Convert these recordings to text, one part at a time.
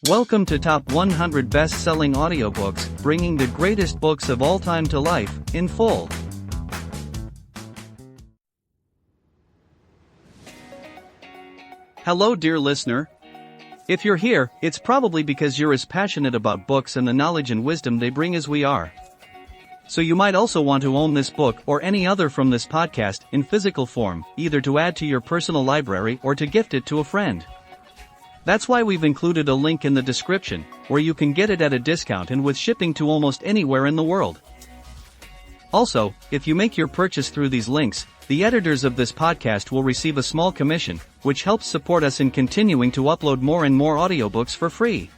Welcome to Top 100 Best-Selling Audiobooks, bringing the greatest books of all time to life, in full. Hello dear listener. If you're here, it's probably because you're as passionate about books and the knowledge and wisdom they bring as we are. So you might also want to own this book or any other from this podcast in physical form, either to add to your personal library or to gift it to a friend. That's why we've included a link in the description, where you can get it at a discount and with shipping to almost anywhere in the world. Also, if you make your purchase through these links, the editors of this podcast will receive a small commission, which helps support us in continuing to upload more and more audiobooks for free.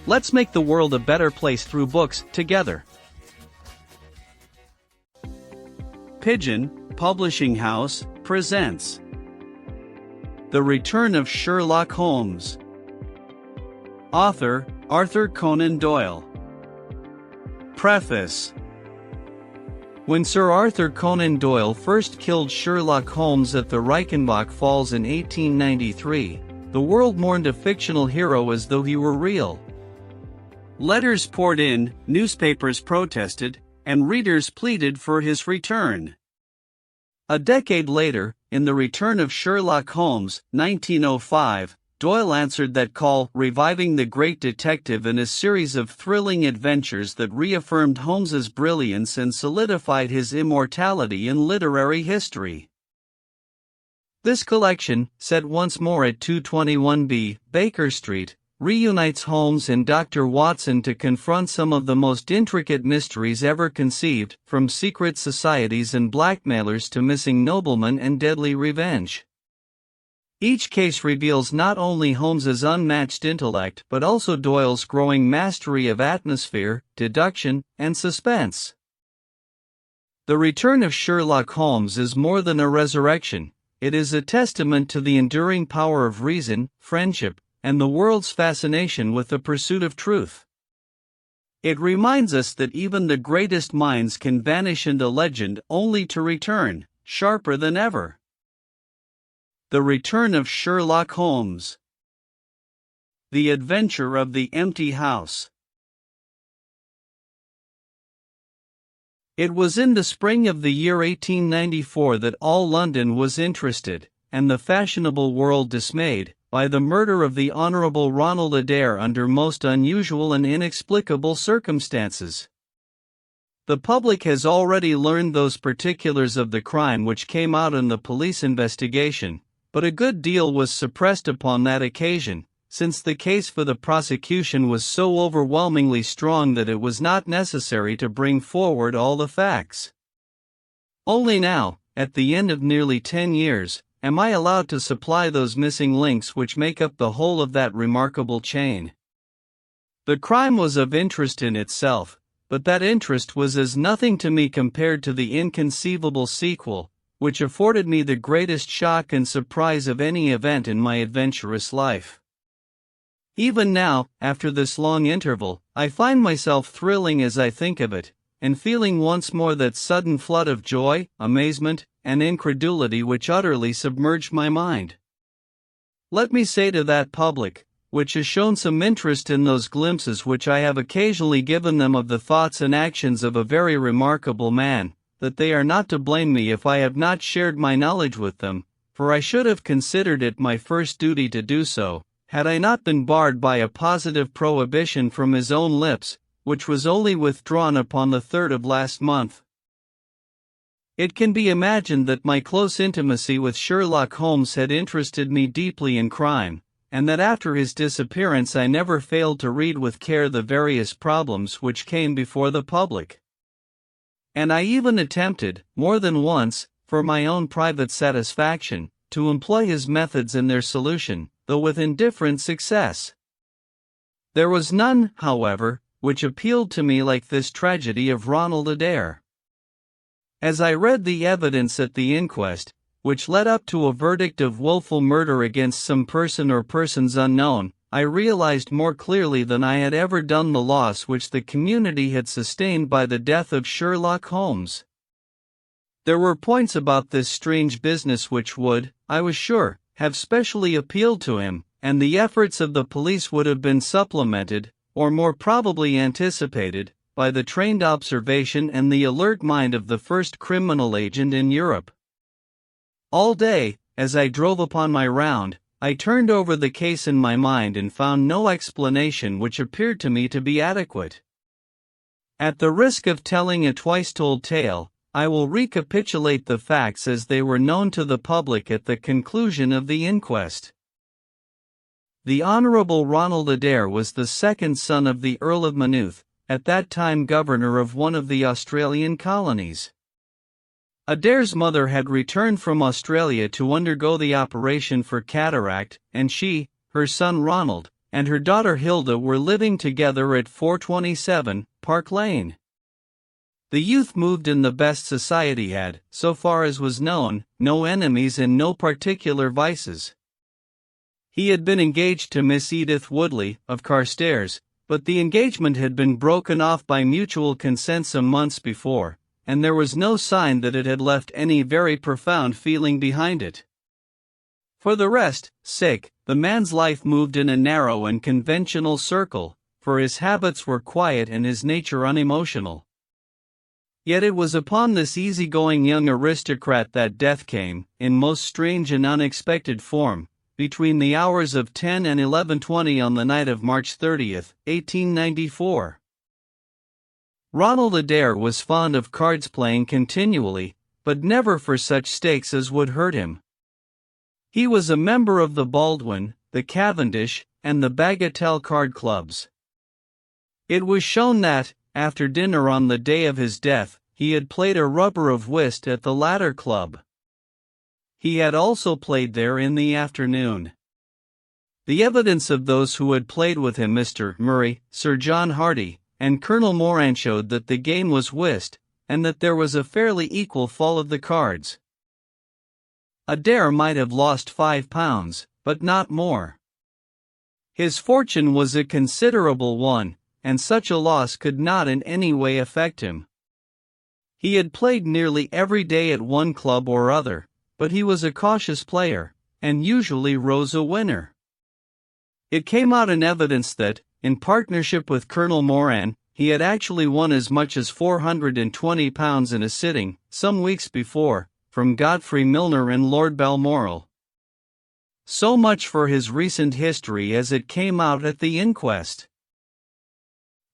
Let's make the world a better place through books, together. Pigeon Publishing House presents The Return of Sherlock Holmes. Author, Arthur Conan Doyle. Preface. When Sir Arthur Conan Doyle first killed Sherlock Holmes at the Reichenbach Falls in 1893, the world mourned a fictional hero as though he were real. Letters poured in, newspapers protested, and readers pleaded for his return. A decade later, in The Return of Sherlock Holmes, 1905, Doyle answered that call, reviving the great detective in a series of thrilling adventures that reaffirmed Holmes's brilliance and solidified his immortality in literary history. This collection, set once more at 221B, Baker Street, reunites Holmes and Dr. Watson to confront some of the most intricate mysteries ever conceived, from secret societies and blackmailers to missing noblemen and deadly revenge. Each case reveals not only Holmes's unmatched intellect but also Doyle's growing mastery of atmosphere, deduction, and suspense. The Return of Sherlock Holmes is more than a resurrection, it is a testament to the enduring power of reason, friendship, and the world's fascination with the pursuit of truth. It reminds us that even the greatest minds can vanish into legend only to return, sharper than ever. The Return of Sherlock Holmes. The Adventure of the Empty House. It was in the spring of the year 1894 that all London was interested, and the fashionable world dismayed, by the murder of the Honourable Ronald Adair under most unusual and inexplicable circumstances. The public has already learned those particulars of the crime which came out in the police investigation, but a good deal was suppressed upon that occasion, since the case for the prosecution was so overwhelmingly strong that it was not necessary to bring forward all the facts. Only now, at the end of nearly 10 years, am I allowed to supply those missing links which make up the whole of that remarkable chain. The crime was of interest in itself, but that interest was as nothing to me compared to the inconceivable sequel, which afforded me the greatest shock and surprise of any event in my adventurous life. Even now, after this long interval, I find myself thrilling as I think of it, and feeling once more that sudden flood of joy, amazement, and incredulity which utterly submerged my mind. Let me say to that public, which has shown some interest in those glimpses which I have occasionally given them of the thoughts and actions of a very remarkable man, that they are not to blame me if I have not shared my knowledge with them, for I should have considered it my first duty to do so, had I not been barred by a positive prohibition from his own lips, which was only withdrawn upon the 3rd of last month. It can be imagined that my close intimacy with Sherlock Holmes had interested me deeply in crime, and that after his disappearance I never failed to read with care the various problems which came before the public. And I even attempted, more than once, for my own private satisfaction, to employ his methods in their solution, though with indifferent success. There was none, however, which appealed to me like this tragedy of Ronald Adair. As I read the evidence at the inquest, which led up to a verdict of willful murder against some person or persons unknown, I realized more clearly than I had ever done the loss which the community had sustained by the death of Sherlock Holmes. There were points about this strange business which would, I was sure, have specially appealed to him, and the efforts of the police would have been supplemented, or more probably anticipated, by the trained observation and the alert mind of the first criminal agent in Europe. All day, as I drove upon my round, I turned over the case in my mind and found no explanation which appeared to me to be adequate. At the risk of telling a twice-told tale, I will recapitulate the facts as they were known to the public at the conclusion of the inquest. The Honorable Ronald Adair was the second son of the Earl of Maynooth, at that time governor of one of the Australian colonies. Adair's mother had returned from Australia to undergo the operation for cataract, and she, her son Ronald, and her daughter Hilda were living together at 427 Park Lane. The youth moved in the best society, had, so far as was known, no enemies and no particular vices. He had been engaged to Miss Edith Woodley, of Carstairs, but the engagement had been broken off by mutual consent some months before, and there was no sign that it had left any very profound feeling behind it. For the rest, the man's life moved in a narrow and conventional circle, for his habits were quiet and his nature unemotional. Yet it was upon this easygoing young aristocrat that death came, in most strange and unexpected form, between the hours of 10 and 11:20 on the night of March 30, 1894. Ronald Adair was fond of cards, playing continually, but never for such stakes as would hurt him. He was a member of the Baldwin, the Cavendish, and the Bagatelle card clubs. It was shown that, after dinner on the day of his death, he had played a rubber of whist at the latter club. He had also played there in the afternoon. The evidence of those who had played with him, Mr. Murray, Sir John Hardy, and Colonel Moran, showed that the game was whist, and that there was a fairly equal fall of the cards. Adair might have lost £5, but not more. His fortune was a considerable one, and such a loss could not in any way affect him. He had played nearly every day at one club or other, but he was a cautious player, and usually rose a winner. It came out in evidence that, in partnership with Colonel Moran, he had actually won as much as £420 in a sitting, some weeks before, from Godfrey Milner and Lord Balmoral. So much for his recent history as it came out at the inquest.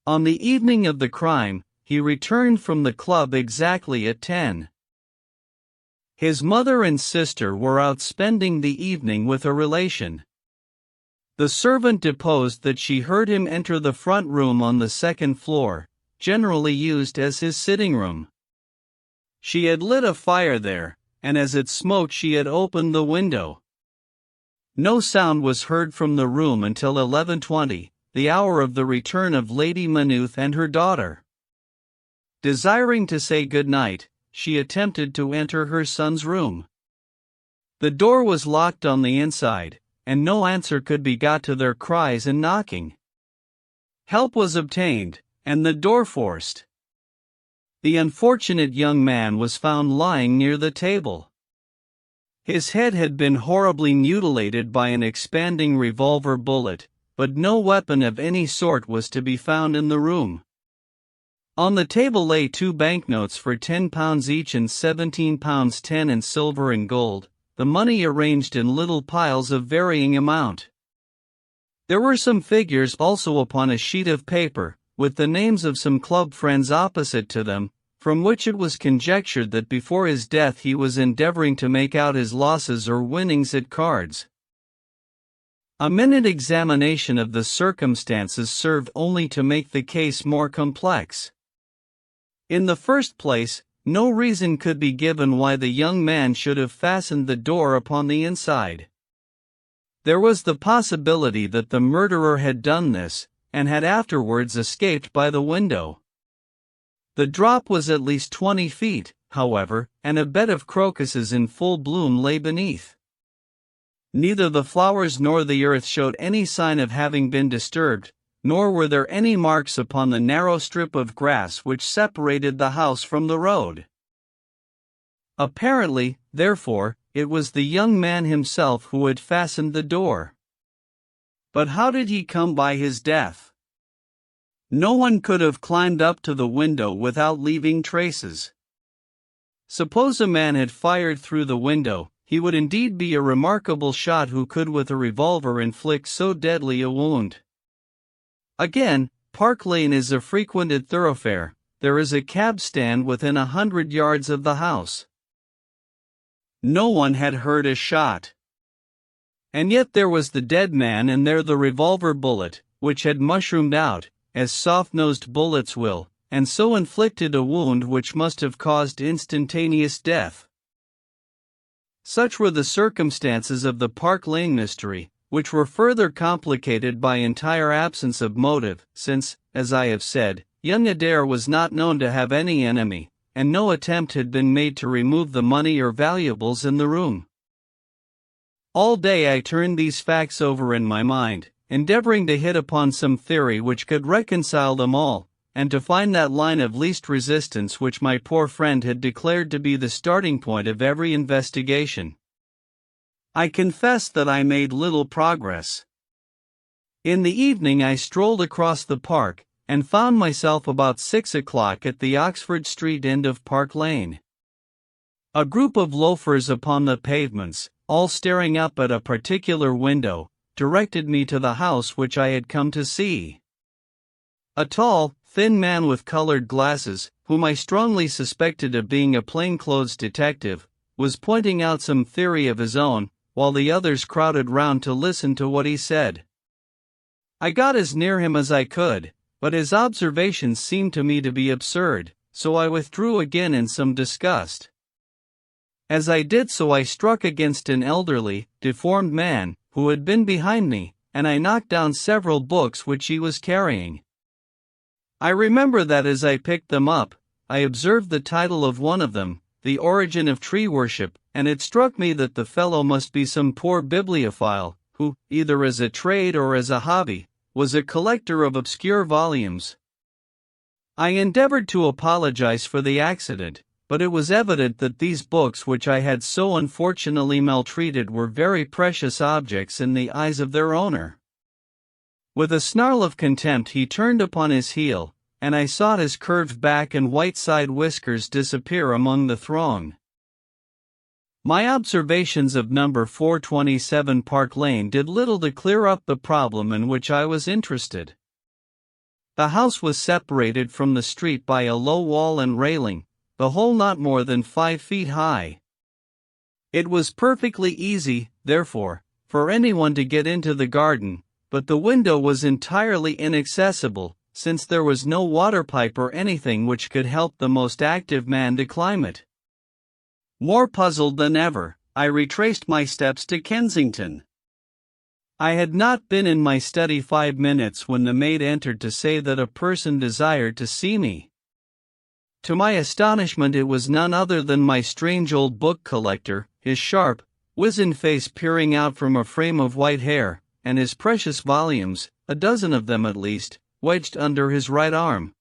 On the evening of the crime, he returned from the club exactly at 10. His mother and sister were out spending the evening with a relation. The servant deposed that she heard him enter the front room on the second floor, generally used as his sitting room. She had lit a fire there, and as it smoked she had opened the window. No sound was heard from the room until 11:20, the hour of the return of Lady Maynooth and her daughter. Desiring to say good night, she attempted to enter her son's room. The door was locked on the inside, and no answer could be got to their cries and knocking. Help was obtained, and the door forced. The unfortunate young man was found lying near the table. His head had been horribly mutilated by an expanding revolver bullet, but no weapon of any sort was to be found in the room. On the table lay 2 banknotes for £10 each and £17.10 in silver and gold, the money arranged in little piles of varying amount. There were some figures also upon a sheet of paper, with the names of some club friends opposite to them, from which it was conjectured that before his death he was endeavoring to make out his losses or winnings at cards. A minute examination of the circumstances served only to make the case more complex. In the first place, no reason could be given why the young man should have fastened the door upon the inside. There was the possibility that the murderer had done this, and had afterwards escaped by the window. The drop was at least 20 feet, however, and a bed of crocuses in full bloom lay beneath. Neither the flowers nor the earth showed any sign of having been disturbed, nor were there any marks upon the narrow strip of grass which separated the house from the road. Apparently, therefore, it was the young man himself who had fastened the door. But how did he come by his death? No one could have climbed up to the window without leaving traces. Suppose a man had fired through the window, he would indeed be a remarkable shot who could with a revolver inflict so deadly a wound. Again, Park Lane is a frequented thoroughfare. There is a cab stand within 100 yards of the house. No one had heard a shot. And yet there was the dead man and there the revolver bullet, which had mushroomed out, as soft-nosed bullets will, and so inflicted a wound which must have caused instantaneous death. Such were the circumstances of the Park Lane mystery, which were further complicated by entire absence of motive, since, as I have said, young Adair was not known to have any enemy, and no attempt had been made to remove the money or valuables in the room. All day I turned these facts over in my mind, endeavoring to hit upon some theory which could reconcile them all, and to find that line of least resistance which my poor friend had declared to be the starting point of every investigation. I confess that I made little progress. In the evening I strolled across the park, and found myself about 6 o'clock at the Oxford Street end of Park Lane. A group of loafers upon the pavements, all staring up at a particular window, directed me to the house which I had come to see. A tall, thin man with colored glasses, whom I strongly suspected of being a plainclothes detective, was pointing out some theory of his own, while the others crowded round to listen to what he said. I got as near him as I could, but his observations seemed to me to be absurd, so I withdrew again in some disgust. As I did so I struck against an elderly, deformed man, who had been behind me, and I knocked down several books which he was carrying. I remember that as I picked them up, I observed the title of one of them, The Origin of Tree Worship, and it struck me that the fellow must be some poor bibliophile, who, either as a trade or as a hobby, was a collector of obscure volumes. I endeavored to apologize for the accident, but it was evident that these books which I had so unfortunately maltreated were very precious objects in the eyes of their owner. With a snarl of contempt he turned upon his heel, and I saw his curved back and white side whiskers disappear among the throng. My observations of number 427 Park Lane did little to clear up the problem in which I was interested. The house was separated from the street by a low wall and railing, the whole not more than 5 feet high. It was perfectly easy, therefore, for anyone to get into the garden, but the window was entirely inaccessible, since there was no water pipe or anything which could help the most active man to climb it. More puzzled than ever, I retraced my steps to Kensington. I had not been in my study 5 minutes when the maid entered to say that a person desired to see me. To my astonishment it was none other than my strange old book collector, his sharp, wizened face peering out from a frame of white hair, and his precious volumes, a dozen of them at least, wedged under his right arm.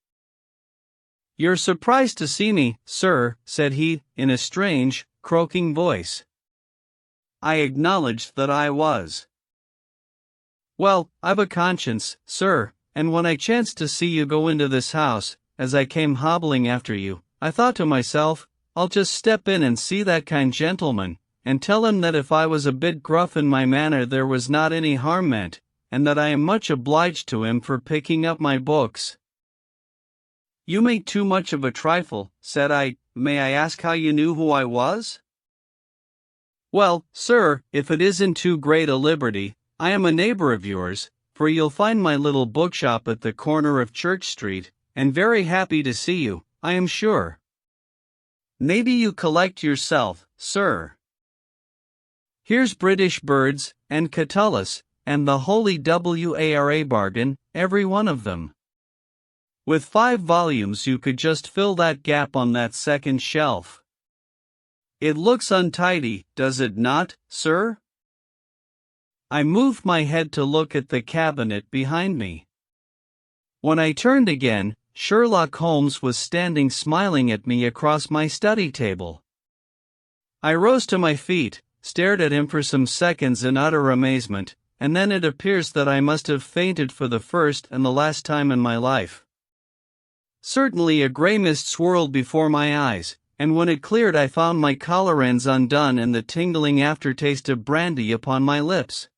"You're surprised to see me, sir," said he, in a strange, croaking voice. I acknowledged that I was. "Well, I've a conscience, sir, and when I chanced to see you go into this house, as I came hobbling after you, I thought to myself, I'll just step in and see that kind gentleman, and tell him that if I was a bit gruff in my manner there was not any harm meant, and that I am much obliged to him for picking up my books." "You make too much of a trifle," said I. "May I ask how you knew who I was?" "Well, sir, if it isn't too great a liberty, I am a neighbor of yours, for you'll find my little bookshop at the corner of Church Street, and very happy to see you, I am sure." "Maybe you collect yourself, sir." "Here's British Birds, and Catullus, and the Holy Wara bargain, every one of them. With 5 volumes you could just fill that gap on that second shelf. It looks untidy, does it not, sir?" I moved my head to look at the cabinet behind me. When I turned again, Sherlock Holmes was standing smiling at me across my study table. I rose to my feet, stared at him for some seconds in utter amazement, and then it appears that I must have fainted for the first and the last time in my life. Certainly a grey mist swirled before my eyes, and when it cleared I found my collar ends undone and the tingling aftertaste of brandy upon my lips.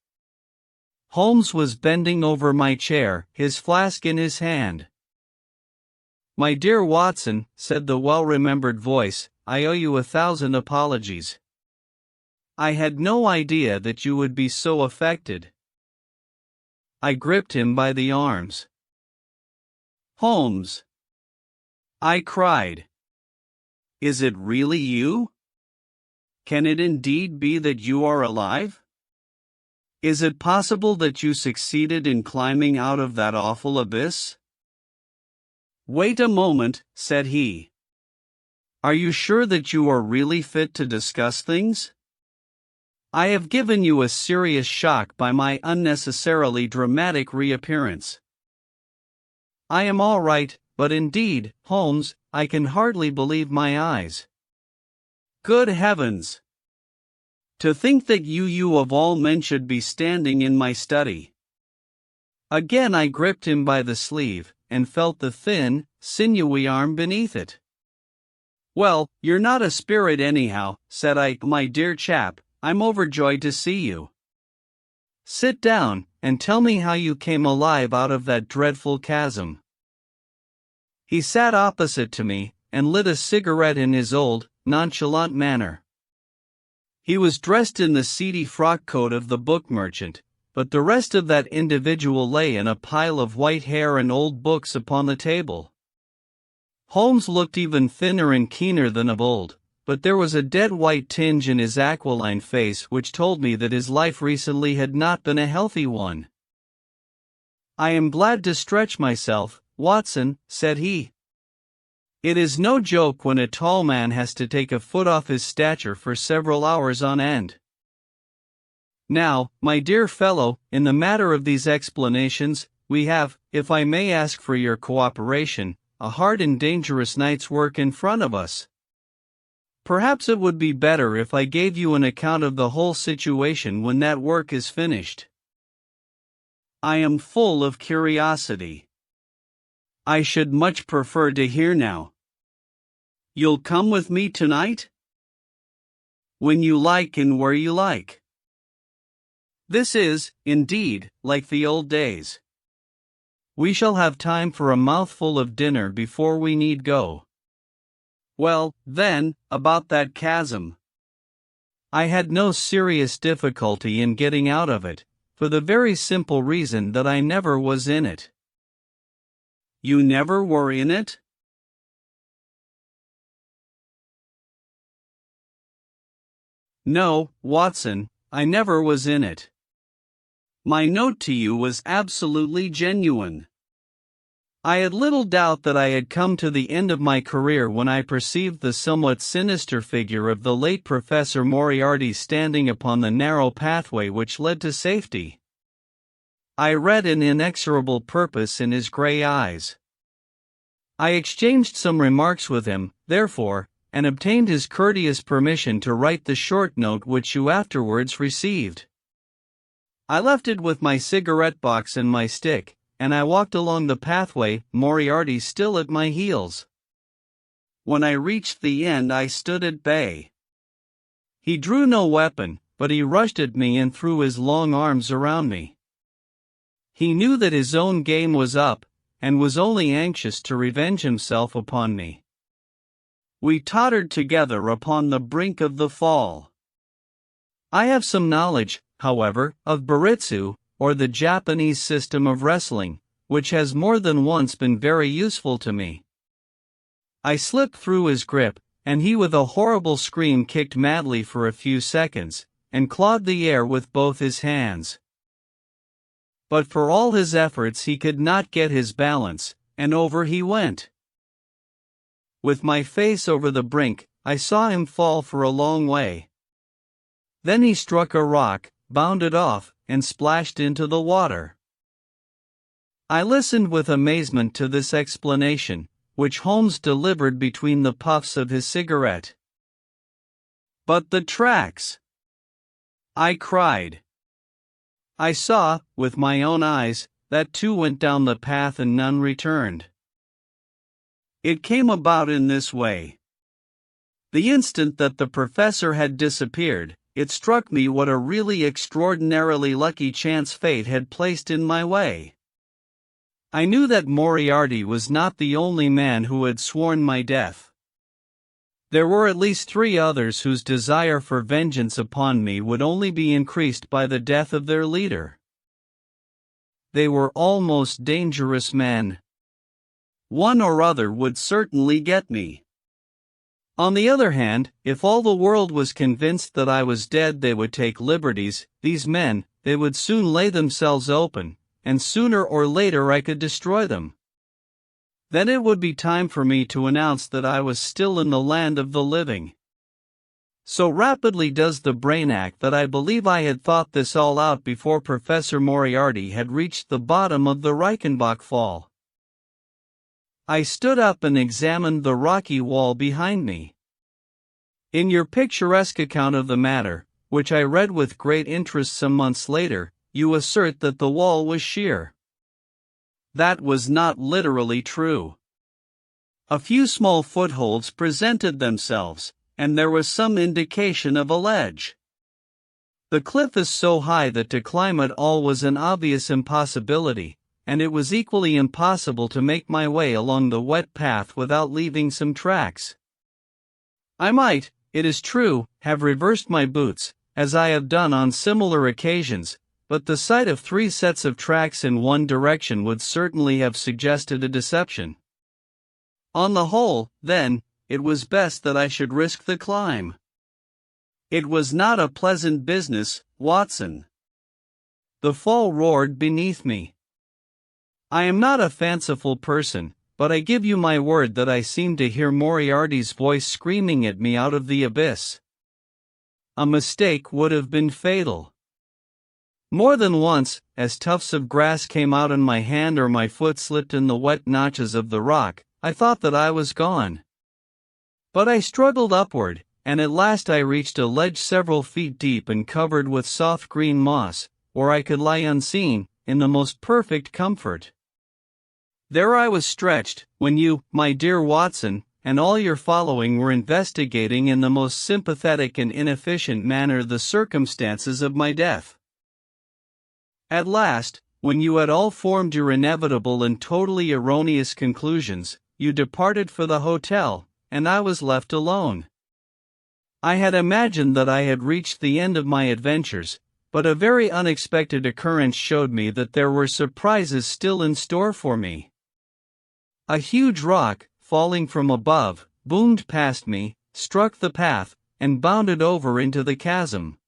Holmes was bending over my chair, his flask in his hand. "My dear Watson," said the well-remembered voice, "I owe you 1,000 apologies. I had no idea that you would be so affected." I gripped him by the arms. "Holmes," I cried. "Is it really you? Can it indeed be that you are alive? Is it possible that you succeeded in climbing out of that awful abyss?" "Wait a moment," said he. "Are you sure that you are really fit to discuss things? I have given you a serious shock by my unnecessarily dramatic reappearance." "I am all right, but indeed, Holmes, I can hardly believe my eyes. Good heavens! To think that you of all men should be standing in my study." Again I gripped him by the sleeve, and felt the thin, sinewy arm beneath it. "Well, you're not a spirit anyhow," said I. "My dear chap, I'm overjoyed to see you. Sit down, and tell me how you came alive out of that dreadful chasm." He sat opposite to me, and lit a cigarette in his old, nonchalant manner. He was dressed in the seedy frock coat of the book merchant, but the rest of that individual lay in a pile of white hair and old books upon the table. Holmes looked even thinner and keener than of old, but there was a dead white tinge in his aquiline face which told me that his life recently had not been a healthy one. "I am glad to stretch myself, Watson," said he. "It is no joke when a tall man has to take a foot off his stature for several hours on end. Now, my dear fellow, in the matter of these explanations, we have, if I may ask for your cooperation, a hard and dangerous night's work in front of us. Perhaps it would be better if I gave you an account of the whole situation when that work is finished. I am full of curiosity. I should much prefer to hear now. You'll come with me tonight? When you like and where you like. This is, indeed, like the old days. We shall have time for a mouthful of dinner before we need go. Well, then, about that chasm. I had no serious difficulty in getting out of it, for the very simple reason that I never was in it." "You never were in it?" "No, Watson, I never was in it. My note to you was absolutely genuine. I had little doubt that I had come to the end of my career when I perceived the somewhat sinister figure of the late Professor Moriarty standing upon the narrow pathway which led to safety. I read an inexorable purpose in his gray eyes. I exchanged some remarks with him, therefore, and obtained his courteous permission to write the short note which you afterwards received. I left it with my cigarette box and my stick, and I walked along the pathway, Moriarty still at my heels. When I reached the end I stood at bay. He drew no weapon, but he rushed at me and threw his long arms around me. He knew that his own game was up, and was only anxious to revenge himself upon me. We tottered together upon the brink of the fall. I have some knowledge, however, of Baritsu, or the Japanese system of wrestling, which has more than once been very useful to me. I slipped through his grip, and he with a horrible scream kicked madly for a few seconds, and clawed the air with both his hands. But for all his efforts he could not get his balance, and over he went. With my face over the brink, I saw him fall for a long way. Then he struck a rock, bounded off, and splashed into the water. I listened with amazement to this explanation, which Holmes delivered between the puffs of his cigarette. "But the tracks!" I cried. I saw, with my own eyes, that two went down the path and none returned. It came about in this way. The instant that the professor had disappeared, it struck me what a really extraordinarily lucky chance fate had placed in my way. I knew that Moriarty was not the only man who had sworn my death. There were at least 3 others whose desire for vengeance upon me would only be increased by the death of their leader. They were all most dangerous men. One or other would certainly get me. On the other hand, if all the world was convinced that I was dead, they would take liberties. These men, they would soon lay themselves open, and sooner or later I could destroy them. Then it would be time for me to announce that I was still in the land of the living. So rapidly does the brain act that I believe I had thought this all out before Professor Moriarty had reached the bottom of the Reichenbach fall. I stood up and examined the rocky wall behind me. In your picturesque account of the matter, which I read with great interest some months later, you assert that the wall was sheer. That was not literally true. A few small footholds presented themselves, and there was some indication of a ledge. The cliff is so high that to climb it all was an obvious impossibility, and it was equally impossible to make my way along the wet path without leaving some tracks. I might, it is true, have reversed my boots, as I have done on similar occasions, but the sight of 3 sets of tracks in one direction would certainly have suggested a deception. On the whole, then, it was best that I should risk the climb. It was not a pleasant business, Watson. The fall roared beneath me. I am not a fanciful person, but I give you my word that I seemed to hear Moriarty's voice screaming at me out of the abyss. A mistake would have been fatal. More than once, as tufts of grass came out on my hand or my foot slipped in the wet notches of the rock, I thought that I was gone. But I struggled upward, and at last I reached a ledge several feet deep and covered with soft green moss, where I could lie unseen, in the most perfect comfort. There I was stretched, when you, my dear Watson, and all your following were investigating in the most sympathetic and inefficient manner the circumstances of my death. At last, when you had all formed your inevitable and totally erroneous conclusions, you departed for the hotel, and I was left alone. I had imagined that I had reached the end of my adventures, but a very unexpected occurrence showed me that there were surprises still in store for me. A huge rock, falling from above, boomed past me, struck the path, and bounded over into the chasm.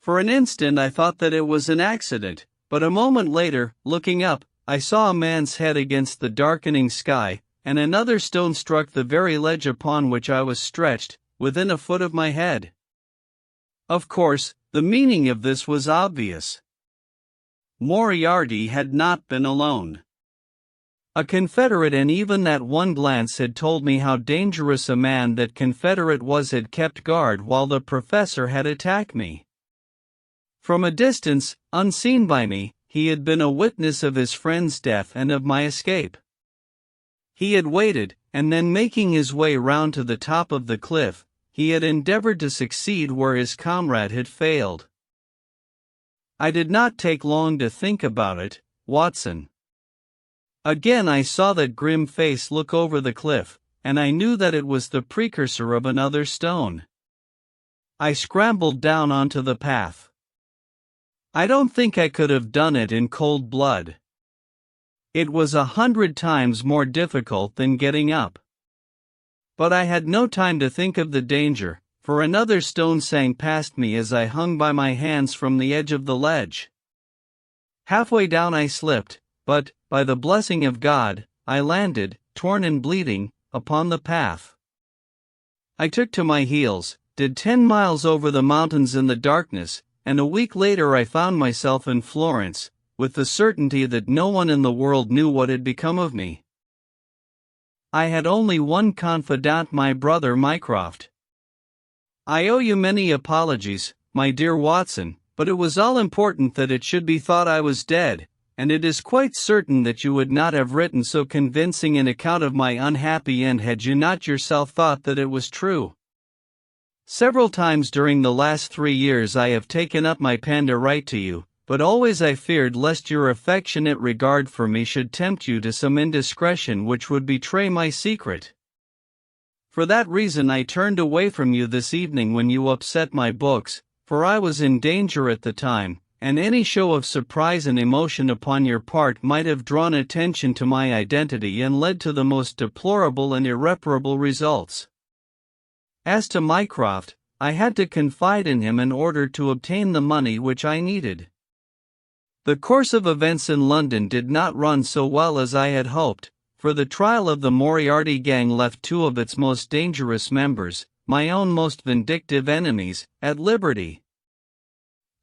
For an instant I thought that it was an accident, but a moment later, looking up, I saw a man's head against the darkening sky, and another stone struck the very ledge upon which I was stretched, within a foot of my head. Of course, the meaning of this was obvious. Moriarty had not been alone. A Confederate, and even that one glance had told me how dangerous a man that Confederate was, had kept guard while the professor had attacked me. From a distance, unseen by me, he had been a witness of his friend's death and of my escape. He had waited, and then making his way round to the top of the cliff, he had endeavored to succeed where his comrade had failed. I did not take long to think about it, Watson. Again I saw that grim face look over the cliff, and I knew that it was the precursor of another stone. I scrambled down onto the path. I don't think I could have done it in cold blood. It was 100 times more difficult than getting up. But I had no time to think of the danger, for another stone sang past me as I hung by my hands from the edge of the ledge. Halfway down I slipped, but, by the blessing of God, I landed, torn and bleeding, upon the path. I took to my heels, did 10 miles over the mountains in the darkness, and a week later I found myself in Florence, with the certainty that no one in the world knew what had become of me. I had only one confidant, my brother Mycroft. I owe you many apologies, my dear Watson, but it was all important that it should be thought I was dead, and it is quite certain that you would not have written so convincing an account of my unhappy end had you not yourself thought that it was true. Several times during the last 3 years I have taken up my pen to write to you, but always I feared lest your affectionate regard for me should tempt you to some indiscretion which would betray my secret. For that reason I turned away from you this evening when you upset my books, for I was in danger at the time, and any show of surprise and emotion upon your part might have drawn attention to my identity and led to the most deplorable and irreparable results. As to Mycroft, I had to confide in him in order to obtain the money which I needed. The course of events in London did not run so well as I had hoped, for the trial of the Moriarty gang left 2 of its most dangerous members, my own most vindictive enemies, at liberty.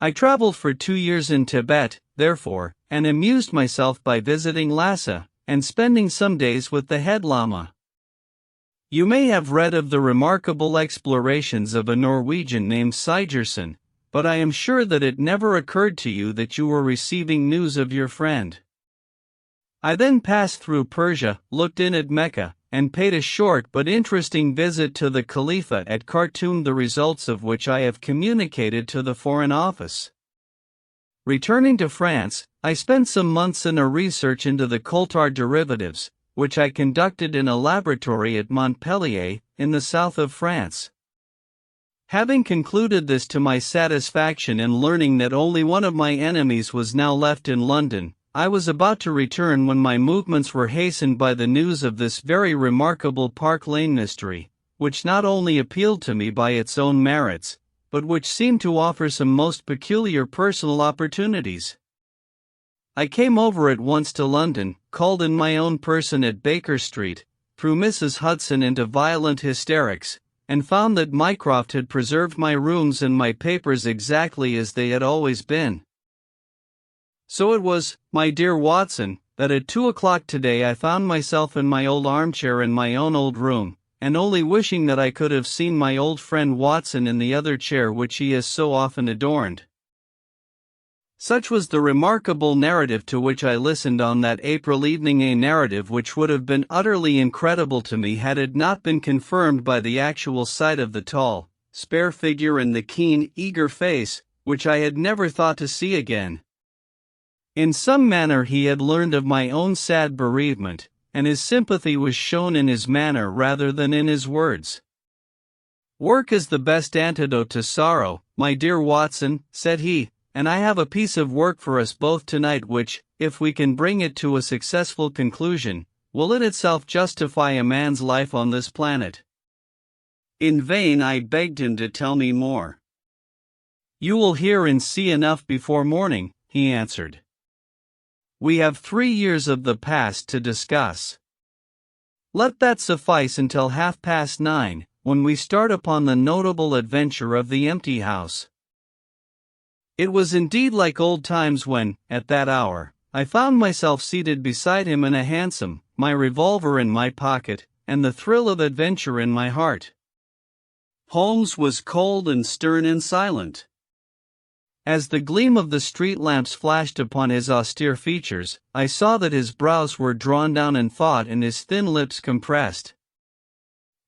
I traveled for 2 years in Tibet, therefore, and amused myself by visiting Lhasa, and spending some days with the head Lama. You may have read of the remarkable explorations of a Norwegian named Sigerson, but I am sure that it never occurred to you that you were receiving news of your friend. I then passed through Persia, looked in at Mecca, and paid a short but interesting visit to the Khalifa at Khartoum, the results of which I have communicated to the Foreign Office. Returning to France, I spent some months in a research into the coulter derivatives, which I conducted in a laboratory at Montpellier, in the south of France. Having concluded this to my satisfaction and learning that only one of my enemies was now left in London, I was about to return when my movements were hastened by the news of this very remarkable Park Lane mystery, which not only appealed to me by its own merits, but which seemed to offer some most peculiar personal opportunities. I came over at once to London, called in my own person at Baker Street, threw Mrs. Hudson into violent hysterics, and found that Mycroft had preserved my rooms and my papers exactly as they had always been. So it was, my dear Watson, that at 2 o'clock today I found myself in my old armchair in my own old room, and only wishing that I could have seen my old friend Watson in the other chair which he has so often adorned. Such was the remarkable narrative to which I listened on that April evening, a narrative which would have been utterly incredible to me had it not been confirmed by the actual sight of the tall, spare figure and the keen, eager face, which I had never thought to see again. In some manner he had learned of my own sad bereavement, and his sympathy was shown in his manner rather than in his words. "Work is the best antidote to sorrow, my dear Watson," said he, "and I have a piece of work for us both tonight which, if we can bring it to a successful conclusion, will in itself justify a man's life on this planet." In vain I begged him to tell me more. "You will hear and see enough before morning," he answered. "We have 3 years of the past to discuss. Let that suffice until 9:30, when we start upon the notable adventure of the empty house." It was indeed like old times when, at that hour, I found myself seated beside him in a hansom, my revolver in my pocket, and the thrill of adventure in my heart. Holmes was cold and stern and silent. As the gleam of the street lamps flashed upon his austere features, I saw that his brows were drawn down in thought and his thin lips compressed.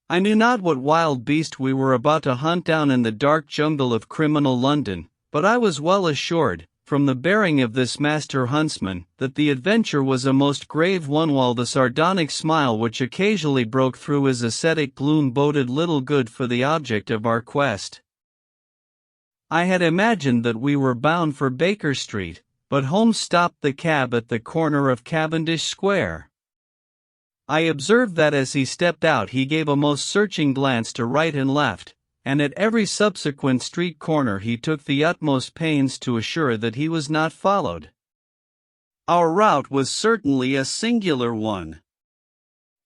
I knew not what wild beast we were about to hunt down in the dark jungle of criminal London, but I was well assured, from the bearing of this master huntsman, that the adventure was a most grave one, while the sardonic smile which occasionally broke through his ascetic gloom boded little good for the object of our quest. I had imagined that we were bound for Baker Street, but Holmes stopped the cab at the corner of Cavendish Square. I observed that as he stepped out he gave a most searching glance to right and left, and at every subsequent street corner he took the utmost pains to assure that he was not followed. Our route was certainly a singular one.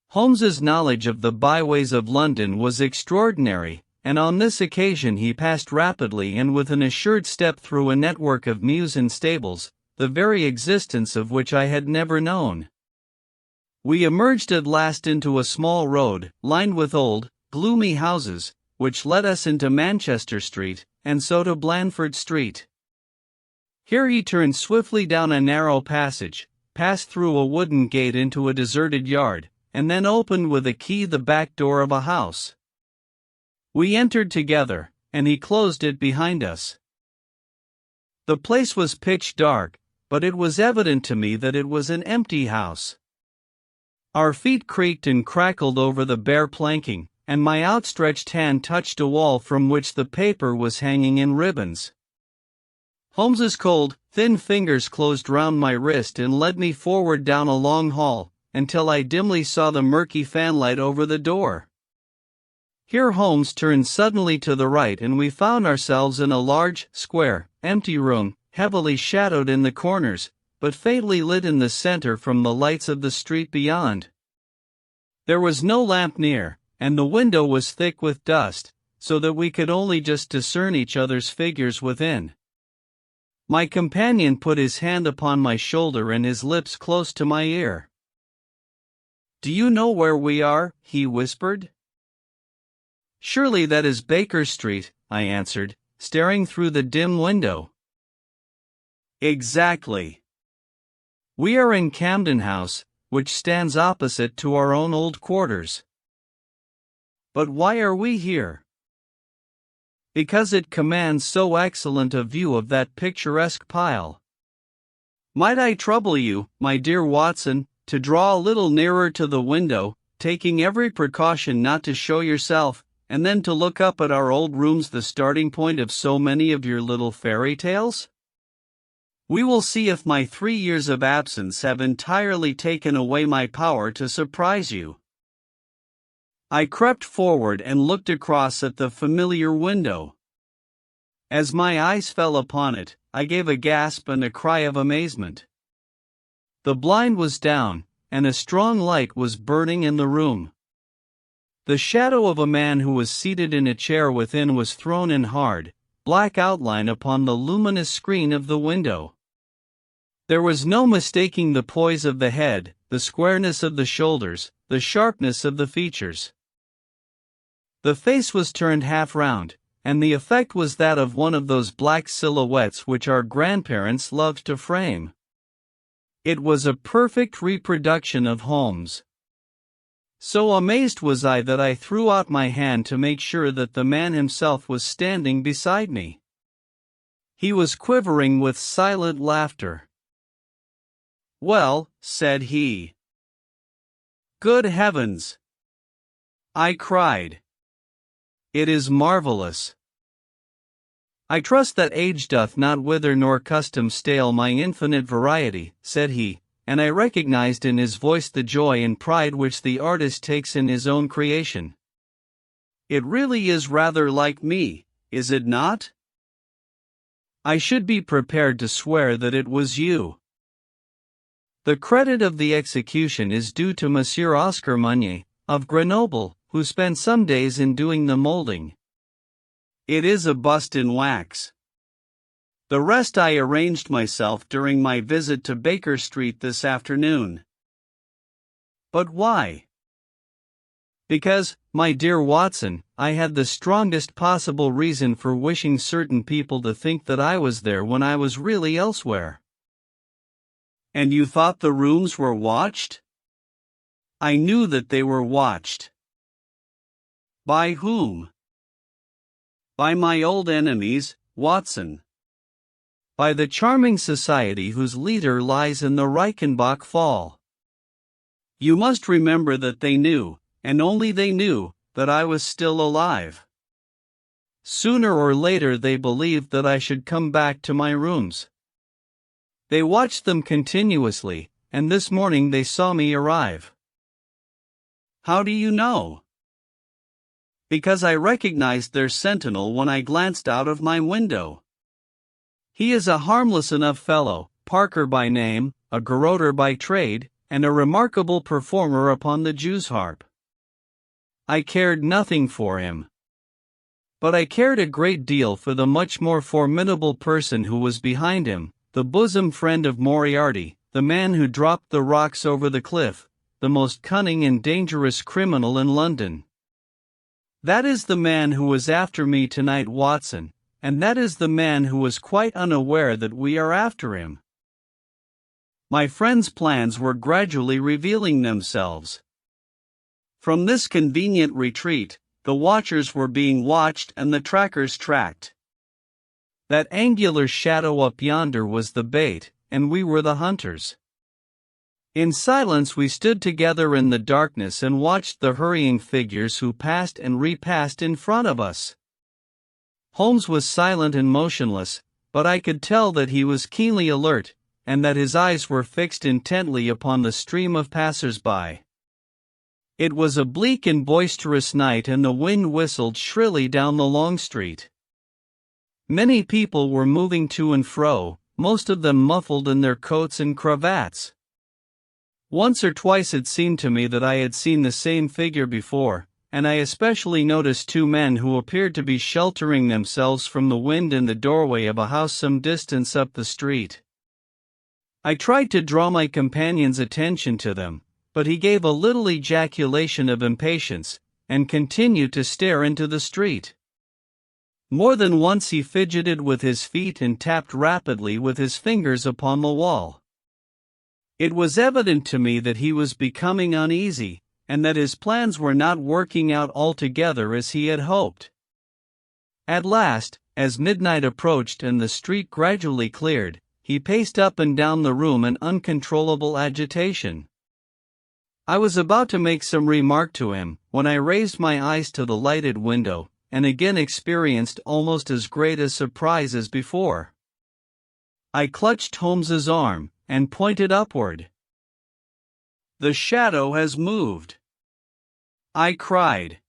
Holmes's knowledge of the byways of London was extraordinary, and on this occasion he passed rapidly and with an assured step through a network of mews and stables, the very existence of which I had never known. We emerged at last into a small road, lined with old, gloomy houses, which led us into Manchester Street, and so to Blandford Street. Here he turned swiftly down a narrow passage, passed through a wooden gate into a deserted yard, and then opened with a key the back door of a house. We entered together, and he closed it behind us. The place was pitch dark, but it was evident to me that it was an empty house. Our feet creaked and crackled over the bare planking, and my outstretched hand touched a wall from which the paper was hanging in ribbons. Holmes's cold, thin fingers closed round my wrist and led me forward down a long hall, until I dimly saw the murky fanlight over the door. Here Holmes turned suddenly to the right and we found ourselves in a large, square, empty room, heavily shadowed in the corners, but faintly lit in the center from the lights of the street beyond. There was no lamp near, and the window was thick with dust, so that we could only just discern each other's figures within. My companion put his hand upon my shoulder and his lips close to my ear. "Do you know where we are?" he whispered. "Surely that is Baker Street," I answered, staring through the dim window. "Exactly. We are in Camden House, which stands opposite to our own old quarters." "But why are we here?" "Because it commands so excellent a view of that picturesque pile. Might I trouble you, my dear Watson, to draw a little nearer to the window, taking every precaution not to show yourself, and then to look up at our old rooms, the starting point of so many of your little fairy tales? We will see if my 3 years of absence have entirely taken away my power to surprise you." I crept forward and looked across at the familiar window. As my eyes fell upon it, I gave a gasp and a cry of amazement. The blind was down, and a strong light was burning in the room. The shadow of a man who was seated in a chair within was thrown in hard, black outline upon the luminous screen of the window. There was no mistaking the poise of the head, the squareness of the shoulders, the sharpness of the features. The face was turned half round, and the effect was that of one of those black silhouettes which our grandparents loved to frame. It was a perfect reproduction of Holmes. So amazed was I that I threw out my hand to make sure that the man himself was standing beside me. He was quivering with silent laughter. "Well," said he. "Good heavens!" I cried. "It is marvelous. I trust that age doth not wither nor custom stale my infinite variety," said he, and I recognized in his voice the joy and pride which the artist takes in his own creation. "It really is rather like me, is it not?" "I should be prepared to swear that it was you." The credit of the execution is due to Monsieur Oscar Meunier, of Grenoble, who spent some days in doing the molding. It is a bust in wax. The rest I arranged myself during my visit to Baker Street this afternoon. But why? Because, my dear Watson, I had the strongest possible reason for wishing certain people to think that I was there when I was really elsewhere. And you thought the rooms were watched? I knew that they were watched. By whom? By my old enemies, Watson. By the charming society whose leader lies in the Reichenbach Fall. You must remember that they knew, and only they knew, that I was still alive. Sooner or later they believed that I should come back to my rooms. They watched them continuously, and this morning they saw me arrive. How do you know? Because I recognized their sentinel when I glanced out of my window. He is a harmless enough fellow, Parker by name, a garroter by trade, and a remarkable performer upon the Jew's harp. I cared nothing for him. But I cared a great deal for the much more formidable person who was behind him, the bosom friend of Moriarty, the man who dropped the rocks over the cliff, the most cunning and dangerous criminal in London. That is the man who was after me tonight, Watson, and that is the man who was quite unaware that we are after him. My friend's plans were gradually revealing themselves. From this convenient retreat, the watchers were being watched and the trackers tracked. That angular shadow up yonder was the bait, and we were the hunters. In silence we stood together in the darkness and watched the hurrying figures who passed and repassed in front of us. Holmes was silent and motionless, but I could tell that he was keenly alert, and that his eyes were fixed intently upon the stream of passers-by. It was a bleak and boisterous night, and the wind whistled shrilly down the long street. Many people were moving to and fro, most of them muffled in their coats and cravats. Once or twice it seemed to me that I had seen the same figure before, and I especially noticed two men who appeared to be sheltering themselves from the wind in the doorway of a house some distance up the street. I tried to draw my companion's attention to them, but he gave a little ejaculation of impatience, and continued to stare into the street. More than once he fidgeted with his feet and tapped rapidly with his fingers upon the wall. It was evident to me that he was becoming uneasy, and that his plans were not working out altogether as he had hoped. At last, as midnight approached and the street gradually cleared, he paced up and down the room in uncontrollable agitation. I was about to make some remark to him, when I raised my eyes to the lighted window, and again experienced almost as great a surprise as before. I clutched Holmes's arm, and pointed upward. "The shadow has moved!" I cried.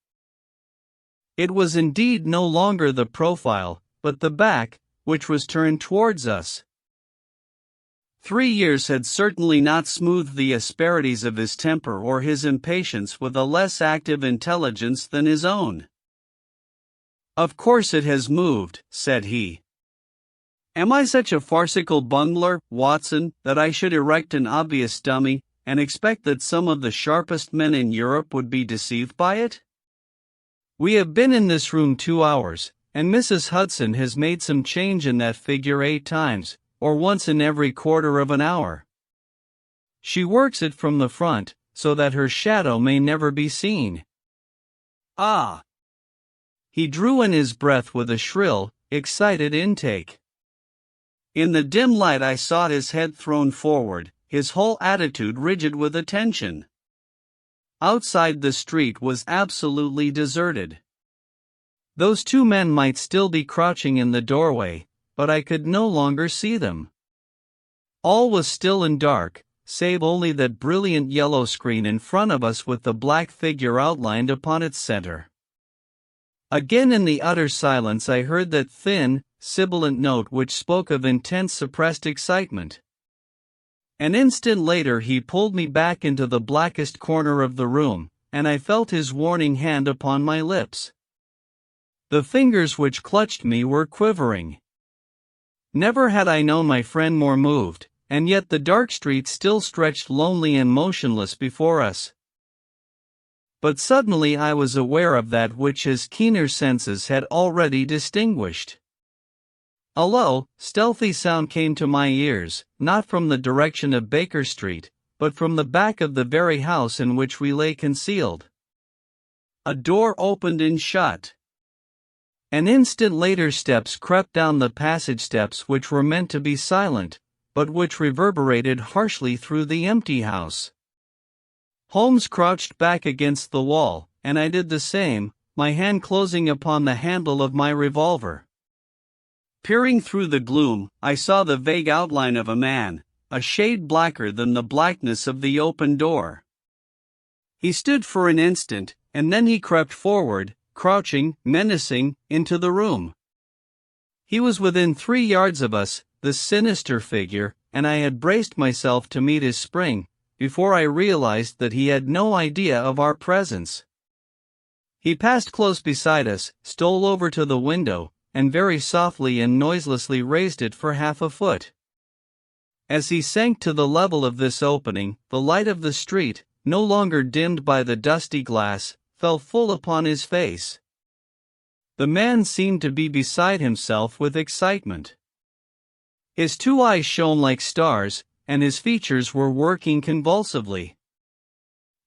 It was indeed no longer the profile, but the back, which was turned towards us. 3 years had certainly not smoothed the asperities of his temper or his impatience with a less active intelligence than his own. "Of course it has moved," said he. "Am I such a farcical bungler, Watson, that I should erect an obvious dummy, and expect that some of the sharpest men in Europe would be deceived by it? We have been in this room 2 hours, and Mrs. Hudson has made some change in that figure 8 times, or once in every quarter of an hour. She works it from the front, so that her shadow may never be seen. Ah!" He drew in his breath with a shrill, excited intake. In the dim light I saw his head thrown forward, his whole attitude rigid with attention. Outside the street was absolutely deserted. Those 2 men might still be crouching in the doorway, but I could no longer see them. All was still and dark, save only that brilliant yellow screen in front of us with the black figure outlined upon its center. Again in the utter silence I heard that thin, sibilant note which spoke of intense suppressed excitement. An instant later he pulled me back into the blackest corner of the room, and I felt his warning hand upon my lips. The fingers which clutched me were quivering. Never had I known my friend more moved, and yet the dark street still stretched lonely and motionless before us. But suddenly I was aware of that which his keener senses had already distinguished. A low, stealthy sound came to my ears, not from the direction of Baker Street, but from the back of the very house in which we lay concealed. A door opened and shut. An instant later steps crept down the passage steps which were meant to be silent, but which reverberated harshly through the empty house. Holmes crouched back against the wall, and I did the same, my hand closing upon the handle of my revolver. Peering through the gloom, I saw the vague outline of a man, a shade blacker than the blackness of the open door. He stood for an instant, and then he crept forward, crouching, menacing, into the room. He was within 3 yards of us, the sinister figure, and I had braced myself to meet his spring, before I realized that he had no idea of our presence. He passed close beside us, stole over to the window, and very softly and noiselessly raised it for half a foot. As he sank to the level of this opening, the light of the street, no longer dimmed by the dusty glass, fell full upon his face. The man seemed to be beside himself with excitement. His two eyes shone like stars, and his features were working convulsively.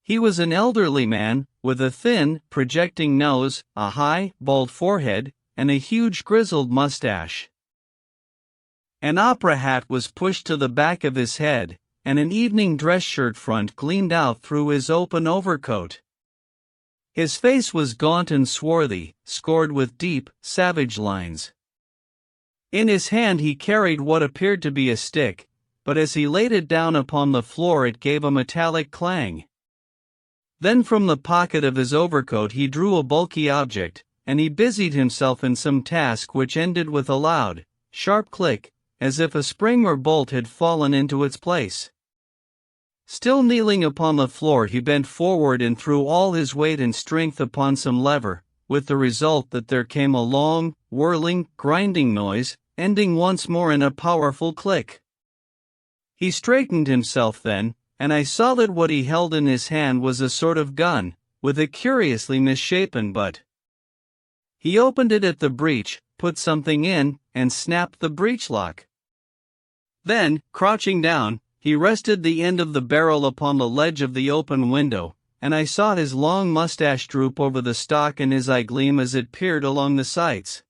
He was an elderly man, with a thin, projecting nose, a high, bald forehead, and a huge grizzled mustache. An opera hat was pushed to the back of his head, and an evening dress shirt front gleamed out through his open overcoat. His face was gaunt and swarthy, scored with deep, savage lines. In his hand he carried what appeared to be a stick, but as he laid it down upon the floor it gave a metallic clang. Then from the pocket of his overcoat he drew a bulky object, and he busied himself in some task which ended with a loud, sharp click, as if a spring or bolt had fallen into its place. Still kneeling upon the floor he bent forward and threw all his weight and strength upon some lever, with the result that there came a long, whirling, grinding noise, ending once more in a powerful click. He straightened himself then, and I saw that what he held in his hand was a sort of gun, with a curiously misshapen butt. He opened it at the breech, put something in, and snapped the breech lock. Then, crouching down, he rested the end of the barrel upon the ledge of the open window, and I saw his long mustache droop over the stock and his eye gleam as it peered along the sights.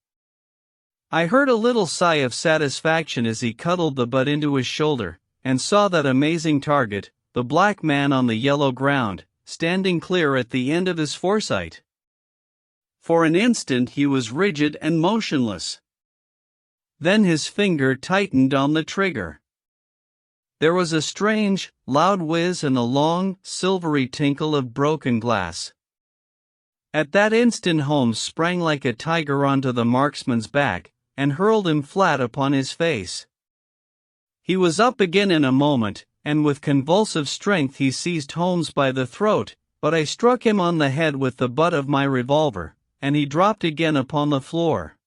I heard a little sigh of satisfaction as he cuddled the butt into his shoulder, and saw that amazing target, the black man on the yellow ground, standing clear at the end of his foresight. For an instant he was rigid and motionless. Then his finger tightened on the trigger. There was a strange, loud whiz and a long, silvery tinkle of broken glass. At that instant Holmes sprang like a tiger onto the marksman's back, and hurled him flat upon his face. He was up again in a moment, and with convulsive strength he seized Holmes by the throat, but I struck him on the head with the butt of my revolver, and he dropped again upon the floor.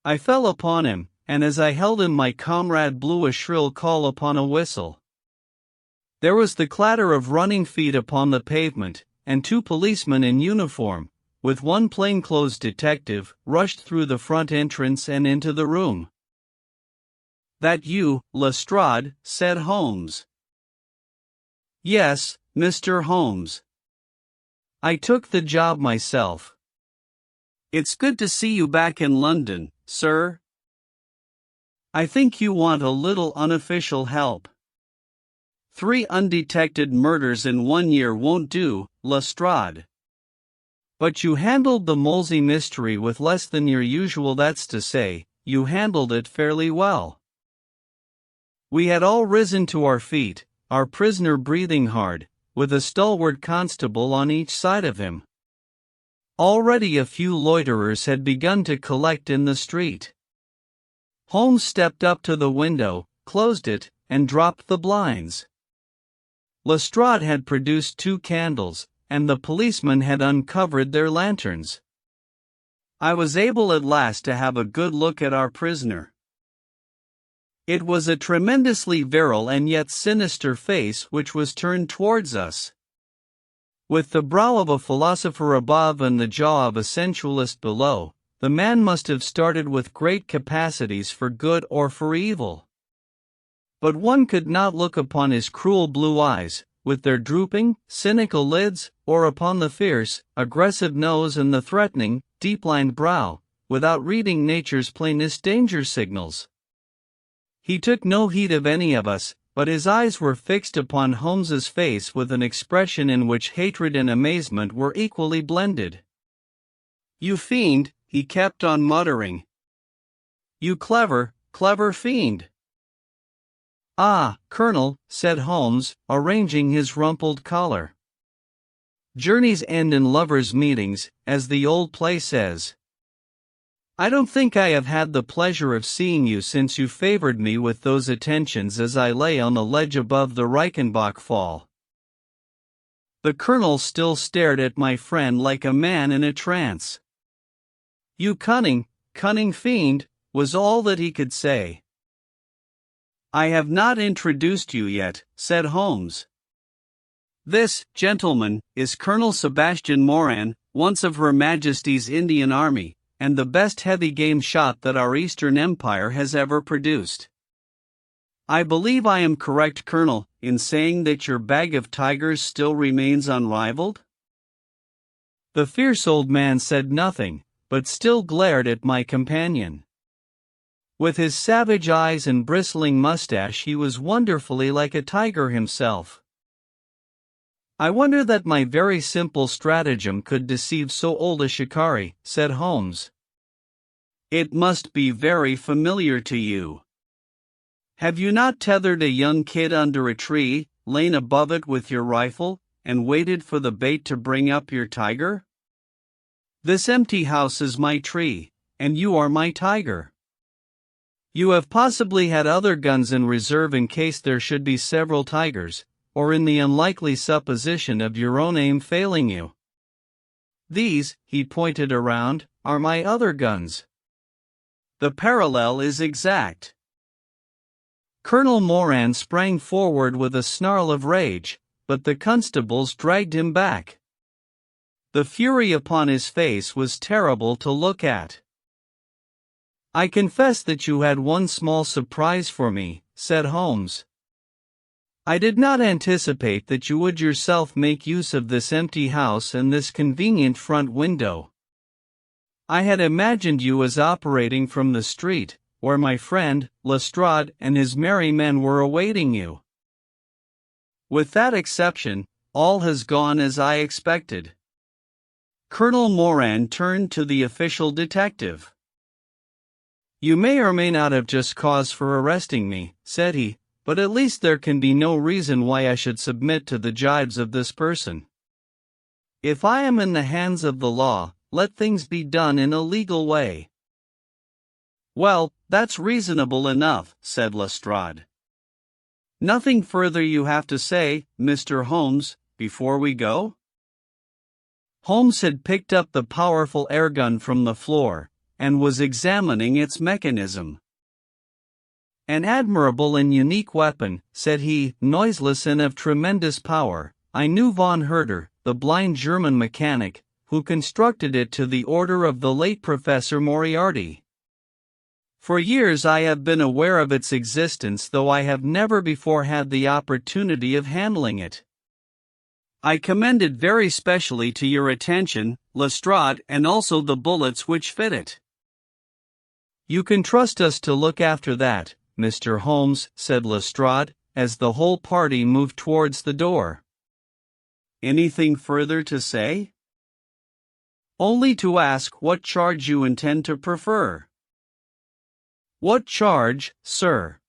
I fell upon him, and as I held him my comrade blew a shrill call upon a whistle. There was the clatter of running feet upon the pavement, and two policemen in uniform, with one plainclothes detective, rushed through the front entrance and into the room. "That you, Lestrade?" said Holmes. "Yes, Mr. Holmes. I took the job myself. It's good to see you back in London, sir. I think you want a little unofficial help. 3 undetected murders in 1 year won't do, Lestrade. But you handled the Molesey mystery with less than your usual, that's to say, you handled it fairly well." We had all risen to our feet, our prisoner breathing hard, with a stalwart constable on each side of him. Already a few loiterers had begun to collect in the street. Holmes stepped up to the window, closed it, and dropped the blinds. Lestrade had produced 2 candles, and the policemen had uncovered their lanterns. I was able at last to have a good look at our prisoner. It was a tremendously virile and yet sinister face which was turned towards us. With the brow of a philosopher above and the jaw of a sensualist below, the man must have started with great capacities for good or for evil. But one could not look upon his cruel blue eyes, with their drooping, cynical lids, or upon the fierce, aggressive nose and the threatening, deep-lined brow, without reading nature's plainest danger signals. He took no heed of any of us, but his eyes were fixed upon Holmes's face with an expression in which hatred and amazement were equally blended. "You fiend," he kept on muttering. "You clever, clever fiend." "Ah, Colonel," said Holmes, arranging his rumpled collar. "Journeys end in lovers' meetings, as the old play says. I don't think I have had the pleasure of seeing you since you favored me with those attentions as I lay on the ledge above the Reichenbach fall." The colonel still stared at my friend like a man in a trance. "You cunning, cunning fiend," was all that he could say. "I have not introduced you yet," said Holmes. "This, gentlemen, is Colonel Sebastian Moran, once of Her Majesty's Indian Army, and the best heavy game shot that our Eastern Empire has ever produced. I believe I am correct, Colonel, in saying that your bag of tigers still remains unrivaled? The fierce old man said nothing, but still glared at my companion. With his savage eyes and bristling mustache, he was wonderfully like a tiger himself. I wonder that my very simple stratagem could deceive so old a shikari, said Holmes. It must be very familiar to you. Have you not tethered a young kid under a tree, lain above it with your rifle, and waited for the bait to bring up your tiger? This empty house is my tree, and you are my tiger. You have possibly had other guns in reserve in case there should be several tigers, or in the unlikely supposition of your own aim failing you. These, he pointed around, are my other guns. The parallel is exact. Colonel Moran sprang forward with a snarl of rage, but the constables dragged him back. The fury upon his face was terrible to look at. I confess that you had one small surprise for me, said Holmes. I did not anticipate that you would yourself make use of this empty house and this convenient front window. I had imagined you as operating from the street, where my friend, Lestrade, and his merry men were awaiting you. With that exception, all has gone as I expected. Colonel Moran turned to the official detective. You may or may not have just cause for arresting me, said he, but at least there can be no reason why I should submit to the jibes of this person. If I am in the hands of the law, let things be done in a legal way. Well, that's reasonable enough, said Lestrade. Nothing further you have to say, Mr. Holmes, before we go? Holmes had picked up the powerful airgun from the floor, and was examining its mechanism. An admirable and unique weapon, said he, noiseless and of tremendous power. I knew von Herder, the blind German mechanic, who constructed it to the order of the late Professor Moriarty. For years I have been aware of its existence, though I have never before had the opportunity of handling it. I commend it very specially to your attention, Lestrade, and also the bullets which fit it. You can trust us to look after that, Mr. Holmes, said Lestrade, as the whole party moved towards the door. Anything further to say? Only to ask what charge you intend to prefer. What charge, sir?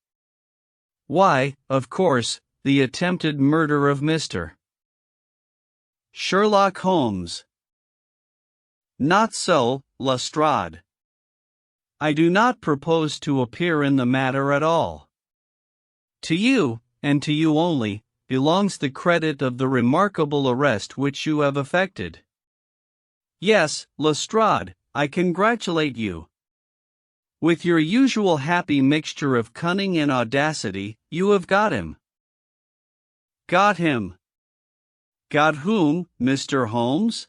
Why, of course, the attempted murder of Mr. Sherlock Holmes. Not so, Lestrade. I do not propose to appear in the matter at all. To you, and to you only, belongs the credit of the remarkable arrest which you have effected. Yes, Lestrade, I congratulate you. With your usual happy mixture of cunning and audacity, you have got him. Got him. Got whom, Mr. Holmes?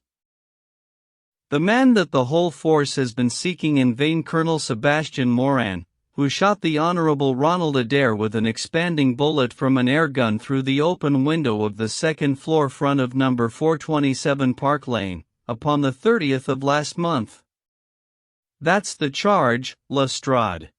The man that the whole force has been seeking in vain, Colonel Sebastian Moran, who shot the Honorable Ronald Adair with an expanding bullet from an air gun through the open window of the second-floor front of number 427 Park Lane, upon the 30th of last month. That's the charge, Lestrade.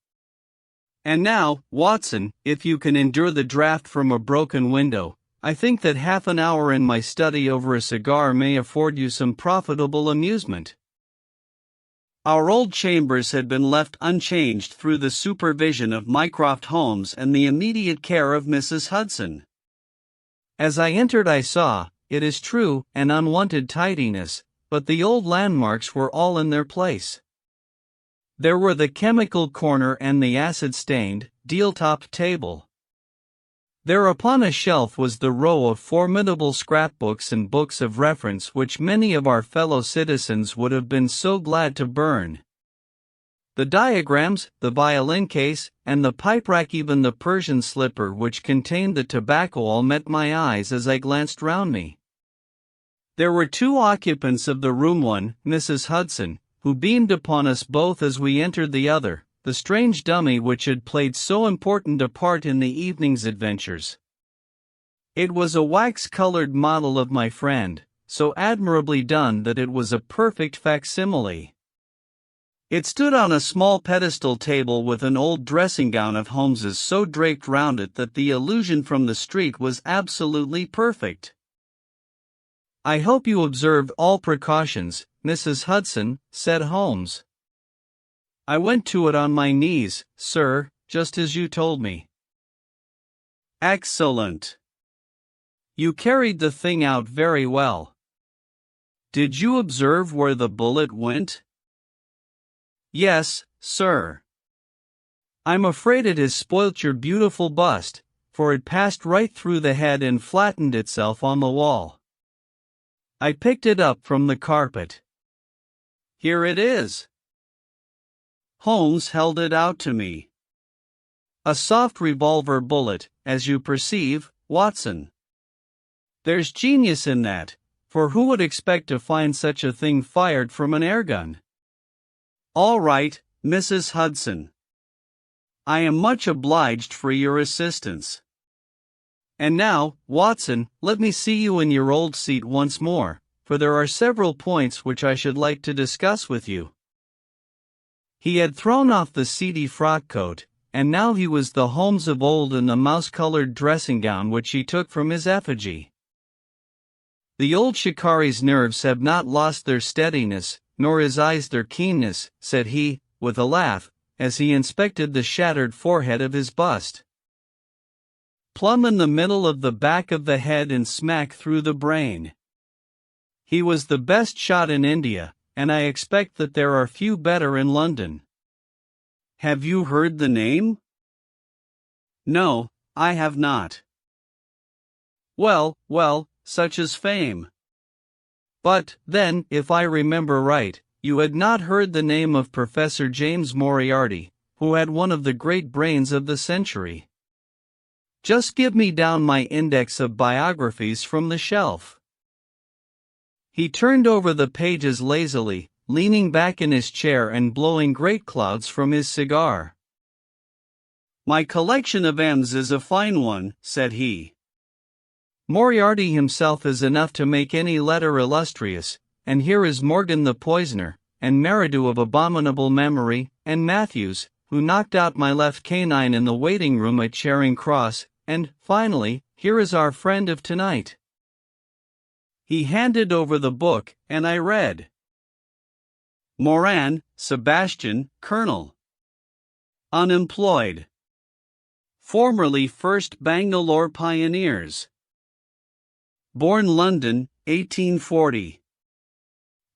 And now, Watson, if you can endure the draft from a broken window, I think that half an hour in my study over a cigar may afford you some profitable amusement. Our old chambers had been left unchanged through the supervision of Mycroft Holmes and the immediate care of Mrs. Hudson. As I entered I saw, it is true, an unwonted tidiness, but the old landmarks were all in their place. There were the chemical corner and the acid-stained, deal-topped table. There upon a shelf was the row of formidable scrapbooks and books of reference which many of our fellow citizens would have been so glad to burn. The diagrams, the violin case, and the pipe rack, even the Persian slipper which contained the tobacco, all met my eyes as I glanced round me. There were two occupants of the room, one, Mrs. Hudson, who beamed upon us both as we entered, the other, the strange dummy which had played so important a part in the evening's adventures. It was a wax-colored model of my friend, so admirably done that it was a perfect facsimile. It stood on a small pedestal table with an old dressing-gown of Holmes's so draped round it that the illusion from the street was absolutely perfect. "I hope you observed all precautions, Mrs. Hudson," said Holmes. "I went to it on my knees, sir, just as you told me." "Excellent. You carried the thing out very well. Did you observe where the bullet went?" "Yes, sir. I'm afraid it has spoilt your beautiful bust, for it passed right through the head and flattened itself on the wall. I picked it up from the carpet. Here it is." Holmes held it out to me. "A soft revolver bullet, as you perceive, Watson. There's genius in that, for who would expect to find such a thing fired from an airgun? All right, Mrs. Hudson. I am much obliged for your assistance. And now, Watson, let me see you in your old seat once more, for there are several points which I should like to discuss with you." He had thrown off the seedy frock coat, and now he was the Holmes of old in the mouse-colored dressing-gown which he took from his effigy. "The old shikari's nerves have not lost their steadiness, nor his eyes their keenness," said he, with a laugh, as he inspected the shattered forehead of his bust. "Plumb in the middle of the back of the head and smack through the brain. He was the best shot in India, and I expect that there are few better in London. Have you heard the name?" "No, I have not." Well, such is fame. But, then, if I remember right, you had not heard the name of Professor James Moriarty, who had one of the great brains of the century. Just give me down my index of biographies from the shelf." He turned over the pages lazily, leaning back in his chair and blowing great clouds from his cigar. "My collection of M's is a fine one," said he. "Moriarty himself is enough to make any letter illustrious, and here is Morgan the poisoner, and Meridew of abominable memory, and Matthews, who knocked out my left canine in the waiting room at Charing Cross, and, finally, here is our friend of tonight." He handed over the book, and I read. Moran, Sebastian, Colonel. Unemployed. Formerly 1st Bangalore Pioneers. Born London, 1840.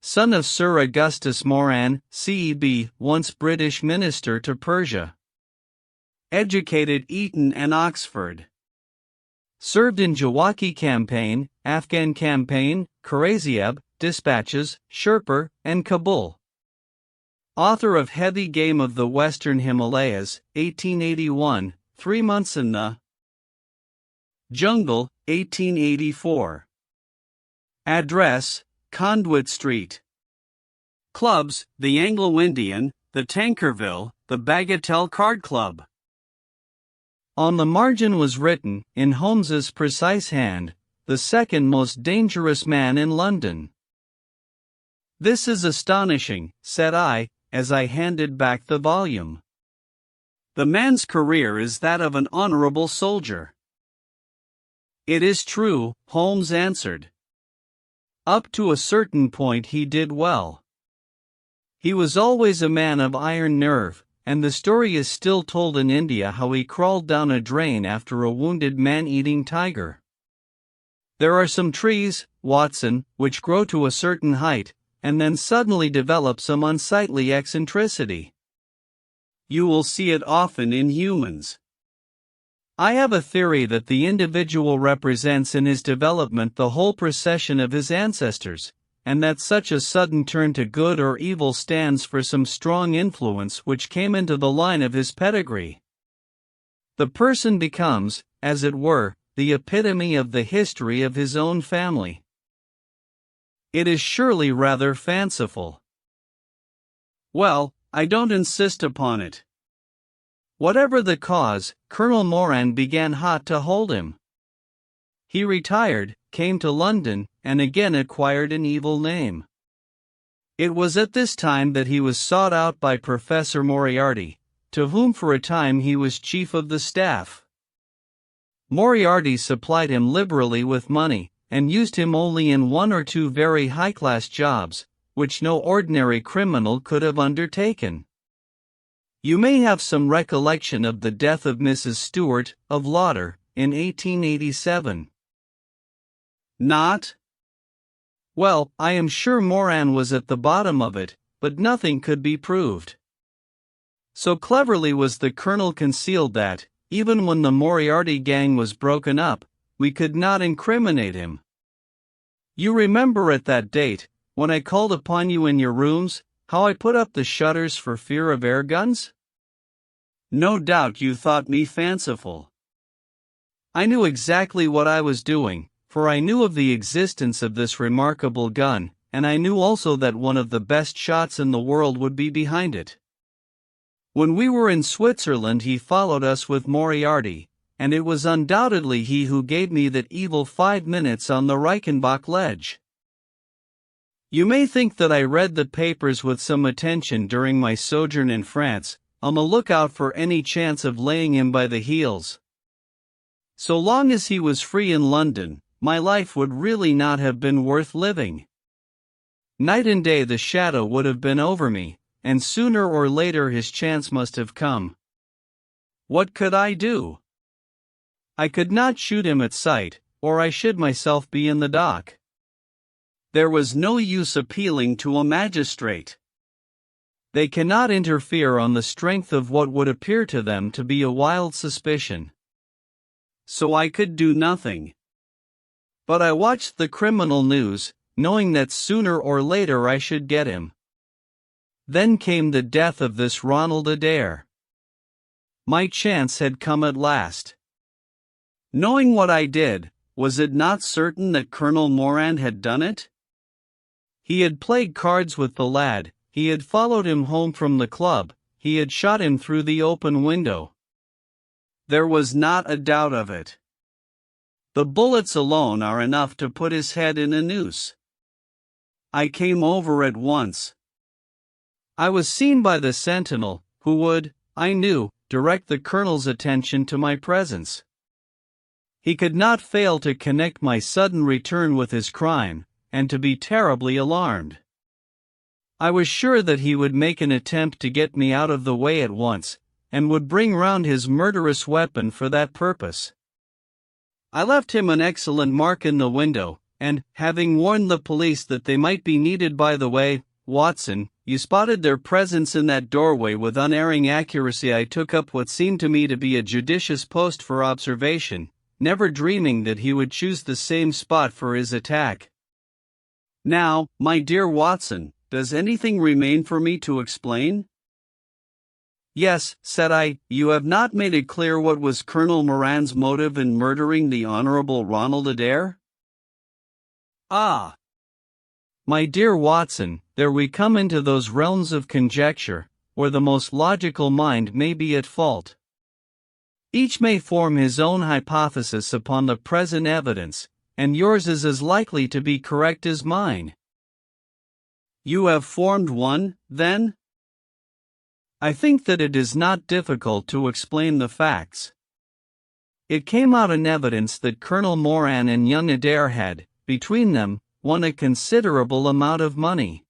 Son of Sir Augustus Moran, CEB, once British Minister to Persia. Educated Eton and Oxford. Served in Jawaki Campaign, Afghan Campaign, Karazieb, Dispatches, Sherpur, and Kabul. Author of Heavy Game of the Western Himalayas, 1881, 3 Months in the Jungle, 1884. Address, Conduit Street. Clubs, the Anglo-Indian, the Tankerville, the Bagatelle Card Club. On the margin was written, in Holmes's precise hand, "The second most dangerous man in London." "This is astonishing," said I, as I handed back the volume. "The man's career is that of an honorable soldier." "It is true," Holmes answered. "Up to a certain point he did well. He was always a man of iron nerve, and the story is still told in India how he crawled down a drain after a wounded man-eating tiger. There are some trees, Watson, which grow to a certain height, and then suddenly develop some unsightly eccentricity. You will see it often in humans. I have a theory that the individual represents in his development the whole procession of his ancestors, and that such a sudden turn to good or evil stands for some strong influence which came into the line of his pedigree. The person becomes, as it were, the epitome of the history of his own family. It is surely rather fanciful. Well, I don't insist upon it. Whatever the cause, Colonel Moran began hot to hold him. He retired, came to London, and again acquired an evil name. It was at this time that he was sought out by Professor Moriarty, to whom for a time he was chief of the staff. Moriarty supplied him liberally with money, and used him only in one or two very high-class jobs, which no ordinary criminal could have undertaken. You may have some recollection of the death of Mrs. Stewart, of Lauder, in 1887. Not? Well, I am sure Moran was at the bottom of it, but nothing could be proved. So cleverly was the colonel concealed that, even when the Moriarty gang was broken up, we could not incriminate him. You remember at that date, when I called upon you in your rooms, how I put up the shutters for fear of air guns? No doubt you thought me fanciful. I knew exactly what I was doing, for I knew of the existence of this remarkable gun, and I knew also that one of the best shots in the world would be behind it. When we were in Switzerland he followed us with Moriarty, and it was undoubtedly he who gave me that evil 5 minutes on the Reichenbach ledge. You may think that I read the papers with some attention during my sojourn in France, on the lookout for any chance of laying him by the heels. So long as he was free in London, my life would really not have been worth living. Night and day the shadow would have been over me, and sooner or later his chance must have come. What could I do? I could not shoot him at sight, or I should myself be in the dock. There was no use appealing to a magistrate. They cannot interfere on the strength of what would appear to them to be a wild suspicion. So I could do nothing. But I watched the criminal news, knowing that sooner or later I should get him. Then came the death of this Ronald Adair. My chance had come at last. Knowing what I did, was it not certain that Colonel Moran had done it? He had played cards with the lad, he had followed him home from the club, he had shot him through the open window. There was not a doubt of it. The bullets alone are enough to put his head in a noose. I came over at once. I was seen by the sentinel, who would, I knew, direct the colonel's attention to my presence. He could not fail to connect my sudden return with his crime, and to be terribly alarmed. I was sure that he would make an attempt to get me out of the way at once, and would bring round his murderous weapon for that purpose. I left him an excellent mark in the window, and, having warned the police that they might be needed by the way, Watson, you spotted their presence in that doorway with unerring accuracy. I took up what seemed to me to be a judicious post for observation, never dreaming that he would choose the same spot for his attack. Now, my dear Watson, does anything remain for me to explain? Yes, said I, you have not made it clear what was Colonel Moran's motive in murdering the Honorable Ronald Adair? Ah! My dear Watson, there we come into those realms of conjecture, where the most logical mind may be at fault. Each may form his own hypothesis upon the present evidence, and yours is as likely to be correct as mine. You have formed one, then? I think that it is not difficult to explain the facts. It came out in evidence that Colonel Moran and young Adair had, between them, won a considerable amount of money.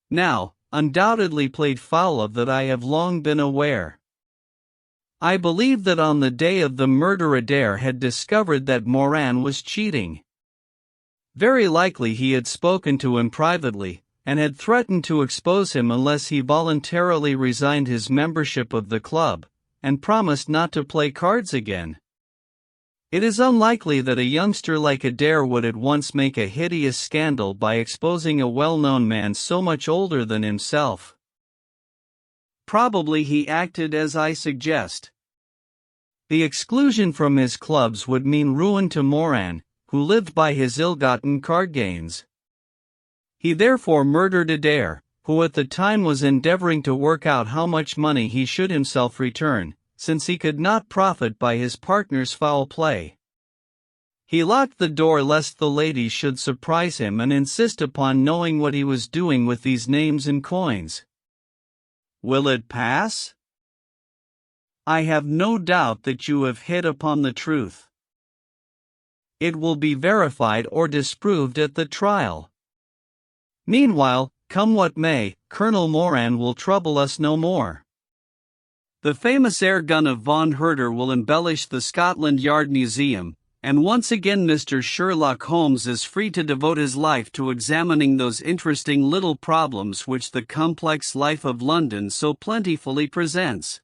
Now, undoubtedly played foul of that I have long been aware. I believe that on the day of the murder Adair had discovered that Moran was cheating. Very likely he had spoken to him privately, and had threatened to expose him unless he voluntarily resigned his membership of the club, and promised not to play cards again. It is unlikely that a youngster like Adair would at once make a hideous scandal by exposing a well-known man so much older than himself. Probably he acted as I suggest. The exclusion from his clubs would mean ruin to Moran, who lived by his ill-gotten card gains. He therefore murdered Adair, who at the time was endeavoring to work out how much money he should himself return, since he could not profit by his partner's foul play. He locked the door lest the ladies should surprise him and insist upon knowing what he was doing with these names and coins. Will it pass? I have no doubt that you have hit upon the truth. It will be verified or disproved at the trial. Meanwhile, come what may, Colonel Moran will trouble us no more. The famous air gun of von Herder will embellish the Scotland Yard Museum, and once again Mr. Sherlock Holmes is free to devote his life to examining those interesting little problems which the complex life of London so plentifully presents.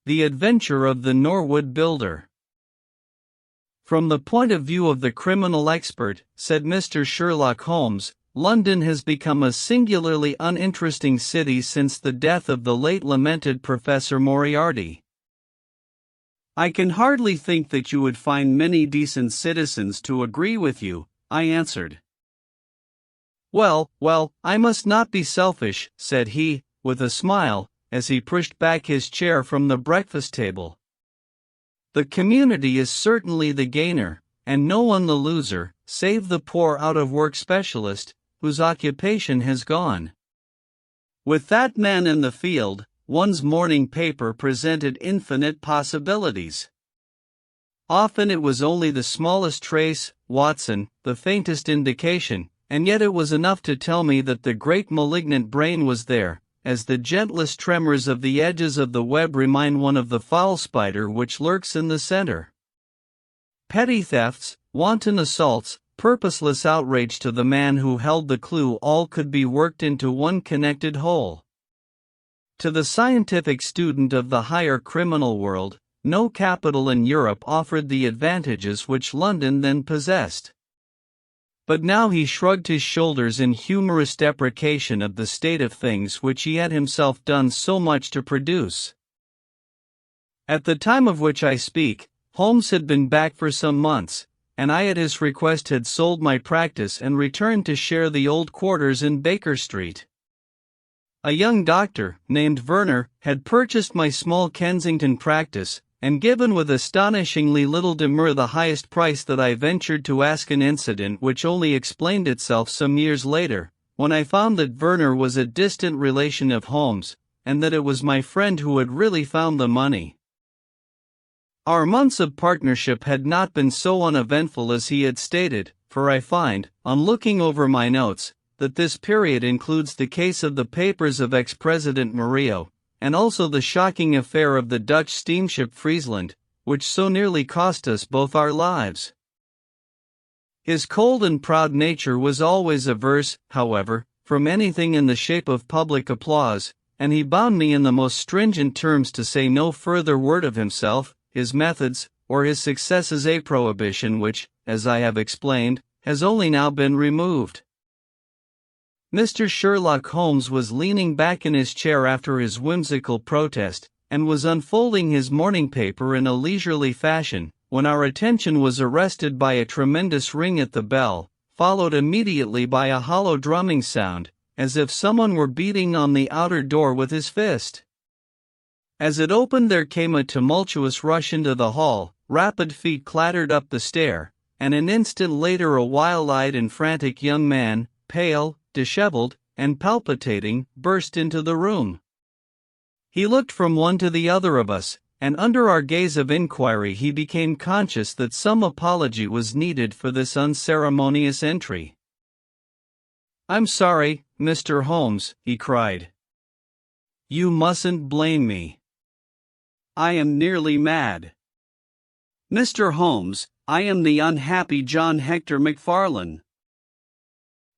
The Adventure of the Norwood Builder. From the point of view of the criminal expert, said Mr. Sherlock Holmes, London has become a singularly uninteresting city since the death of the late lamented Professor Moriarty. I can hardly think that you would find many decent citizens to agree with you, I answered. Well, I must not be selfish, said he, with a smile, as he pushed back his chair from the breakfast table. The community is certainly the gainer, and no one the loser, save the poor out-of-work specialist, whose occupation has gone. With that man in the field, one's morning paper presented infinite possibilities. Often it was only the smallest trace, Watson, the faintest indication, and yet it was enough to tell me that the great malignant brain was there, as the gentlest tremors of the edges of the web remind one of the foul spider which lurks in the center. Petty thefts, wanton assaults, purposeless outrage to the man who held the clue, all could be worked into one connected whole. To the scientific student of the higher criminal world, no capital in Europe offered the advantages which London then possessed. But now he shrugged his shoulders in humorous deprecation of the state of things which he had himself done so much to produce. At the time of which I speak, Holmes had been back for some months, and I at his request had sold my practice and returned to share the old quarters in Baker Street. A young doctor, named Werner, had purchased my small Kensington practice, and given with astonishingly little demur the highest price that I ventured to ask, an incident which only explained itself some years later, when I found that Werner was a distant relation of Holmes, and that it was my friend who had really found the money. Our months of partnership had not been so uneventful as he had stated, for I find, on looking over my notes, that this period includes the case of the papers of ex-President Murillo, and also the shocking affair of the Dutch steamship Friesland, which so nearly cost us both our lives. His cold and proud nature was always averse, however, from anything in the shape of public applause, and he bound me in the most stringent terms to say no further word of himself, his methods, or his successes, a prohibition which, as I have explained, has only now been removed. Mr. Sherlock Holmes was leaning back in his chair after his whimsical protest, and was unfolding his morning paper in a leisurely fashion, when our attention was arrested by a tremendous ring at the bell, followed immediately by a hollow drumming sound, as if someone were beating on the outer door with his fist. As it opened there came a tumultuous rush into the hall, rapid feet clattered up the stair, and an instant later a wild-eyed and frantic young man, pale, disheveled, and palpitating, burst into the room. He looked from one to the other of us, and under our gaze of inquiry he became conscious that some apology was needed for this unceremonious entry. "I'm sorry, Mr. Holmes," he cried. "You mustn't blame me. I am nearly mad. Mr. Holmes, I am the unhappy John Hector McFarlane."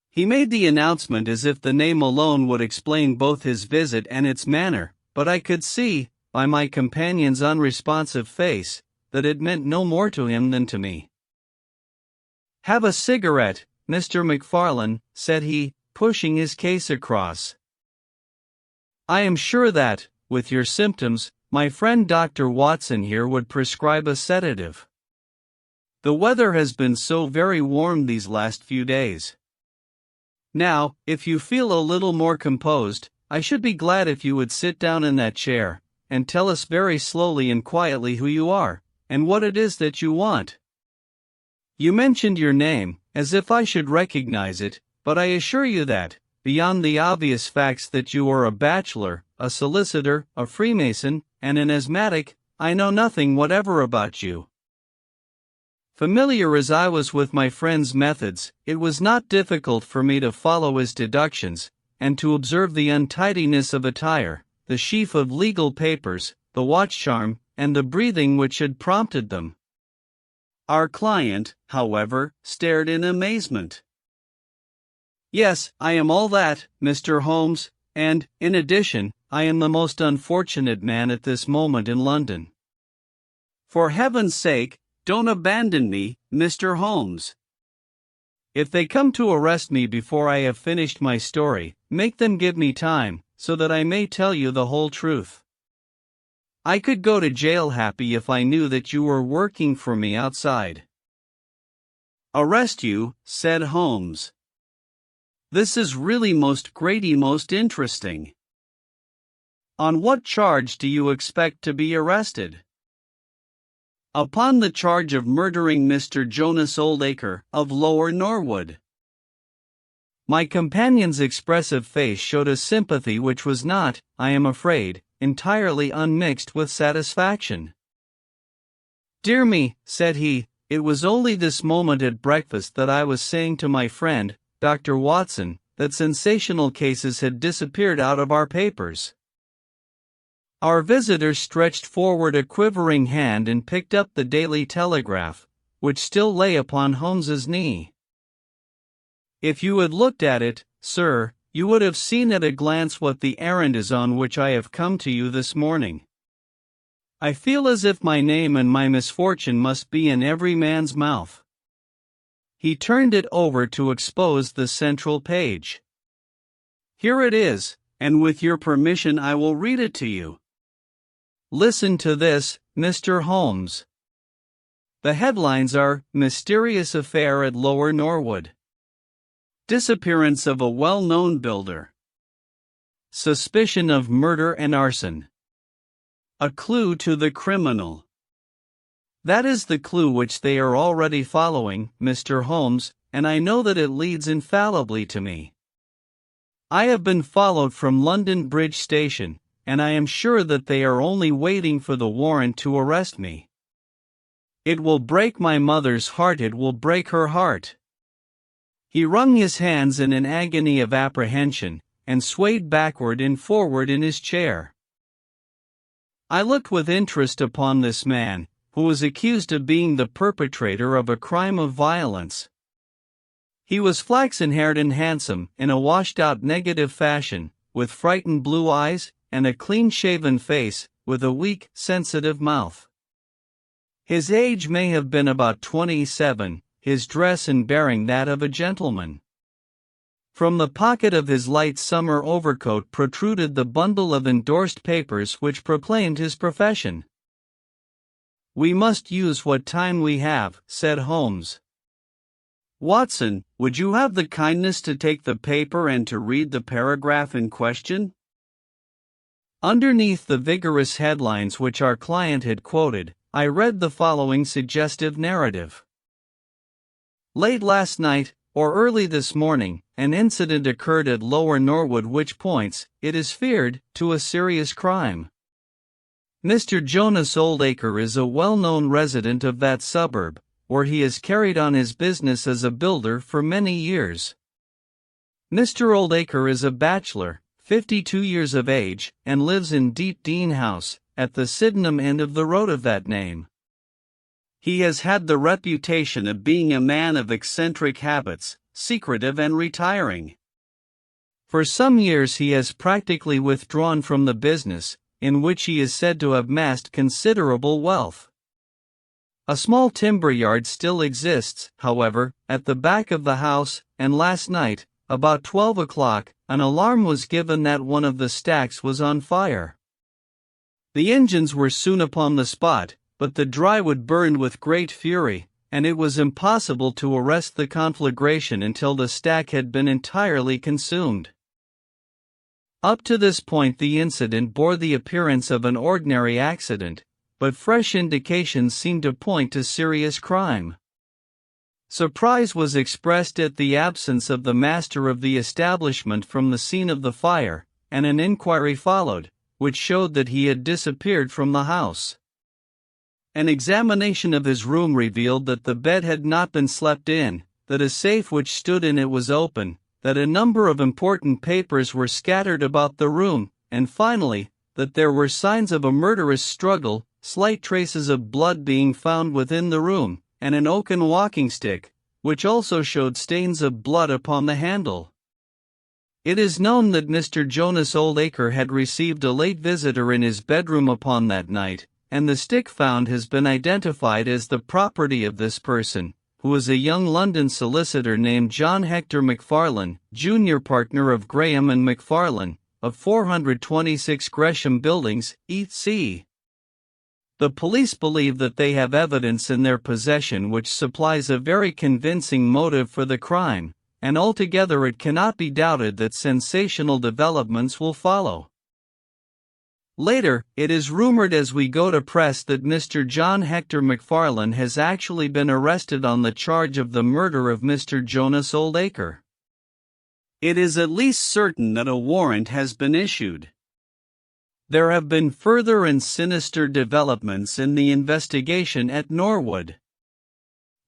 He made the announcement as if the name alone would explain both his visit and its manner, but I could see, by my companion's unresponsive face, that it meant no more to him than to me. "Have a cigarette, Mr. McFarlane," said he, pushing his case across. "I am sure that, with your symptoms, my friend Dr. Watson here would prescribe a sedative. The weather has been so very warm these last few days." Now, if you feel a little more composed, I should be glad if you would sit down in that chair, and tell us very slowly and quietly who you are, and what it is that you want. You mentioned your name, as if I should recognize it, but I assure you that, beyond the obvious facts that you are a bachelor, a solicitor, a Freemason, and an asthmatic, I know nothing whatever about you. Familiar as I was with my friend's methods, it was not difficult for me to follow his deductions, and to observe the untidiness of attire, the sheaf of legal papers, the watch charm, and the breathing which had prompted them. Our client, however, stared in amazement. Yes, I am all that, Mr. Holmes, and, in addition, I am the most unfortunate man at this moment in London. For heaven's sake, don't abandon me, Mr. Holmes. If they come to arrest me before I have finished my story, make them give me time, so that I may tell you the whole truth. I could go to jail happy if I knew that you were working for me outside. Arrest you, said Holmes. This is really most interesting. On what charge do you expect to be arrested? Upon the charge of murdering Mr. Jonas Oldacre, of Lower Norwood. My companion's expressive face showed a sympathy which was not, I am afraid, entirely unmixed with satisfaction. Dear me, said he, it was only this moment at breakfast that I was saying to my friend, Dr. Watson, that sensational cases had disappeared out of our papers. Our visitor stretched forward a quivering hand and picked up the Daily Telegraph, which still lay upon Holmes's knee. If you had looked at it, sir, you would have seen at a glance what the errand is on which I have come to you this morning. I feel as if my name and my misfortune must be in every man's mouth. He turned it over to expose the central page. Here it is, and with your permission I will read it to you. Listen to this, Mr. Holmes. The headlines are, Mysterious Affair at Lower Norwood. Disappearance of a well-known builder. Suspicion of murder and arson. A clue to the criminal. That is the clue which they are already following, Mr. Holmes, and I know that it leads infallibly to me. I have been followed from London Bridge Station, and I am sure that they are only waiting for the warrant to arrest me. It will break my mother's heart, it will break her heart. He wrung his hands in an agony of apprehension, and swayed backward and forward in his chair. I looked with interest upon this man, who was accused of being the perpetrator of a crime of violence. He was flaxen-haired and handsome, in a washed-out negative fashion, with frightened blue eyes, and a clean-shaven face, with a weak, sensitive mouth. His age may have been about 27, his dress and bearing that of a gentleman. From the pocket of his light summer overcoat protruded the bundle of endorsed papers which proclaimed his profession. We must use what time we have, said Holmes. Watson, would you have the kindness to take the paper and to read the paragraph in question? Underneath the vigorous headlines which our client had quoted, I read the following suggestive narrative. Late last night, or early this morning, an incident occurred at Lower Norwood which points, it is feared, to a serious crime. Mr. Jonas Oldacre is a well-known resident of that suburb, where he has carried on his business as a builder for many years. Mr. Oldacre is a bachelor, 52 years of age, and lives in Deep Dean House, at the Sydenham end of the road of that name. He has had the reputation of being a man of eccentric habits, secretive and retiring. For some years he has practically withdrawn from the business, in which he is said to have amassed considerable wealth. A small timber yard still exists, however, at the back of the house, and last night, about 12 o'clock, an alarm was given that one of the stacks was on fire. The engines were soon upon the spot, but the drywood burned with great fury, and it was impossible to arrest the conflagration until the stack had been entirely consumed. Up to this point the incident bore the appearance of an ordinary accident, but fresh indications seemed to point to serious crime. Surprise was expressed at the absence of the master of the establishment from the scene of the fire, and an inquiry followed, which showed that he had disappeared from the house. An examination of his room revealed that the bed had not been slept in, that a safe which stood in it was open, that a number of important papers were scattered about the room, and finally, that there were signs of a murderous struggle, slight traces of blood being found within the room, and an oaken walking stick, which also showed stains of blood upon the handle. It is known that Mr. Jonas Oldacre had received a late visitor in his bedroom upon that night, and the stick found has been identified as the property of this person, who was a young London solicitor named John Hector McFarlane, junior partner of Graham and McFarlane, of 426 Gresham Buildings, E.C. The police believe that they have evidence in their possession which supplies a very convincing motive for the crime, and altogether it cannot be doubted that sensational developments will follow. Later, it is rumored as we go to press that Mr. John Hector McFarlane has actually been arrested on the charge of the murder of Mr. Jonas Oldacre. It is at least certain that a warrant has been issued. There have been further and sinister developments in the investigation at Norwood.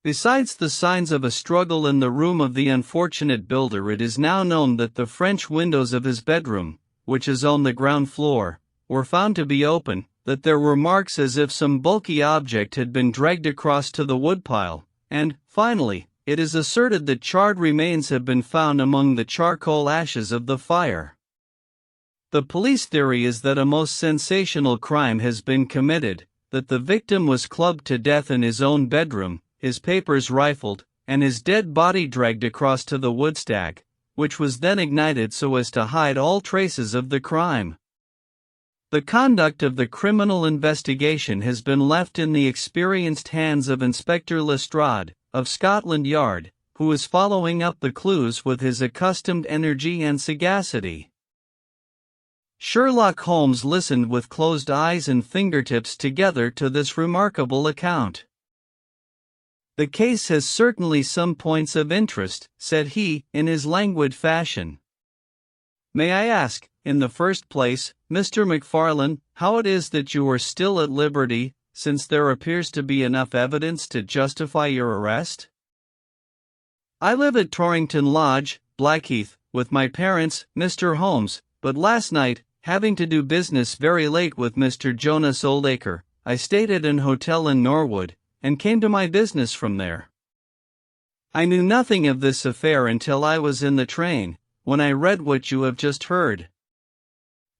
Besides the signs of a struggle in the room of the unfortunate builder, it is now known that the French windows of his bedroom, which is on the ground floor, were found to be open, that there were marks as if some bulky object had been dragged across to the woodpile, and, finally, it is asserted that charred remains have been found among the charcoal ashes of the fire. The police theory is that a most sensational crime has been committed, that the victim was clubbed to death in his own bedroom, his papers rifled, and his dead body dragged across to the woodstack, which was then ignited so as to hide all traces of the crime. The conduct of the criminal investigation has been left in the experienced hands of Inspector Lestrade, of Scotland Yard, who is following up the clues with his accustomed energy and sagacity. Sherlock Holmes listened with closed eyes and fingertips together to this remarkable account. "The case has certainly some points of interest," said he, in his languid fashion. "May I ask, in the first place, Mr. McFarlane, how it is that you are still at liberty, since there appears to be enough evidence to justify your arrest?" "I live at Torrington Lodge, Blackheath, with my parents, Mr. Holmes, but last night, having to do business very late with Mr. Jonas Oldacre, I stayed at an hotel in Norwood, and came to my business from there. I knew nothing of this affair until I was in the train, when I read what you have just heard.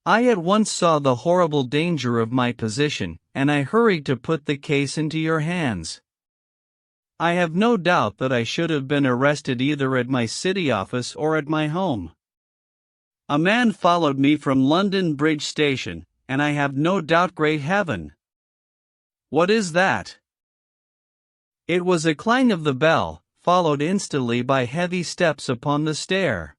I at once saw the horrible danger of my position, and I hurried to put the case into your hands. I have no doubt that I should have been arrested either at my city office or at my home. A man followed me from London Bridge Station, and I have no doubt, great heaven! What is that?" It was a clang of the bell, followed instantly by heavy steps upon the stair.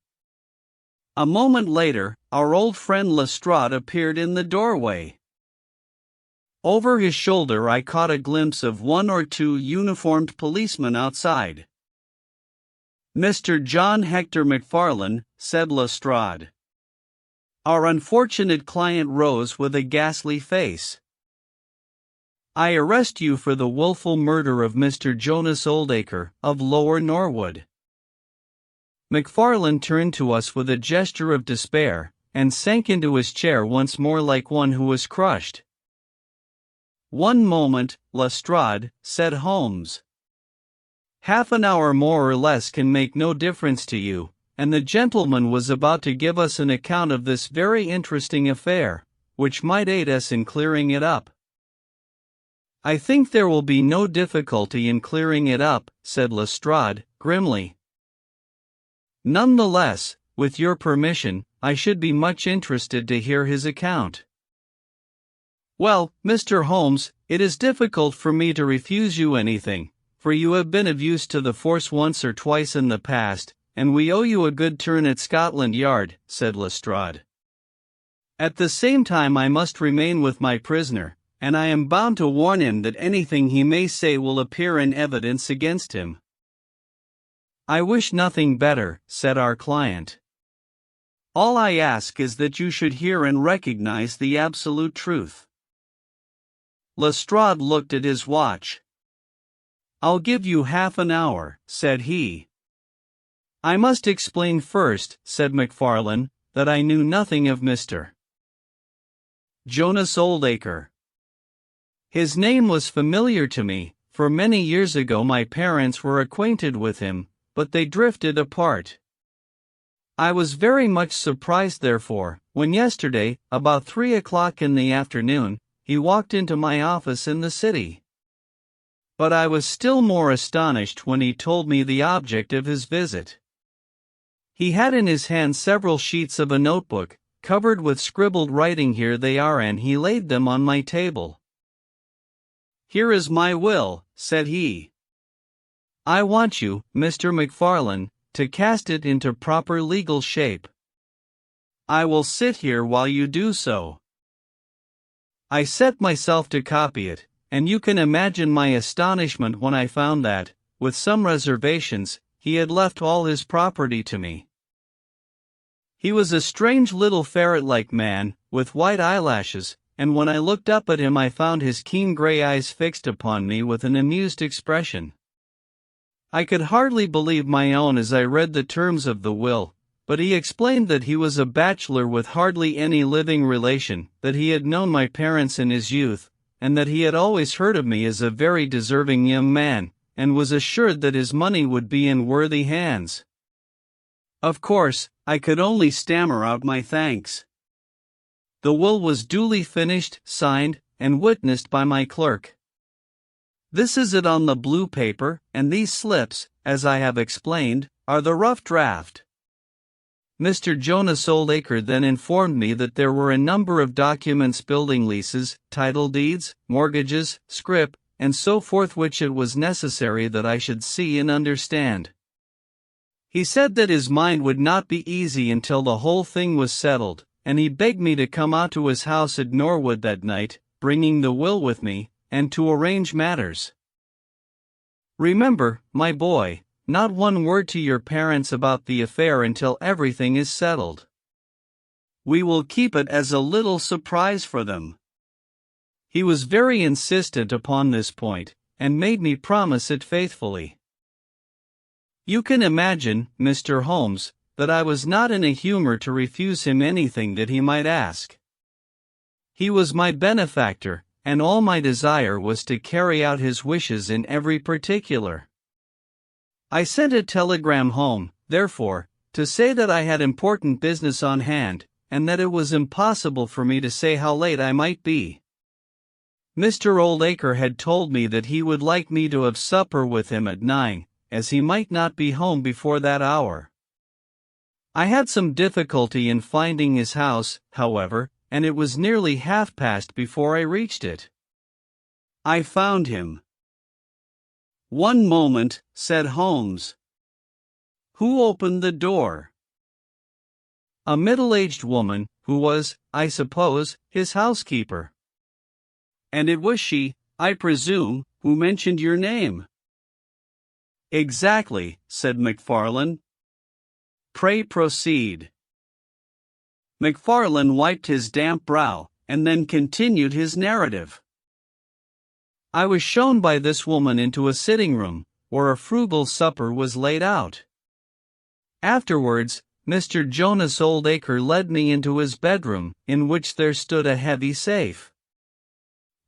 A moment later, our old friend Lestrade appeared in the doorway. Over his shoulder I caught a glimpse of one or two uniformed policemen outside. "Mr. John Hector McFarlane," said Lestrade. Our unfortunate client rose with a ghastly face. "I arrest you for the wilful murder of Mr. Jonas Oldacre, of Lower Norwood." McFarlane turned to us with a gesture of despair, and sank into his chair once more like one who was crushed. "One moment, Lestrade," said Holmes. "Half an hour more or less can make no difference to you, and the gentleman was about to give us an account of this very interesting affair, which might aid us in clearing it up." "I think there will be no difficulty in clearing it up," said Lestrade, grimly. "None the less, with your permission, I should be much interested to hear his account." "Well, Mr. Holmes, it is difficult for me to refuse you anything, for you have been of use to the force once or twice in the past, and we owe you a good turn at Scotland Yard," said Lestrade. "At the same time I must remain with my prisoner, and I am bound to warn him that anything he may say will appear in evidence against him." "I wish nothing better," said our client. "All I ask is that you should hear and recognize the absolute truth." Lestrade looked at his watch. "I'll give you half an hour," said he. "I must explain first," said MacFarlane, "that I knew nothing of Mr. Jonas Oldacre. His name was familiar to me, for many years ago my parents were acquainted with him, but they drifted apart. I was very much surprised therefore, when yesterday, about 3 o'clock in the afternoon, he walked into my office in the city. But I was still more astonished when he told me the object of his visit. He had in his hand several sheets of a notebook, covered with scribbled writing. Here they are, and he laid them on my table. "Here is my will," said he. "I want you, Mr. MacFarlane, to cast it into proper legal shape. I will sit here while you do so." I set myself to copy it, and you can imagine my astonishment when I found that, with some reservations, he had left all his property to me. He was a strange little ferret-like man, with white eyelashes, and when I looked up at him I found his keen gray eyes fixed upon me with an amused expression. I could hardly believe my own as I read the terms of the will, but he explained that he was a bachelor with hardly any living relation, that he had known my parents in his youth, and that he had always heard of me as a very deserving young man, and was assured that his money would be in worthy hands. Of course, I could only stammer out my thanks. The will was duly finished, signed, and witnessed by my clerk. This is it on the blue paper, and these slips, as I have explained, are the rough draft. Mr. Jonas Oldacre then informed me that there were a number of documents, building leases, title deeds, mortgages, scrip, and so forth, which it was necessary that I should see and understand. He said that his mind would not be easy until the whole thing was settled, and he begged me to come out to his house at Norwood that night, bringing the will with me, and to arrange matters. Remember, my boy, not one word to your parents about the affair until everything is settled. We will keep it as a little surprise for them." He was very insistent upon this point, and made me promise it faithfully. You can imagine, Mr. Holmes, that I was not in a humor to refuse him anything that he might ask. He was my benefactor, and all my desire was to carry out his wishes in every particular. I sent a telegram home, therefore, to say that I had important business on hand, and that it was impossible for me to say how late I might be. Mr. Oldacre had told me that he would like me to have supper with him at 9, as he might not be home before that hour. I had some difficulty in finding his house, however, and it was nearly past before I reached it. I found him. "One moment," said Holmes. "Who opened the door?" "A middle-aged woman, who was, I suppose, his housekeeper." "And it was she, I presume, who mentioned your name?" "Exactly," said MacFarlane. "Pray proceed." MacFarlane wiped his damp brow, and then continued his narrative. "I was shown by this woman into a sitting room, where a frugal supper was laid out. Afterwards, Mr. Jonas Oldacre led me into his bedroom, in which there stood a heavy safe.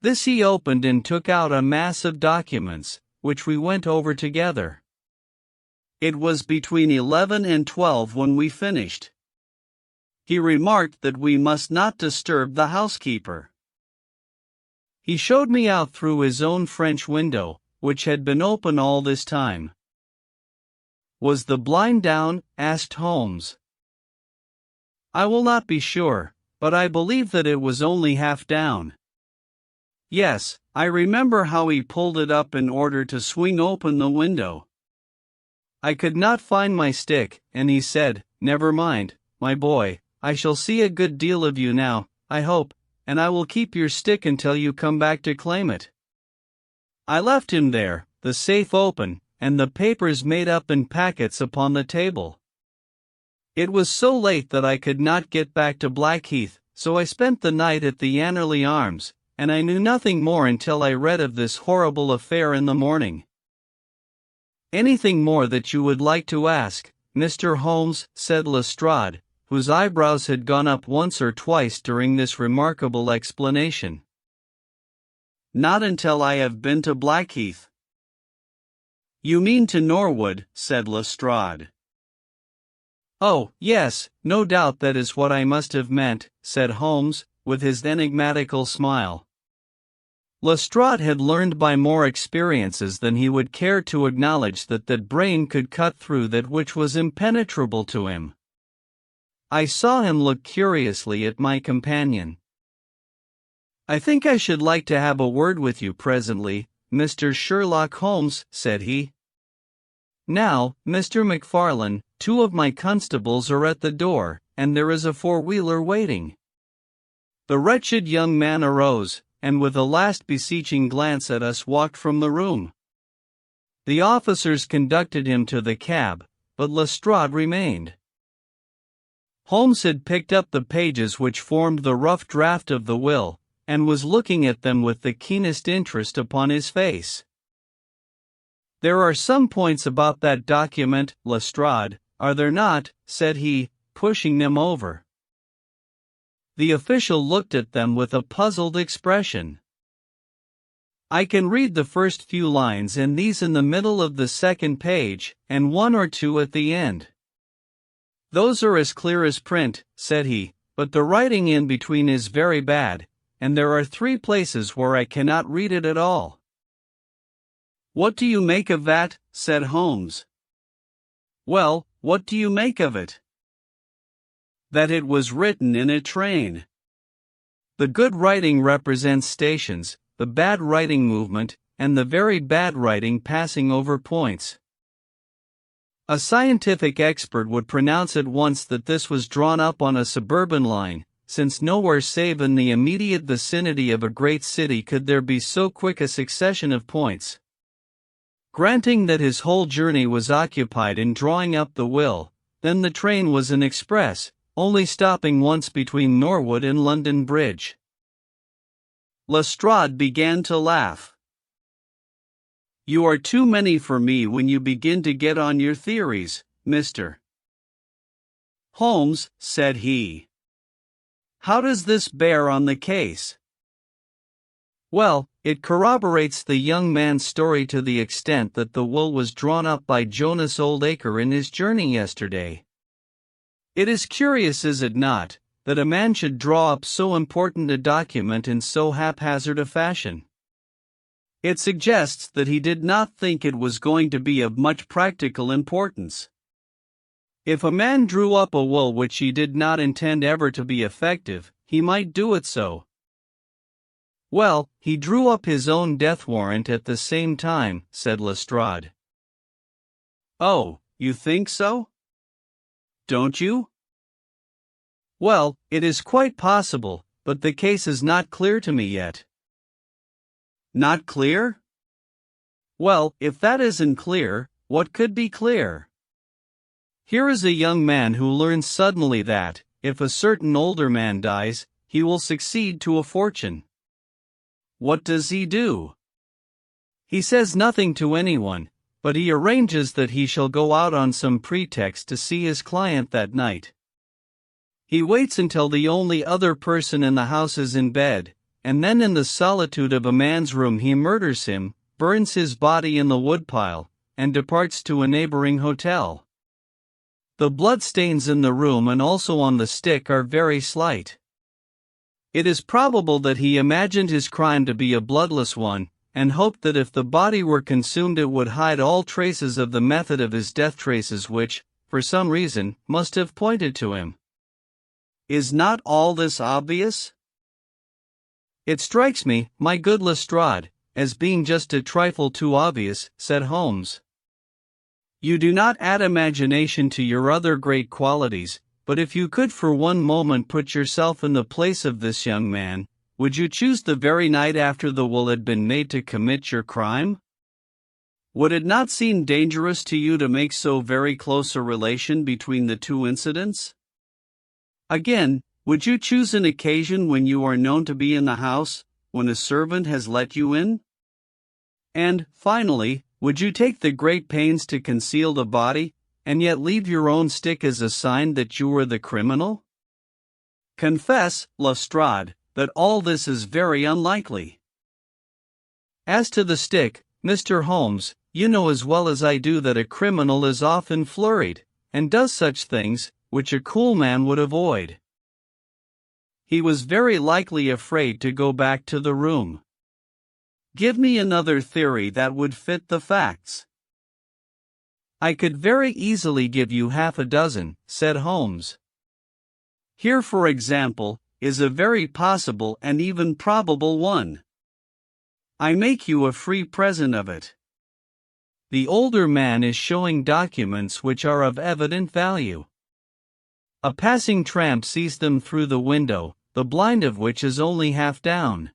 This he opened and took out a mass of documents, which we went over together. It was between 11 and 12 when we finished. He remarked that we must not disturb the housekeeper. He showed me out through his own French window, which had been open all this time. "Was the blind down?" asked Holmes. "I will not be sure, but I believe that it was only half down. Yes, I remember how he pulled it up in order to swing open the window. I could not find my stick, and he said, "Never mind, my boy, I shall see a good deal of you now, I hope, and I will keep your stick until you come back to claim it." I left him there, the safe open, and the papers made up in packets upon the table. It was so late that I could not get back to Blackheath, so I spent the night at the Annerley Arms, and I knew nothing more until I read of this horrible affair in the morning. "Anything more that you would like to ask, Mr. Holmes?" said Lestrade, whose eyebrows had gone up once or twice during this remarkable explanation. "Not until I have been to Blackheath." "You mean to Norwood," said Lestrade. "Oh, yes, no doubt that is what I must have meant," said Holmes, with his enigmatical smile. Lestrade had learned by more experiences than he would care to acknowledge that brain could cut through that which was impenetrable to him. I saw him look curiously at my companion. "I think I should like to have a word with you presently, Mr. Sherlock Holmes," said he. "Now, Mr. MacFarlane, 2 of my constables are at the door, and there is a 4-wheeler waiting." The wretched young man arose, and with a last beseeching glance at us walked from the room. The officers conducted him to the cab, but Lestrade remained. Holmes had picked up the pages which formed the rough draft of the will, and was looking at them with the keenest interest upon his face. "There are some points about that document, Lestrade, are there not?" said he, pushing them over. The official looked at them with a puzzled expression. "I can read the first few lines and these in the middle of the second page, and 1 or 2 at the end." "Those are as clear as print," said he, "but the writing in between is very bad, and there are 3 places where I cannot read it at all." "What do you make of that?" said Holmes. "Well, what do you make of it?" "That it was written in a train. The good writing represents stations, the bad writing movement, and the very bad writing passing over points. A scientific expert would pronounce at once that this was drawn up on a suburban line, since nowhere save in the immediate vicinity of a great city could there be so quick a succession of points. Granting that his whole journey was occupied in drawing up the will, then the train was an express, only stopping once between Norwood and London Bridge." Lestrade began to laugh. "You are too many for me when you begin to get on your theories, Mr. Holmes," said he. "How does this bear on the case?" "Well, it corroborates the young man's story to the extent that the will was drawn up by Jonas Oldacre in his journey yesterday. It is curious, is it not, that a man should draw up so important a document in so haphazard a fashion? It suggests that he did not think it was going to be of much practical importance. If a man drew up a will which he did not intend ever to be effective, he might do it so. Well, he drew up his own death warrant at the same time," said Lestrade. "Oh, you think so? Don't you?" "Well, it is quite possible, but the case is not clear to me yet." "Not clear?" "Well, if that isn't clear, what could be clear? Here is a young man who learns suddenly that, if a certain older man dies, he will succeed to a fortune. What does he do? He says nothing to anyone, but he arranges that he shall go out on some pretext to see his client that night. He waits until the only other person in the house is in bed, and then in the solitude of a man's room he murders him, burns his body in the woodpile, and departs to a neighboring hotel. The bloodstains in the room and also on the stick are very slight. It is probable that he imagined his crime to be a bloodless one, and hoped that if the body were consumed it would hide all traces of the method of his death, traces which, for some reason, must have pointed to him. Is not all this obvious?" "It strikes me, my good Lestrade, as being just a trifle too obvious," said Holmes. "You do not add imagination to your other great qualities, but if you could for one moment put yourself in the place of this young man, would you choose the very night after the will had been made to commit your crime? Would it not seem dangerous to you to make so very close a relation between the two incidents? Again, would you choose an occasion when you are known to be in the house, when a servant has let you in? And, finally, would you take the great pains to conceal the body, and yet leave your own stick as a sign that you were the criminal? Confess, Lestrade, that all this is very unlikely. As to the stick, Mr. Holmes, you know as well as I do that a criminal is often flurried, and does such things, which a cool man would avoid. He was very likely afraid to go back to the room. Give me another theory that would fit the facts." "I could very easily give you half a dozen," said Holmes. "Here, for example, is a very possible and even probable one. I make you a free present of it. The older man is showing documents which are of evident value. A passing tramp sees them through the window, the blind of which is only half down.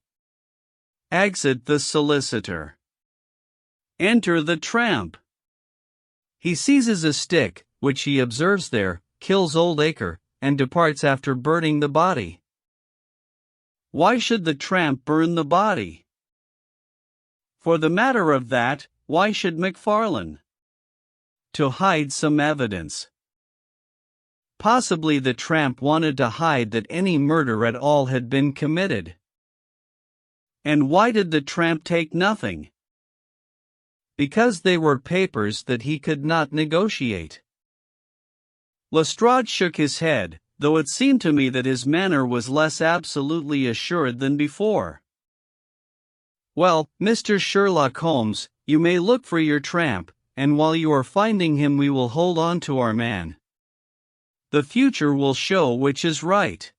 Exit the solicitor. Enter the tramp. He seizes a stick, which he observes there, kills old Acre, and departs after burning the body. Why should the tramp burn the body? For the matter of that, why should McFarlane? To hide some evidence. Possibly the tramp wanted to hide that any murder at all had been committed. And why did the tramp take nothing? Because they were papers that he could not negotiate. Lestrade shook his head, though it seemed to me that his manner was less absolutely assured than before. Well, Mr. Sherlock Holmes, you may look for your tramp, and while you are finding him we will hold on to our man. The future will show which is right.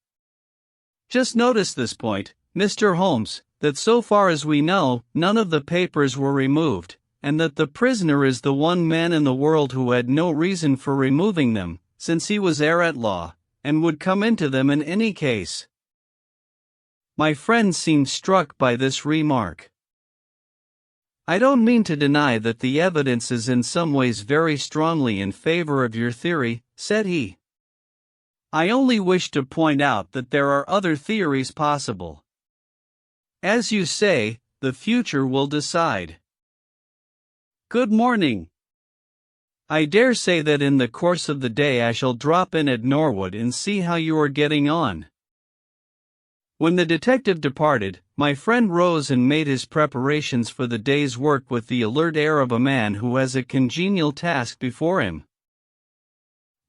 Just notice this point, Mr. Holmes, that so far as we know, none of the papers were removed, and that the prisoner is the one man in the world who had no reason for removing them, since he was heir at law, and would come into them in any case. My friend seemed struck by this remark. I don't mean to deny that the evidence is in some ways very strongly in favor of your theory, said he. I only wish to point out that there are other theories possible. As you say, the future will decide. Good morning. I dare say that in the course of the day I shall drop in at Norwood and see how you are getting on. When the detective departed, my friend rose and made his preparations for the day's work with the alert air of a man who has a congenial task before him.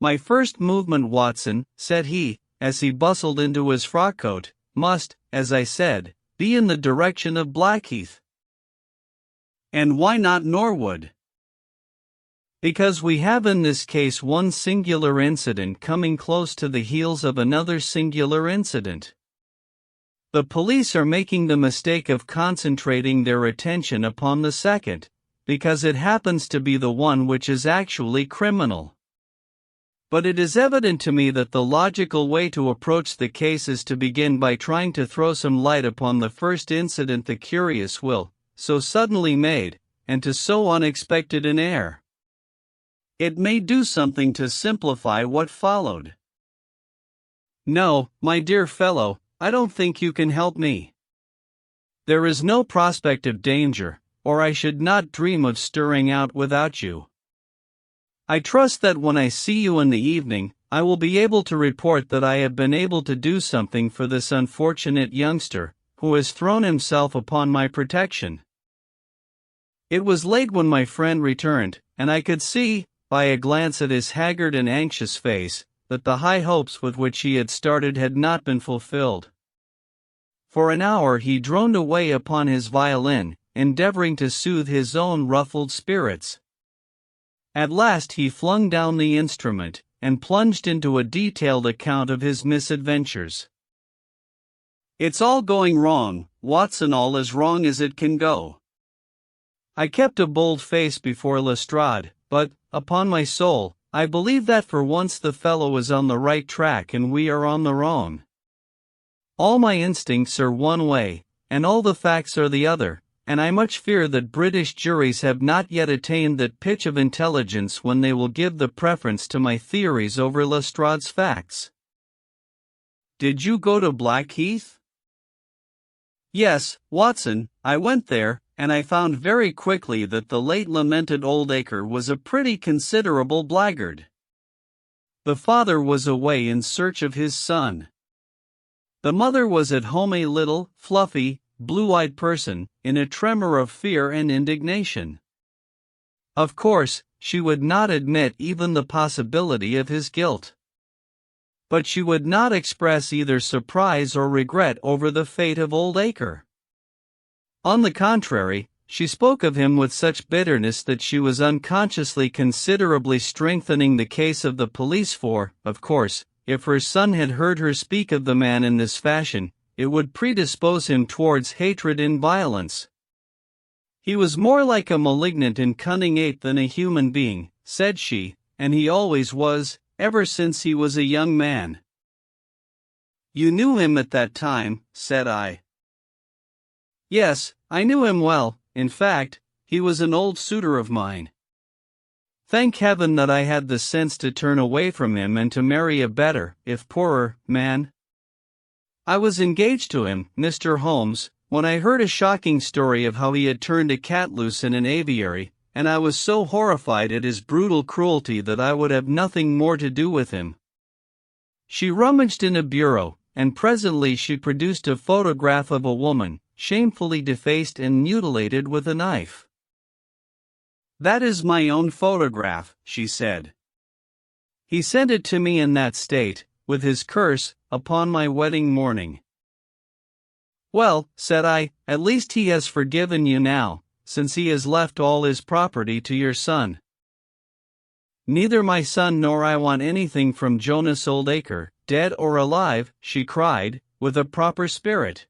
My first movement, Watson, said he, as he bustled into his frock coat, must, as I said, be in the direction of Blackheath. And why not Norwood? Because we have in this case one singular incident coming close to the heels of another singular incident. The police are making the mistake of concentrating their attention upon the second, because it happens to be the one which is actually criminal. But it is evident to me that the logical way to approach the case is to begin by trying to throw some light upon the first incident the curious will, so suddenly made, and to so unexpected an air. It may do something to simplify what followed. No, my dear fellow, I don't think you can help me. There is no prospect of danger, or I should not dream of stirring out without you. I trust that when I see you in the evening, I will be able to report that I have been able to do something for this unfortunate youngster, who has thrown himself upon my protection. It was late when my friend returned, and I could see, by a glance at his haggard and anxious face, that the high hopes with which he had started had not been fulfilled. For an hour he droned away upon his violin, endeavoring to soothe his own ruffled spirits. At last he flung down the instrument, and plunged into a detailed account of his misadventures. It's all going wrong, Watson, all as wrong as it can go. I kept a bold face before Lestrade, but, upon my soul, I believe that for once the fellow is on the right track and we are on the wrong. All my instincts are one way, and all the facts are the other, and I much fear that British juries have not yet attained that pitch of intelligence when they will give the preference to my theories over Lestrade's facts. Did you go to Blackheath? Yes, Watson, I went there, and I found very quickly that the late lamented Oldacre was a pretty considerable blackguard. The father was away in search of his son. The mother was at home, a little, fluffy, blue-eyed person, in a tremor of fear and indignation. Of course, she would not admit even the possibility of his guilt. But she would not express either surprise or regret over the fate of Oldacre. On the contrary, she spoke of him with such bitterness that she was unconsciously considerably strengthening the case of the police, for, of course, if her son had heard her speak of the man in this fashion, it would predispose him towards hatred and violence. He was more like a malignant and cunning ape than a human being, said she, and he always was, ever since he was a young man. You knew him at that time, said I. Yes, I knew him well. In fact, he was an old suitor of mine. Thank heaven that I had the sense to turn away from him and to marry a better, if poorer, man. I was engaged to him, Mr. Holmes, when I heard a shocking story of how he had turned a cat loose in an aviary, and I was so horrified at his brutal cruelty that I would have nothing more to do with him. She rummaged in a bureau, and presently she produced a photograph of a woman, shamefully defaced and mutilated with a knife. That is my own photograph, she said. He sent it to me in that state, with his curse, upon my wedding morning. Well, said I, at least he has forgiven you now, since he has left all his property to your son. Neither my son nor I want anything from Jonas Oldacre, dead or alive, she cried, with a proper spirit.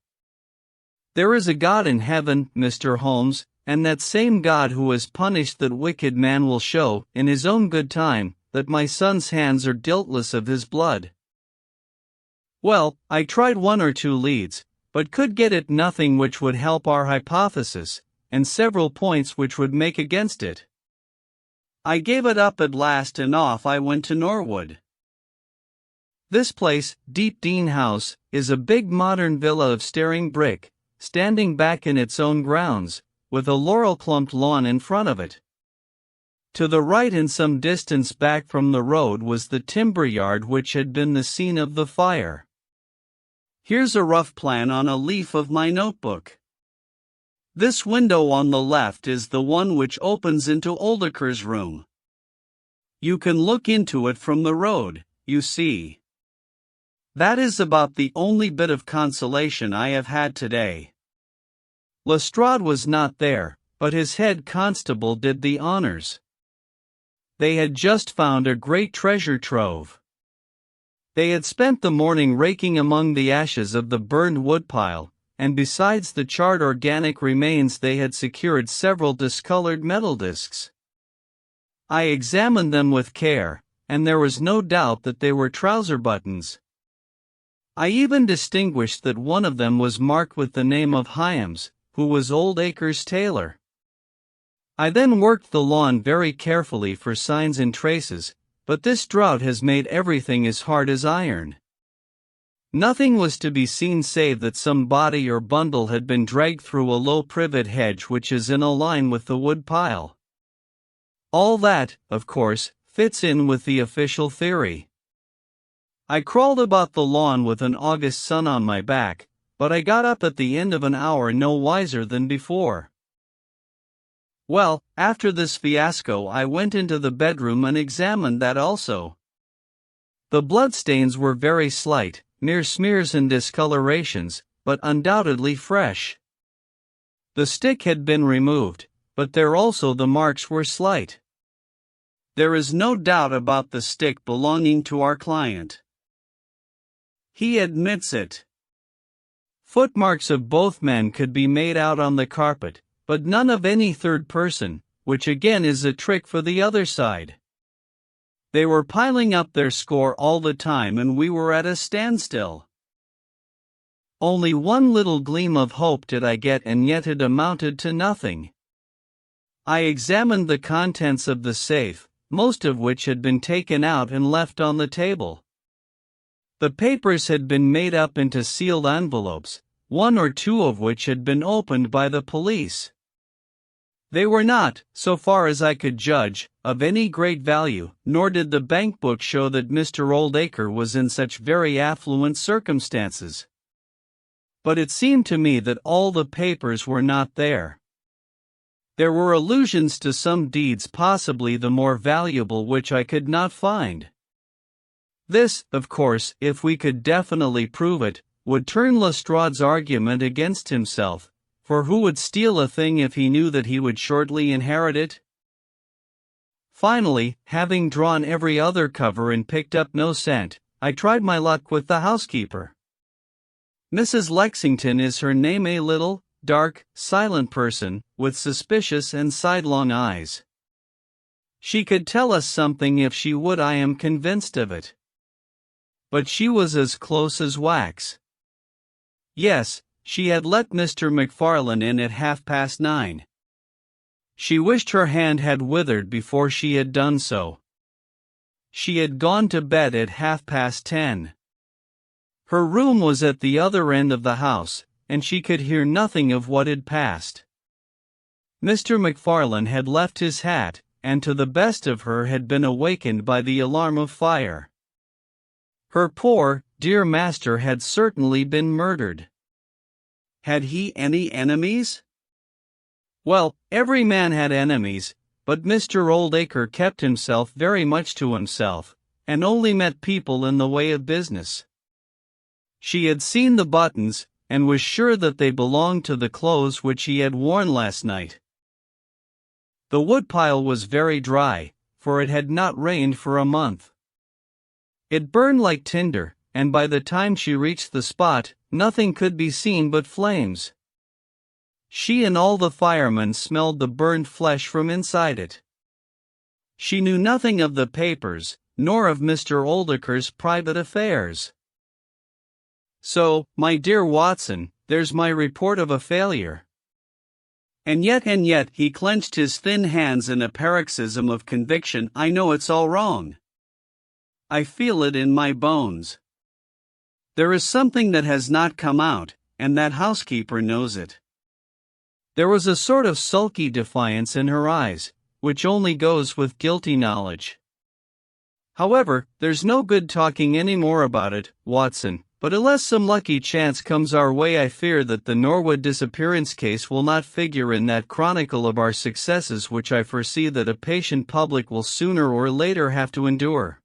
There is a God in heaven, Mr. Holmes, and that same God who has punished that wicked man will show, in his own good time, that my son's hands are guiltless of his blood. Well, I tried one or two leads, but could get at nothing which would help our hypothesis, and several points which would make against it. I gave it up at last and off I went to Norwood. This place, Deep Dean House, is a big modern villa of staring brick, standing back in its own grounds, with a laurel-clumped lawn in front of it. To the right and some distance back from the road was the timber yard which had been the scene of the fire. Here's a rough plan on a leaf of my notebook. This window on the left is the one which opens into Oldacre's room. You can look into it from the road, you see. That is about the only bit of consolation I have had today. Lestrade was not there, but his head constable did the honors. They had just found a great treasure trove. They had spent the morning raking among the ashes of the burned woodpile, and besides the charred organic remains they had secured several discolored metal discs. I examined them with care, and there was no doubt that they were trouser buttons. I even distinguished that one of them was marked with the name of Hyams, who was Oldacre's tailor. I then worked the lawn very carefully for signs and traces, but this drought has made everything as hard as iron. Nothing was to be seen save that some body or bundle had been dragged through a low privet hedge which is in a line with the wood pile. All that, of course, fits in with the official theory. I crawled about the lawn with an August sun on my back, but I got up at the end of an hour no wiser than before. Well, after this fiasco I went into the bedroom and examined that also. The bloodstains were very slight, mere smears and discolorations, but undoubtedly fresh. The stick had been removed, but there also the marks were slight. There is no doubt about the stick belonging to our client. He admits it. Footmarks of both men could be made out on the carpet, but none of any third person, which again is a trick for the other side. They were piling up their score all the time and we were at a standstill. Only one little gleam of hope did I get, and yet it amounted to nothing. I examined the contents of the safe, most of which had been taken out and left on the table. The papers had been made up into sealed envelopes, one or two of which had been opened by the police. They were not, so far as I could judge, of any great value, nor did the bank book show that Mr. Oldacre was in such very affluent circumstances. But it seemed to me that all the papers were not there. There were allusions to some deeds, possibly the more valuable, which I could not find. This, of course, if we could definitely prove it, would turn Lestrade's argument against himself, for who would steal a thing if he knew that he would shortly inherit it? Finally, having drawn every other cover and picked up no cent, I tried my luck with the housekeeper. Mrs. Lexington is her name, a little, dark, silent person, with suspicious and sidelong eyes. She could tell us something if she would, I am convinced of it. But she was as close as wax. Yes, she had let Mr. MacFarlane in at 9:30. She wished her hand had withered before she had done so. She had gone to bed at 10:30. Her room was at the other end of the house, and she could hear nothing of what had passed. Mr. MacFarlane had left his hat, and to the best of her had been awakened by the alarm of fire. Her poor, dear master had certainly been murdered. Had he any enemies? Well, every man had enemies, but Mr. Oldacre kept himself very much to himself, and only met people in the way of business. She had seen the buttons, and was sure that they belonged to the clothes which he had worn last night. The woodpile was very dry, for it had not rained for a month. It burned like tinder, and by the time she reached the spot, nothing could be seen but flames. She and all the firemen smelled the burned flesh from inside it. She knew nothing of the papers, nor of Mr. Oldacre's private affairs. So, my dear Watson, there's my report of a failure. And yet, he clenched his thin hands in a paroxysm of conviction. I know it's all wrong. I feel it in my bones. There is something that has not come out, and that housekeeper knows it. There was a sort of sulky defiance in her eyes, which only goes with guilty knowledge. However, there's no good talking any more about it, Watson, but unless some lucky chance comes our way, I fear that the Norwood disappearance case will not figure in that chronicle of our successes which I foresee that a patient public will sooner or later have to endure.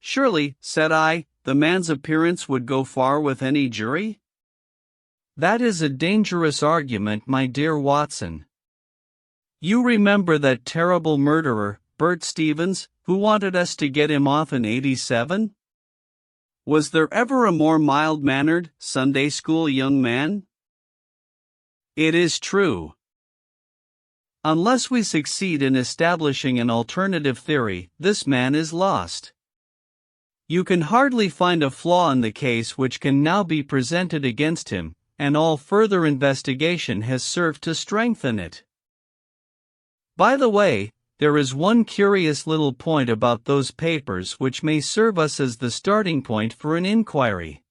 Surely, said I, the man's appearance would go far with any jury? That is a dangerous argument, my dear Watson. You remember that terrible murderer, Bert Stevens, who wanted us to get him off in '87? Was there ever a more mild-mannered, Sunday school young man? It is true. Unless we succeed in establishing an alternative theory, this man is lost. You can hardly find a flaw in the case which can now be presented against him, and all further investigation has served to strengthen it. By the way, there is one curious little point about those papers which may serve us as the starting point for an inquiry.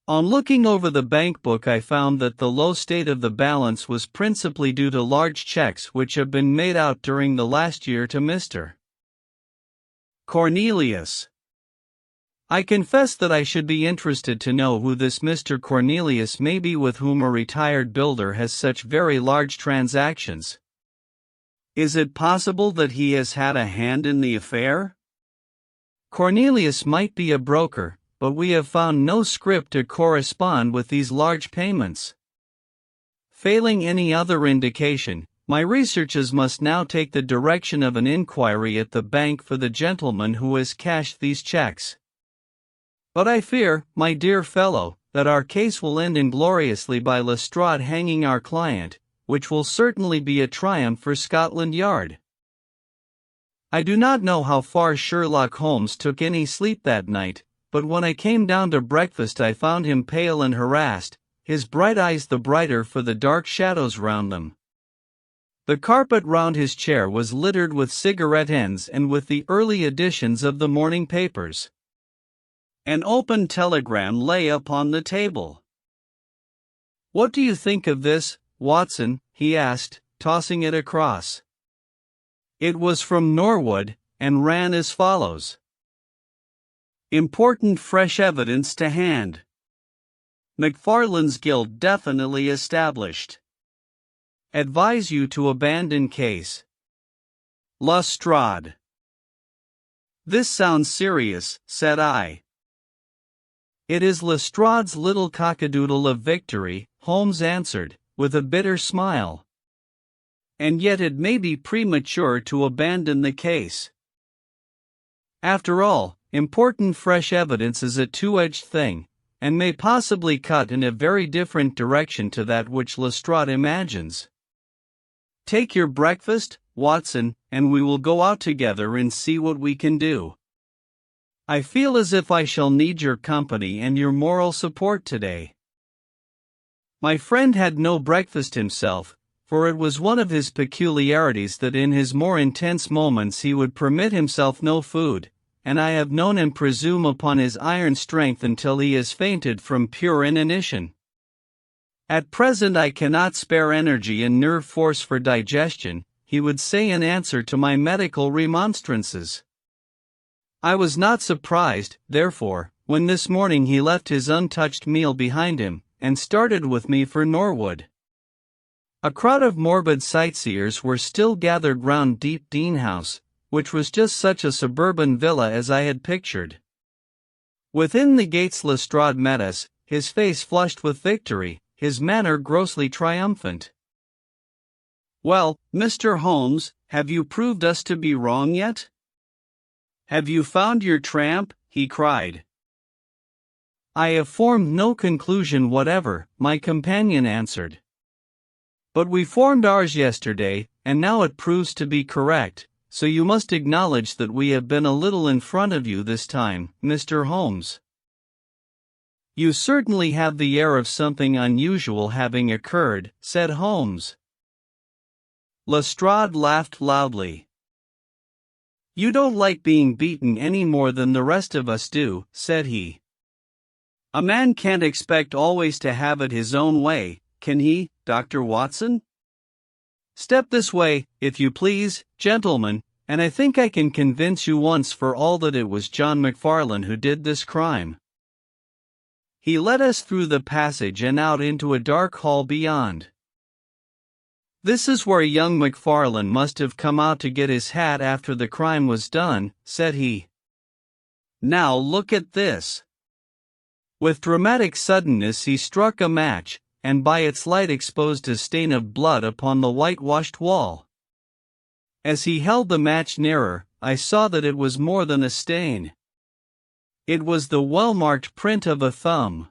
On looking over the bank book, I found that the low state of the balance was principally due to large checks which have been made out during the last year to Mr. Cornelius. I confess that I should be interested to know who this Mr. Cornelius may be with whom a retired builder has such very large transactions. Is it possible that he has had a hand in the affair? Cornelius might be a broker, but we have found no scrip to correspond with these large payments. Failing any other indication, my researches must now take the direction of an inquiry at the bank for the gentleman who has cashed these checks. But I fear, my dear fellow, that our case will end ingloriously by Lestrade hanging our client, which will certainly be a triumph for Scotland Yard. I do not know how far Sherlock Holmes took any sleep that night, but when I came down to breakfast I found him pale and harassed, his bright eyes the brighter for the dark shadows round them. The carpet round his chair was littered with cigarette ends and with the early editions of the morning papers. An open telegram lay upon the table. "What do you think of this, Watson?" he asked, tossing it across. It was from Norwood, and ran as follows. Important fresh evidence to hand. McFarlane's guilt definitely established. Advise you to abandon case. Lestrade. "This sounds serious," said I. "It is Lestrade's little cockadoodle of victory," Holmes answered, with a bitter smile. "And yet it may be premature to abandon the case. After all, important fresh evidence is a two-edged thing, and may possibly cut in a very different direction to that which Lestrade imagines. Take your breakfast, Watson, and we will go out together and see what we can do. I feel as if I shall need your company and your moral support today." My friend had no breakfast himself, for it was one of his peculiarities that in his more intense moments he would permit himself no food, and I have known him presume upon his iron strength until he has fainted from pure inanition. "At present I cannot spare energy and nerve force for digestion," he would say in answer to my medical remonstrances. I was not surprised, therefore, when this morning he left his untouched meal behind him, and started with me for Norwood. A crowd of morbid sightseers were still gathered round Deep Dean House, which was just such a suburban villa as I had pictured. Within the gates Lestrade met us, his face flushed with victory, his manner grossly triumphant. "Well, Mr. Holmes, have you proved us to be wrong yet? Have you found your tramp?" he cried. "I have formed no conclusion whatever," my companion answered. "But we formed ours yesterday, and now it proves to be correct, so you must acknowledge that we have been a little in front of you this time, Mr. Holmes." "You certainly have the air of something unusual having occurred," said Holmes. Lestrade laughed loudly. "You don't like being beaten any more than the rest of us do," said he. "A man can't expect always to have it his own way, can he, Dr. Watson? Step this way, if you please, gentlemen, and I think I can convince you once for all that it was John McFarlane who did this crime." He led us through the passage and out into a dark hall beyond. "This is where young McFarlane must have come out to get his hat after the crime was done," said he. "Now look at this." With dramatic suddenness he struck a match, and by its light exposed a stain of blood upon the whitewashed wall. As he held the match nearer, I saw that it was more than a stain. It was the well-marked print of a thumb.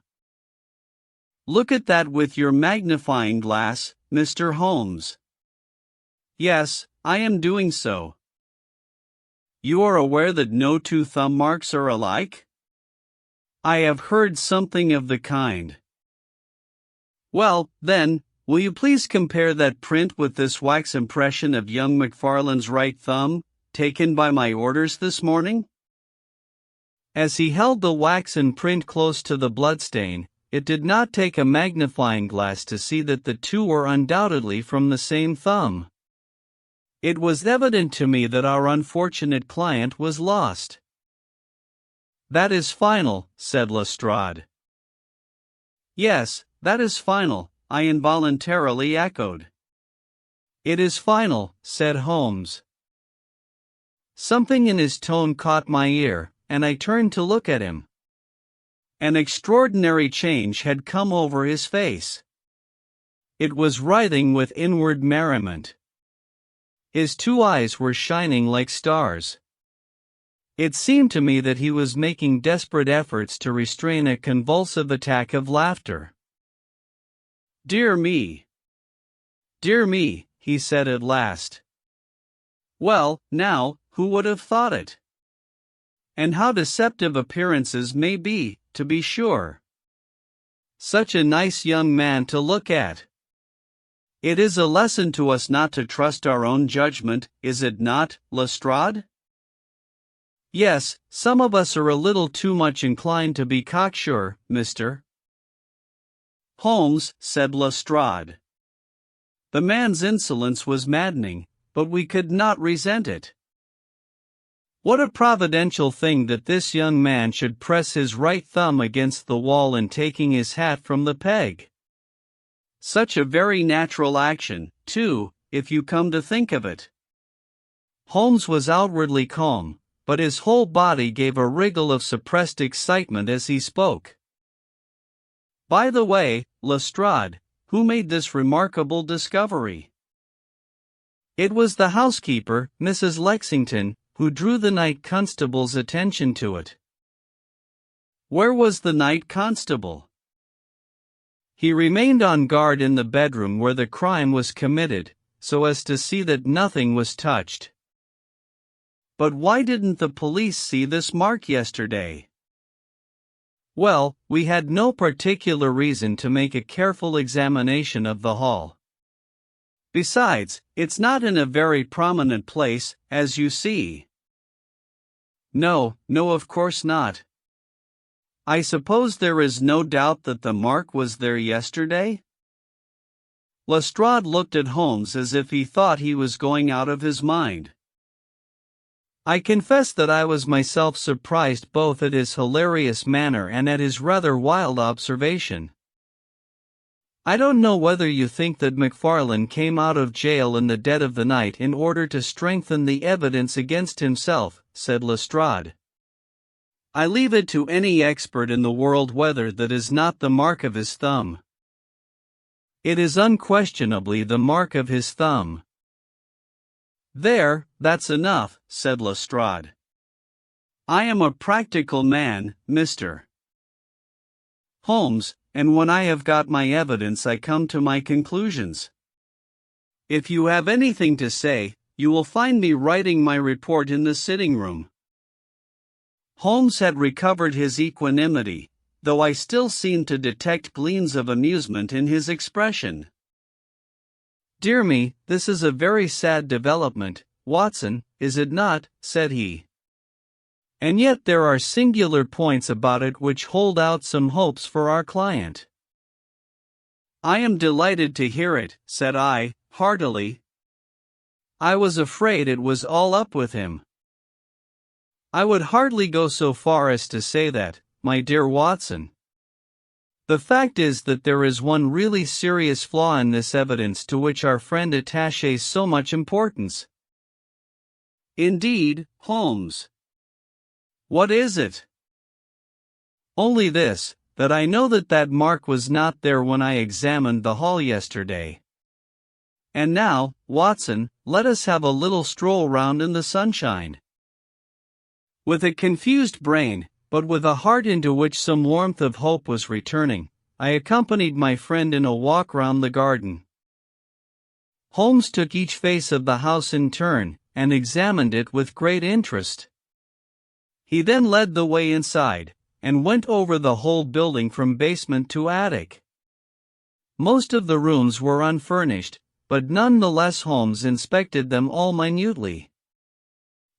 "Look at that with your magnifying glass, Mr. Holmes." "Yes, I am doing so." "You are aware that no two thumb marks are alike?" "I have heard something of the kind." "Well, then, will you please compare that print with this wax impression of young McFarlane's right thumb, taken by my orders this morning?" As he held the waxen print close to the bloodstain, it did not take a magnifying glass to see that the two were undoubtedly from the same thumb. It was evident to me that our unfortunate client was lost. "That is final," said Lestrade. "Yes, that is final," I involuntarily echoed. "It is final," said Holmes. Something in his tone caught my ear, and I turned to look at him. An extraordinary change had come over his face. It was writhing with inward merriment. His two eyes were shining like stars. It seemed to me that he was making desperate efforts to restrain a convulsive attack of laughter. "Dear me. Dear me," he said at last. "Well, now, who would have thought it? And how deceptive appearances may be, to be sure. Such a nice young man to look at. It is a lesson to us not to trust our own judgment, is it not, Lestrade?" "Yes, some of us are a little too much inclined to be cocksure, Mr. Holmes," said Lestrade. The man's insolence was maddening, but we could not resent it. What a providential thing that this young man should press his right thumb against the wall in taking his hat from the peg. Such a very natural action, too, if you come to think of it. Holmes was outwardly calm, but his whole body gave a wriggle of suppressed excitement as he spoke. "By the way, Lestrade, who made this remarkable discovery?" "It was the housekeeper, Mrs. Lexington, who drew the night constable's attention to it." "Where was the night constable?" "He remained on guard in the bedroom where the crime was committed, so as to see that nothing was touched." "But why didn't the police see this mark yesterday?" "Well, we had no particular reason to make a careful examination of the hall. Besides, it's not in a very prominent place, as you see." No, of course not." "I suppose there is no doubt that the mark was there yesterday?" Lestrade looked at Holmes as if he thought he was going out of his mind. I confess that I was myself surprised both at his hilarious manner and at his rather wild observation. "I don't know whether you think that McFarlane came out of jail in the dead of the night in order to strengthen the evidence against himself," said Lestrade. "I leave it to any expert in the world whether that is not the mark of his thumb." "It is unquestionably the mark of his thumb." "There, that's enough," said Lestrade. "I am a practical man, Mr. Holmes, and when I have got my evidence I come to my conclusions. If you have anything to say, you will find me writing my report in the sitting room." Holmes had recovered his equanimity, though I still seemed to detect gleams of amusement in his expression. "Dear me, this is a very sad development, Watson, is it not?" said he. "And yet there are singular points about it which hold out some hopes for our client." "I am delighted to hear it," said I, heartily. "I was afraid it was all up with him." "I would hardly go so far as to say that, my dear Watson. The fact is that there is one really serious flaw in this evidence to which our friend attaches so much importance." "Indeed, Holmes. What is it?" "Only this, that I know that mark was not there when I examined the hall yesterday. And now, Watson, let us have a little stroll round in the sunshine." With a confused brain, but with a heart into which some warmth of hope was returning, I accompanied my friend in a walk round the garden. Holmes took each face of the house in turn, and examined it with great interest. He then led the way inside, and went over the whole building from basement to attic. Most of the rooms were unfurnished, but none the less Holmes inspected them all minutely.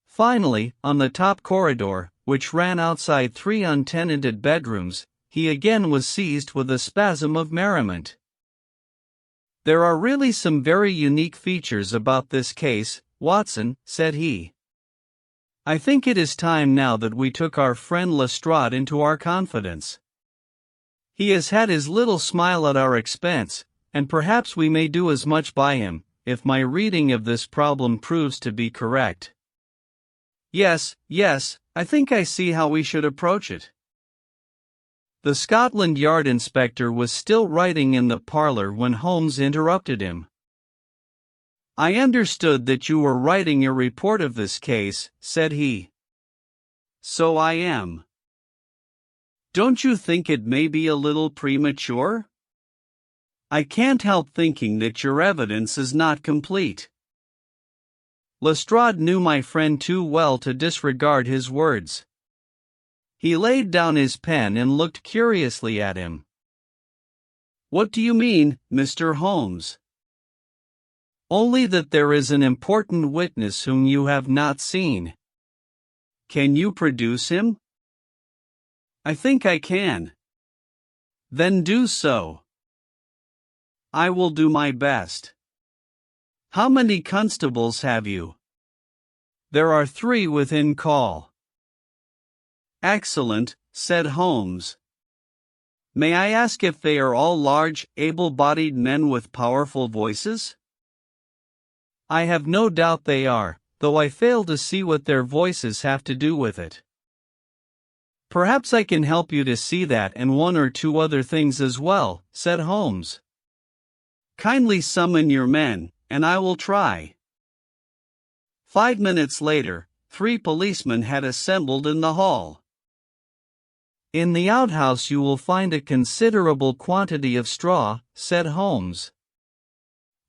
Finally, on the top corridor, which ran outside 3 untenanted bedrooms, he again was seized with a spasm of merriment. "There are really some very unique features about this case, Watson," said he. "I think it is time now that we took our friend Lestrade into our confidence. He has had his little smile at our expense, and perhaps we may do as much by him, if my reading of this problem proves to be correct. Yes, I think I see how we should approach it." The Scotland Yard inspector was still writing in the parlor when Holmes interrupted him. "I understood that you were writing a report of this case," said he. So I am. Don't you think it may be a little premature? I can't help thinking that your evidence is not complete. Lestrade knew my friend too well to disregard his words. He laid down his pen and looked curiously at him. What do you mean, Mr. Holmes? Only that there is an important witness whom you have not seen. Can you produce him? I think I can. Then do so. I will do my best. How many constables have you? There are 3 within call. Excellent, said Holmes. May I ask if they are all large, able-bodied men with powerful voices? I have no doubt they are, though I fail to see what their voices have to do with it. Perhaps I can help you to see that and 1 or 2 other things as well, said Holmes. Kindly summon your men, and I will try. 5 minutes later, 3 policemen had assembled in the hall. In the outhouse you will find a considerable quantity of straw, said Holmes.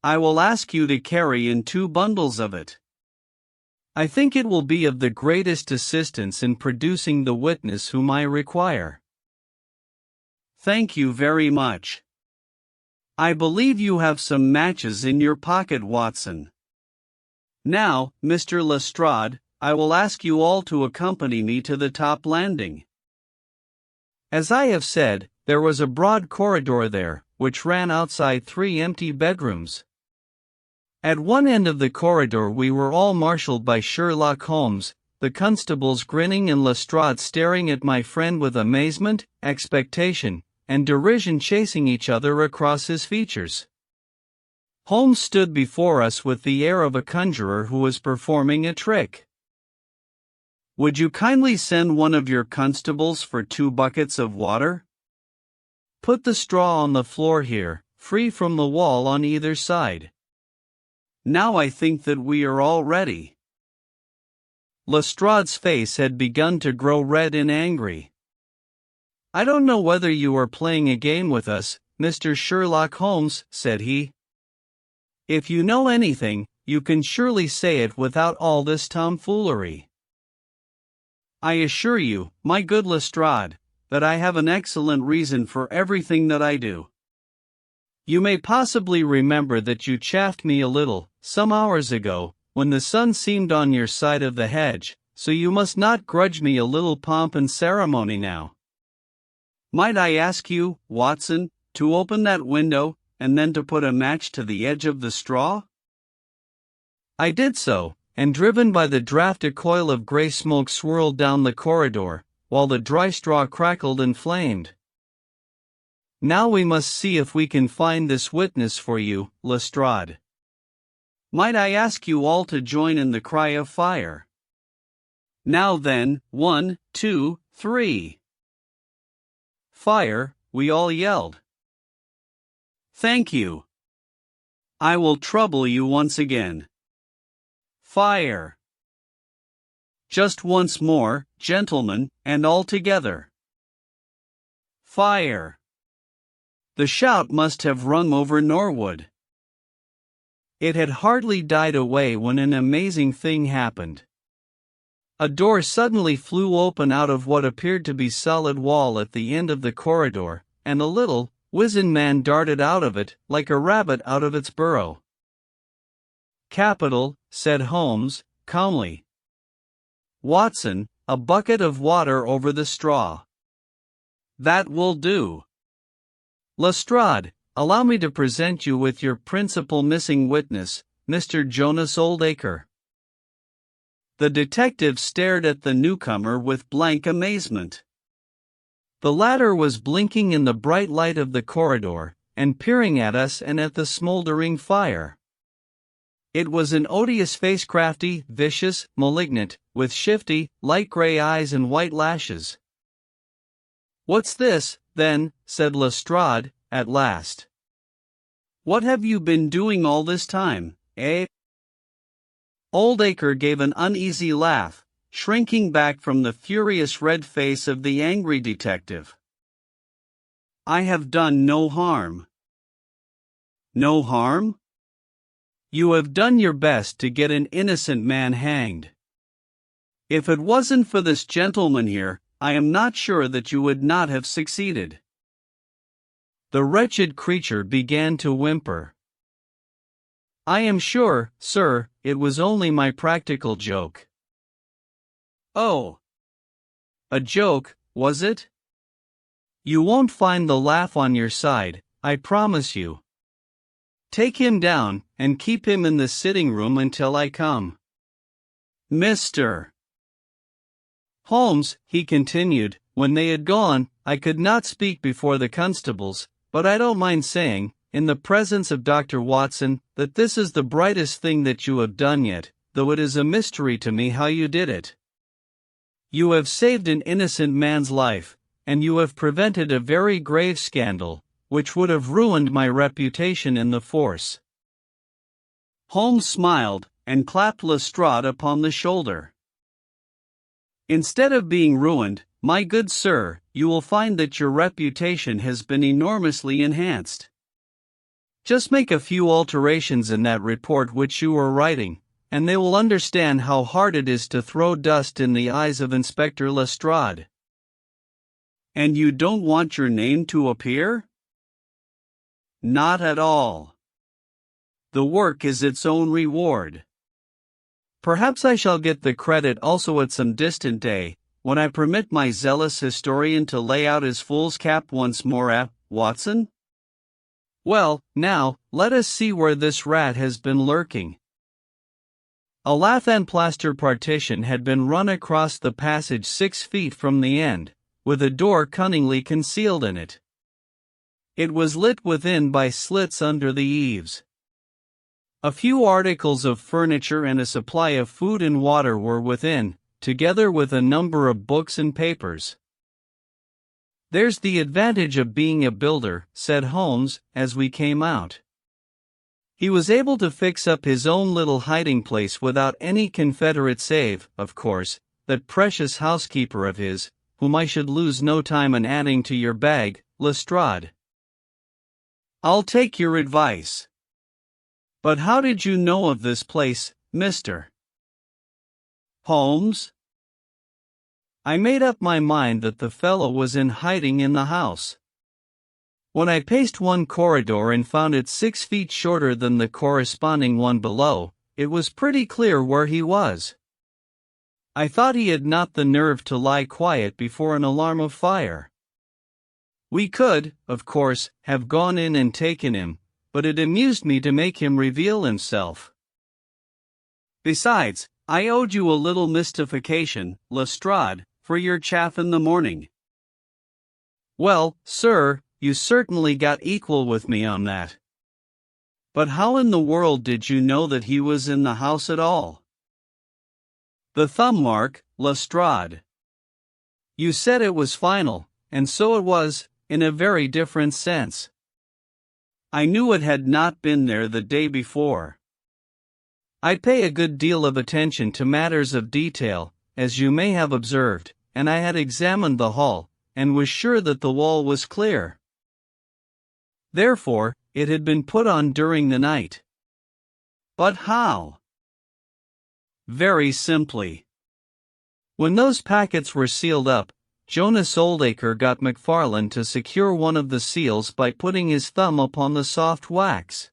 I will ask you to carry in 2 bundles of it. I think it will be of the greatest assistance in producing the witness whom I require. Thank you very much. I believe you have some matches in your pocket, Watson. Now, Mr. Lestrade, I will ask you all to accompany me to the top landing. As I have said, there was a broad corridor there, which ran outside 3 empty bedrooms. At one end of the corridor we were all marshaled by Sherlock Holmes, the constables grinning and Lestrade staring at my friend with amazement, expectation, and derision chasing each other across his features. Holmes stood before us with the air of a conjurer who was performing a trick. Would you kindly send one of your constables for 2 buckets of water? Put the straw on the floor here, free from the wall on either side. Now I think that we are all ready. Lestrade's face had begun to grow red and angry. I don't know whether you are playing a game with us, Mr. Sherlock Holmes, said he. If you know anything, you can surely say it without all this tomfoolery. I assure you, my good Lestrade, that I have an excellent reason for everything that I do. You may possibly remember that you chaffed me a little, some hours ago, when the sun seemed on your side of the hedge, so you must not grudge me a little pomp and ceremony now. Might I ask you, Watson, to open that window, and then to put a match to the edge of the straw? I did so, and driven by the draught a coil of grey smoke swirled down the corridor, while the dry straw crackled and flamed. Now we must see if we can find this witness for you, Lestrade. Might I ask you all to join in the cry of fire? Now then, 1, 2, 3. Fire, we all yelled. Thank you. I will trouble you once again. Fire. Just once more, gentlemen, and all together. Fire. The shout must have rung over Norwood. It had hardly died away when an amazing thing happened. A door suddenly flew open out of what appeared to be solid wall at the end of the corridor, and a little, wizened man darted out of it, like a rabbit out of its burrow. Capital, said Holmes, calmly. Watson, a bucket of water over the straw. That will do. Lestrade, allow me to present you with your principal missing witness, Mr. Jonas Oldacre. The detective stared at the newcomer with blank amazement. The latter was blinking in the bright light of the corridor, and peering at us and at the smoldering fire. It was an odious face, crafty, vicious, malignant, with shifty, light gray eyes and white lashes. What's this, then? Said Lestrade, at last. What have you been doing all this time, eh? Oldacre gave an uneasy laugh, shrinking back from the furious red face of the angry detective. "I have done no harm." "No harm? You have done your best to get an innocent man hanged. If it wasn't for this gentleman here, I am not sure that you would not have succeeded." The wretched creature began to whimper. "I am sure, sir, it was only my practical joke." "Oh. A joke, was it? You won't find the laugh on your side, I promise you. Take him down, and keep him in the sitting room until I come. Mr. Holmes," he continued, when they had gone, "I could not speak before the constables, but I don't mind saying, in the presence of Dr. Watson, that this is the brightest thing that you have done yet, though it is a mystery to me how you did it. You have saved an innocent man's life, and you have prevented a very grave scandal, which would have ruined my reputation in the force." Holmes smiled, and clapped Lestrade upon the shoulder. "Instead of being ruined, my good sir, you will find that your reputation has been enormously enhanced. Just make a few alterations in that report which you are writing, and they will understand how hard it is to throw dust in the eyes of Inspector Lestrade." "And you don't want your name to appear?" "Not at all. The work is its own reward. Perhaps I shall get the credit also at some distant day, when I permit my zealous historian to lay out his fool's cap once more Watson? Well, now, let us see where this rat has been lurking." A lath and plaster partition had been run across the passage 6 feet from the end, with a door cunningly concealed in it. It was lit within by slits under the eaves. A few articles of furniture and a supply of food and water were within, together with a number of books and papers. "There's the advantage of being a builder," said Holmes, as we came out. He was able to fix up his own little hiding place without any confederate save, of course, that precious housekeeper of his, whom I should lose no time in adding to your bag, Lestrade. "I'll take your advice. But how did you know of this place, Mr. Holmes?" "I made up my mind that the fellow was in hiding in the house. When I paced one corridor and found it 6 feet shorter than the corresponding one below, it was pretty clear where he was. I thought he had not the nerve to lie quiet before an alarm of fire. We could, of course, have gone in and taken him, but it amused me to make him reveal himself. Besides, I owed you a little mystification, Lestrade, for your chaff in the morning." "Well, sir, you certainly got equal with me on that. But how in the world did you know that he was in the house at all?" "The thumb mark, Lestrade. You said it was final, and so it was, in a very different sense. I knew it had not been there the day before. I pay a good deal of attention to matters of detail, as you may have observed, and I had examined the hall, and was sure that the wall was clear. Therefore, it had been put on during the night." "But how?" "Very simply. When those packets were sealed up, Jonas Oldacre got McFarlane to secure one of the seals by putting his thumb upon the soft wax.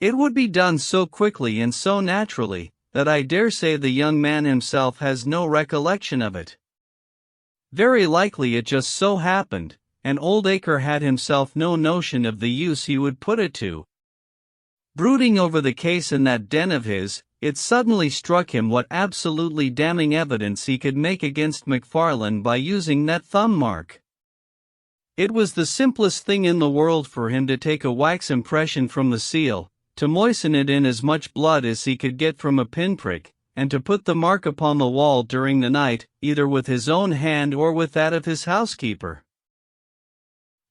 It would be done so quickly and so naturally, that I dare say the young man himself has no recollection of it. Very likely it just so happened, and Oldacre had himself no notion of the use he would put it to. Brooding over the case in that den of his, it suddenly struck him what absolutely damning evidence he could make against McFarlane by using that thumb mark. It was the simplest thing in the world for him to take a wax impression from the seal, to moisten it in as much blood as he could get from a pinprick, and to put the mark upon the wall during the night, either with his own hand or with that of his housekeeper.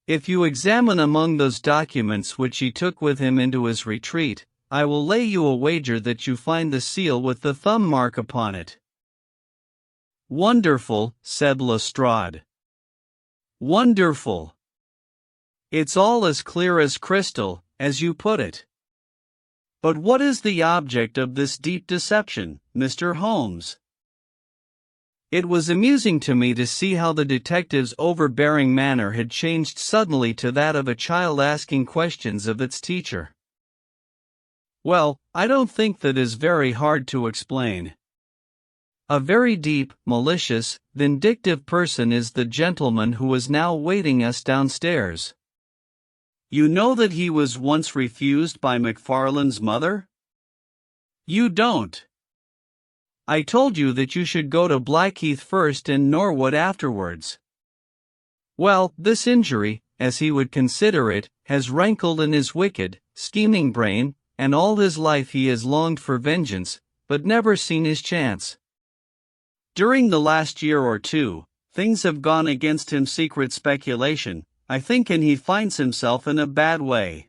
If you examine among those documents which he took with him into his retreat, I will lay you a wager that you find the seal with the thumb mark upon it. Wonderful, said Lestrade. Wonderful. It's all as clear as crystal, as you put it. But what is the object of this deep deception, Mr. Holmes? It was amusing to me to see how the detective's overbearing manner had changed suddenly to that of a child asking questions of its teacher. Well, I don't think that is very hard to explain. A very deep, malicious, vindictive person is the gentleman who is now waiting us downstairs. You know that he was once refused by McFarlane's mother? You don't. I told you that you should go to Blackheath first and Norwood afterwards. Well, this injury, as he would consider it, has rankled in his wicked, scheming brain, and all his life he has longed for vengeance, but never seen his chance. During the last year or two, things have gone against him. Secret speculation, I think, and he finds himself in a bad way.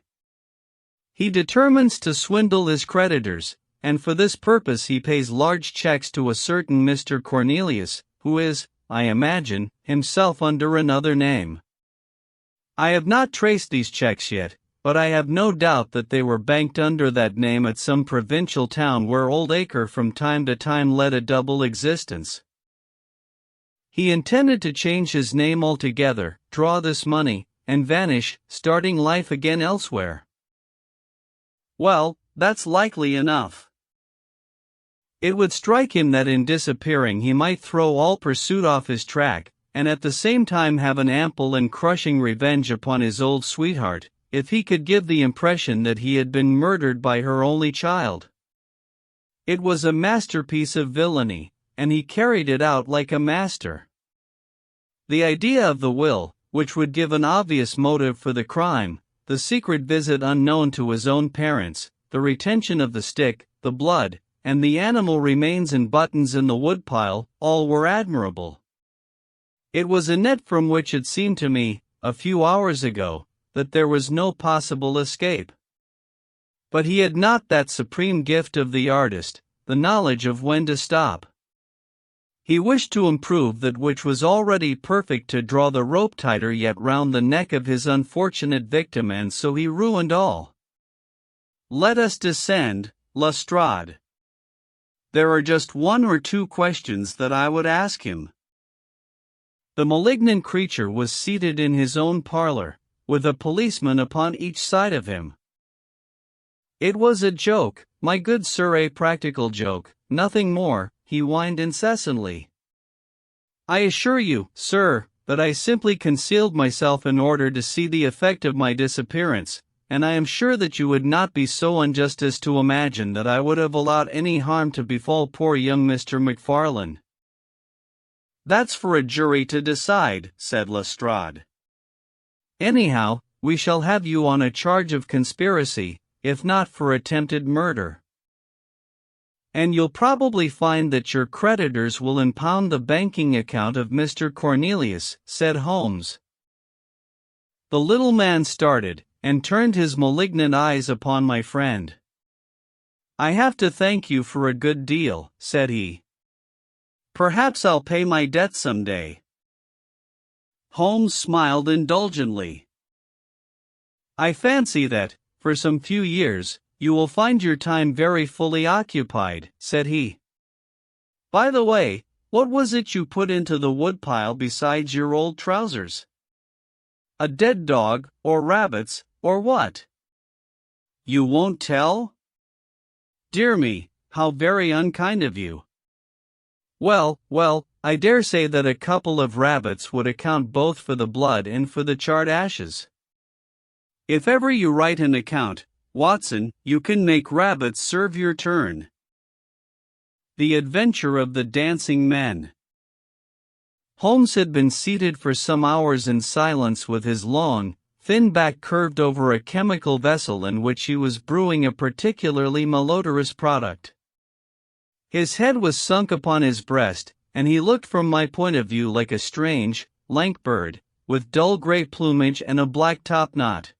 He determines to swindle his creditors, and for this purpose he pays large checks to a certain Mr. Cornelius, who is, I imagine, himself under another name. I have not traced these checks yet, but I have no doubt that they were banked under that name at some provincial town where Old Acre from time to time led a double existence. He intended to change his name altogether, draw this money, and vanish, starting life again elsewhere. Well, that's likely enough. It would strike him that in disappearing he might throw all pursuit off his track, and at the same time have an ample and crushing revenge upon his old sweetheart, if he could give the impression that he had been murdered by her only child. It was a masterpiece of villainy, and he carried it out like a master. The idea of the will, which would give an obvious motive for the crime, the secret visit unknown to his own parents, the retention of the stick, the blood, and the animal remains and buttons in the woodpile, all were admirable. It was a net from which it seemed to me, a few hours ago, that there was no possible escape. But he had not that supreme gift of the artist, the knowledge of when to stop. He wished to improve that which was already perfect, to draw the rope tighter yet round the neck of his unfortunate victim, and so he ruined all. Let us descend, Lestrade. There are just one or two questions that I would ask him. The malignant creature was seated in his own parlor, with a policeman upon each side of him. It was a joke, my good sir, a practical joke, nothing more, he whined incessantly. I assure you, sir, that I simply concealed myself in order to see the effect of my disappearance, and I am sure that you would not be so unjust as to imagine that I would have allowed any harm to befall poor young Mr. McFarlane. That's for a jury to decide, said Lestrade. Anyhow, we shall have you on a charge of conspiracy, if not for attempted murder. And you'll probably find that your creditors will impound the banking account of Mr. Cornelius, said Holmes. The little man started, and turned his malignant eyes upon my friend. I have to thank you for a good deal, said he. Perhaps I'll pay my debt some day. Holmes smiled indulgently. I fancy that, for some few years, you will find your time very fully occupied, said he. By the way, what was it you put into the woodpile besides your old trousers? A dead dog, or rabbits, or what? You won't tell? Dear me, how very unkind of you. Well, I dare say that a couple of rabbits would account both for the blood and for the charred ashes. If ever you write an account, Watson, you can make rabbits serve your turn. The Adventure of the Dancing Men. Holmes had been seated for some hours in silence with his long, thin back curved over a chemical vessel in which he was brewing a particularly malodorous product. His head was sunk upon his breast, and he looked from my point of view like a strange, lank bird, with dull gray plumage and a black topknot.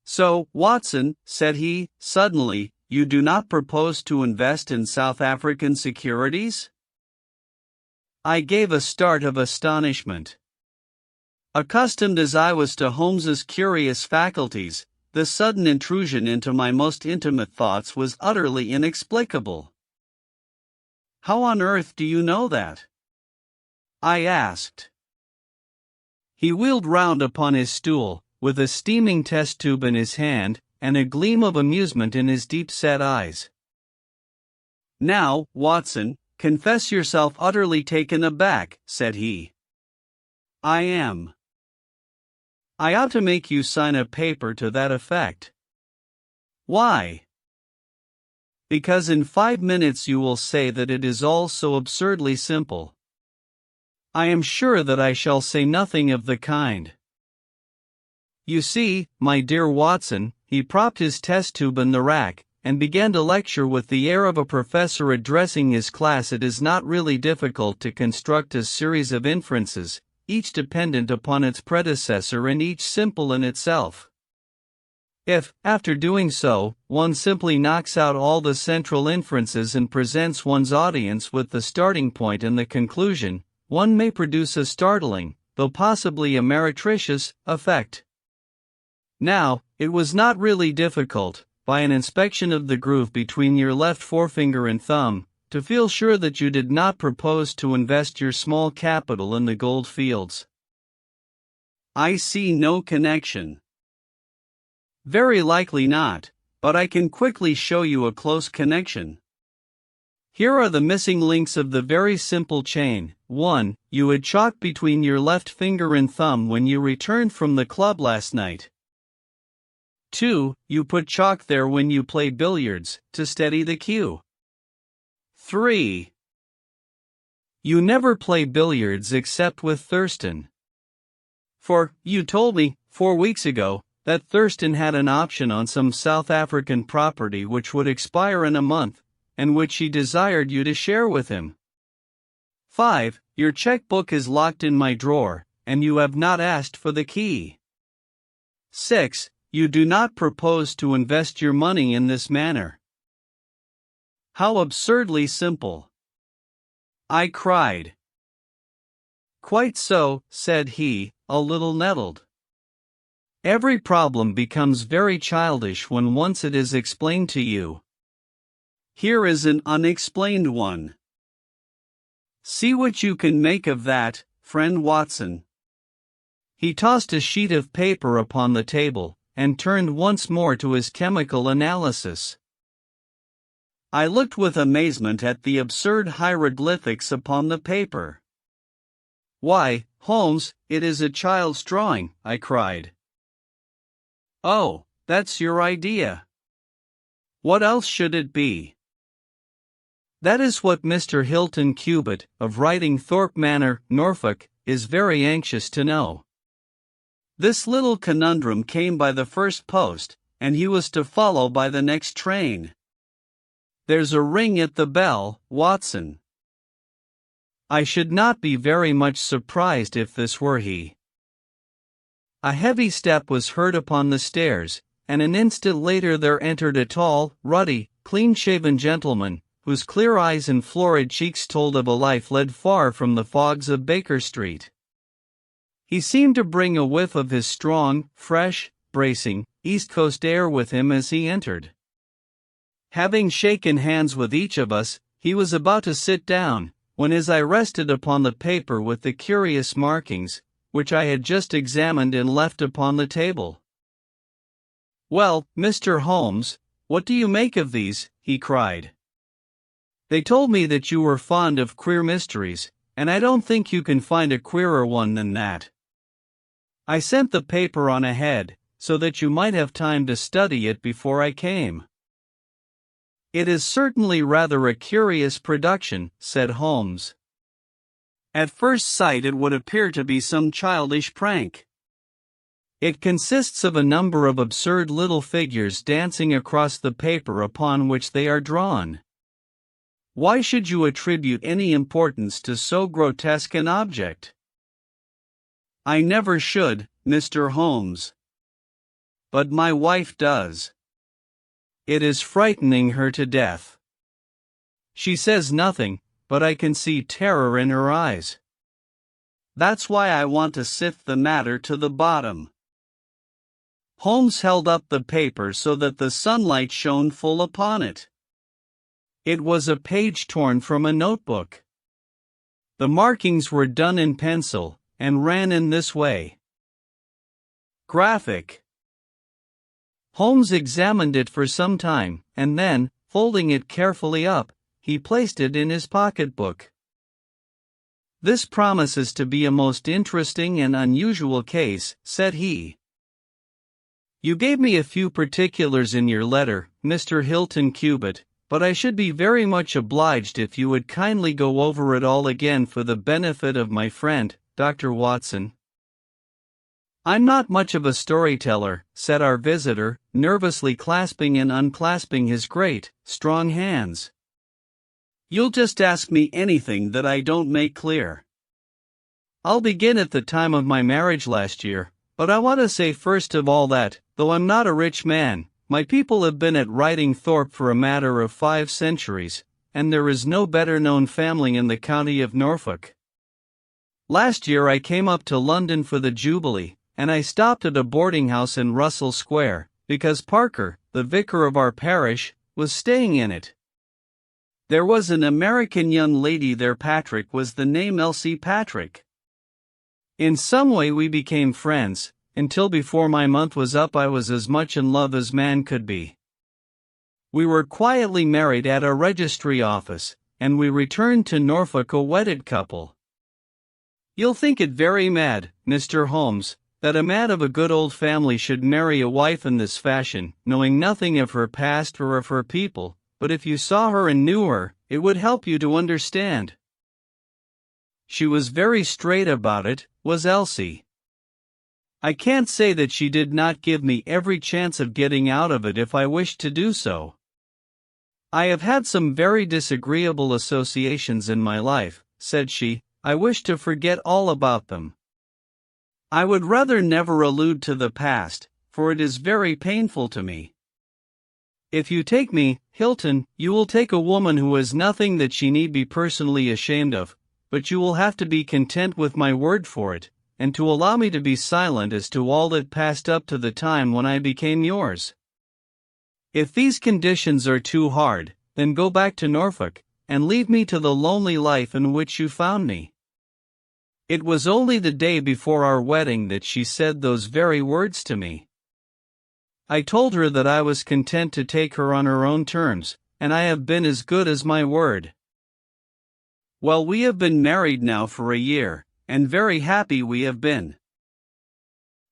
So, Watson, said he, suddenly, you do not propose to invest in South African securities? I gave a start of astonishment. Accustomed as I was to Holmes's curious faculties, this sudden intrusion into my most intimate thoughts was utterly inexplicable. "How on earth do you know that?" I asked. He wheeled round upon his stool, with a steaming test tube in his hand, and a gleam of amusement in his deep-set eyes. "Now, Watson, confess yourself utterly taken aback," said he. "I am." "I ought to make you sign a paper to that effect." "Why?" "Because in 5 minutes you will say that it is all so absurdly simple." "I am sure that I shall say nothing of the kind. You see, my dear Watson," he propped his test tube in the rack, and began to lecture with the air of a professor addressing his class. "It is not really difficult to construct a series of inferences, each dependent upon its predecessor and each simple in itself. If, after doing so, one simply knocks out all the central inferences and presents one's audience with the starting point and the conclusion, one may produce a startling, though possibly a meretricious, effect." Now, it was not really difficult, by an inspection of the groove between your left forefinger and thumb, to feel sure that you did not propose to invest your small capital in the gold fields. "I see no connection." "Very likely not, but I can quickly show you a close connection. Here are the missing links of the very simple chain. 1. You had chalk between your left finger and thumb when you returned from the club last night. 2. You put chalk there when you play billiards, to steady the cue. 3. You never play billiards except with Thurston. For, you told me, 4 weeks ago, that Thurston had an option on some South African property which would expire in a month, and which he desired you to share with him. 5. Your checkbook is locked in my drawer, and you have not asked for the key. 6. You do not propose to invest your money in this manner." "How absurdly simple!" I cried. "Quite so," said he, a little nettled. "Every problem becomes very childish when once it is explained to you. Here is an unexplained one. See what you can make of that, friend Watson." He tossed a sheet of paper upon the table, and turned once more to his chemical analysis. I looked with amazement at the absurd hieroglyphics upon the paper. "Why, Holmes, it is a child's drawing," I cried. "Oh, that's your idea. What else should it be?" "That is what Mr. Hilton Cubitt, of Writing Thorpe Manor, Norfolk, is very anxious to know. This little conundrum came by the first post, and he was to follow by the next train. There's a ring at the bell, Watson." I should not be very much surprised if this were he. A heavy step was heard upon the stairs, and an instant later there entered a tall, ruddy, clean-shaven gentleman, whose clear eyes and florid cheeks told of a life led far from the fogs of Baker Street. He seemed to bring a whiff of his strong, fresh, bracing, East Coast air with him as he entered. Having shaken hands with each of us, he was about to sit down, when his eye rested upon the paper with the curious markings, which I had just examined and left upon the table. "Well, Mr. Holmes, what do you make of these?" he cried. "They told me that you were fond of queer mysteries, and I don't think you can find a queerer one than that. I sent the paper on ahead, so that you might have time to study it before I came." "It is certainly rather a curious production," said Holmes. "At first sight it would appear to be some childish prank. It consists of a number of absurd little figures dancing across the paper upon which they are drawn. Why should you attribute any importance to so grotesque an object?" "I never should, Mr. Holmes. But my wife does. It is frightening her to death. She says nothing, but I can see terror in her eyes. That's why I want to sift the matter to the bottom." Holmes held up the paper so that the sunlight shone full upon it. It was a page torn from a notebook. The markings were done in pencil, and ran in this way. Graphic. Holmes examined it for some time, and then, folding it carefully up, he placed it in his pocketbook. "This promises to be a most interesting and unusual case," said he. "You gave me a few particulars in your letter, Mr. Hilton Cubitt, but I should be very much obliged if you would kindly go over it all again for the benefit of my friend, Dr. Watson." "I'm not much of a storyteller," said our visitor, nervously clasping and unclasping his great, strong hands. "You'll just ask me anything that I don't make clear. I'll begin at the time of my marriage last year, but I want to say first of all that, though I'm not a rich man, my people have been at Riding Thorpe for a matter of 5 centuries, and there is no better known family in the county of Norfolk. Last year I came up to London for the Jubilee, and I stopped at a boarding house in Russell Square, because Parker, the vicar of our parish, was staying in it. There was an American young lady there. Patrick was the name. Elsie Patrick. In some way we became friends. Until before my month was up I was as much in love as man could be. We were quietly married at a registry office, and we returned to Norfolk a wedded couple. You'll think it very mad, Mr. Holmes, that a man of a good old family should marry a wife in this fashion, knowing nothing of her past or of her people, but if you saw her and knew her, it would help you to understand. She was very straight about it, was Elsie. I can't say that she did not give me every chance of getting out of it if I wished to do so. I have had some very disagreeable associations in my life, said she. I wish to forget all about them. I would rather never allude to the past, for it is very painful to me. If you take me, Hilton, you will take a woman who has nothing that she need be personally ashamed of, but you will have to be content with my word for it, and to allow me to be silent as to all that passed up to the time when I became yours. If these conditions are too hard, then go back to Norfolk, and leave me to the lonely life in which you found me." It was only the day before our wedding that she said those very words to me. I told her that I was content to take her on her own terms, and I have been as good as my word. Well, we have been married now for a year, and very happy we have been.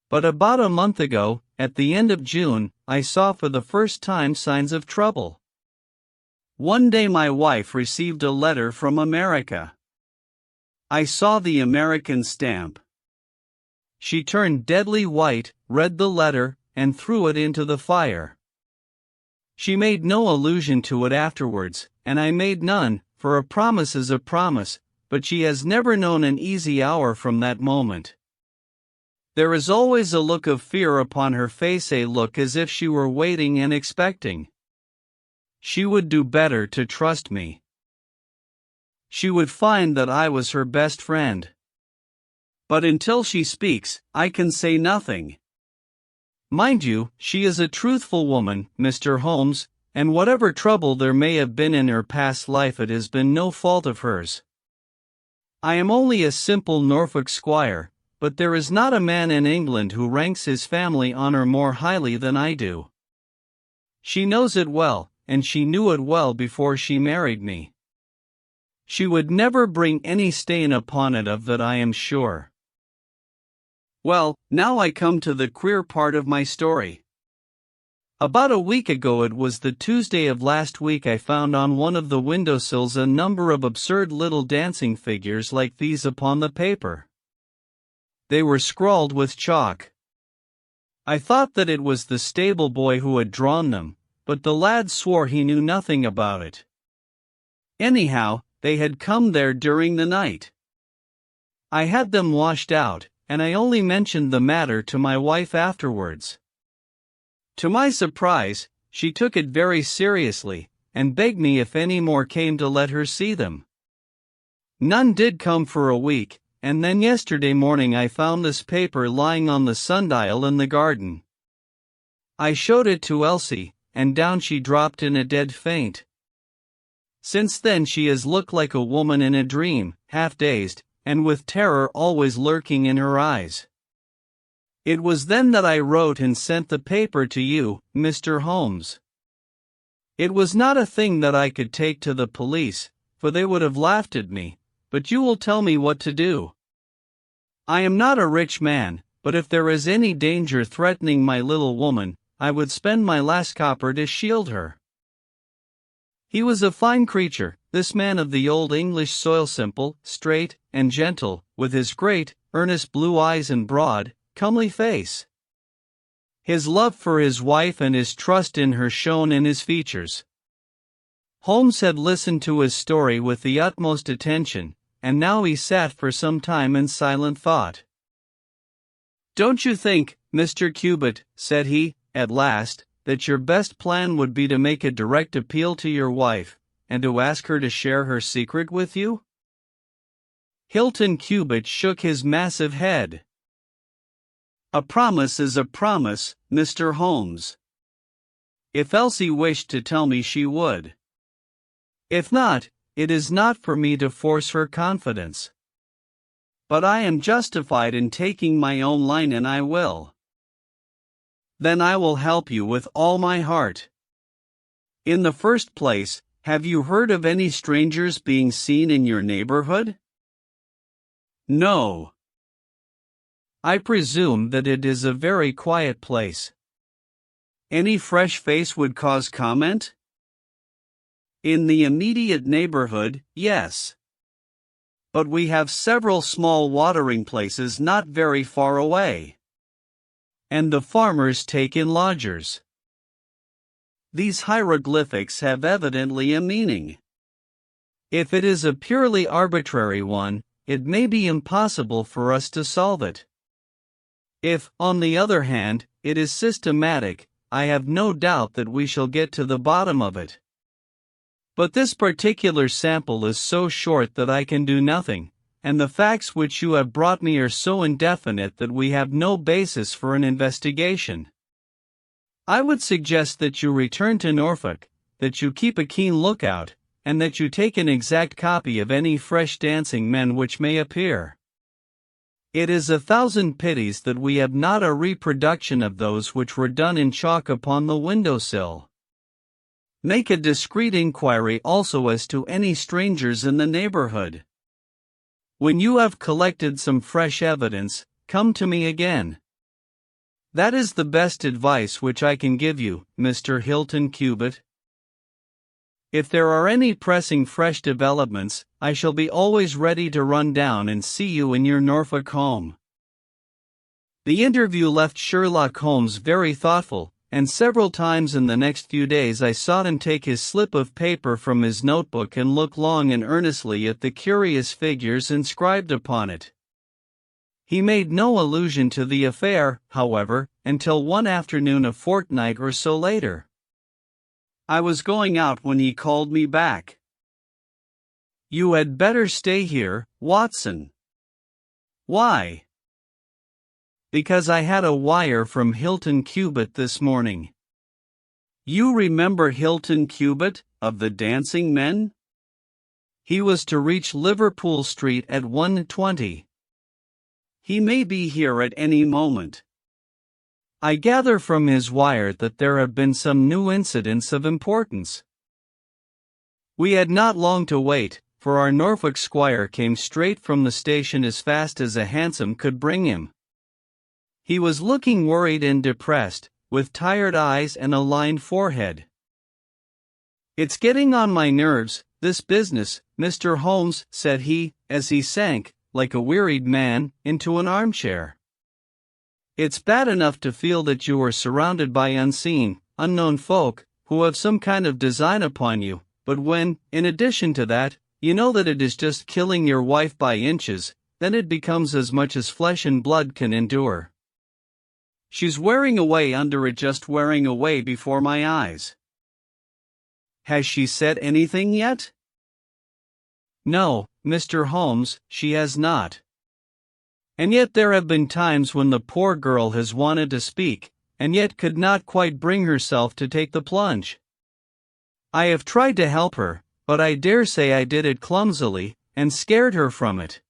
But about a month ago, at the end of June, I saw for the first time signs of trouble. One day my wife received a letter from America. I saw the American stamp. She turned deadly white, read the letter, and threw it into the fire. She made no allusion to it afterwards, and I made none, for a promise is a promise, but she has never known an easy hour from that moment. There is always a look of fear upon her face, a look as if she were waiting and expecting. She would do better to trust me. She would find that I was her best friend. But until she speaks, I can say nothing. Mind you, she is a truthful woman, Mr. Holmes, and whatever trouble there may have been in her past life, it has been no fault of hers. I am only a simple Norfolk squire, but there is not a man in England who ranks his family honor more highly than I do. She knows it well, and she knew it well before she married me. She would never bring any stain upon it, of that I am sure. Well, now I come to the queer part of my story. About a week ago, it was the Tuesday of last week, I found on one of the windowsills a number of absurd little dancing figures like these upon the paper. They were scrawled with chalk. I thought that it was the stable boy who had drawn them, but the lad swore he knew nothing about it. Anyhow, they had come there during the night. I had them washed out, and I only mentioned the matter to my wife afterwards. To my surprise, she took it very seriously, and begged me if any more came to let her see them. None did come for a week, and then yesterday morning I found this paper lying on the sundial in the garden. I showed it to Elsie, and down she dropped in a dead faint. Since then she has looked like a woman in a dream, half dazed, and with terror always lurking in her eyes. It was then that I wrote and sent the paper to you, Mr. Holmes. It was not a thing that I could take to the police, for they would have laughed at me, but you will tell me what to do. I am not a rich man, but if there is any danger threatening my little woman, I would spend my last copper to shield her. He was a fine creature, this man of the old English soil, simple, straight, and gentle, with his great, earnest blue eyes and broad, comely face. His love for his wife and his trust in her shone in his features. Holmes had listened to his story with the utmost attention, and now he sat for some time in silent thought. "Don't you think, Mr. Cubitt," said he, at last, "that your best plan would be to make a direct appeal to your wife, and to ask her to share her secret with you?" Hilton Cubitt shook his massive head. "A promise is a promise, Mr. Holmes. If Elsie wished to tell me, she would. If not, it is not for me to force her confidence. But I am justified in taking my own line, and I will. Then I will help you with all my heart. In the first place, have you heard of any strangers being seen in your neighborhood?" "No. I presume that it is a very quiet place." "Any fresh face would cause comment?" "In the immediate neighborhood, yes. But we have several small watering places not very far away. And the farmers take in lodgers." These hieroglyphics have evidently a meaning. If it is a purely arbitrary one, it may be impossible for us to solve it. If, on the other hand, it is systematic, I have no doubt that we shall get to the bottom of it. But this particular sample is so short that I can do nothing, and the facts which you have brought me are so indefinite that we have no basis for an investigation. I would suggest that you return to Norfolk, that you keep a keen lookout, and that you take an exact copy of any fresh dancing men which may appear. It is 1,000 pities that we have not a reproduction of those which were done in chalk upon the window-sill. Make a discreet inquiry also as to any strangers in the neighborhood. When you have collected some fresh evidence, come to me again. That is the best advice which I can give you, Mr. Hilton Cubitt. If there are any pressing fresh developments, I shall be always ready to run down and see you in your Norfolk home." The interview left Sherlock Holmes very thoughtful, and several times in the next few days I saw him take his slip of paper from his notebook and look long and earnestly at the curious figures inscribed upon it. He made no allusion to the affair, however, until one afternoon a fortnight or so later. I was going out when he called me back. "You had better stay here, Watson." "Why?" "Because I had a wire from Hilton Cubitt this morning." "You remember Hilton Cubitt, of the dancing men?" "He was to reach Liverpool Street at 1:20. He may be here at any moment." "I gather from his wire that there have been some new incidents of importance." We had not long to wait, for our Norfolk squire came straight from the station as fast as a hansom could bring him. He was looking worried and depressed, with tired eyes and a lined forehead. "It's getting on my nerves, this business, Mr. Holmes," said he, as he sank, like a wearied man, into an armchair. "It's bad enough to feel that you are surrounded by unseen, unknown folk, who have some kind of design upon you, but when, in addition to that, you know that it is just killing your wife by inches, then it becomes as much as flesh and blood can endure. She's wearing away under it, just wearing away before my eyes." "Has she said anything yet?" No, Mr. Holmes, she has not. And yet there have been times when the poor girl has wanted to speak, and yet could not quite bring herself to take the plunge. I have tried to help her, but I dare say I did it clumsily, and scared her from it.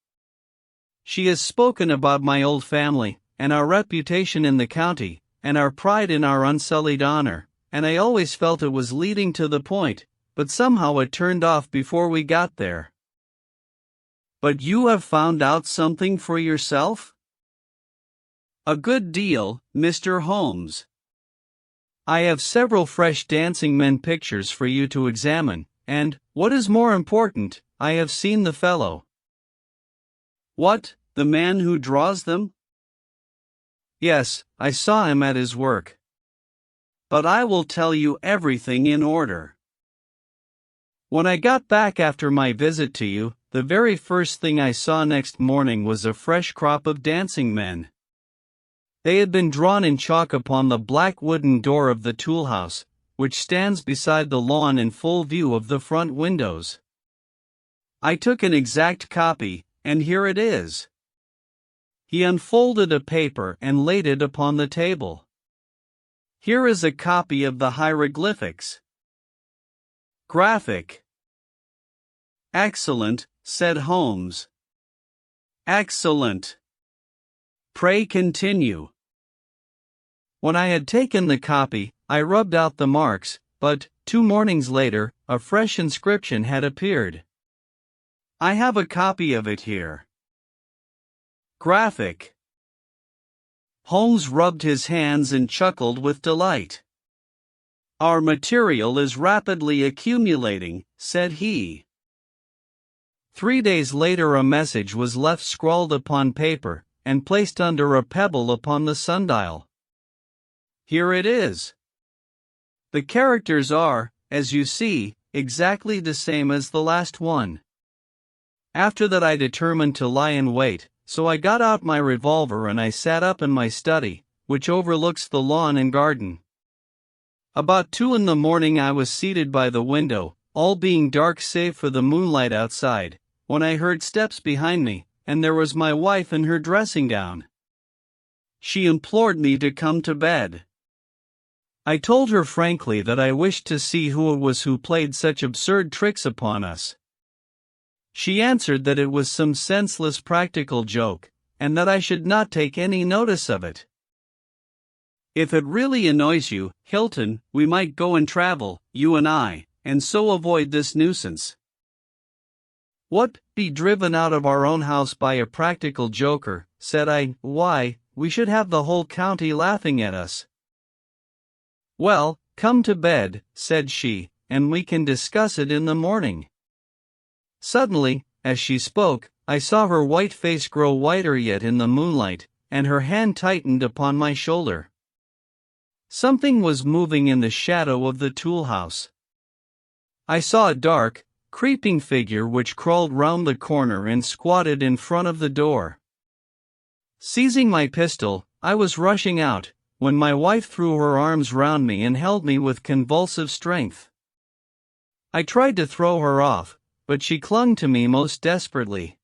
She has spoken about my old family, and our reputation in the county, and our pride in our unsullied honor, and I always felt it was leading to the point, but somehow it turned off before we got there. But you have found out something for yourself? A good deal, Mr. Holmes. I have several fresh dancing men pictures for you to examine, and, what is more important, I have seen the fellow. What, the man who draws them? Yes, I saw him at his work. But I will tell you everything in order. When I got back after my visit to you, the very first thing I saw next morning was a fresh crop of dancing men. They had been drawn in chalk upon the black wooden door of the tool house, which stands beside the lawn in full view of the front windows. I took an exact copy, and here it is. He unfolded a paper and laid it upon the table. Here is a copy of the hieroglyphics. Graphic. Excellent, said Holmes. Excellent. Pray continue. When I had taken the copy, I rubbed out the marks, but, 2 mornings later, a fresh inscription had appeared. I have a copy of it here. Graphic. Holmes rubbed his hands and chuckled with delight. Our material is rapidly accumulating, said he. 3 days later a message was left scrawled upon paper, and placed under a pebble upon the sundial. Here it is. The characters are, as you see, exactly the same as the last one. After that I determined to lie in wait, so I got out my revolver and I sat up in my study, which overlooks the lawn and garden. About 2 in the morning I was seated by the window, all being dark save for the moonlight outside, when I heard steps behind me, and there was my wife in her dressing gown. She implored me to come to bed. I told her frankly that I wished to see who it was who played such absurd tricks upon us. She answered that it was some senseless practical joke, and that I should not take any notice of it. If it really annoys you, Hilton, we might go and travel, you and I, and so avoid this nuisance. What, be driven out of our own house by a practical joker, said I, why, we should have the whole county laughing at us. Well, come to bed, said she, and we can discuss it in the morning. Suddenly, as she spoke, I saw her white face grow whiter yet in the moonlight, and her hand tightened upon my shoulder. Something was moving in the shadow of the tool house. I saw a dark, creeping figure which crawled round the corner and squatted in front of the door. Seizing my pistol, I was rushing out, when my wife threw her arms round me and held me with convulsive strength. I tried to throw her off, but she clung to me most desperately.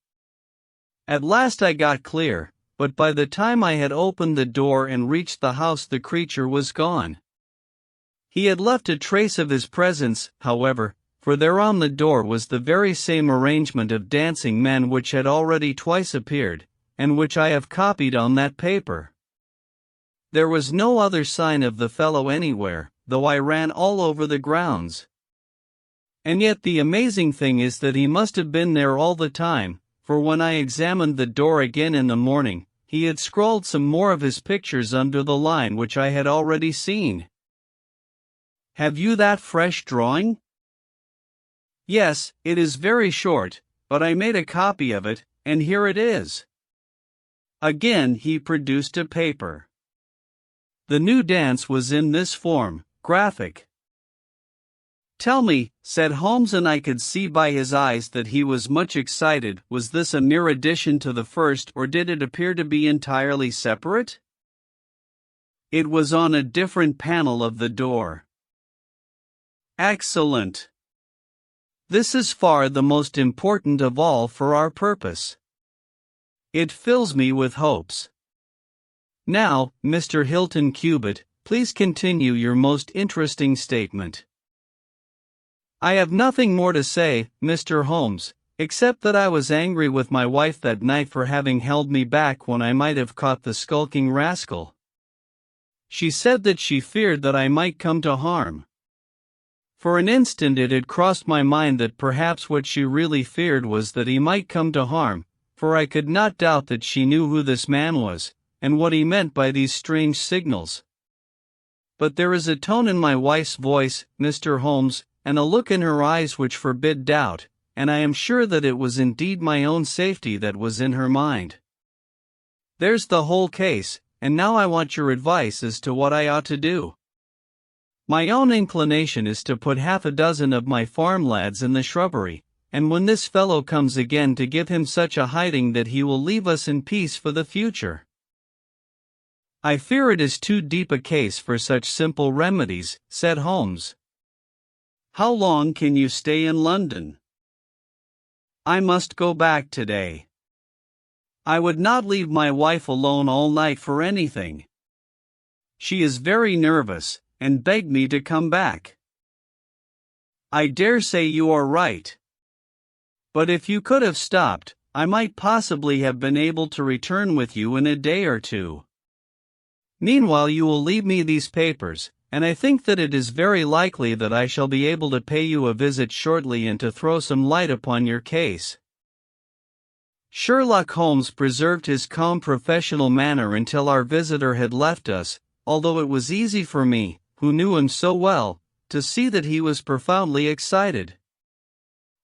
At last I got clear, but by the time I had opened the door and reached the house the creature was gone. He had left a trace of his presence, however, for there on the door was the very same arrangement of dancing men which had already twice appeared, and which I have copied on that paper. There was no other sign of the fellow anywhere, though I ran all over the grounds. And yet the amazing thing is that he must have been there all the time, for when I examined the door again in the morning, he had scrawled some more of his pictures under the line which I had already seen. Have you that fresh drawing? Yes, it is very short, but I made a copy of it, and here it is. Again he produced a paper. The new dance was in this form, graphic. Tell me, said Holmes, and I could see by his eyes that he was much excited, was this a mere addition to the first, or did it appear to be entirely separate? It was on a different panel of the door. Excellent. This is far the most important of all for our purpose. It fills me with hopes. Now, Mr. Hilton Cubitt, please continue your most interesting statement. I have nothing more to say, Mr. Holmes, except that I was angry with my wife that night for having held me back when I might have caught the skulking rascal. She said that she feared that I might come to harm. For an instant it had crossed my mind that perhaps what she really feared was that he might come to harm, for I could not doubt that she knew who this man was, and what he meant by these strange signals. But there is a tone in my wife's voice, Mr. Holmes, and a look in her eyes which forbid doubt, and I am sure that it was indeed my own safety that was in her mind. There's the whole case, and now I want your advice as to what I ought to do. My own inclination is to put half a dozen of my farm lads in the shrubbery, and when this fellow comes again to give him such a hiding that he will leave us in peace for the future. I fear it is too deep a case for such simple remedies, said Holmes. How long can you stay in London? I must go back today. I would not leave my wife alone all night for anything. She is very nervous, and begged me to come back. I dare say you are right. But if you could have stopped, I might possibly have been able to return with you in a day or two. Meanwhile you will leave me these papers, and I think that it is very likely that I shall be able to pay you a visit shortly and to throw some light upon your case. Sherlock Holmes preserved his calm professional manner until our visitor had left us, although it was easy for me, who knew him so well, to see that he was profoundly excited.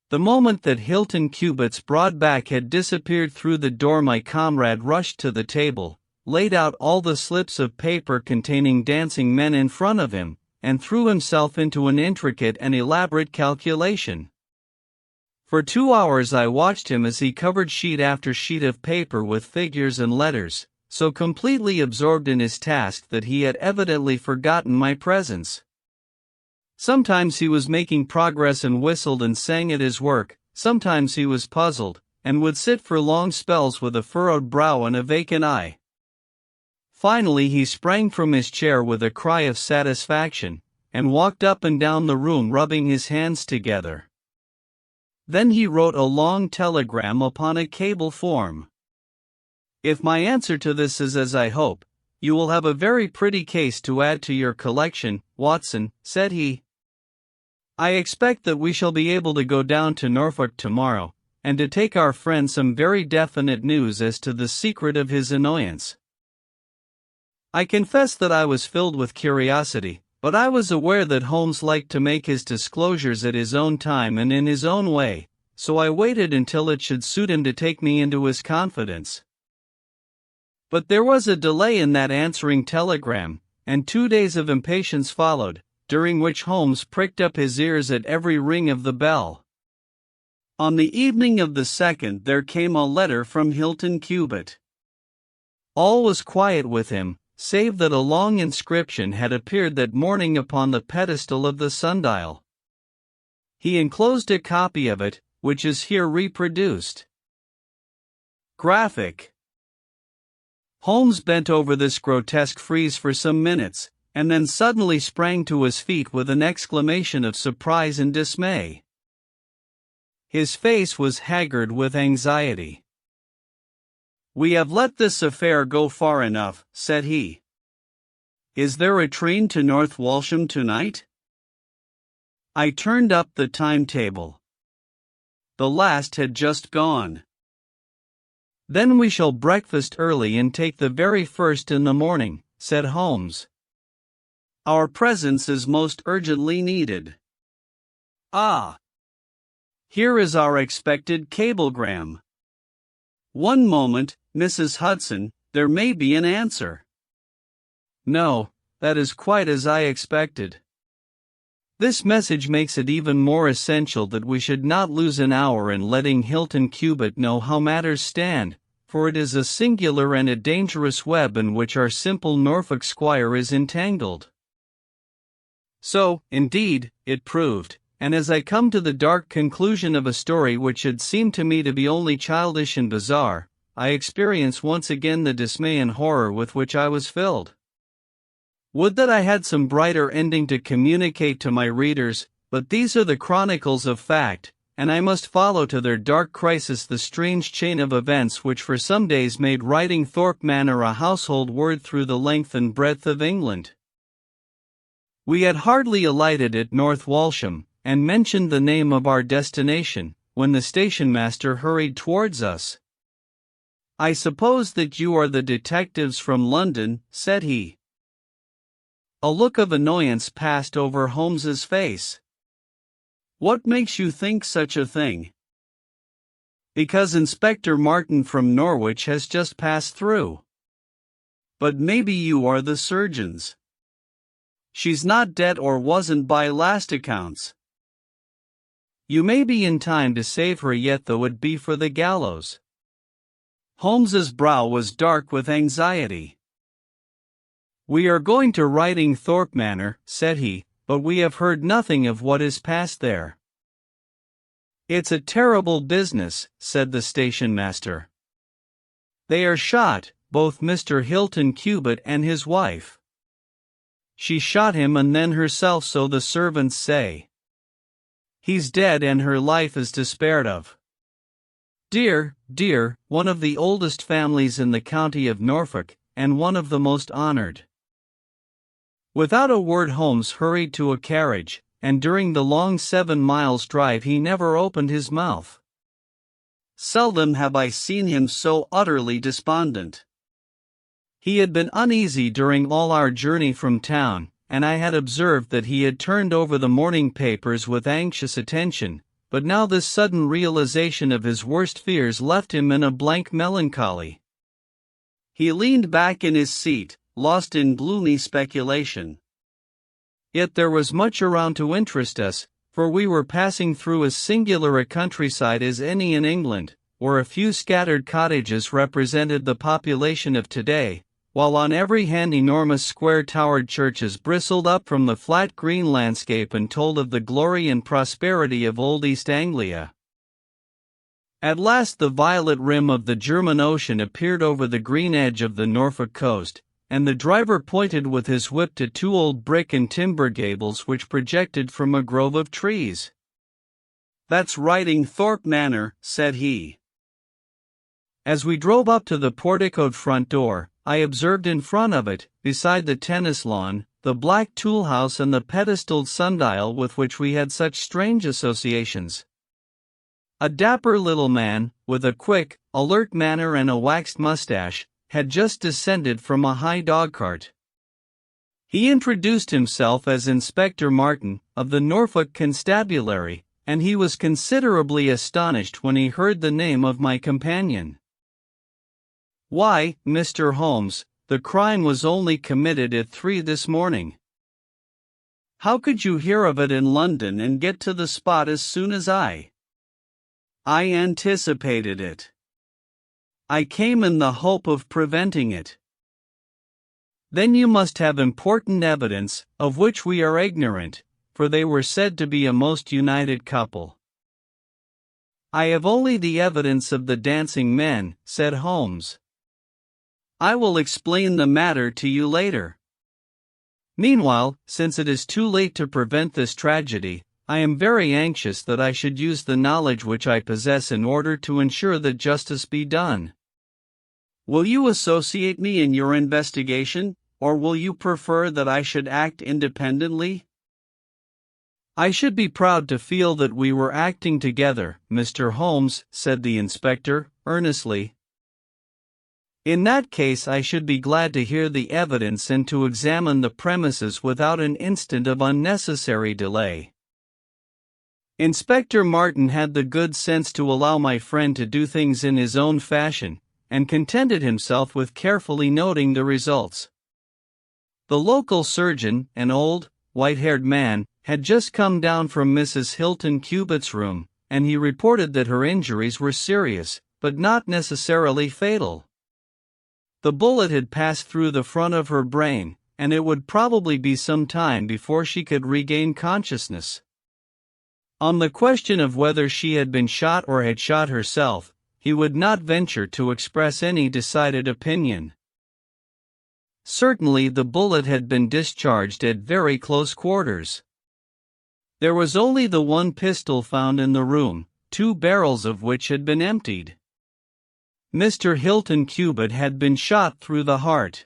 The moment that Hilton Cubitt's broad back had disappeared through the door my comrade rushed to the table, laid out all the slips of paper containing dancing men in front of him, and threw himself into an intricate and elaborate calculation. For 2 hours I watched him as he covered sheet after sheet of paper with figures and letters, so completely absorbed in his task that he had evidently forgotten my presence. Sometimes he was making progress and whistled and sang at his work, sometimes he was puzzled, and would sit for long spells with a furrowed brow and a vacant eye. Finally he sprang from his chair with a cry of satisfaction, and walked up and down the room rubbing his hands together. Then he wrote a long telegram upon a cable form. If my answer to this is as I hope, you will have a very pretty case to add to your collection, Watson, said he. I expect that we shall be able to go down to Norfolk tomorrow, and to take our friend some very definite news as to the secret of his annoyance. I confess that I was filled with curiosity, but I was aware that Holmes liked to make his disclosures at his own time and in his own way, so I waited until it should suit him to take me into his confidence. But there was a delay in that answering telegram, and 2 days of impatience followed, during which Holmes pricked up his ears at every ring of the bell. On the evening of the 2nd there came a letter from Hilton Cubitt. All was quiet with him, save that a long inscription had appeared that morning upon the pedestal of the sundial. He enclosed a copy of it, which is here reproduced. Graphic. Holmes bent over this grotesque frieze for some minutes, and then suddenly sprang to his feet with an exclamation of surprise and dismay. His face was haggard with anxiety. "We have let this affair go far enough," said he. "Is there a train to North Walsham tonight?" I turned up the timetable. The last had just gone. "Then we shall breakfast early and take the very first in the morning," said Holmes. "Our presence is most urgently needed." "Ah! Here is our expected cablegram." "One moment, Mrs. Hudson, there may be an answer." "No, that is quite as I expected." This message makes it even more essential that we should not lose an hour in letting Hilton Cubitt know how matters stand, for it is a singular and a dangerous web in which our simple Norfolk squire is entangled. So, indeed, it proved, and as I come to the dark conclusion of a story which had seemed to me to be only childish and bizarre, I experience once again the dismay and horror with which I was filled. Would that I had some brighter ending to communicate to my readers, but these are the chronicles of fact, and I must follow to their dark crisis the strange chain of events which for some days made writing Thorpe Manor a household word through the length and breadth of England. We had hardly alighted at North Walsham, and mentioned the name of our destination, when the station-master hurried towards us. "I suppose that you are the detectives from London," said he. A look of annoyance passed over Holmes's face. "What makes you think such a thing?" "Because Inspector Martin from Norwich has just passed through." "But maybe you are the surgeons." "She's not dead, or wasn't by last accounts." "You may be in time to save her yet, though it be for the gallows." Holmes's brow was dark with anxiety. "We are going to Writing Thorpe Manor," said he, "but we have heard nothing of what is passed there." "It's a terrible business," said the station-master. "They are shot, both Mr. Hilton Cubitt and his wife. She shot him and then herself, so the servants say. He's dead and her life is despaired of. Dear, dear, one of the oldest families in the county of Norfolk, and one of the most honored." Without a word Holmes hurried to a carriage, and during the long 7 miles drive he never opened his mouth. Seldom have I seen him so utterly despondent. He had been uneasy during all our journey from town, and I had observed that he had turned over the morning papers with anxious attention, but now this sudden realization of his worst fears left him in a blank melancholy. He leaned back in his seat, lost in gloomy speculation. Yet there was much around to interest us, for we were passing through as singular a countryside as any in England, where a few scattered cottages represented the population of today, while on every hand enormous square-towered churches bristled up from the flat green landscape and told of the glory and prosperity of old East Anglia. At last the violet rim of the German Ocean appeared over the green edge of the Norfolk coast, and the driver pointed with his whip to 2 old brick and timber gables which projected from a grove of trees. "That's Writing Thorpe Manor," said he. As we drove up to the porticoed front door, I observed in front of it, beside the tennis lawn, the black tool house and the pedestaled sundial with which we had such strange associations. A dapper little man, with a quick, alert manner and a waxed mustache, had just descended from a high dogcart. He introduced himself as Inspector Martin, of the Norfolk Constabulary, and he was considerably astonished when he heard the name of my companion. "Why, Mr. Holmes, the crime was only committed at 3 this morning. How could you hear of it in London and get to the spot as soon as I anticipated it. I came in the hope of preventing it." "Then you must have important evidence, of which we are ignorant, for they were said to be a most united couple." "I have only the evidence of the dancing men," said Holmes. "I will explain the matter to you later. Meanwhile, since it is too late to prevent this tragedy, I am very anxious that I should use the knowledge which I possess in order to ensure that justice be done. Will you associate me in your investigation, or will you prefer that I should act independently?" "I should be proud to feel that we were acting together, Mr. Holmes," said the inspector, earnestly. "In that case I should be glad to hear the evidence and to examine the premises without an instant of unnecessary delay." Inspector Martin had the good sense to allow my friend to do things in his own fashion, and contented himself with carefully noting the results. The local surgeon, an old, white-haired man, had just come down from Mrs. Hilton Cubitt's room, and he reported that her injuries were serious, but not necessarily fatal. The bullet had passed through the front of her brain, and it would probably be some time before she could regain consciousness. On the question of whether she had been shot or had shot herself, he would not venture to express any decided opinion. Certainly the bullet had been discharged at very close quarters. There was only the one pistol found in the room, 2 barrels of which had been emptied. Mr. Hilton Cubitt had been shot through the heart.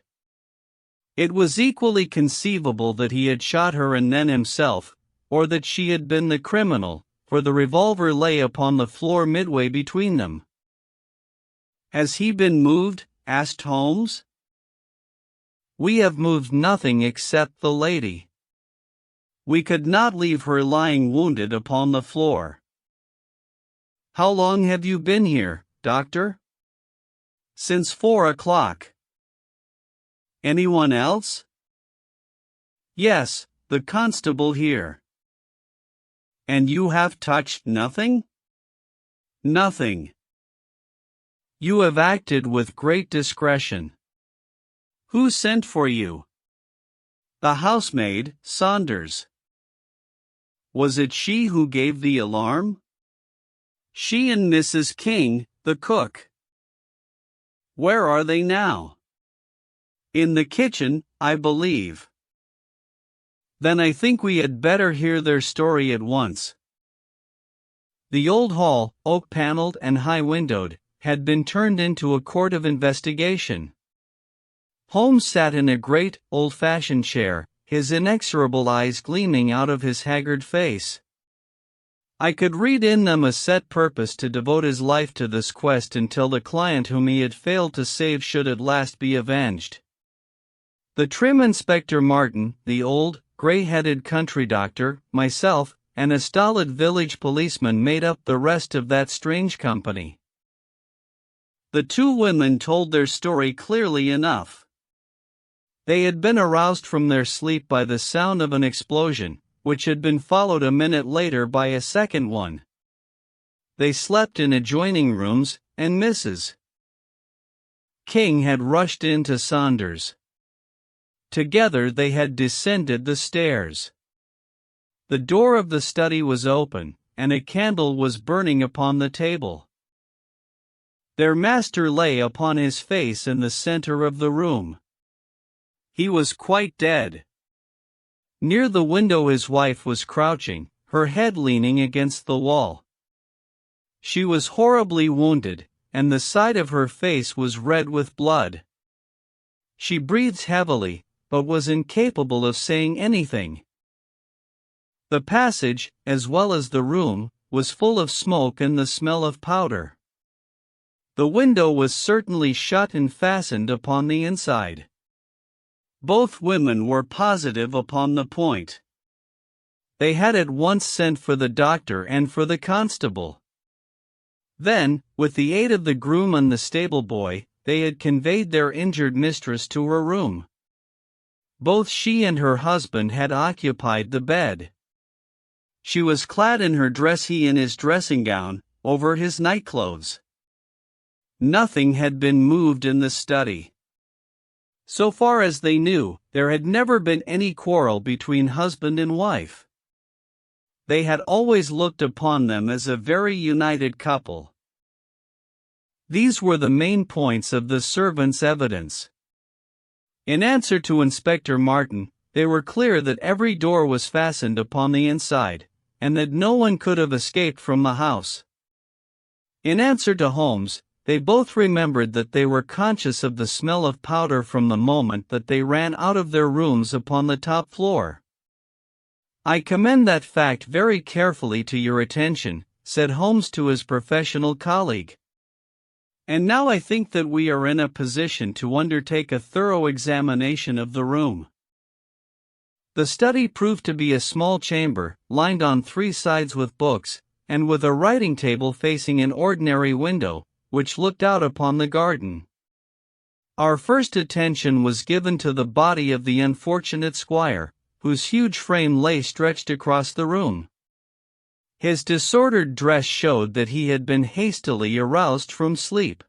It was equally conceivable that he had shot her and then himself, or that she had been the criminal, for the revolver lay upon the floor midway between them. "Has he been moved?" asked Holmes. "We have moved nothing except the lady. We could not leave her lying wounded upon the floor." "How long have you been here, Doctor?" "Since 4 o'clock. "Anyone else?" "Yes, the constable here." "And you have touched nothing?" "Nothing." "You have acted with great discretion. Who sent for you?" "The housemaid, Saunders." "Was it she who gave the alarm?" "She and Mrs. King, the cook." "Where are they now?" "In the kitchen, I believe." "Then I think we had better hear their story at once." The old hall, oak-paneled and high-windowed, had been turned into a court of investigation. Holmes sat in a great, old-fashioned chair, his inexorable eyes gleaming out of his haggard face. I could read in them a set purpose to devote his life to this quest until the client whom he had failed to save should at last be avenged. The trim Inspector Martin, the old, gray-headed country doctor, myself, and a stolid village policeman made up the rest of that strange company. The 2 women told their story clearly enough. They had been aroused from their sleep by the sound of an explosion, which had been followed a minute later by a second one. They slept in adjoining rooms, and Mrs. King had rushed into Saunders. Together they had descended the stairs. The door of the study was open, and a candle was burning upon the table. Their master lay upon his face in the center of the room. He was quite dead. Near the window his wife was crouching, her head leaning against the wall. She was horribly wounded, and the side of her face was red with blood. She breathed heavily, but was incapable of saying anything. The passage, as well as the room, was full of smoke and the smell of powder. The window was certainly shut and fastened upon the inside. Both women were positive upon the point. They had at once sent for the doctor and for the constable. Then, with the aid of the groom and the stable boy, they had conveyed their injured mistress to her room. Both she and her husband had occupied the bed. She was clad in her dress, he in his dressing gown, over his nightclothes. Nothing had been moved in the study. So far as they knew, there had never been any quarrel between husband and wife. They had always looked upon them as a very united couple. These were the main points of the servants' evidence. In answer to Inspector Martin, they were clear that every door was fastened upon the inside, and that no one could have escaped from the house. In answer to Holmes, they both remembered that they were conscious of the smell of powder from the moment that they ran out of their rooms upon the top floor. "I commend that fact very carefully to your attention," said Holmes to his professional colleague. "And now I think that we are in a position to undertake a thorough examination of the room." The study proved to be a small chamber, lined on 3 sides with books, and with a writing table facing an ordinary window, which looked out upon the garden. Our first attention was given to the body of the unfortunate squire, whose huge frame lay stretched across the room. His disordered dress showed that he had been hastily aroused from sleep.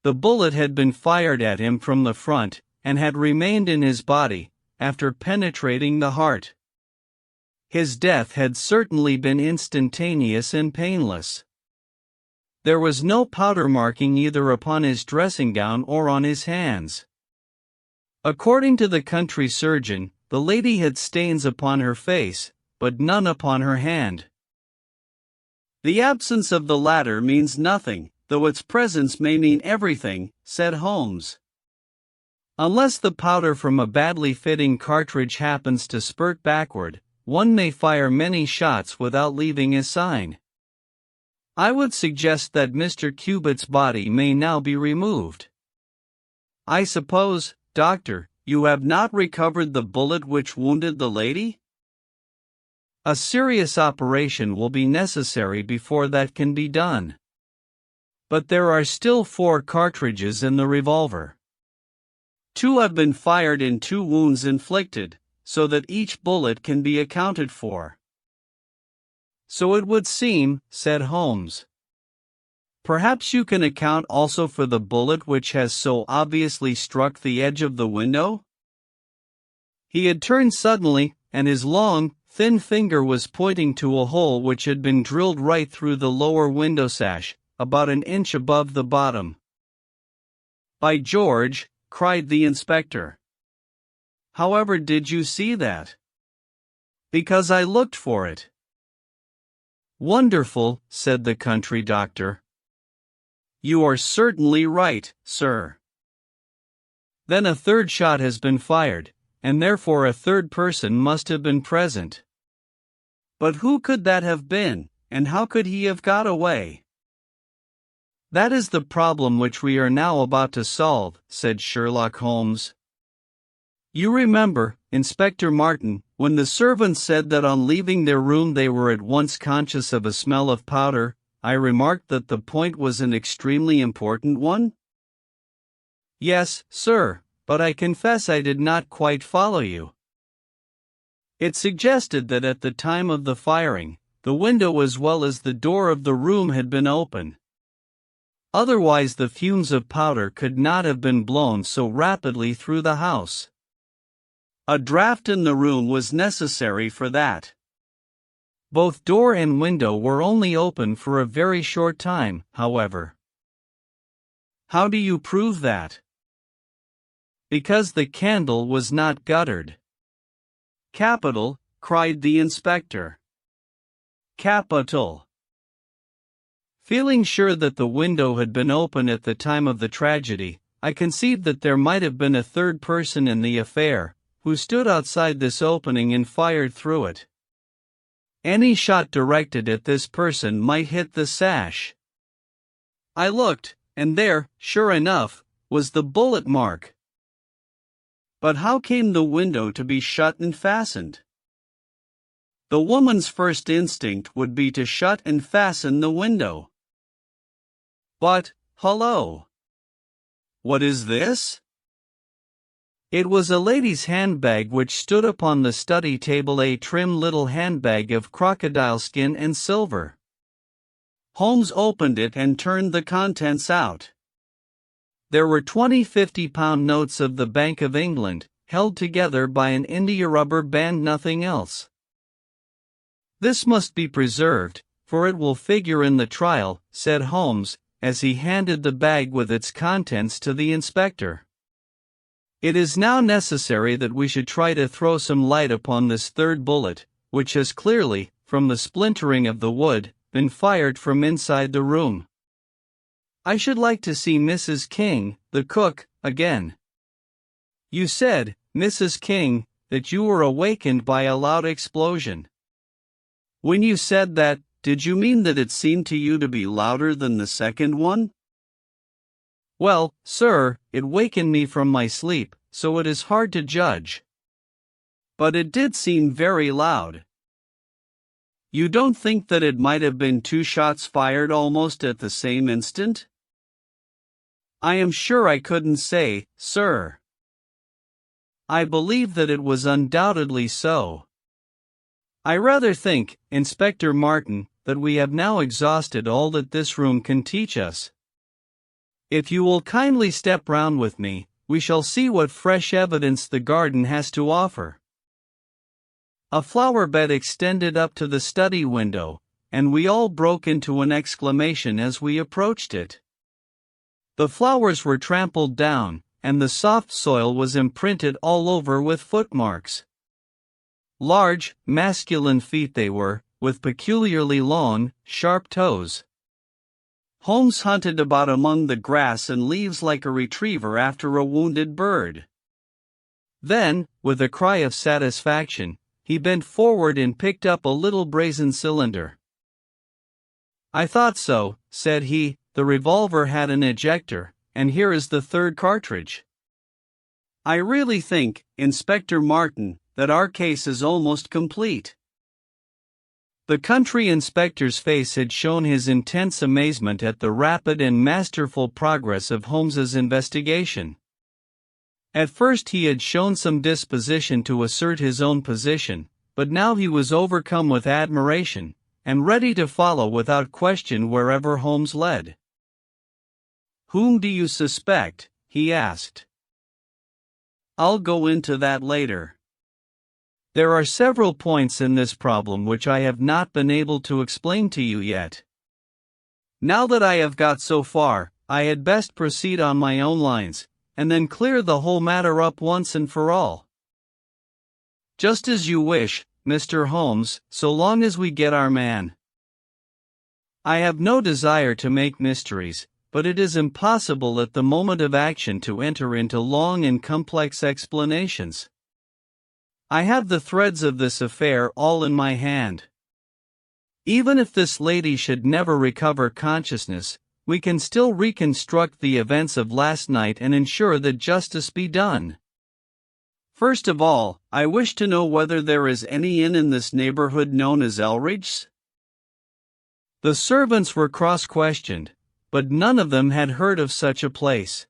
The bullet had been fired at him from the front, and had remained in his body, after penetrating the heart. His death had certainly been instantaneous and painless. There was no powder marking either upon his dressing gown or on his hands. According to the country surgeon, the lady had stains upon her face, but none upon her hand. The absence of the latter means nothing, though its presence may mean everything, said Holmes. Unless the powder from a badly fitting cartridge happens to spurt backward, one may fire many shots without leaving a sign. I would suggest that Mr. Cubitt's body may now be removed. I suppose, Doctor, you have not recovered the bullet which wounded the lady? A serious operation will be necessary before that can be done. But there are still 4 cartridges in the revolver. 2 have been fired in 2 wounds inflicted, so that each bullet can be accounted for. So it would seem, said Holmes. Perhaps you can account also for the bullet which has so obviously struck the edge of the window? He had turned suddenly, and his long, thin finger was pointing to a hole which had been drilled right through the lower window sash, about an inch above the bottom. By George, cried the inspector. However did you see that? Because I looked for it. Wonderful, said the country doctor. You are certainly right, sir. Then a 3rd shot has been fired, and therefore a 3rd person must have been present. But who could that have been, and how could he have got away? That is the problem which we are now about to solve, said Sherlock Holmes. You remember, Inspector Martin, when the servants said that on leaving their room they were at once conscious of a smell of powder, I remarked that the point was an extremely important one? Yes, sir, but I confess I did not quite follow you. It suggested that at the time of the firing, the window as well as the door of the room had been open. Otherwise the fumes of powder could not have been blown so rapidly through the house. A draught in the room was necessary for that. Both door and window were only open for a very short time, however. How do you prove that? Because the candle was not guttered. Capital, cried the inspector. Capital. Feeling sure that the window had been open at the time of the tragedy, I conceived that there might have been a 3rd person in the affair, who stood outside this opening and fired through it. Any shot directed at this person might hit the sash. I looked, and there, sure enough, was the bullet mark. But how came the window to be shut and fastened? The woman's first instinct would be to shut and fasten the window. But, hullo! What is this? It was a lady's handbag which stood upon the study table, a trim little handbag of crocodile skin and silver. Holmes opened it and turned the contents out. There were 20 50-pound notes of the Bank of England, held together by an india rubber band, nothing else. This must be preserved, for it will figure in the trial, said Holmes, as he handed the bag with its contents to the inspector. It is now necessary that we should try to throw some light upon this 3rd bullet, which has clearly, from the splintering of the wood, been fired from inside the room. I should like to see Mrs. King, the cook, again. You said, Mrs. King, that you were awakened by a loud explosion. When you said that, did you mean that it seemed to you to be louder than the 2nd one? Well, sir, it wakened me from my sleep, so it is hard to judge. But it did seem very loud. You don't think that it might have been 2 shots fired almost at the same instant? I am sure I couldn't say, sir. I believe that it was undoubtedly so. I rather think, Inspector Martin, that we have now exhausted all that this room can teach us. If you will kindly step round with me, we shall see what fresh evidence the garden has to offer. A flower bed extended up to the study window, and we all broke into an exclamation as we approached it. The flowers were trampled down, and the soft soil was imprinted all over with footmarks. Large, masculine feet they were, with peculiarly long, sharp toes. Holmes hunted about among the grass and leaves like a retriever after a wounded bird. Then, with a cry of satisfaction, he bent forward and picked up a little brazen cylinder. "I thought so," said he. "The revolver had an ejector, and here is the third cartridge. I really think, Inspector Martin, that our case is almost complete." The country inspector's face had shown his intense amazement at the rapid and masterful progress of Holmes's investigation. At first he had shown some disposition to assert his own position, but now he was overcome with admiration, and ready to follow without question wherever Holmes led. "Whom do you suspect?" he asked. "I'll go into that later. There are several points in this problem which I have not been able to explain to you yet. Now that I have got so far, I had best proceed on my own lines, and then clear the whole matter up once and for all." "Just as you wish, Mr. Holmes, so long as we get our man. I have no desire to make mysteries, but it is impossible at the moment of action to enter into long and complex explanations. I have the threads of this affair all in my hand. Even if this lady should never recover consciousness, we can still reconstruct the events of last night and ensure that justice be done. First of all, I wish to know whether there is any inn in this neighborhood known as Elridge's." The servants were cross-questioned, but none of them had heard of such a place.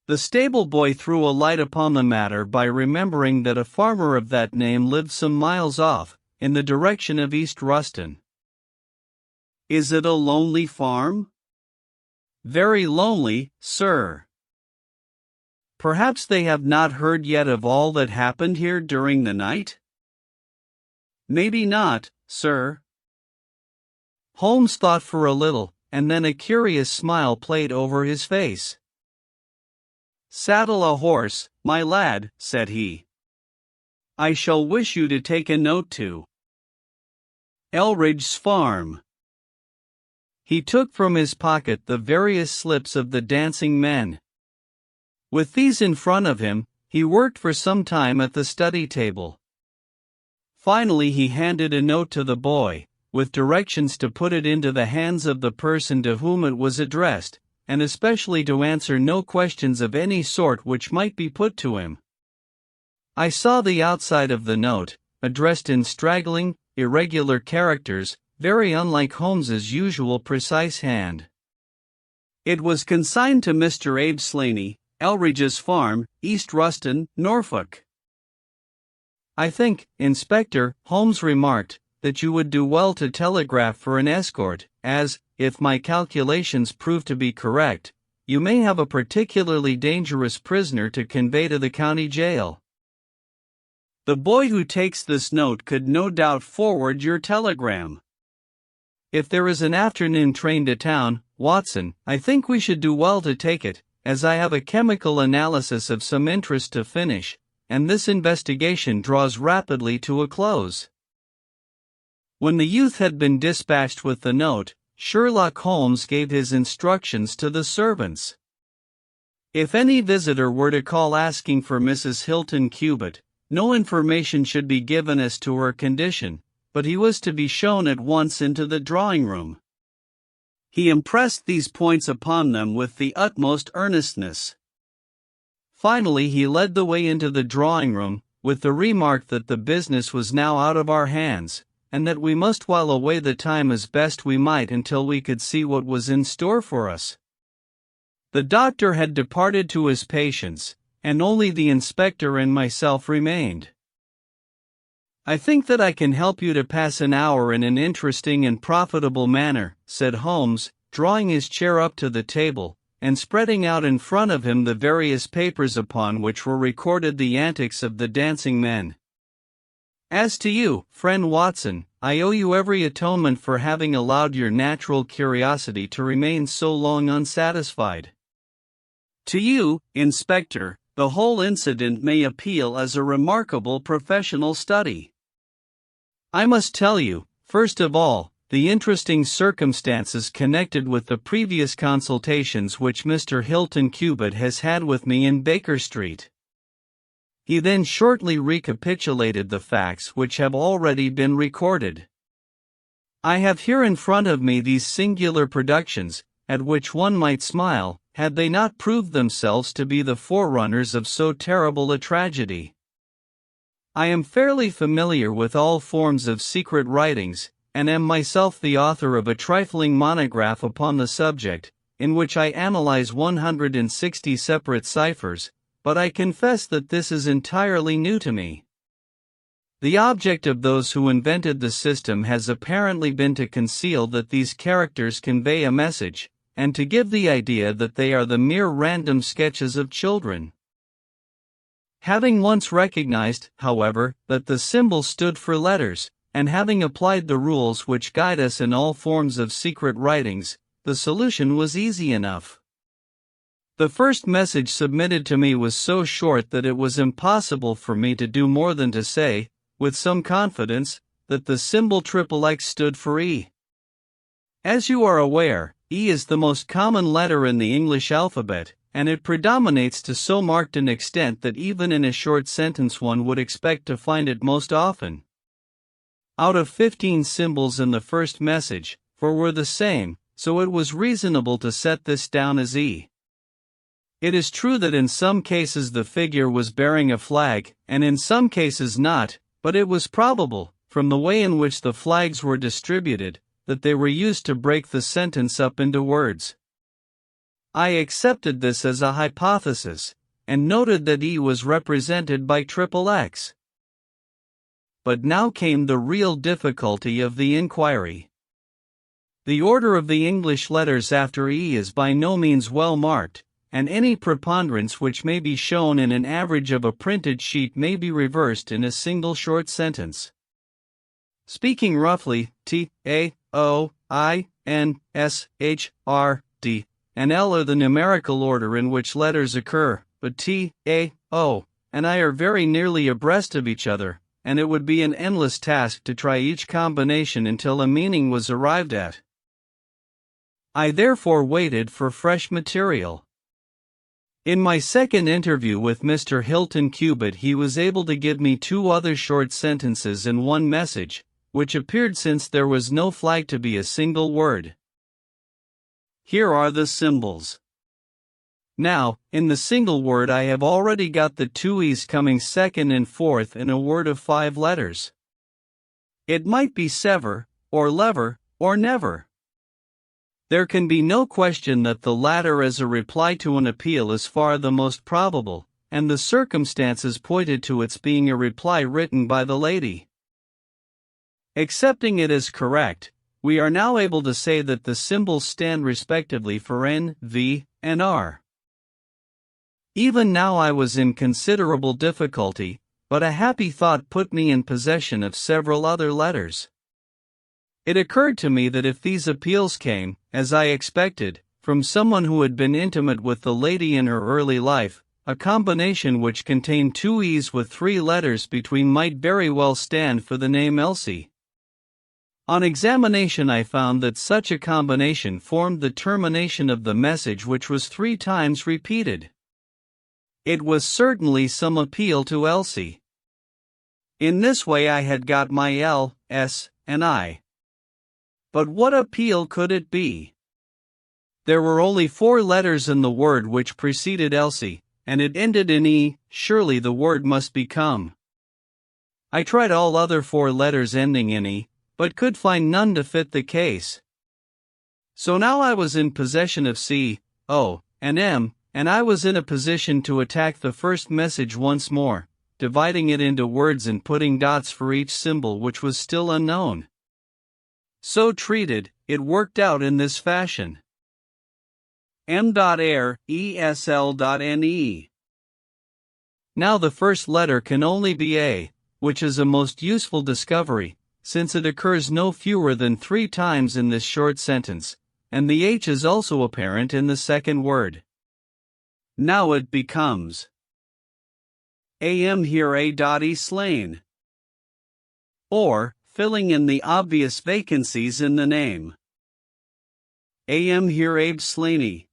The stable boy threw a light upon the matter by remembering that a farmer of that name lived some miles off, in the direction of East Ruston. "Is it a lonely farm?" "Very lonely, sir." "Perhaps they have not heard yet of all that happened here during the night?" "Maybe not, sir." Holmes thought for a little, and then a curious smile played over his face. "Saddle a horse, my lad," said he. "I shall wish you to take a note to Elridge's farm." He took from his pocket the various slips of the dancing men. With these in front of him, he worked for some time at the study table. Finally he handed a note to the boy, with directions to put it into the hands of the person to whom it was addressed, and especially to answer no questions of any sort which might be put to him. I saw the outside of the note, addressed in straggling, irregular characters, very unlike Holmes's usual precise hand. It was consigned to Mr. Abe Slaney, Elridge's Farm, East Ruston, Norfolk. "I think, Inspector," Holmes remarked, "that you would do well to telegraph for an escort, as, if my calculations prove to be correct, you may have a particularly dangerous prisoner to convey to the county jail. The boy who takes this note could no doubt forward your telegram. If there is an afternoon train to town, Watson, I think we should do well to take it, as I have a chemical analysis of some interest to finish, and this investigation draws rapidly to a close." When the youth had been dispatched with the note, Sherlock Holmes gave his instructions to the servants. If any visitor were to call asking for Mrs. Hilton Cubitt, no information should be given as to her condition, but he was to be shown at once into the drawing-room. He impressed these points upon them with the utmost earnestness. Finally he led the way into the drawing-room, with the remark that the business was now out of our hands, and that we must while away the time as best we might until we could see what was in store for us. The doctor had departed to his patients, and only the inspector and myself remained. "I think that I can help you to pass an hour in an interesting and profitable manner," said Holmes, drawing his chair up to the table, and spreading out in front of him the various papers upon which were recorded the antics of the dancing men. As to you, friend Watson, I owe you every atonement for having allowed your natural curiosity to remain so long unsatisfied. To you, Inspector, the whole incident may appeal as a remarkable professional study. I must tell you, first of all, the interesting circumstances connected with the previous consultations which Mr. Hilton Cubitt has had with me in Baker Street. He then shortly recapitulated the facts which have already been recorded. I have here in front of me these singular productions, at which one might smile, had they not proved themselves to be the forerunners of so terrible a tragedy. I am fairly familiar with all forms of secret writings, and am myself the author of a trifling monograph upon the subject, in which I analyze 160 separate ciphers, but I confess that this is entirely new to me. The object of those who invented the system has apparently been to conceal that these characters convey a message, and to give the idea that they are the mere random sketches of children. Having once recognized, however, that the symbol stood for letters, and having applied the rules which guide us in all forms of secret writings, the solution was easy enough. The first message submitted to me was so short that it was impossible for me to do more than to say, with some confidence, that the symbol XXX stood for E. As you are aware, E is the most common letter in the English alphabet, and it predominates to so marked an extent that even in a short sentence one would expect to find it most often. Out of 15 symbols in the first message, 4 were the same, so it was reasonable to set this down as E. It is true that in some cases the figure was bearing a flag, and in some cases not, but it was probable, from the way in which the flags were distributed, that they were used to break the sentence up into words. I accepted this as a hypothesis, and noted that E was represented by XXX. But now came the real difficulty of the inquiry. The order of the English letters after E is by no means well marked, and any preponderance which may be shown in an average of a printed sheet may be reversed in a single short sentence. Speaking roughly, T, A, O, I, N, S, H, R, D, and L are the numerical order in which letters occur, but T, A, O, and I are very nearly abreast of each other, and it would be an endless task to try each combination until a meaning was arrived at. I therefore waited for fresh material. In my second interview with Mr. Hilton Cubitt, he was able to give me 2 other short sentences and 1 message, which appeared since there was no flag to be a single word. Here are the symbols. Now, in the single word I have already got the 2 E's coming second and fourth in a word of 5 letters. It might be sever, or lever, or never. There can be no question that the latter as a reply to an appeal is far the most probable, and the circumstances pointed to its being a reply written by the lady. Accepting it as correct, we are now able to say that the symbols stand respectively for N, V, and R. Even now I was in considerable difficulty, but a happy thought put me in possession of several other letters. It occurred to me that if these appeals came, as I expected, from someone who had been intimate with the lady in her early life, a combination which contained 2 E's with 3 letters between might very well stand for the name Elsie. On examination I found that such a combination formed the termination of the message, which was 3 times repeated. It was certainly some appeal to Elsie. In this way I had got my L, S, and I. But what appeal could it be? There were only 4 letters in the word which preceded Elsie, and it ended in E. Surely the word must be come. I tried all other 4 letters ending in E, but could find none to fit the case. So now I was in possession of C, O, and M, and I was in a position to attack the first message once more, dividing it into words and putting dots for each symbol which was still unknown. So treated, it worked out in this fashion. M.air, ESL.ne. Now the first letter can only be A, which is a most useful discovery, since it occurs no fewer than 3 times in this short sentence, and the H is also apparent in the second word. Now it becomes am here a slain, or filling in the obvious vacancies in the name. Am here Abe Slaney.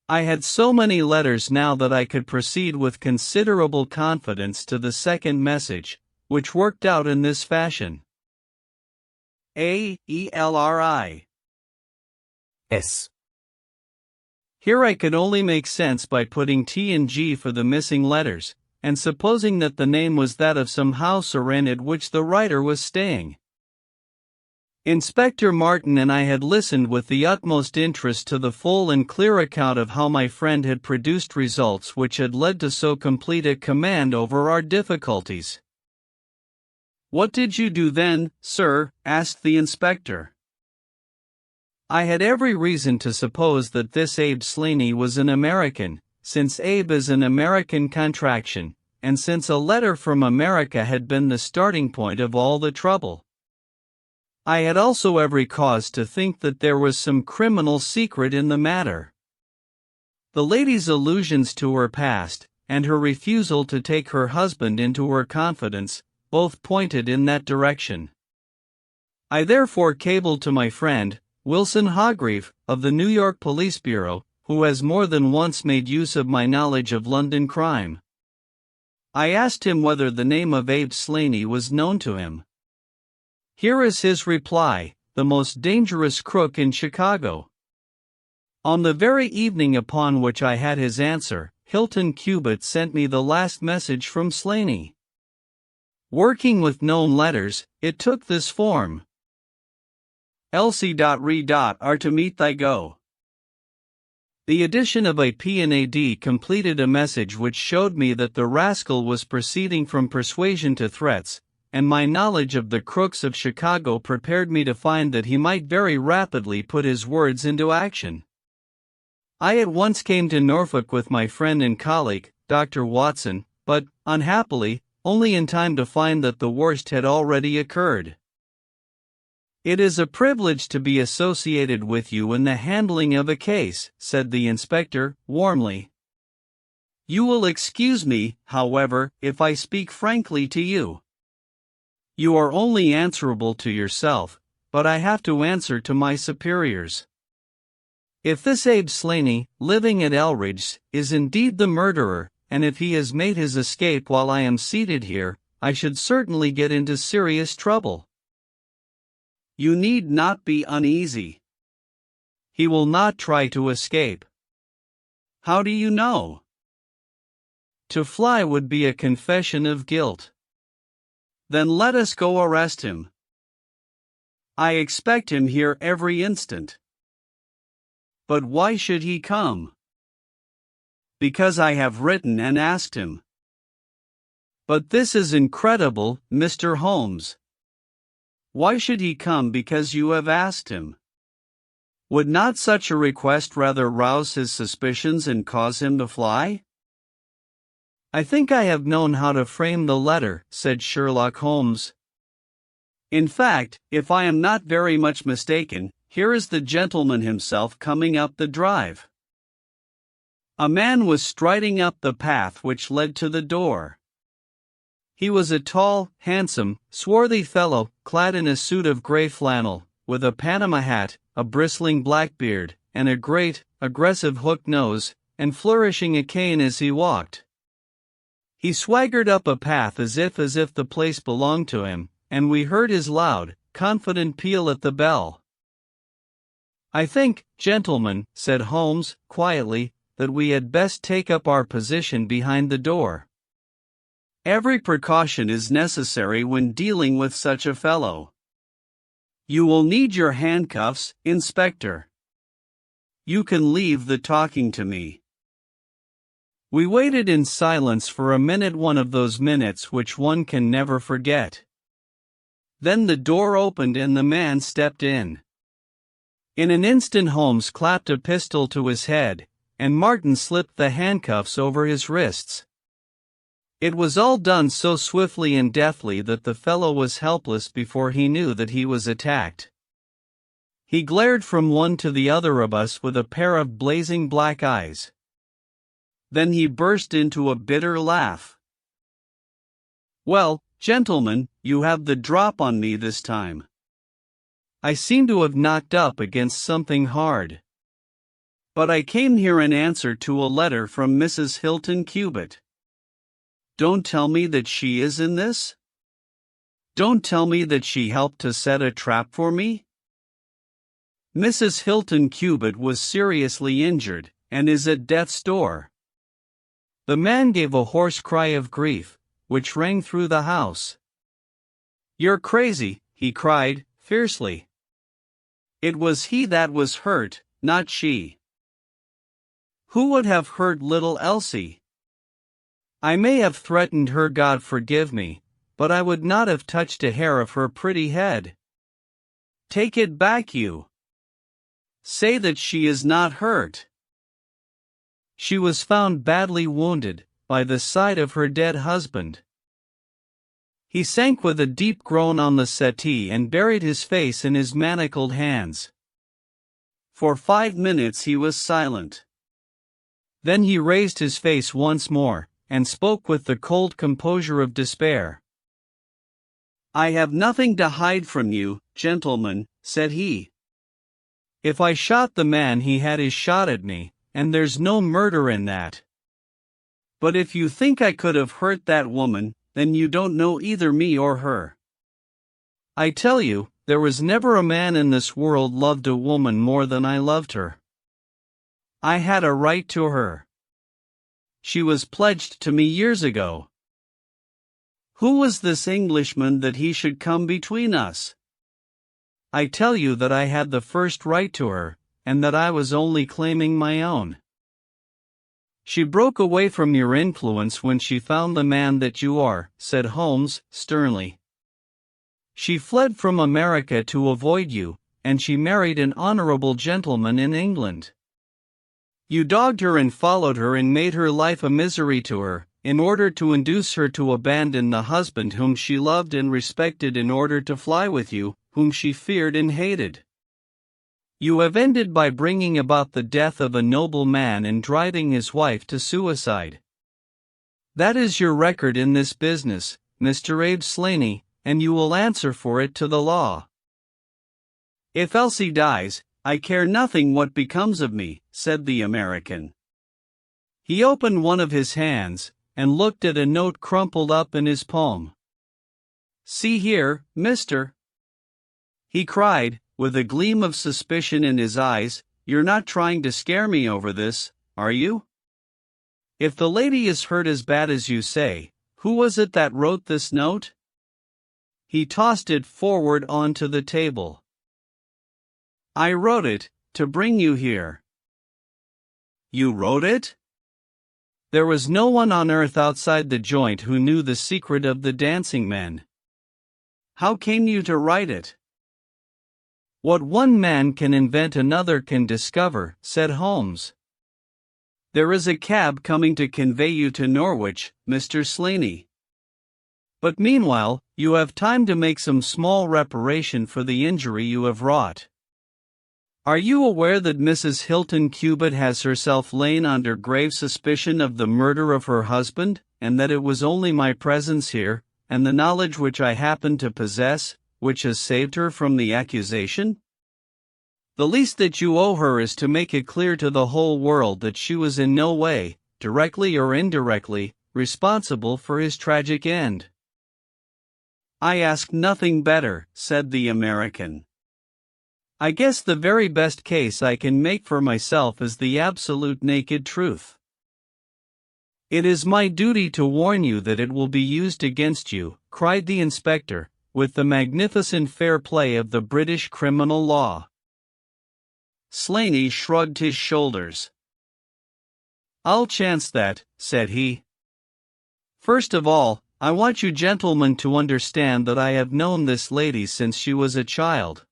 I had so many letters now that I could proceed with considerable confidence to the second message, which worked out in this fashion. A-E-L-R-I S. Here I could only make sense by putting T and G for the missing letters, and supposing that the name was that of some house or inn at which the writer was staying. Inspector Martin and I had listened with the utmost interest to the full and clear account of how my friend had produced results which had led to so complete a command over our difficulties. "What did you do then, sir?" asked the inspector. I had every reason to suppose that this Abe Slaney was an American, since Abe is an American contraction, and since a letter from America had been the starting point of all the trouble. I had also every cause to think that there was some criminal secret in the matter. The lady's allusions to her past, and her refusal to take her husband into her confidence, both pointed in that direction. I therefore cabled to my friend, Wilson Hargreave, of the New York Police Bureau, who has more than once made use of my knowledge of London crime. I asked him whether the name of Abe Slaney was known to him. Here is his reply: the most dangerous crook in Chicago. On the very evening upon which I had his answer, Hilton Cubitt sent me the last message from Slaney. Working with known letters, it took this form: Elsie.re. are to meet thy go. The addition of a P and a D completed a message which showed me that the rascal was proceeding from persuasion to threats, and my knowledge of the crooks of Chicago prepared me to find that he might very rapidly put his words into action. I at once came to Norfolk with my friend and colleague, Dr. Watson, but, unhappily, only in time to find that the worst had already occurred. "It is a privilege to be associated with you in the handling of a case," said the inspector, warmly. "You will excuse me, however, if I speak frankly to you. You are only answerable to yourself, but I have to answer to my superiors. If this Abe Slaney, living at Elridge's, is indeed the murderer, and if he has made his escape while I am seated here, I should certainly get into serious trouble. You need not be uneasy. He will not try to escape." "How do you know?" "To fly would be a confession of guilt." "Then let us go arrest him. I expect him here every instant." "But why should he come?" "Because I have written and asked him." "But this is incredible, Mr. Holmes. Why should he come because you have asked him? Would not such a request rather rouse his suspicions and cause him to fly?" "I think I have known how to frame the letter," said Sherlock Holmes. "In fact, if I am not very much mistaken, here is the gentleman himself coming up the drive." A man was striding up the path which led to the door. He was a tall, handsome, swarthy fellow, clad in a suit of gray flannel, with a Panama hat, a bristling black beard, and a great, aggressive hooked nose, and flourishing a cane as he walked. He swaggered up a path as if the place belonged to him, and we heard his loud, confident peal at the bell. "I think, gentlemen," said Holmes, quietly, "that we had best take up our position behind the door. Every precaution is necessary when dealing with such a fellow. You will need your handcuffs, Inspector. You can leave the talking to me." We waited in silence for a minute, one of those minutes which one can never forget. Then the door opened and the man stepped in. In an instant Holmes clapped a pistol to his head, and Martin slipped the handcuffs over his wrists. It was all done so swiftly and deftly that the fellow was helpless before he knew that he was attacked. He glared from one to the other of us with a pair of blazing black eyes. Then he burst into a bitter laugh. "Well, gentlemen, you have the drop on me this time. I seem to have knocked up against something hard. But I came here in answer to a letter from Mrs. Hilton Cubitt. Don't tell me that she is in this? Don't tell me that she helped to set a trap for me? Mrs. Hilton Cubitt was seriously injured, and is at death's door." The man gave a hoarse cry of grief, which rang through the house. "You're crazy," he cried, fiercely. "It was he that was hurt, not she. Who would have hurt little Elsie? I may have threatened her, God forgive me, but I would not have touched a hair of her pretty head. Take it back, you. Say that she is not hurt." She was found badly wounded, by the side of her dead husband. He sank with a deep groan on the settee and buried his face in his manacled hands. For 5 minutes he was silent. Then he raised his face once more, and spoke with the cold composure of despair. "I have nothing to hide from you, gentlemen," said he. "If I shot the man, he had his shot at me, and there's no murder in that. But if you think I could have hurt that woman, then you don't know either me or her. I tell you, there was never a man in this world loved a woman more than I loved her. I had a right to her. She was pledged to me years ago. Who was this Englishman that he should come between us? I tell you that I had the first right to her, and that I was only claiming my own. She broke away from your influence when she found the man that you are," said Holmes, sternly. "She fled from America to avoid you, and she married an honorable gentleman in England. You dogged her and followed her and made her life a misery to her, in order to induce her to abandon the husband whom she loved and respected in order to fly with you, whom she feared and hated. You have ended by bringing about the death of a noble man and driving his wife to suicide. That is your record in this business, Mr. Abe Slaney, and you will answer for it to the law." "If Elsie dies, I care nothing what becomes of me," said the American. He opened one of his hands, and looked at a note crumpled up in his palm. "See here, mister," he cried, with a gleam of suspicion in his eyes, "you're not trying to scare me over this, are you? If the lady is hurt as bad as you say, who was it that wrote this note?" He tossed it forward onto the table. "I wrote it, to bring you here." "You wrote it?" There was no one on earth outside the joint who knew the secret of the dancing men. "How came you to write it?" "What one man can invent another can discover," said Holmes. "There is a cab coming to convey you to Norwich, Mr. Slaney. But meanwhile, you have time to make some small reparation for the injury you have wrought. Are you aware that Mrs. Hilton Cubitt has herself lain under grave suspicion of the murder of her husband, and that it was only my presence here, and the knowledge which I happen to possess, which has saved her from the accusation? The least that you owe her is to make it clear to the whole world that she was in no way, directly or indirectly, responsible for his tragic end." "I ask nothing better," said the American. "I guess the very best case I can make for myself is the absolute naked truth. It is my duty to warn you that it will be used against you," cried the inspector, with the magnificent fair play of the British criminal law. Slaney shrugged his shoulders. "I'll chance that," said he. "First of all, I want you gentlemen to understand that I have known this lady since she was a child.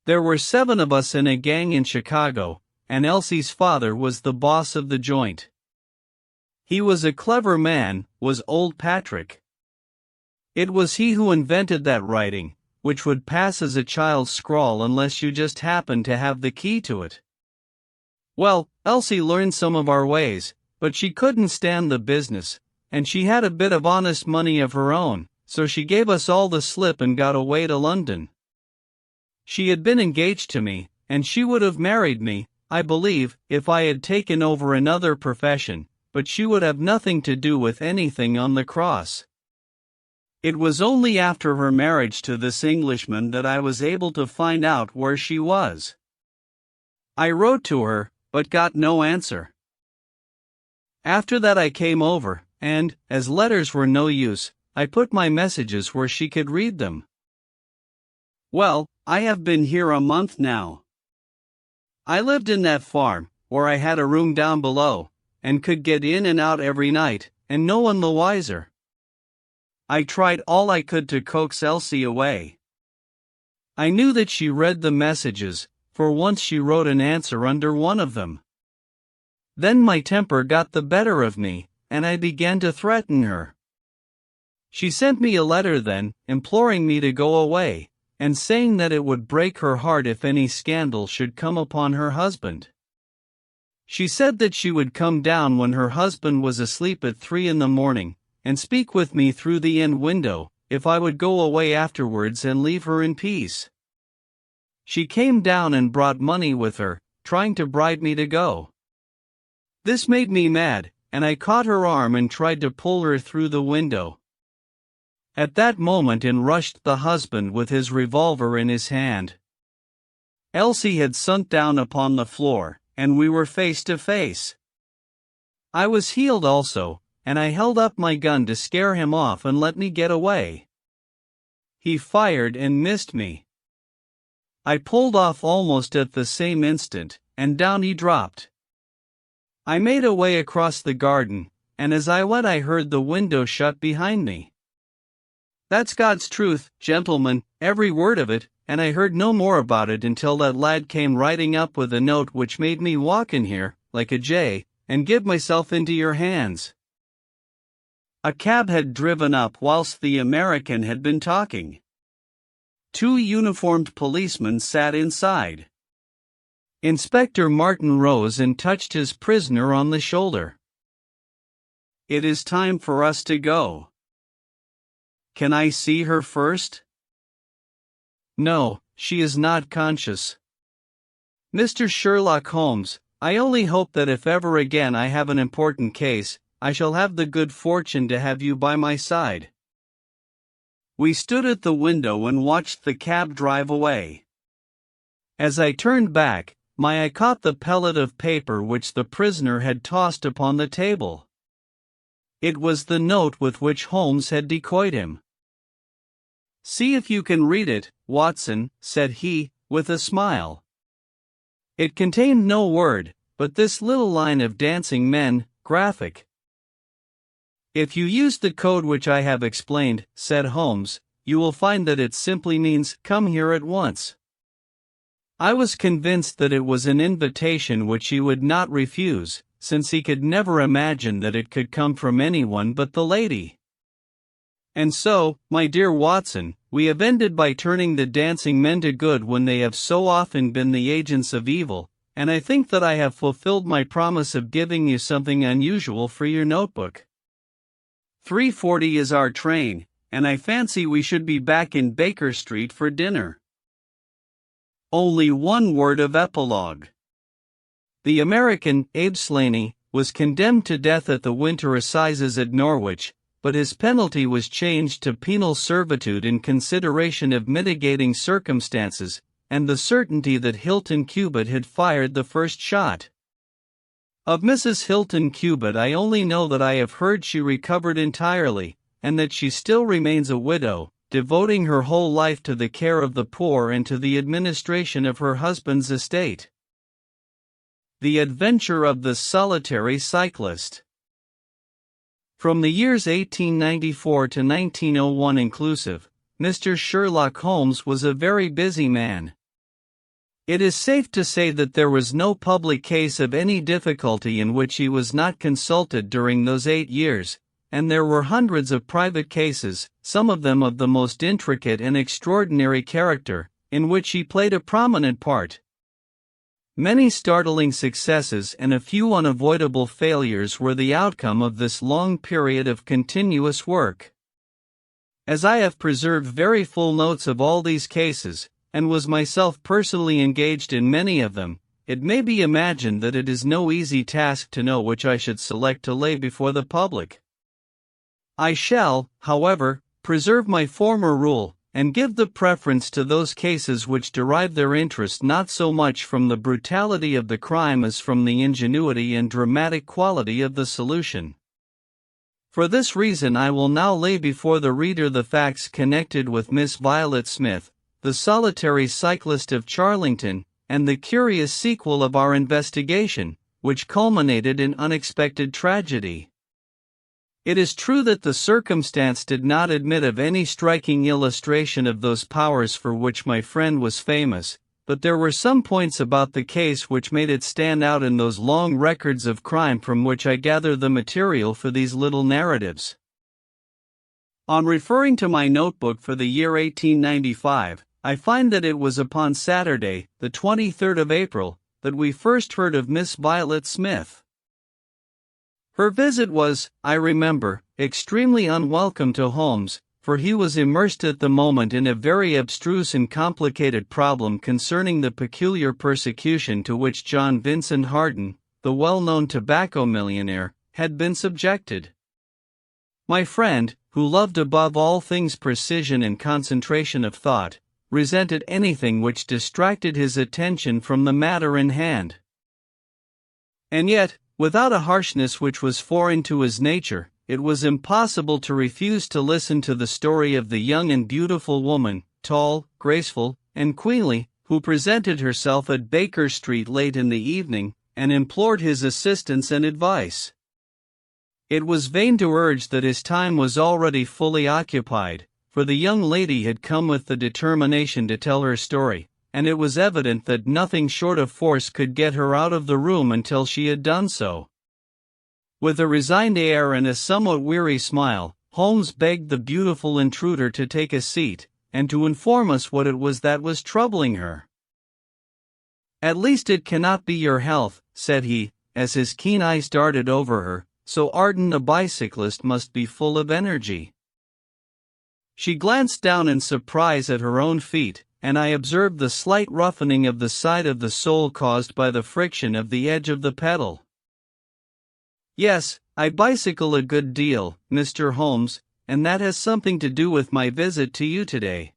There were 7 of us in a gang in Chicago, and Elsie's father was the boss of the joint. He was a clever man, was old Patrick. It was he who invented that writing, which would pass as a child's scrawl unless you just happened to have the key to it. Well, Elsie learned some of our ways, but she couldn't stand the business, and she had a bit of honest money of her own, so she gave us all the slip and got away to London. She had been engaged to me, and she would have married me, I believe, if I had taken over another profession, but she would have nothing to do with anything on the cross. It was only after her marriage to this Englishman that I was able to find out where she was. I wrote to her, but got no answer. After that I came over, and, as letters were no use, I put my messages where she could read them. Well, I have been here a month now. I lived in that farm, where I had a room down below, and could get in and out every night, and no one the wiser. I tried all I could to coax Elsie away. I knew that she read the messages, for once she wrote an answer under one of them. Then my temper got the better of me, and I began to threaten her. She sent me a letter then, imploring me to go away, and saying that it would break her heart if any scandal should come upon her husband. She said that she would come down when her husband was asleep at 3 in the morning, and speak with me through the end window, if I would go away afterwards and leave her in peace. She came down and brought money with her, trying to bribe me to go. This made me mad, and I caught her arm and tried to pull her through the window. At that moment in rushed the husband with his revolver in his hand. Elsie had sunk down upon the floor, and we were face to face. I was healed also, and I held up my gun to scare him off and let me get away. He fired and missed me. I pulled off almost at the same instant, and down he dropped. I made away across the garden, and as I went I heard the window shut behind me. That's God's truth, gentlemen, every word of it, and I heard no more about it until that lad came riding up with a note which made me walk in here, like a jay, and give myself into your hands. A cab had driven up whilst the American had been talking. 2 uniformed policemen sat inside. Inspector Martin rose and touched his prisoner on the shoulder. "It is time for us to go. Can I see her first?" "No, she is not conscious." "Mr. Sherlock Holmes, I only hope that if ever again I have an important case, I shall have the good fortune to have you by my side." We stood at the window and watched the cab drive away. As I turned back, my eye caught the pellet of paper which the prisoner had tossed upon the table. It was the note with which Holmes had decoyed him. "See if you can read it, Watson," said he, with a smile. It contained no word, but this little line of dancing men, graphic. "If you use the code which I have explained," said Holmes, "you will find that it simply means, 'Come here at once.'" I was convinced that it was an invitation which he would not refuse, since he could never imagine that it could come from anyone but the lady. And so, my dear Watson, we have ended by turning the dancing men to good when they have so often been the agents of evil, and I think that I have fulfilled my promise of giving you something unusual for your notebook. 3:40 is our train, and I fancy we should be back in Baker Street for dinner. Only one word of epilogue. The American, Abe Slaney, was condemned to death at the Winter Assizes at Norwich, but his penalty was changed to penal servitude in consideration of mitigating circumstances, and the certainty that Hilton Cubitt had fired the first shot. Of Mrs. Hilton Cubitt I only know that I have heard she recovered entirely, and that she still remains a widow, devoting her whole life to the care of the poor and to the administration of her husband's estate. The Adventure of the Solitary Cyclist. From the years 1894 to 1901 inclusive, Mr. Sherlock Holmes was a very busy man. It is safe to say that there was no public case of any difficulty in which he was not consulted during those 8 years, and there were hundreds of private cases, some of them of the most intricate and extraordinary character, in which he played a prominent part. Many startling successes and a few unavoidable failures were the outcome of this long period of continuous work. As I have preserved very full notes of all these cases, and was myself personally engaged in many of them, it may be imagined that it is no easy task to know which I should select to lay before the public. I shall, however, preserve my former rule, and give the preference to those cases which derive their interest not so much from the brutality of the crime as from the ingenuity and dramatic quality of the solution. For this reason I will now lay before the reader the facts connected with Miss Violet Smith, the solitary cyclist of Charlington, and the curious sequel of our investigation, which culminated in unexpected tragedy. It is true that the circumstance did not admit of any striking illustration of those powers for which my friend was famous, but there were some points about the case which made it stand out in those long records of crime from which I gather the material for these little narratives. On referring to my notebook for the year 1895, I find that it was upon Saturday, the 23rd of April, that we first heard of Miss Violet Smith. Her visit was, I remember, extremely unwelcome to Holmes, for he was immersed at the moment in a very abstruse and complicated problem concerning the peculiar persecution to which John Vincent Harden, the well-known tobacco millionaire, had been subjected. My friend, who loved above all things precision and concentration of thought, resented anything which distracted his attention from the matter in hand. And yet, without a harshness which was foreign to his nature, it was impossible to refuse to listen to the story of the young and beautiful woman, tall, graceful, and queenly, who presented herself at Baker Street late in the evening, and implored his assistance and advice. It was vain to urge that his time was already fully occupied, for the young lady had come with the determination to tell her story, and it was evident that nothing short of force could get her out of the room until she had done so. With a resigned air and a somewhat weary smile, Holmes begged the beautiful intruder to take a seat, and to inform us what it was that was troubling her. "At least it cannot be your health," said he, as his keen eyes darted over her, "so ardent a bicyclist must be full of energy." She glanced down in surprise at her own feet, and I observed the slight roughening of the side of the sole caused by the friction of the edge of the pedal. "Yes, I bicycle a good deal, Mr. Holmes, and that has something to do with my visit to you today."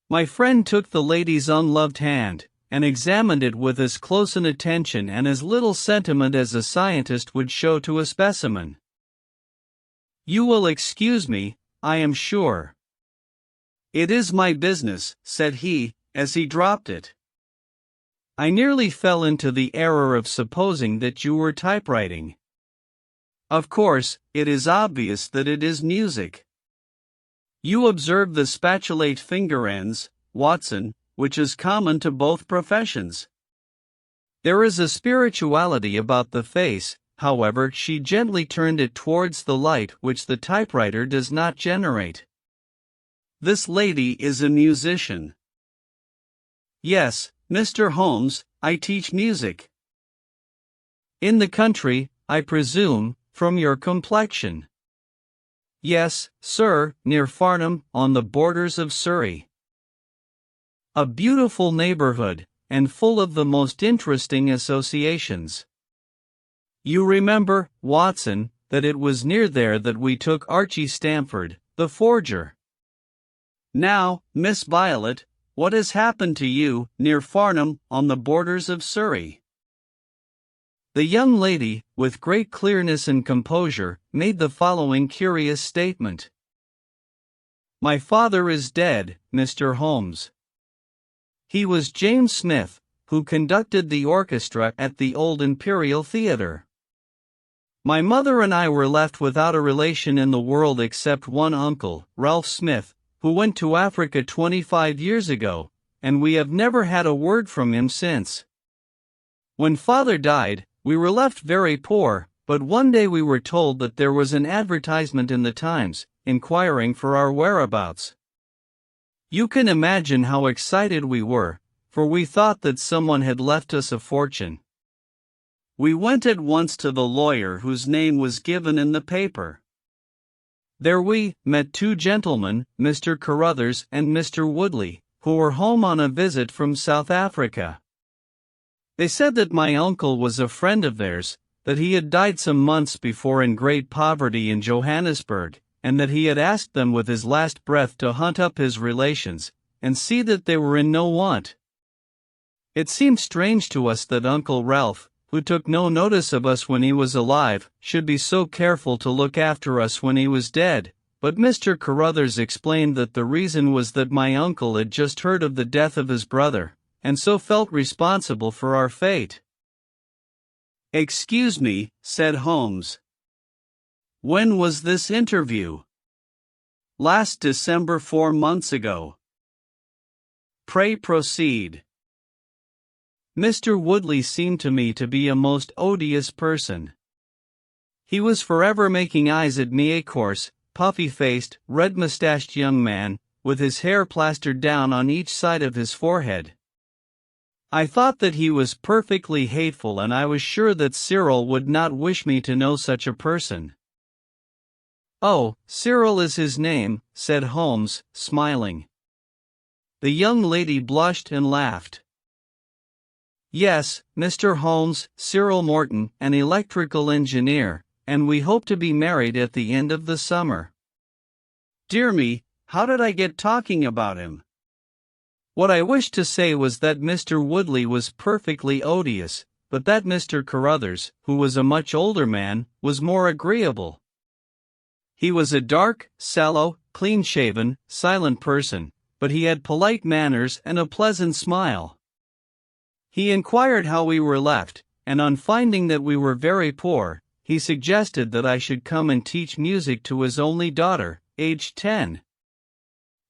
My friend took the lady's unloved hand, and examined it with as close an attention and as little sentiment as a scientist would show to a specimen. "You will excuse me, I am sure." "It is my business," said he, as he dropped it. "I nearly fell into the error of supposing that you were typewriting. Of course, it is obvious that it is music. You observe the spatulate finger ends, Watson, which is common to both professions. There is a spirituality about the face, however." She gently turned it towards the light which the typewriter does not generate. "This lady is a musician." "Yes, Mr. Holmes, I teach music." "In the country, I presume, from your complexion." "Yes, sir, near Farnham, on the borders of Surrey." "A beautiful neighborhood, and full of the most interesting associations. You remember, Watson, that it was near there that we took Archie Stamford, the forger. Now, Miss Violet, what has happened to you, near Farnham, on the borders of Surrey?" The young lady, with great clearness and composure, made the following curious statement. "My father is dead, Mr. Holmes. He was James Smith, who conducted the orchestra at the Old Imperial Theatre. My mother and I were left without a relation in the world except one uncle, Ralph Smith, who went to Africa 25 years ago, and we have never had a word from him since. When father died, we were left very poor, but one day we were told that there was an advertisement in the Times, inquiring for our whereabouts. You can imagine how excited we were, for we thought that someone had left us a fortune. We went at once to the lawyer whose name was given in the paper. There we met two gentlemen, Mr. Carruthers and Mr. Woodley, who were home on a visit from South Africa. They said that my uncle was a friend of theirs, that he had died some months before in great poverty in Johannesburg, and that he had asked them with his last breath to hunt up his relations, and see that they were in no want. It seemed strange to us that Uncle Ralph, who took no notice of us when he was alive, should be so careful to look after us when he was dead, but Mr. Carruthers explained that the reason was that my uncle had just heard of the death of his brother, and so felt responsible for our fate. "Excuse me," said Holmes. "When was this interview?" "Last December, 4 months ago." "Pray proceed." Mr. Woodley seemed to me to be a most odious person. He was forever making eyes at me, a coarse, puffy-faced, red-mustached young man, with his hair plastered down on each side of his forehead. I thought that he was perfectly hateful, and I was sure that Cyril would not wish me to know such a person. "Oh, Cyril is his name," said Holmes, smiling. The young lady blushed and laughed. "Yes, Mr. Holmes, Cyril Morton, an electrical engineer, and we hope to be married at the end of the summer." Dear me, how did I get talking about him? What I wished to say was that Mr. Woodley was perfectly odious, but that Mr. Carruthers, who was a much older man, was more agreeable. He was a dark, sallow, clean-shaven, silent person, but he had polite manners and a pleasant smile. He inquired how we were left, and on finding that we were very poor, he suggested that I should come and teach music to his only daughter, aged 10.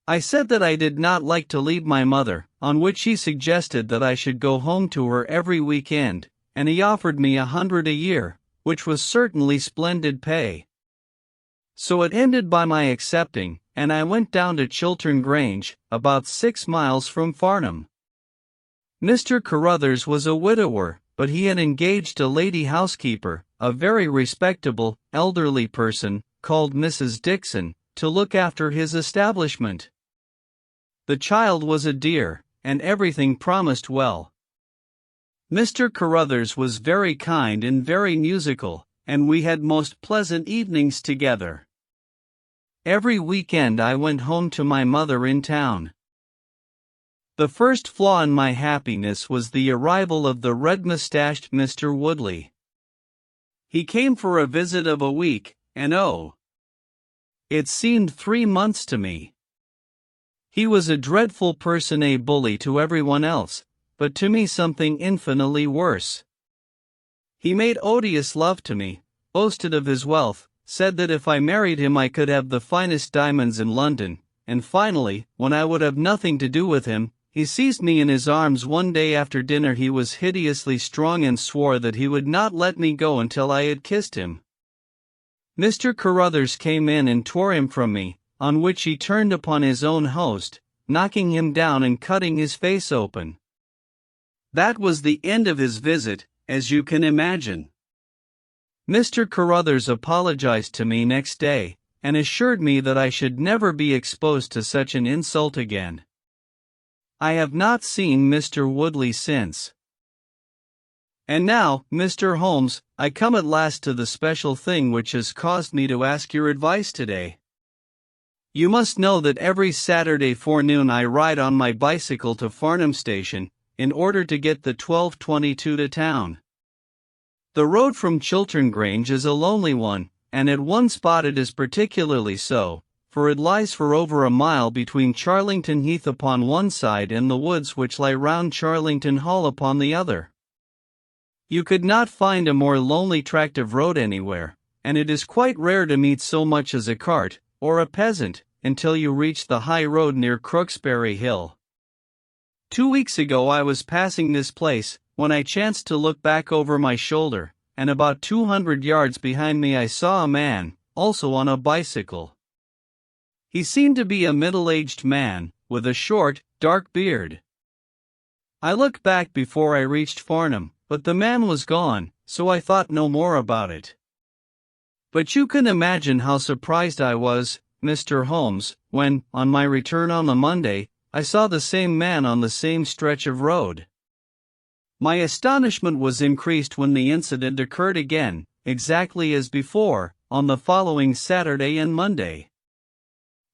I said that I did not like to leave my mother, on which he suggested that I should go home to her every weekend, and he offered me 100 a year, which was certainly splendid pay. So it ended by my accepting, and I went down to Chiltern Grange, about 6 miles from Farnham. Mr. Carruthers was a widower, but he had engaged a lady housekeeper, a very respectable, elderly person, called Mrs. Dixon, to look after his establishment. The child was a dear, and everything promised well. Mr. Carruthers was very kind and very musical, and we had most pleasant evenings together. Every weekend I went home to my mother in town. The first flaw in my happiness was the arrival of the red-mustached Mr. Woodley. He came for a visit of a week, and oh, it seemed 3 months to me. He was a dreadful person, a bully to everyone else, but to me something infinitely worse. He made odious love to me, boasted of his wealth, said that if I married him I could have the finest diamonds in London, and finally, when I would have nothing to do with him, he seized me in his arms one day after dinner. He was hideously strong and swore that he would not let me go until I had kissed him. Mr. Carruthers came in and tore him from me, on which he turned upon his own host, knocking him down and cutting his face open. That was the end of his visit, as you can imagine. Mr. Carruthers apologized to me next day, and assured me that I should never be exposed to such an insult again. I have not seen Mr. Woodley since. And now, Mr. Holmes, I come at last to the special thing which has caused me to ask your advice today. You must know that every Saturday forenoon I ride on my bicycle to Farnham Station, in order to get the 12:22 to town. The road from Chiltern Grange is a lonely one, and at one spot it is particularly so, for it lies for over a mile between Charlington Heath upon one side and the woods which lie round Charlington Hall upon the other. You could not find a more lonely tract of road anywhere, and it is quite rare to meet so much as a cart, or a peasant, until you reach the high road near Crooksbury Hill. 2 weeks ago I was passing this place, when I chanced to look back over my shoulder, and about 200 yards behind me I saw a man, also on a bicycle. He seemed to be a middle-aged man, with a short, dark beard. I looked back before I reached Farnham, but the man was gone, so I thought no more about it. But you can imagine how surprised I was, Mr. Holmes, when, on my return on the Monday, I saw the same man on the same stretch of road. My astonishment was increased when the incident occurred again, exactly as before, on the following Saturday and Monday.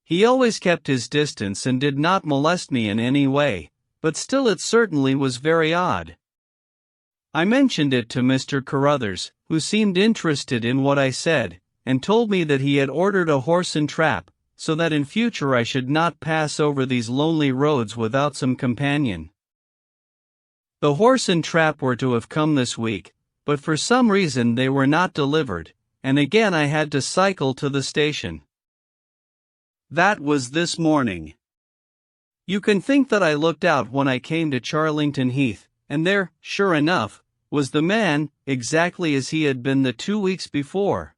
He always kept his distance and did not molest me in any way, but still it certainly was very odd. I mentioned it to Mr. Carruthers, who seemed interested in what I said, and told me that he had ordered a horse and trap, so that in future I should not pass over these lonely roads without some companion. The horse and trap were to have come this week, but for some reason they were not delivered, and again I had to cycle to the station. That was this morning. You can think that I looked out when I came to Charlington Heath, and there, sure enough, was the man, exactly as he had been the 2 weeks before.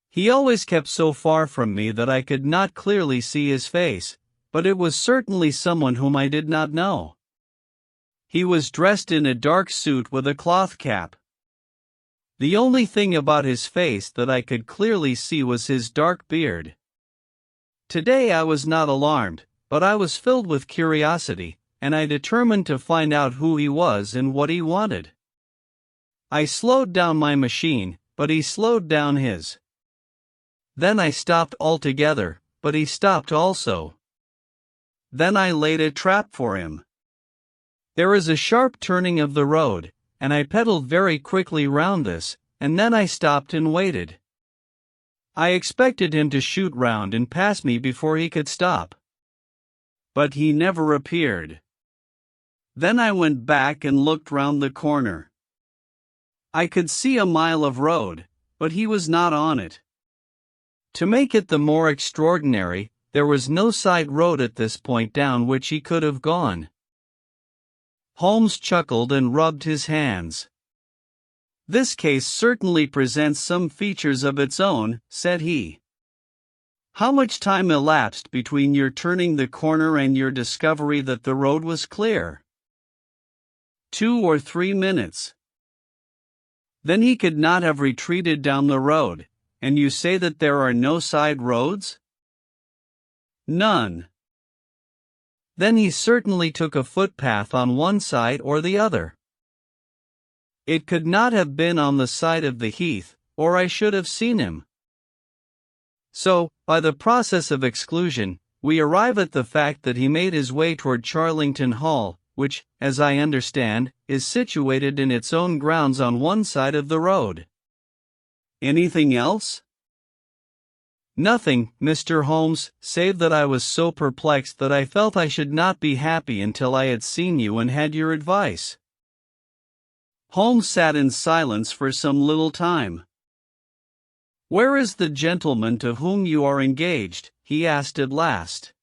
He always kept so far from me that I could not clearly see his face, but it was certainly someone whom I did not know. He was dressed in a dark suit with a cloth cap. The only thing about his face that I could clearly see was his dark beard. Today I was not alarmed, but I was filled with curiosity, and I determined to find out who he was and what he wanted. I slowed down my machine, but he slowed down his. Then I stopped altogether, but he stopped also. Then I laid a trap for him. There is a sharp turning of the road, and I pedaled very quickly round this, and then I stopped and waited. I expected him to shoot round and pass me before he could stop. But he never appeared. Then I went back and looked round the corner. I could see a mile of road, but he was not on it. To make it the more extraordinary, there was no side road at this point down which he could have gone. Holmes chuckled and rubbed his hands. "This case certainly presents some features of its own," said he. "How much time elapsed between your turning the corner and your discovery that the road was clear?" 2 or 3 minutes. Then he could not have retreated down the road, and you say that there are no side roads? None. Then he certainly took a footpath on one side or the other. It could not have been on the side of the heath, or I should have seen him. So, by the process of exclusion, we arrive at the fact that he made his way toward Charlington Hall, which, as I understand, is situated in its own grounds on one side of the road. Anything else? Nothing, Mr. Holmes, save that I was so perplexed that I felt I should not be happy until I had seen you and had your advice. Holmes sat in silence for some little time. "Where is the gentleman to whom you are engaged?" he asked at last.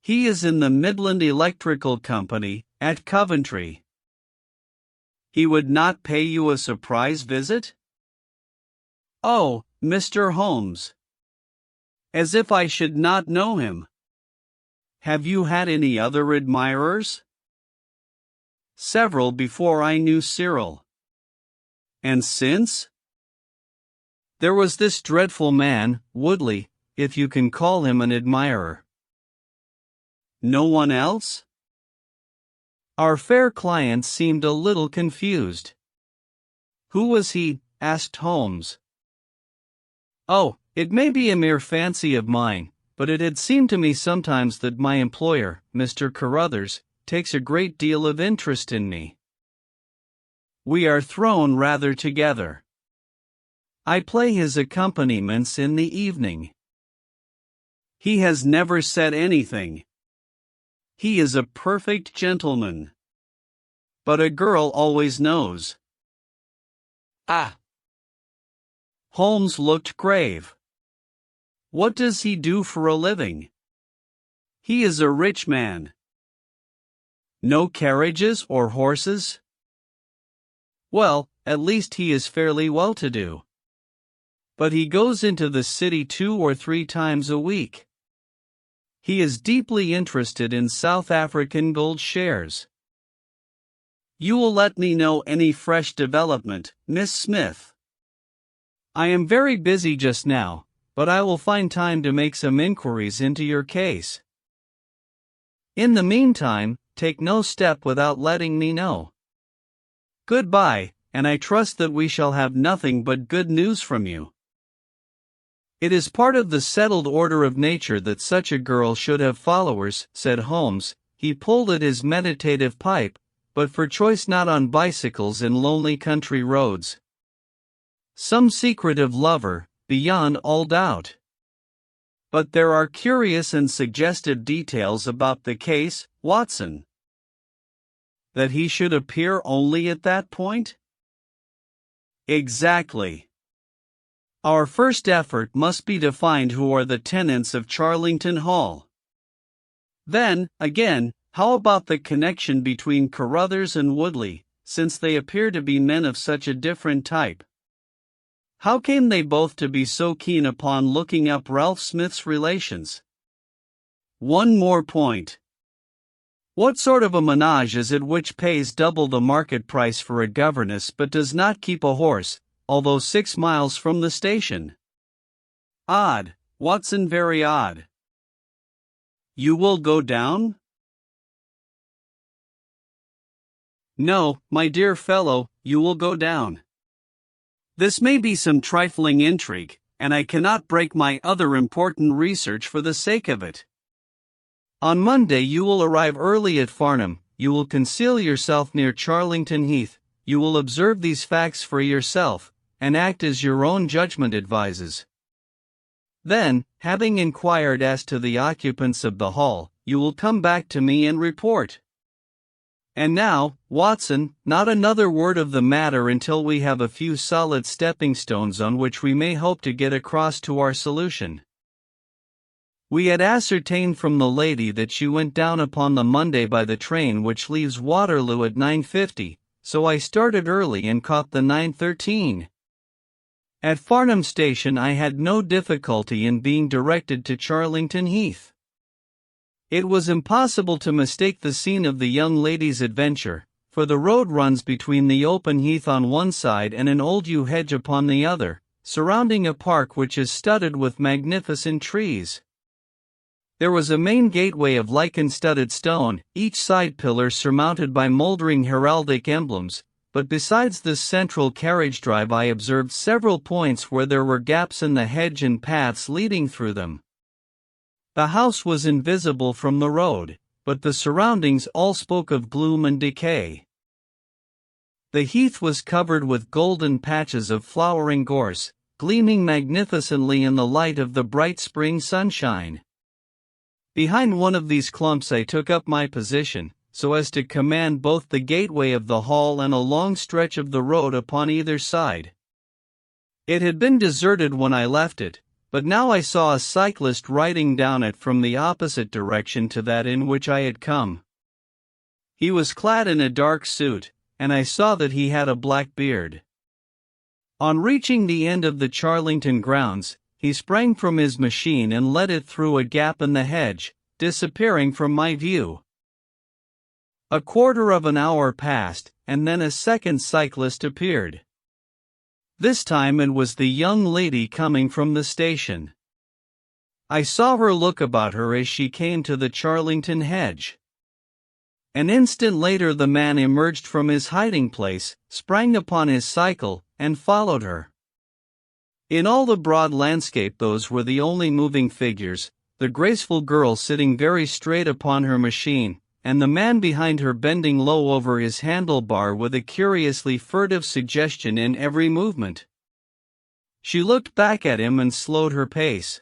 "He is in the Midland Electrical Company, at Coventry." "He would not pay you a surprise visit?" "Oh, Mr. Holmes! As if I should not know him! Have you had any other admirers?" "Several before I knew Cyril." "And since?" "There was this dreadful man, Woodley, if you can call him an admirer." "No one else?" Our fair client seemed a little confused. "Who was he?" asked Holmes. "Oh, it may be a mere fancy of mine, but it had seemed to me sometimes that my employer, Mr. Carruthers, takes a great deal of interest in me. We are thrown rather together. I play his accompaniments in the evening. He has never said anything. He is a perfect gentleman. But a girl always knows." "Ah!" Holmes looked grave. "What does he do for a living?" "He is a rich man." No carriages or horses? Well, at least he is fairly well-to-do. But he goes into the city 2 or 3 times a week. He is deeply interested in South African gold shares. You will let me know any fresh development, Miss Smith. I am very busy just now, but I will find time to make some inquiries into your case. In the meantime, take no step without letting me know. Goodbye, and I trust that we shall have nothing but good news from you. It is part of the settled order of nature that such a girl should have followers, said Holmes. He pulled at his meditative pipe, but for choice not on bicycles in lonely country roads. Some secretive lover, beyond all doubt. But there are curious and suggestive details about the case, Watson. That he should appear only at that point? Exactly. Our first effort must be to find who are the tenants of Charlington Hall. Then, again, how about the connection between Carruthers and Woodley, since they appear to be men of such a different type? How came they both to be so keen upon looking up Ralph Smith's relations? One more point. What sort of a menage is it which pays double the market price for a governess but does not keep a horse, although 6 miles from the station? Odd, Watson, very odd. You will go down? No, my dear fellow, you will go down. This may be some trifling intrigue, and I cannot break my other important research for the sake of it. On Monday you will arrive early at Farnham, you will conceal yourself near Charlington Heath, you will observe these facts for yourself, and act as your own judgment advises. Then, having inquired as to the occupants of the hall, you will come back to me and report. And now, Watson, not another word of the matter until we have a few solid stepping stones on which we may hope to get across to our solution. We had ascertained from the lady that she went down upon the Monday by the train which leaves Waterloo at 9:50, so I started early and caught the 9:13. At Farnham Station I had no difficulty in being directed to Charlington Heath. It was impossible to mistake the scene of the young lady's adventure, for the road runs between the open heath on one side and an old yew hedge upon the other, surrounding a park which is studded with magnificent trees. There was a main gateway of lichen-studded stone, each side pillar surmounted by mouldering heraldic emblems, but besides this central carriage drive I observed several points where there were gaps in the hedge and paths leading through them. The house was invisible from the road, but the surroundings all spoke of gloom and decay. The heath was covered with golden patches of flowering gorse, gleaming magnificently in the light of the bright spring sunshine. Behind one of these clumps I took up my position, so as to command both the gateway of the hall and a long stretch of the road upon either side. It had been deserted when I left it, but now I saw a cyclist riding down it from the opposite direction to that in which I had come. He was clad in a dark suit, and I saw that he had a black beard. On reaching the end of the Charlington grounds, he sprang from his machine and led it through a gap in the hedge, disappearing from my view. A quarter of an hour passed, and then a second cyclist appeared. This time it was the young lady coming from the station. I saw her look about her as she came to the Charlington hedge. An instant later the man emerged from his hiding place, sprang upon his cycle, and followed her. In all the broad landscape those were the only moving figures, the graceful girl sitting very straight upon her machine, and the man behind her bending low over his handlebar with a curiously furtive suggestion in every movement. She looked back at him and slowed her pace.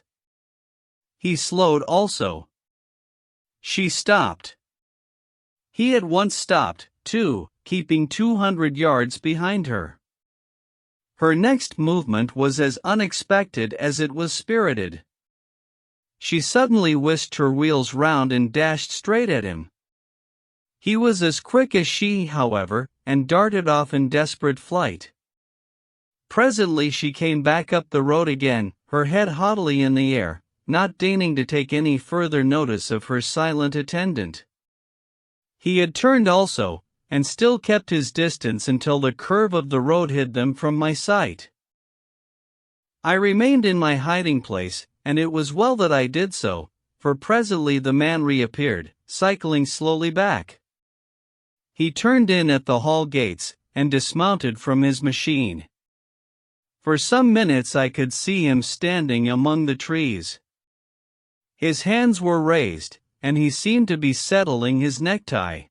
He slowed also. She stopped. He at once stopped, too, keeping 200 yards behind her. Her next movement was as unexpected as it was spirited. She suddenly whisked her wheels round and dashed straight at him. He was as quick as she, however, and darted off in desperate flight. Presently she came back up the road again, her head haughtily in the air, not deigning to take any further notice of her silent attendant. He had turned also, and still kept his distance until the curve of the road hid them from my sight. I remained in my hiding place, and it was well that I did so, for presently the man reappeared, cycling slowly back. He turned in at the hall gates, and dismounted from his machine. For some minutes I could see him standing among the trees. His hands were raised, and he seemed to be settling his necktie.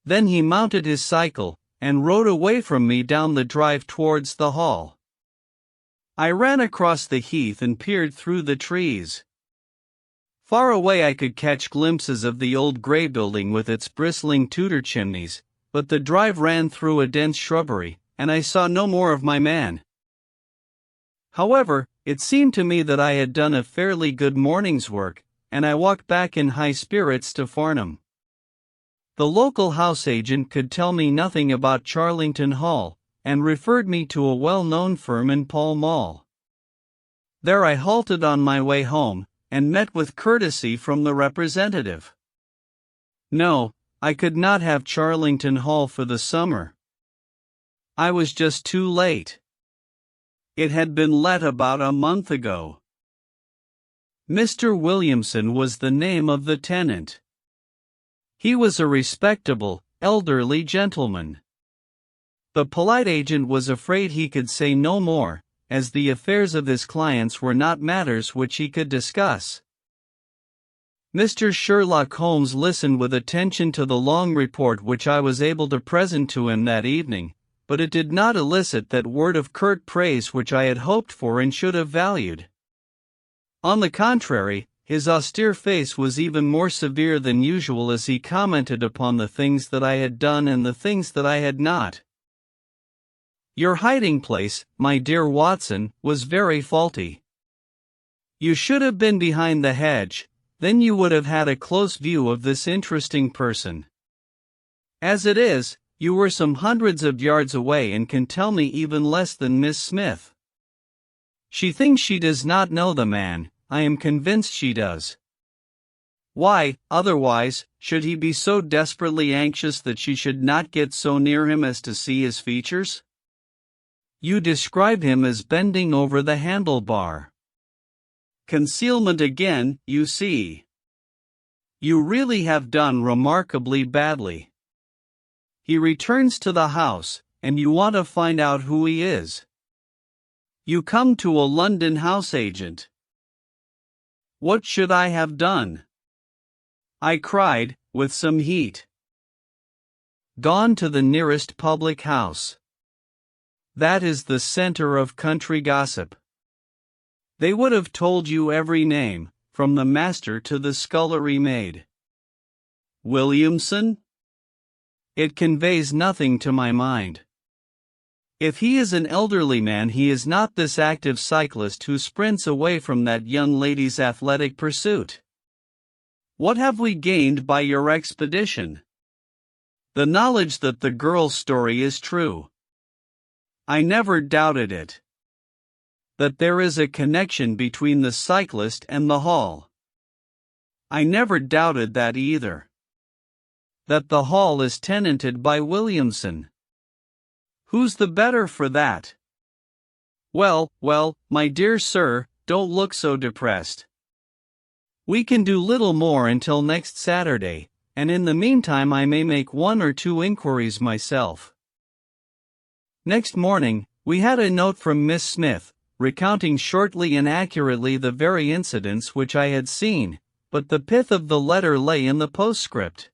Then he mounted his cycle, and rode away from me down the drive towards the hall. I ran across the heath and peered through the trees. Far away I could catch glimpses of the old grey building with its bristling Tudor chimneys, but the drive ran through a dense shrubbery, and I saw no more of my man. However, it seemed to me that I had done a fairly good morning's work, and I walked back in high spirits to Farnham. The local house agent could tell me nothing about Charlington Hall, and referred me to a well-known firm in Pall Mall. There I halted on my way home, and met with courtesy from the representative. No, I could not have Charlington Hall for the summer. I was just too late. It had been let about a month ago. Mr. Williamson was the name of the tenant. He was a respectable, elderly gentleman. The polite agent was afraid he could say no more, as the affairs of his clients were not matters which he could discuss. Mr. Sherlock Holmes listened with attention to the long report which I was able to present to him that evening, but it did not elicit that word of curt praise which I had hoped for and should have valued. On the contrary, his austere face was even more severe than usual as he commented upon the things that I had done and the things that I had not. Your hiding place, my dear Watson, was very faulty. You should have been behind the hedge, then you would have had a close view of this interesting person. As it is, you were some hundreds of yards away and can tell me even less than Miss Smith. She thinks she does not know the man, I am convinced she does. Why, otherwise, should he be so desperately anxious that she should not get so near him as to see his features? You describe him as bending over the handlebar. Concealment again, you see. You really have done remarkably badly. He returns to the house, and you want to find out who he is. You come to a London house agent. What should I have done? I cried, with some heat. Gone to the nearest public house. That is the center of country gossip. They would have told you every name, from the master to the scullery maid. Williamson? It conveys nothing to my mind. If he is an elderly man, he is not this active cyclist who sprints away from that young lady's athletic pursuit. What have we gained by your expedition? The knowledge that the girl's story is true. I never doubted it. That there is a connection between the cyclist and the hall. I never doubted that either. That the hall is tenanted by Williamson. Who's the better for that? Well, my dear sir, don't look so depressed. We can do little more until next Saturday, and in the meantime I may make 1 or 2 inquiries myself. Next morning, we had a note from Miss Smith, recounting shortly and accurately the very incidents which I had seen, but the pith of the letter lay in the postscript.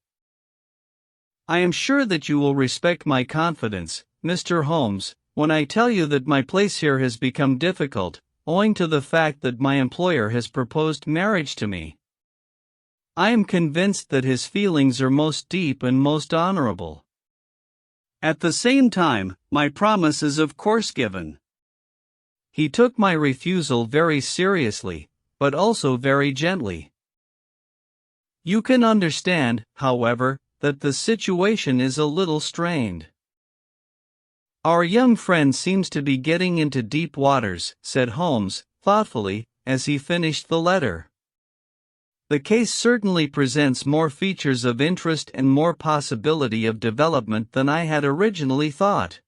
I am sure that you will respect my confidence, Mr. Holmes, when I tell you that my place here has become difficult, owing to the fact that my employer has proposed marriage to me. I am convinced that his feelings are most deep and most honorable. At the same time, my promise is of course given. He took my refusal very seriously, but also very gently. You can understand, however, that the situation is a little strained. Our young friend seems to be getting into deep waters, said Holmes, thoughtfully, as he finished the letter. The case certainly presents more features of interest and more possibility of development than I had originally thought.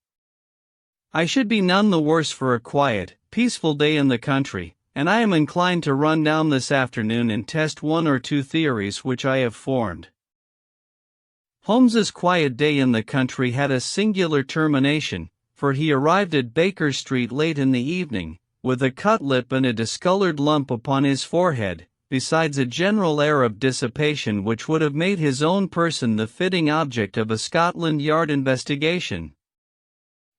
I should be none the worse for a quiet, peaceful day in the country, and I am inclined to run down this afternoon and test one or two theories which I have formed. Holmes's quiet day in the country had a singular termination, for he arrived at Baker Street late in the evening, with a cut lip and a discolored lump upon his forehead, besides a general air of dissipation which would have made his own person the fitting object of a Scotland Yard investigation.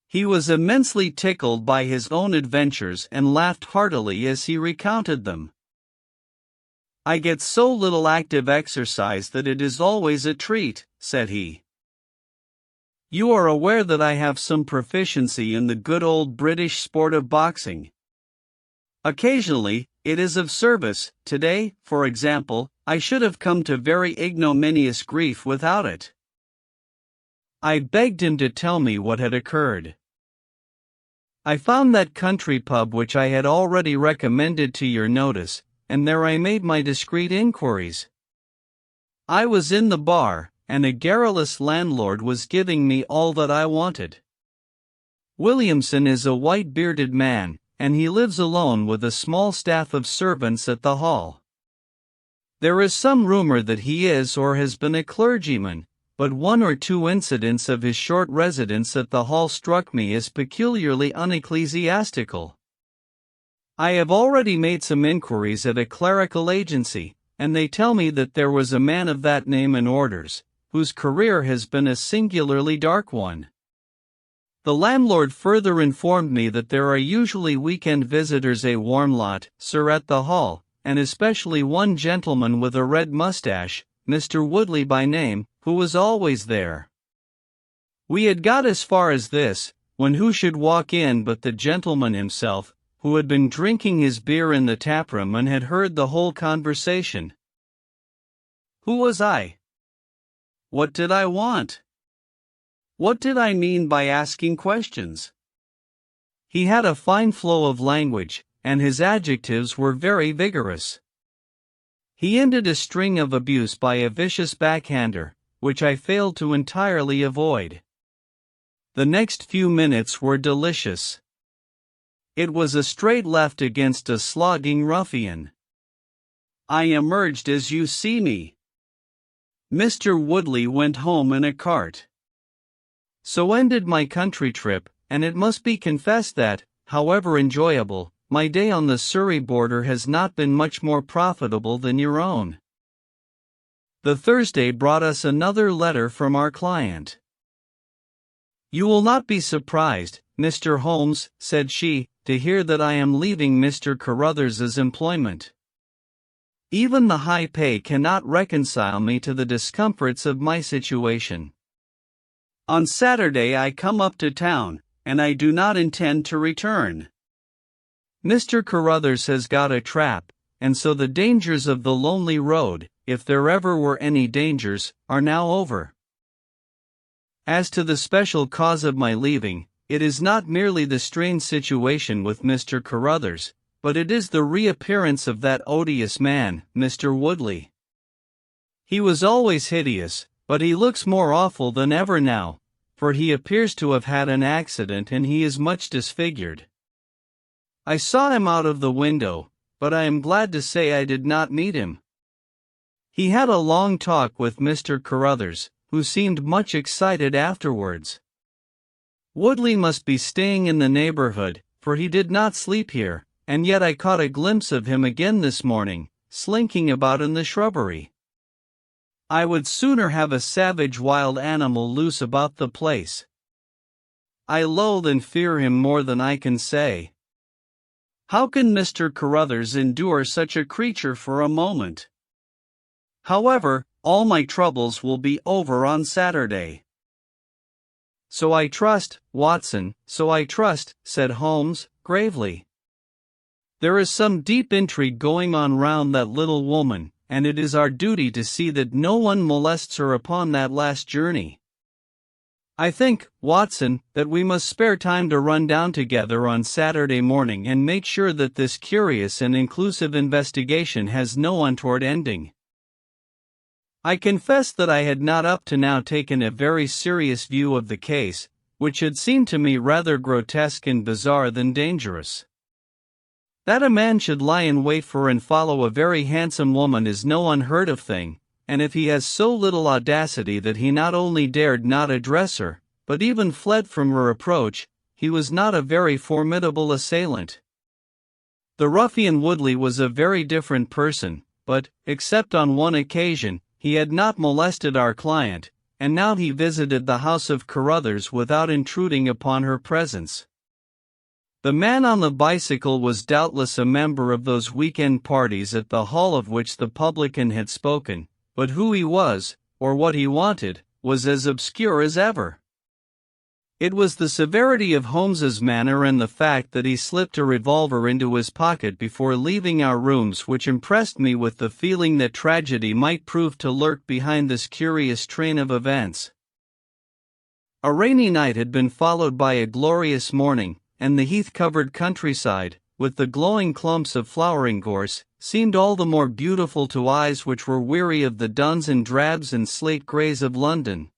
He was immensely tickled by his own adventures and laughed heartily as he recounted them. "I get so little active exercise that it is always a treat," said he. "You are aware that I have some proficiency in the good old British sport of boxing. Occasionally, it is of service. Today, for example, I should have come to very ignominious grief without it." I begged him to tell me what had occurred. "I found that country pub which I had already recommended to your notice, and there I made my discreet inquiries. I was in the bar, and a garrulous landlord was giving me all that I wanted. Williamson is a white-bearded man, and he lives alone with a small staff of servants at the Hall. There is some rumor that he is or has been a clergyman, but one or two incidents of his short residence at the Hall struck me as peculiarly unecclesiastical. I have already made some inquiries at a clerical agency, and they tell me that there was a man of that name in orders, whose career has been a singularly dark one. The landlord further informed me that there are usually weekend visitors a warm lot, sir, at the Hall, and especially one gentleman with a red mustache, Mr. Woodley by name, who was always there. We had got as far as this, when who should walk in but the gentleman himself, who had been drinking his beer in the taproom and had heard the whole conversation. Who was I? What did I want? What did I mean by asking questions? He had a fine flow of language, and his adjectives were very vigorous. He ended a string of abuse by a vicious backhander, which I failed to entirely avoid. The next few minutes were delicious. It was a straight left against a slogging ruffian. I emerged as you see me. Mr. Woodley went home in a cart. So ended my country trip, and it must be confessed that, however enjoyable, my day on the Surrey border has not been much more profitable than your own. The Thursday brought us another letter from our client. "You will not be surprised, Mr. Holmes," said she, "to hear that I am leaving Mr. Carruthers's employment. Even the high pay cannot reconcile me to the discomforts of my situation. On Saturday I come up to town, and I do not intend to return. Mr. Carruthers has got a trap, and so the dangers of the lonely road, if there ever were any dangers, are now over. As to the special cause of my leaving, it is not merely the strained situation with Mr. Carruthers, but it is the reappearance of that odious man, Mr. Woodley. He was always hideous, but he looks more awful than ever now, for he appears to have had an accident and he is much disfigured. I saw him out of the window, but I am glad to say I did not meet him. He had a long talk with Mr. Carruthers, who seemed much excited afterwards. Woodley must be staying in the neighborhood, for he did not sleep here, and yet I caught a glimpse of him again this morning, slinking about in the shrubbery. I would sooner have a savage wild animal loose about the place. I loathe and fear him more than I can say. How can Mr. Carruthers endure such a creature for a moment? However, all my troubles will be over on Saturday." "So I trust, Watson, so I trust," said Holmes, gravely. "There is some deep intrigue going on round that little woman, and it is our duty to see that no one molests her upon that last journey. I think, Watson, that we must spare time to run down together on Saturday morning and make sure that this curious and inclusive investigation has no untoward ending. I confess that I had not up to now taken a very serious view of the case, which had seemed to me rather grotesque and bizarre than dangerous. That a man should lie in wait for and follow a very handsome woman is no unheard of thing, and if he has so little audacity that he not only dared not address her, but even fled from her approach, he was not a very formidable assailant. The ruffian Woodley was a very different person, but, except on one occasion, he had not molested our client, and now he visited the house of Carruthers without intruding upon her presence. The man on the bicycle was doubtless a member of those weekend parties at the hall of which the publican had spoken, but who he was, or what he wanted, was as obscure as ever. It was the severity of Holmes's manner and the fact that he slipped a revolver into his pocket before leaving our rooms which impressed me with the feeling that tragedy might prove to lurk behind this curious train of events. A rainy night had been followed by a glorious morning, and the heath-covered countryside, with the glowing clumps of flowering gorse, seemed all the more beautiful to eyes which were weary of the duns and drabs and slate-greys of London.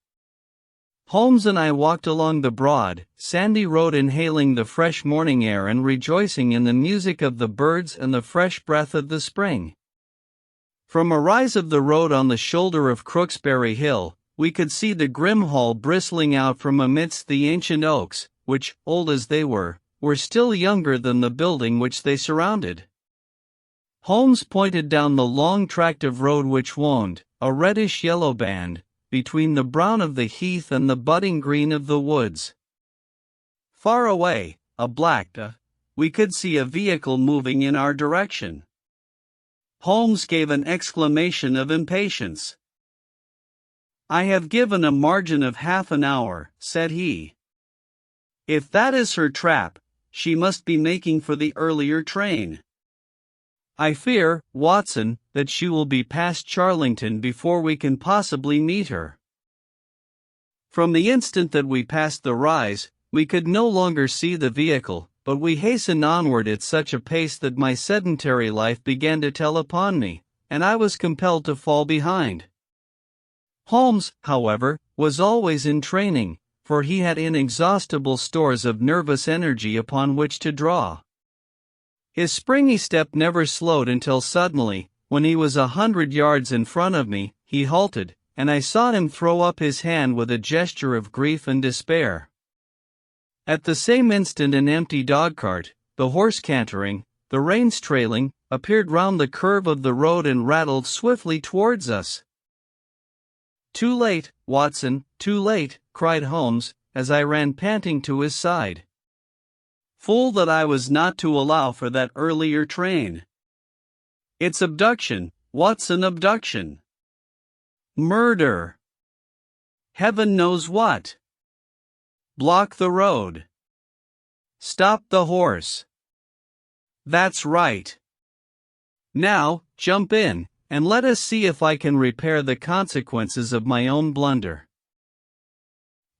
Holmes and I walked along the broad, sandy road inhaling the fresh morning air and rejoicing in the music of the birds and the fresh breath of the spring. From a rise of the road on the shoulder of Crooksbury Hill, we could see the grim hall bristling out from amidst the ancient oaks, which, old as they were still younger than the building which they surrounded. Holmes pointed down the long tract of road which wound, a reddish-yellow band, between the brown of the heath and the budding green of the woods. Far away, we could see a vehicle moving in our direction. Holmes gave an exclamation of impatience. "I have given a margin of half an hour," said he. "If that is her trap, she must be making for the earlier train. I fear, Watson, that she will be past Charlington before we can possibly meet her." From the instant that we passed the rise, we could no longer see the vehicle, but we hastened onward at such a pace that my sedentary life began to tell upon me, and I was compelled to fall behind. Holmes, however, was always in training, for he had inexhaustible stores of nervous energy upon which to draw. His springy step never slowed until suddenly, when he was 100 yards in front of me, he halted, and I saw him throw up his hand with a gesture of grief and despair. At the same instant an empty dogcart, the horse cantering, the reins trailing, appeared round the curve of the road and rattled swiftly towards us. "Too late, Watson, too late," cried Holmes, as I ran panting to his side. Fool that I was not to allow for that earlier train. It's abduction, Watson, abduction. Murder. Heaven knows what. Block the road. Stop the horse. That's right. Now, jump in, and let us see if I can repair the consequences of my own blunder.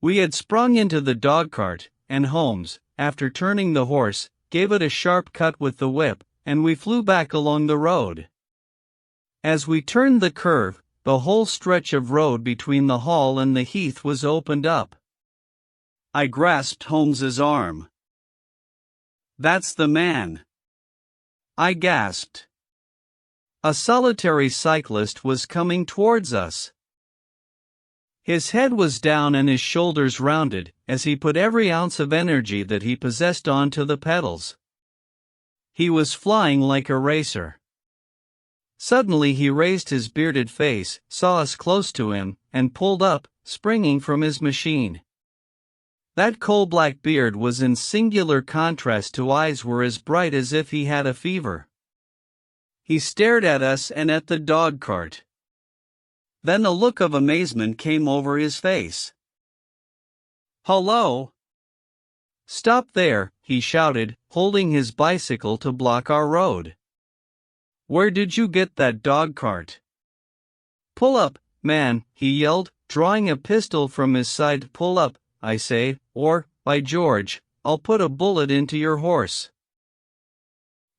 We had sprung into the dogcart, and Holmes, after turning the horse, gave it a sharp cut with the whip, and we flew back along the road. As we turned the curve, the whole stretch of road between the hall and the heath was opened up. I grasped Holmes's arm. "That's the man," I gasped. A solitary cyclist was coming towards us. His head was down and his shoulders rounded, as he put every ounce of energy that he possessed onto the pedals. He was flying like a racer. Suddenly he raised his bearded face, saw us close to him, and pulled up, springing from his machine. That coal-black beard was in singular contrast to eyes were as bright as if he had a fever. He stared at us and at the dog-cart. Then a look of amazement came over his face. "Hullo! Stop there," he shouted, holding his bicycle to block our road. Where did you get that dog cart? Pull up, man, he yelled, drawing a pistol from his side. Pull up, I say, or, by George, I'll put a bullet into your horse.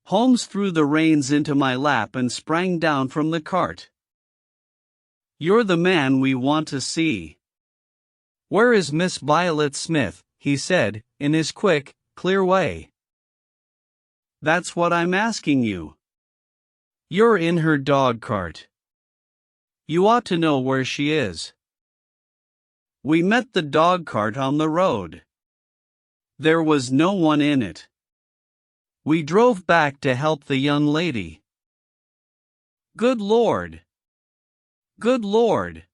Holmes threw the reins into my lap and sprang down from the cart. You're the man we want to see. Where is Miss Violet Smith? He said, in his quick, clear way. That's what I'm asking you. You're in her dog cart. You ought to know where she is. We met the dog cart on the road. There was no one in it. We drove back to help the young lady. Good Lord! Good Lord!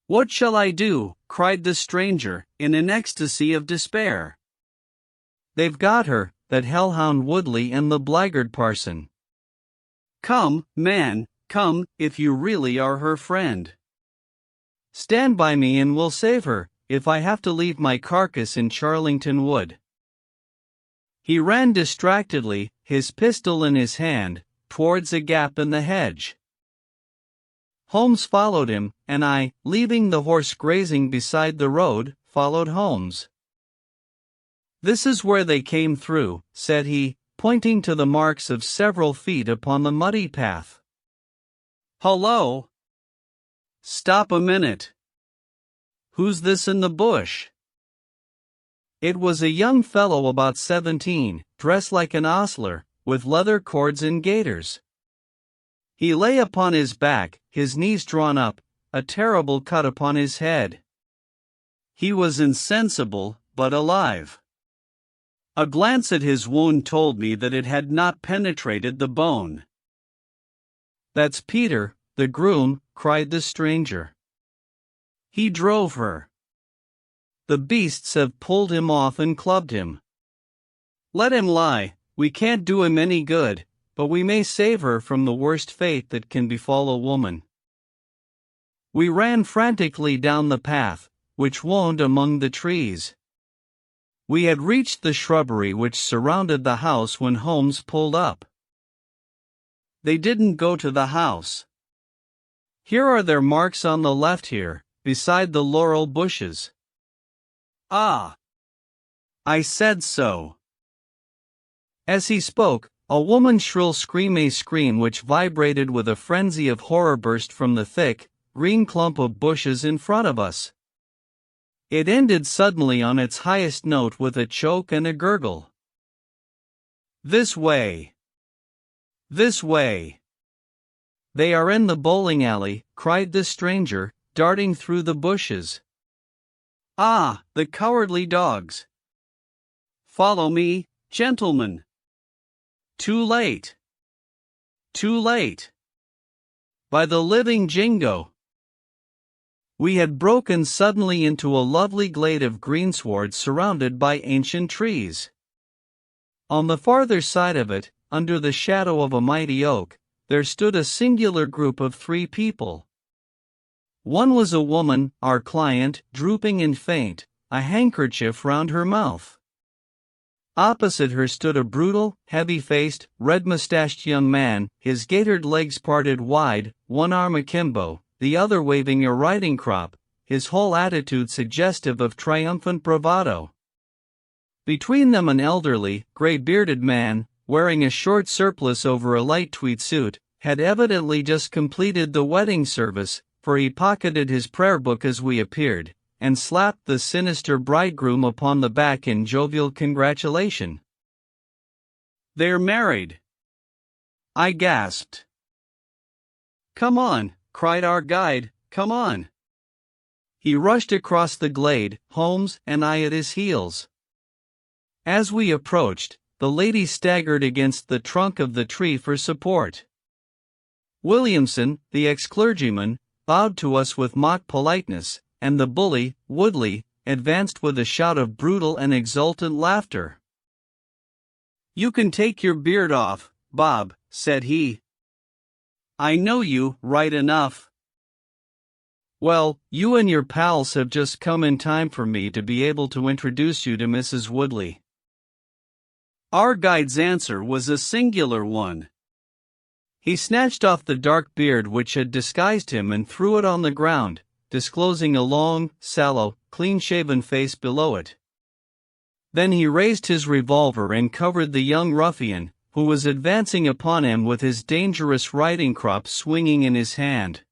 What shall I do? Cried the stranger, in an ecstasy of despair. They've got her, that hellhound Woodley and the blackguard parson. Come, man, come, if you really are her friend. Stand by me and we'll save her, if I have to leave my carcass in Charlington Wood. He ran distractedly, his pistol in his hand, towards a gap in the hedge. Holmes followed him, and I, leaving the horse grazing beside the road, followed Holmes. This is where they came through, said he, pointing to the marks of several feet upon the muddy path. Hullo! Stop a minute. Who's this in the bush? It was a young fellow about 17, dressed like an ostler, with leather cords and gaiters. He lay upon his back, his knees drawn up, a terrible cut upon his head. He was insensible, but alive. A glance at his wound told me that it had not penetrated the bone. That's Peter, the groom, cried the stranger. He drove her. The beasts have pulled him off and clubbed him. Let him lie, we can't do him any good, but we may save her from the worst fate that can befall a woman. We ran frantically down the path, which wound among the trees. We had reached the shrubbery which surrounded the house when Holmes pulled up. They didn't go to the house. Here are their marks on the left here, beside the laurel bushes. Ah! I said so. As he spoke, a woman's shrill scream, a scream which vibrated with a frenzy of horror, burst from the thick, green clump of bushes in front of us. It ended suddenly on its highest note with a choke and a gurgle. This way! This way! They are in the bowling alley, cried the stranger, darting through the bushes. Ah, the cowardly dogs! Follow me, gentlemen! Too late! Too late! By the living Jingo! We had broken suddenly into a lovely glade of greensward surrounded by ancient trees. On the farther side of it, under the shadow of a mighty oak, there stood a singular group of 3 people. One was a woman, our client, drooping and faint, a handkerchief round her mouth. Opposite her stood a brutal, heavy-faced, red-mustached young man, his gaitered legs parted wide, one arm akimbo, the other waving a riding crop, his whole attitude suggestive of triumphant bravado. Between them an elderly, gray-bearded man, wearing a short surplice over a light tweed suit, had evidently just completed the wedding service, for he pocketed his prayer book as we appeared, and slapped the sinister bridegroom upon the back in jovial congratulation. They're married! I gasped. Come on! Cried our guide, come on! He rushed across the glade, Holmes and I at his heels. As we approached, the lady staggered against the trunk of the tree for support. Williamson, the ex-clergyman, bowed to us with mock politeness, and the bully, Woodley, advanced with a shout of brutal and exultant laughter. You can take your beard off, Bob, said he. I know you, right enough. Well, you and your pals have just come in time for me to be able to introduce you to Mrs. Woodley. Our guide's answer was a singular one. He snatched off the dark beard which had disguised him and threw it on the ground, disclosing a long, sallow, clean-shaven face below it. Then he raised his revolver and covered the young ruffian, who was advancing upon him with his dangerous riding crop swinging in his hand.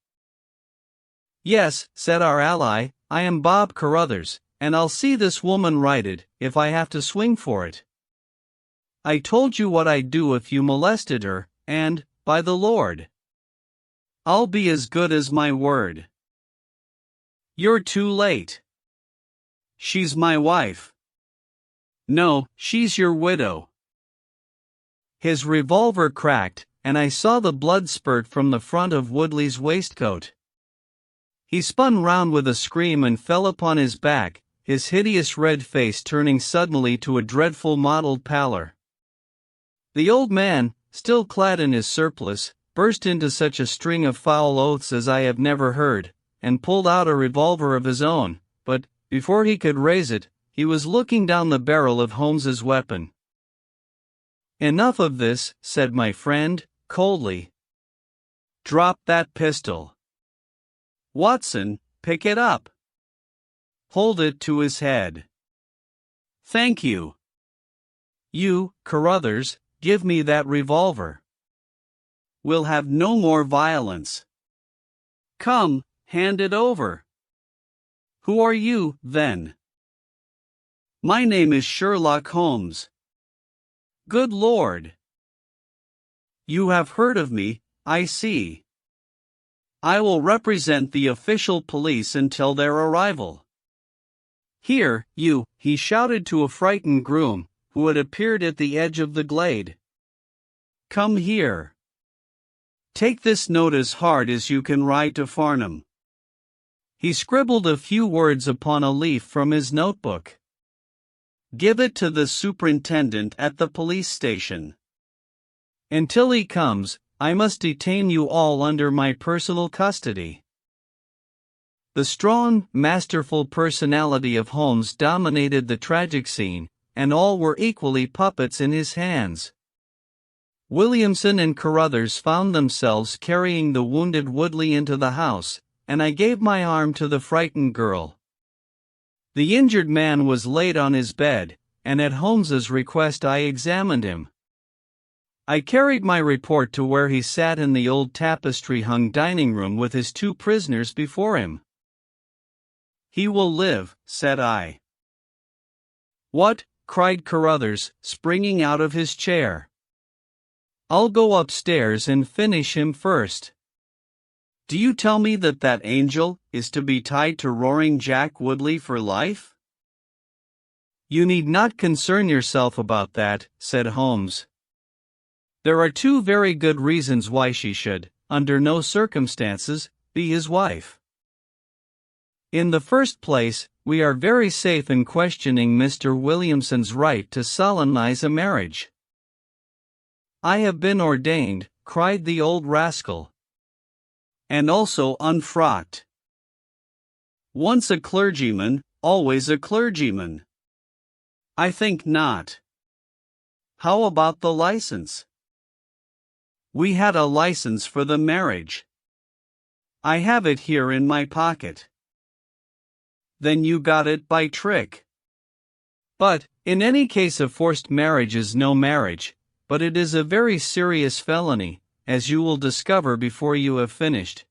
"Yes," said our ally, "I am Bob Carruthers, and I'll see this woman righted, if I have to swing for it. I told you what I'd do if you molested her, and, by the Lord, I'll be as good as my word." "You're too late. She's my wife." "No, she's your widow." His revolver cracked, and I saw the blood spurt from the front of Woodley's waistcoat. He spun round with a scream and fell upon his back, his hideous red face turning suddenly to a dreadful mottled pallor. The old man, still clad in his surplice, burst into such a string of foul oaths as I have never heard, and pulled out a revolver of his own, but, before he could raise it, he was looking down the barrel of Holmes's weapon. "Enough of this," said my friend, coldly. "Drop that pistol. Watson, pick it up. Hold it to his head. Thank you. You, Carruthers, give me that revolver. We'll have no more violence. Come, hand it over." "Who are you, then?" "My name is Sherlock Holmes." "Good Lord. You have heard of me, I see. I will represent the official police until their arrival. Here, you," he shouted to a frightened groom, who had appeared at the edge of the glade. "Come here. Take this note as hard as you can ride to Farnham." He scribbled a few words upon a leaf from his notebook. "Give it to the superintendent at the police station. Until he comes, I must detain you all under my personal custody." The strong, masterful personality of Holmes dominated the tragic scene, and all were equally puppets in his hands. Williamson and Carruthers found themselves carrying the wounded Woodley into the house, and I gave my arm to the frightened girl. The injured man was laid on his bed, and at Holmes's request I examined him. I carried my report to where he sat in the old tapestry-hung dining room with his two prisoners before him. "He will live," said I. "What?" cried Carruthers, springing out of his chair. "I'll go upstairs and finish him first. Do you tell me that that angel is to be tied to Roaring Jack Woodley for life?" "You need not concern yourself about that," said Holmes. "There are two very good reasons why she should, under no circumstances, be his wife. In the first place, we are very safe in questioning Mr. Williamson's right to solemnize a marriage." "I have been ordained," cried the old rascal. "And also unfrocked. Once a clergyman, always a clergyman." "I think not." "How about the license?" "We had a license for the marriage. I have it here in my pocket." "Then you got it by trick." "But, in any case a forced marriage is no marriage, but it is a very serious felony, as you will discover before you have finished.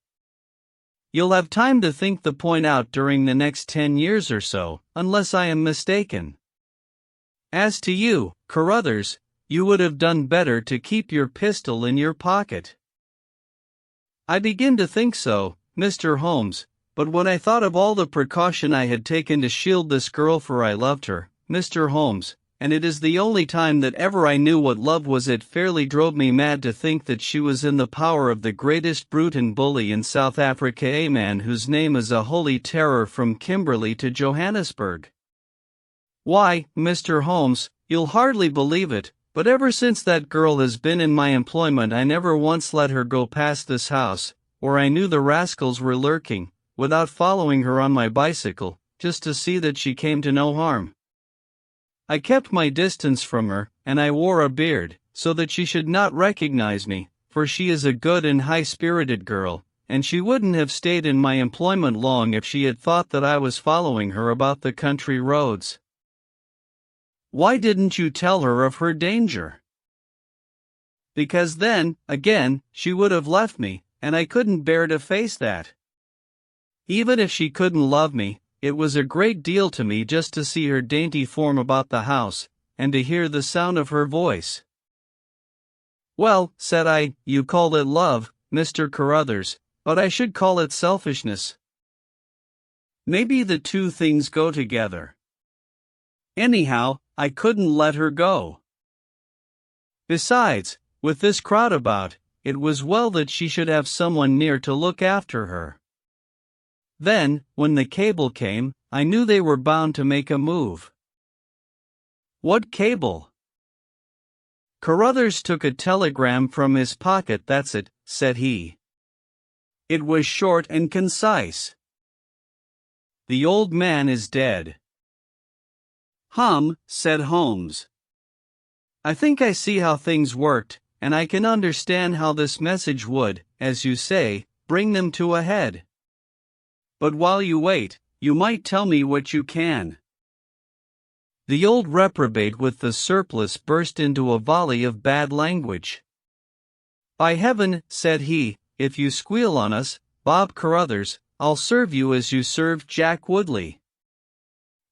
You'll have time to think the point out during the next 10 years or so, unless I am mistaken. As to you, Carruthers, you would have done better to keep your pistol in your pocket." "I begin to think so, Mr. Holmes, but when I thought of all the precaution I had taken to shield this girl, for I loved her, Mr. Holmes, and it is the only time that ever I knew what love was, it fairly drove me mad to think that she was in the power of the greatest brute and bully in South Africa, a man whose name is a holy terror from Kimberley to Johannesburg. Why, Mr. Holmes, you'll hardly believe it, but ever since that girl has been in my employment I never once let her go past this house, where I knew the rascals were lurking, without following her on my bicycle, just to see that she came to no harm. I kept my distance from her, and I wore a beard, so that she should not recognize me, for she is a good and high-spirited girl, and she wouldn't have stayed in my employment long if she had thought that I was following her about the country roads. Why didn't you tell her of her danger? Because then, again, she would have left me, and I couldn't bear to face that. Even if she couldn't love me, it was a great deal to me just to see her dainty form about the house, and to hear the sound of her voice. Well, said I, you call it love, Mr. Carruthers, but I should call it selfishness. Maybe the two things go together. Anyhow, I couldn't let her go. Besides, with this crowd about, it was well that she should have someone near to look after her. Then, when the cable came, I knew they were bound to make a move. What cable? Carruthers took a telegram from his pocket. That's it, said he. It was short and concise. The old man is dead. Said Holmes. I think I see how things worked, and I can understand how this message would, as you say, bring them to a head. But while you wait, you might tell me what you can. The old reprobate with the surplice burst into a volley of bad language. By heaven, said he, if you squeal on us, Bob Carruthers, I'll serve you as you served Jack Woodley.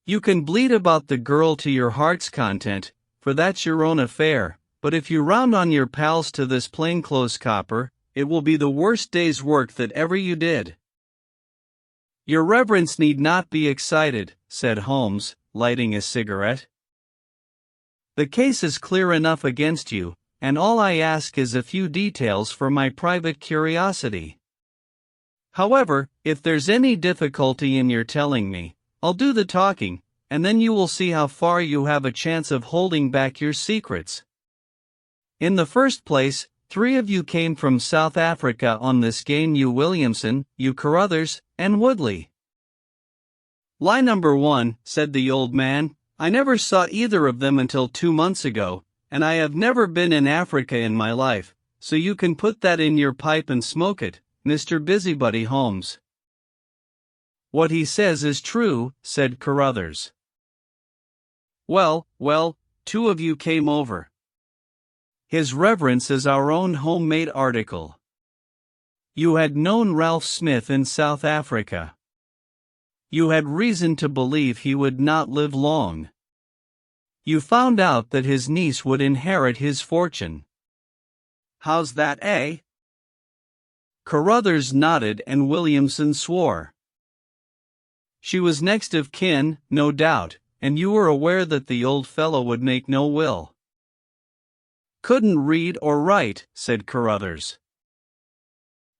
You can bleat about the girl to your heart's content, for that's your own affair, but if you round on your pals to this plainclothes copper, it will be the worst day's work that ever you did. Your reverence need not be excited, said Holmes, lighting a cigarette. The case is clear enough against you, and all I ask is a few details for my private curiosity. However, if there's any difficulty in your telling me, I'll do the talking, and then you will see how far you have a chance of holding back your secrets. In the first place, 3 of you came from South Africa on this game, you Williamson, you Carruthers, and Woodley. Lie number 1, said the old man, I never saw either of them until 2 months ago, and I have never been in Africa in my life, so you can put that in your pipe and smoke it, Mr. Busybody Holmes. What he says is true, said Carruthers. Well, 2 of you came over. His reverence is our own homemade article. You had known Ralph Smith in South Africa. You had reason to believe he would not live long. You found out that his niece would inherit his fortune. How's that, eh? Carruthers nodded and Williamson swore. She was next of kin, no doubt, and you were aware that the old fellow would make no will. Couldn't read or write, said Carruthers.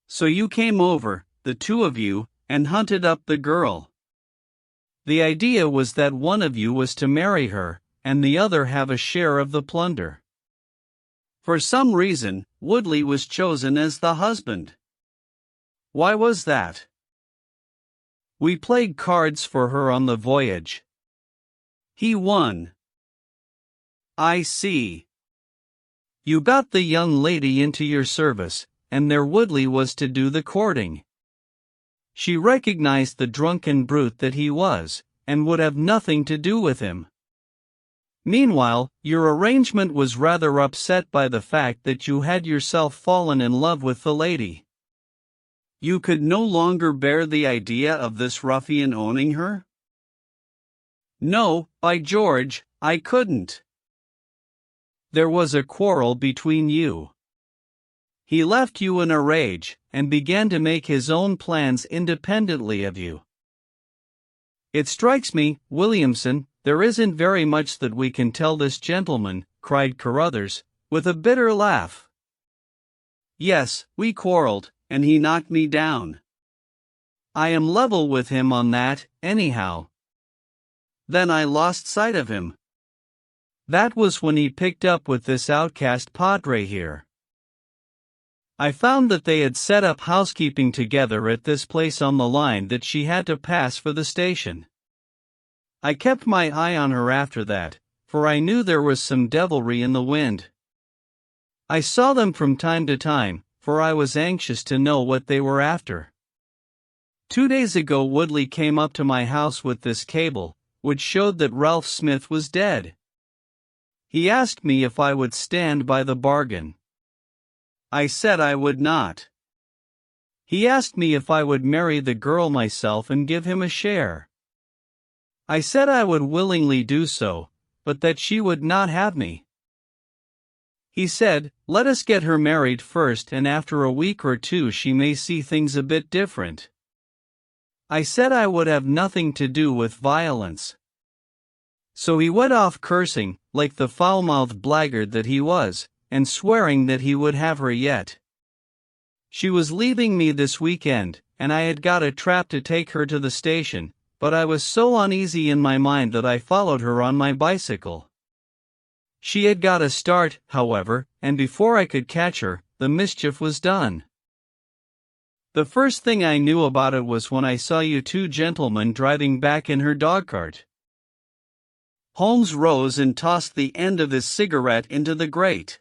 So you came over, the 2 of you, and hunted up the girl. The idea was that one of you was to marry her, and the other have a share of the plunder. For some reason, Woodley was chosen as the husband. Why was that? We played cards for her on the voyage. He won. I see. You got the young lady into your service, and there Woodley was to do the courting. She recognized the drunken brute that he was, and would have nothing to do with him. Meanwhile, your arrangement was rather upset by the fact that you had yourself fallen in love with the lady. You could no longer bear the idea of this ruffian owning her? No, by George, I couldn't. There was a quarrel between you. He left you in a rage, and began to make his own plans independently of you. It strikes me, Williamson, there isn't very much that we can tell this gentleman, cried Carruthers, with a bitter laugh. Yes, we quarreled, and he knocked me down. I am level with him on that, anyhow. Then I lost sight of him. That was when he picked up with this outcast padre here. I found that they had set up housekeeping together at this place on the line that she had to pass for the station. I kept my eye on her after that, for I knew there was some devilry in the wind. I saw them from time to time, for I was anxious to know what they were after. 2 days ago Woodley came up to my house with this cable, which showed that Ralph Smith was dead. He asked me if I would stand by the bargain. I said I would not. He asked me if I would marry the girl myself and give him a share. I said I would willingly do so, but that she would not have me. He said, "Let us get her married first, and after a week or two she may see things a bit different." I said I would have nothing to do with violence. So he went off cursing, like the foul-mouthed blackguard that he was, and swearing that he would have her yet. She was leaving me this weekend, and I had got a trap to take her to the station, but I was so uneasy in my mind that I followed her on my bicycle. She had got a start, however, and before I could catch her, the mischief was done. The first thing I knew about it was when I saw you two gentlemen driving back in her dogcart. Holmes rose and tossed the end of his cigarette into the grate.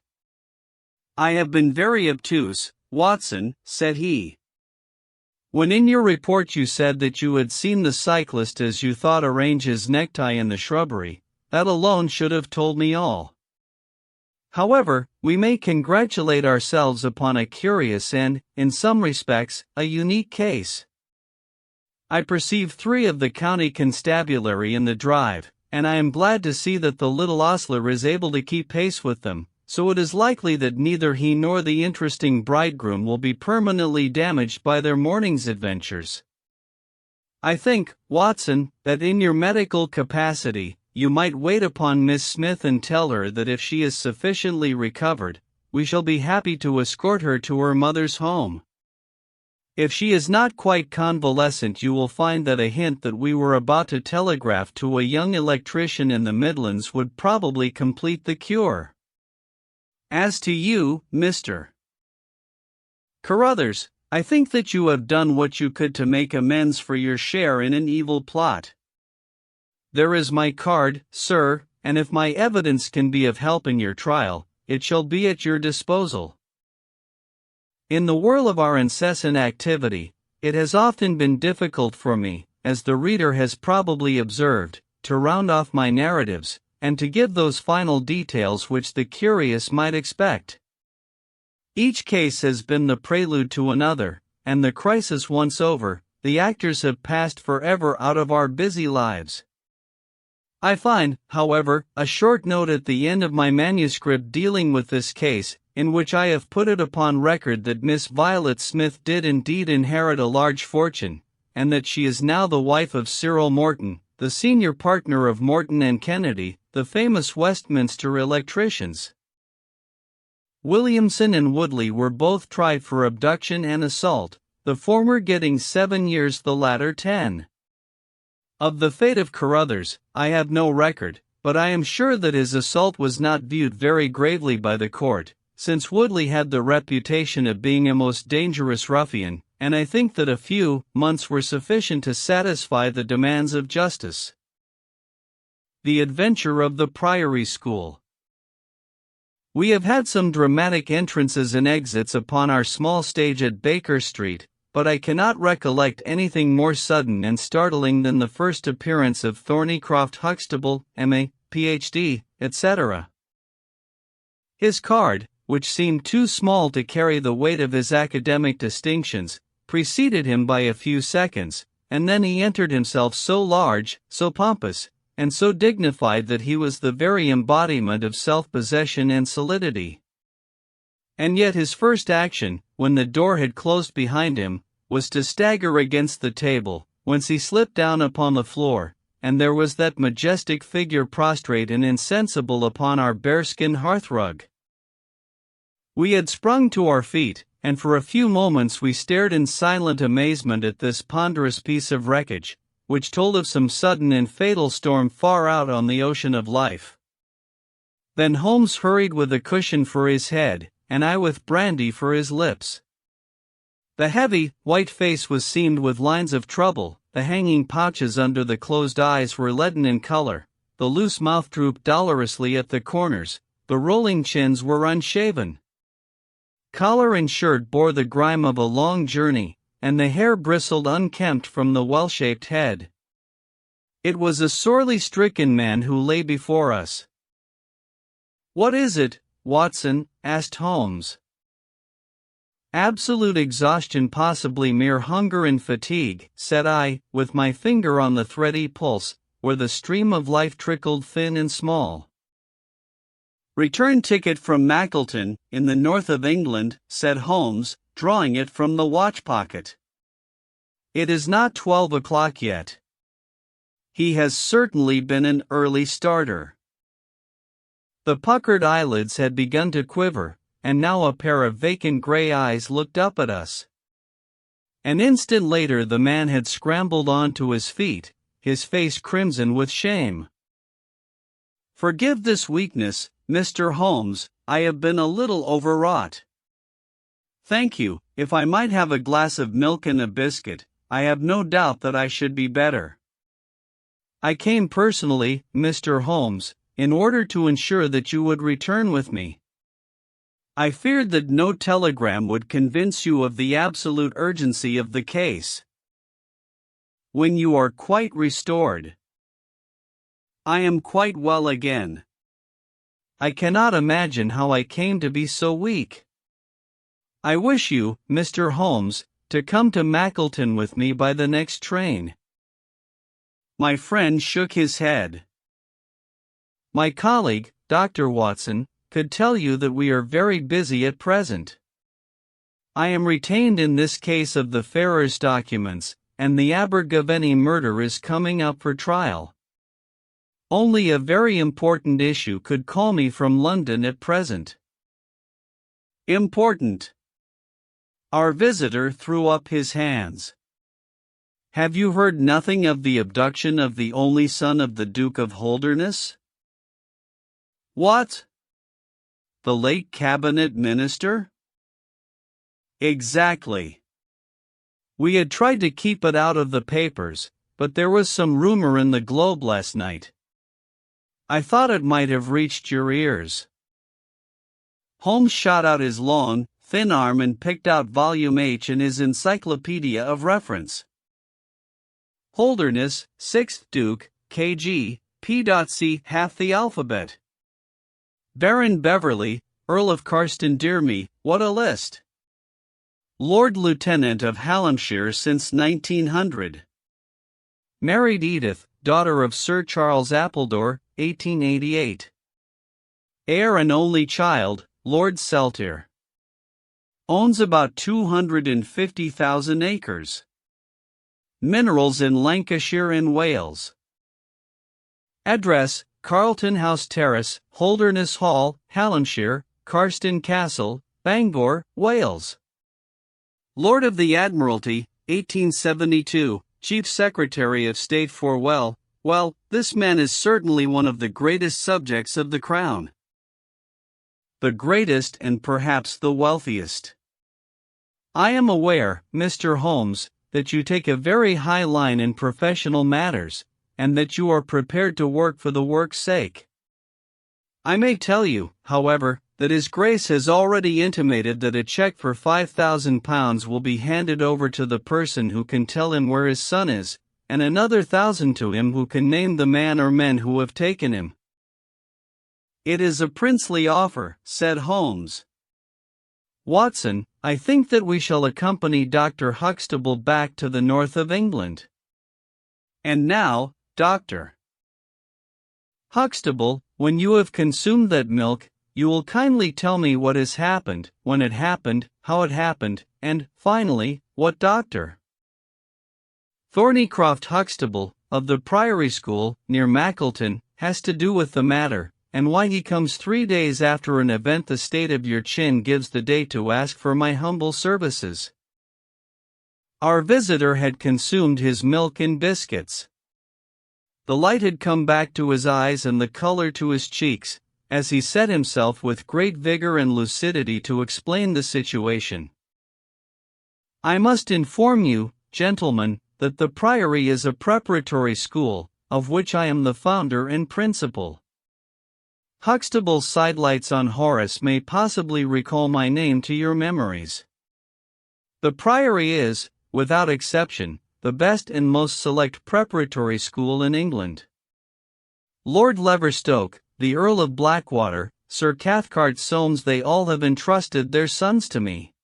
"I have been very obtuse, Watson," said he. "When in your report you said that you had seen the cyclist as you thought arrange his necktie in the shrubbery, that alone should have told me all. However, we may congratulate ourselves upon a curious and, in some respects, a unique case. I perceive 3 of the county constabulary in the drive, and I am glad to see that the little ostler is able to keep pace with them, so it is likely that neither he nor the interesting bridegroom will be permanently damaged by their morning's adventures. I think, Watson, that in your medical capacity, you might wait upon Miss Smith and tell her that if she is sufficiently recovered, we shall be happy to escort her to her mother's home. If she is not quite convalescent, you will find that a hint that we were about to telegraph to a young electrician in the Midlands would probably complete the cure. As to you, Mr. Carruthers, I think that you have done what you could to make amends for your share in an evil plot. There is my card, sir, and if my evidence can be of help in your trial, it shall be at your disposal. In the whirl of our incessant activity, it has often been difficult for me, as the reader has probably observed, to round off my narratives, and to give those final details which the curious might expect. Each case has been the prelude to another, and the crisis once over, the actors have passed forever out of our busy lives. I find, however, a short note at the end of my manuscript dealing with this case, in which I have put it upon record that Miss Violet Smith did indeed inherit a large fortune, and that she is now the wife of Cyril Morton, the senior partner of Morton and Kennedy, the famous Westminster electricians. Williamson and Woodley were both tried for abduction and assault, the former getting 7 years, the latter 10. Of the fate of Carruthers, I have no record, but I am sure that his assault was not viewed very gravely by the court, since Woodley had the reputation of being a most dangerous ruffian, and I think that a few months were sufficient to satisfy the demands of justice. The Adventure of the Priory School. We have had some dramatic entrances and exits upon our small stage at Baker Street, but I cannot recollect anything more sudden and startling than the first appearance of Thornycroft Huxtable, M.A., Ph.D., etc. His card, which seemed too small to carry the weight of his academic distinctions, preceded him by a few seconds, and then he entered himself so large, so pompous, and so dignified that he was the very embodiment of self-possession and solidity. And yet his first action, when the door had closed behind him, was to stagger against the table, whence he slipped down upon the floor, and there was that majestic figure prostrate and insensible upon our bearskin hearthrug. We had sprung to our feet, and for a few moments we stared in silent amazement at this ponderous piece of wreckage, which told of some sudden and fatal storm far out on the ocean of life. Then Holmes hurried with a cushion for his head, and I with brandy for his lips. The heavy, white face was seamed with lines of trouble, the hanging pouches under the closed eyes were leaden in color, the loose mouth drooped dolorously at the corners, the rolling chins were unshaven. Collar and shirt bore the grime of a long journey, and the hair bristled unkempt from the well-shaped head. It was a sorely stricken man who lay before us. "What is it, Watson?" asked Holmes. "Absolute exhaustion, possibly mere hunger and fatigue," said I, with my finger on the thready pulse, where the stream of life trickled thin and small. "Return ticket from Mackleton, in the north of England," said Holmes, drawing it from the watch pocket. "It is not 12 o'clock yet. He has certainly been an early starter." The puckered eyelids had begun to quiver, and now a pair of vacant gray eyes looked up at us. An instant later the man had scrambled on to his feet, his face crimson with shame. "Forgive this weakness, Mr. Holmes, I have been a little overwrought." "Thank you. If I might have a glass of milk and a biscuit, I have no doubt that I should be better." "I came personally, Mr. Holmes, in order to ensure that you would return with me. I feared that no telegram would convince you of the absolute urgency of the case." "When you are quite restored." "I am quite well again." "I cannot imagine how I came to be so weak. I wish you, Mr. Holmes, to come to Mackleton with me by the next train." My friend shook his head. "My colleague, Dr. Watson, could tell you that we are very busy at present. I am retained in this case of the Ferrers documents, and the Abergavenny murder is coming up for trial. Only a very important issue could call me from London at present." "Important?" Our visitor threw up his hands. "Have you heard nothing of the abduction of the only son of the Duke of Holderness?" "What? The late cabinet minister?" "Exactly. We had tried to keep it out of the papers, but there was some rumor in the Globe last night. I thought it might have reached your ears." Holmes shot out his long, thin arm and picked out volume H in his encyclopedia of reference. "Holderness, 6th Duke, K.G., P.C. half the alphabet. Baron Beverley, Earl of Carstone-Dearme, what a list. Lord Lieutenant of Hallamshire since 1900. Married Edith, daughter of Sir Charles Appledore, 1888. Heir and only child, Lord Seltire. Owns about 250,000 acres. Minerals in Lancashire and Wales. Address, Carlton House Terrace, Holderness Hall, Hallamshire, Carstone Castle, Bangor, Wales. Lord of the Admiralty, 1872, Chief Secretary of State for well, this man is certainly one of the greatest subjects of the Crown. The greatest and perhaps the wealthiest. I am aware, Mr. Holmes, that you take a very high line in professional matters, and that you are prepared to work for the work's sake. I may tell you, however, that His Grace has already intimated that a check for £5,000 will be handed over to the person who can tell him where his son is, and another 1,000 to him who can name the man or men who have taken him." "It is a princely offer," said Holmes. "Watson, I think that we shall accompany Dr. Huxtable back to the north of England. And now, Dr. Huxtable, when you have consumed that milk, you will kindly tell me what has happened, when it happened, how it happened, and, finally, what Dr. Thornycroft Huxtable, of the Priory School, near Mackleton, has to do with the matter, and why he comes 3 days after an event the state of your chin gives the date to ask for my humble services." Our visitor had consumed his milk and biscuits. The light had come back to his eyes and the color to his cheeks, as he set himself with great vigor and lucidity to explain the situation. "I must inform you, gentlemen, that the Priory is a preparatory school, of which I am the founder and principal. Huxtable's sidelights on Horace may possibly recall my name to your memories. The Priory is, without exception, the best and most select preparatory school in England. Lord Leverstoke, the Earl of Blackwater, Sir Cathcart Soames, they all have entrusted their sons to me.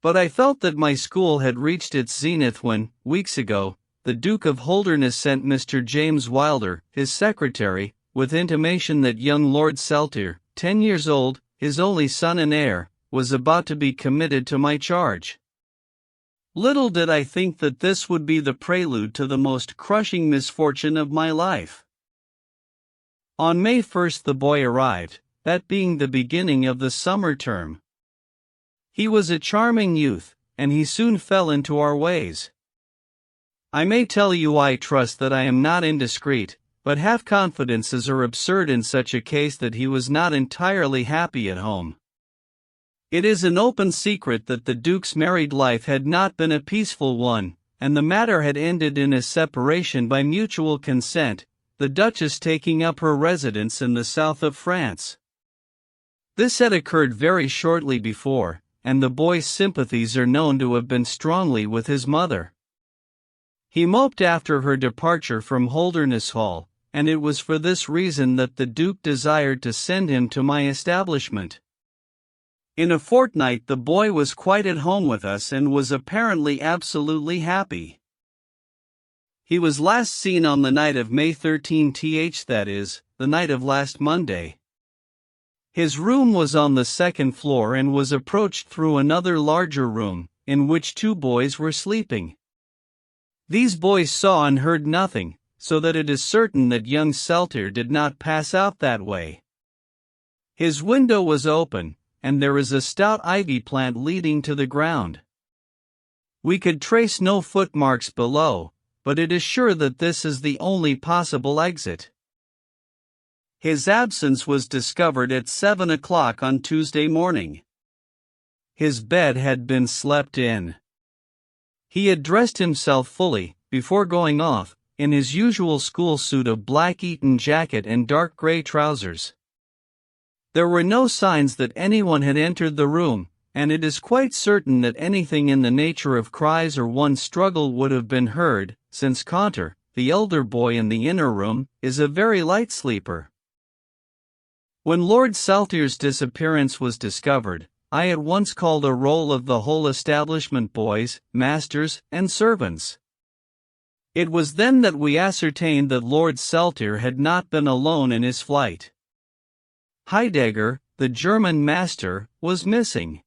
But I felt that my school had reached its zenith when, weeks ago, the Duke of Holderness sent Mr. James Wilder, his secretary, with intimation that young Lord Saltire, 10 years old, his only son and heir, was about to be committed to my charge. Little did I think that this would be the prelude to the most crushing misfortune of my life. On May 1st the boy arrived, that being the beginning of the summer term. He was a charming youth, and he soon fell into our ways. I may tell you, I trust that I am not indiscreet, but half-confidences are absurd in such a case, that he was not entirely happy at home. It is an open secret that the Duke's married life had not been a peaceful one, and the matter had ended in a separation by mutual consent, the Duchess taking up her residence in the south of France. This had occurred very shortly before, and the boy's sympathies are known to have been strongly with his mother. He moped after her departure from Holderness Hall, and it was for this reason that the Duke desired to send him to my establishment. In a fortnight the boy was quite at home with us and was apparently absolutely happy. He was last seen on the night of May 13th, that is, the night of last Monday. His room was on the second floor and was approached through another larger room, in which 2 boys were sleeping. These boys saw and heard nothing, so that it is certain that young Saltire did not pass out that way. His window was open, and there is a stout ivy plant leading to the ground. We could trace no footmarks below, but it is sure that this is the only possible exit. His absence was discovered at 7 o'clock on Tuesday morning. His bed had been slept in. He had dressed himself fully, before going off, in his usual school suit of black Eton jacket and dark grey trousers. There were no signs that anyone had entered the room, and it is quite certain that anything in the nature of cries or one struggle would have been heard, since Caunter, the elder boy in the inner room, is a very light sleeper. When Lord Saltire's disappearance was discovered, I at once called a roll of the whole establishment, boys, masters, and servants. It was then that we ascertained that Lord Saltire had not been alone in his flight. Heidegger, the German master, was missing.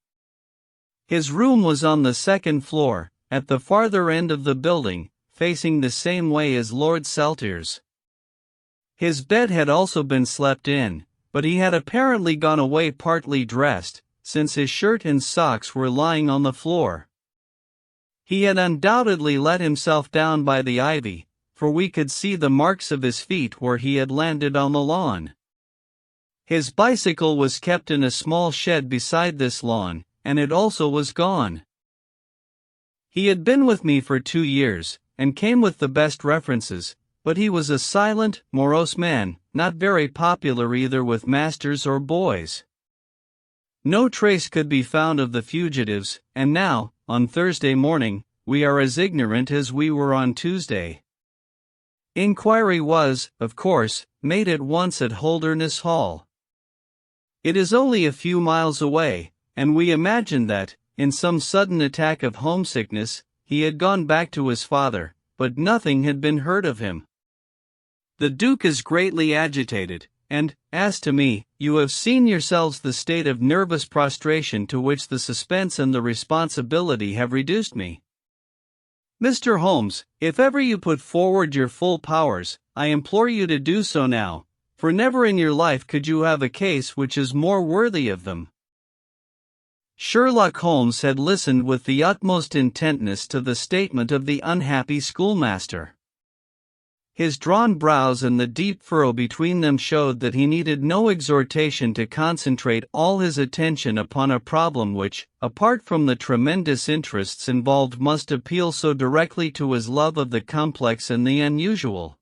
His room was on the second floor, at the farther end of the building, facing the same way as Lord Saltire's. His bed had also been slept in, but he had apparently gone away partly dressed, since his shirt and socks were lying on the floor. He had undoubtedly let himself down by the ivy, for we could see the marks of his feet where he had landed on the lawn. His bicycle was kept in a small shed beside this lawn, and it also was gone. He had been with me for 2 years, and came with the best references, but he was a silent, morose man, not very popular either with masters or boys. No trace could be found of the fugitives, and now, on Thursday morning, we are as ignorant as we were on Tuesday. Inquiry was, of course, made at once at Holderness Hall. It is only a few miles away, and we imagined that, in some sudden attack of homesickness, he had gone back to his father, but nothing had been heard of him. The Duke is greatly agitated, and, as to me, you have seen yourselves the state of nervous prostration to which the suspense and the responsibility have reduced me. Mr. Holmes, if ever you put forward your full powers, I implore you to do so now, for never in your life could you have a case which is more worthy of them. Sherlock Holmes had listened with the utmost intentness to the statement of the unhappy schoolmaster. His drawn brows and the deep furrow between them showed that he needed no exhortation to concentrate all his attention upon a problem which, apart from the tremendous interests involved, must appeal so directly to his love of the complex and the unusual.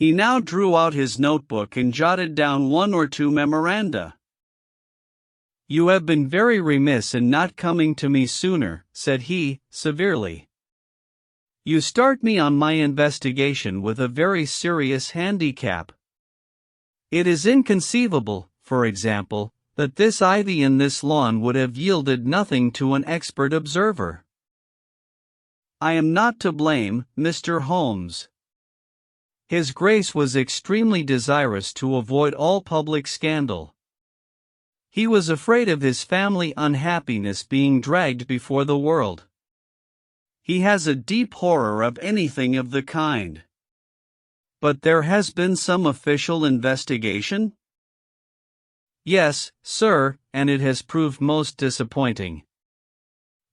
He now drew out his notebook and jotted down one or two memoranda. "You have been very remiss in not coming to me sooner," said he, severely. "You start me on my investigation with a very serious handicap. It is inconceivable, for example, that this ivy in this lawn would have yielded nothing to an expert observer. I am not to blame, Mr. Holmes." His Grace was extremely desirous to avoid all public scandal. He was afraid of his family unhappiness being dragged before the world. He has a deep horror of anything of the kind. "But there has been some official investigation?" "Yes, sir, and it has proved most disappointing.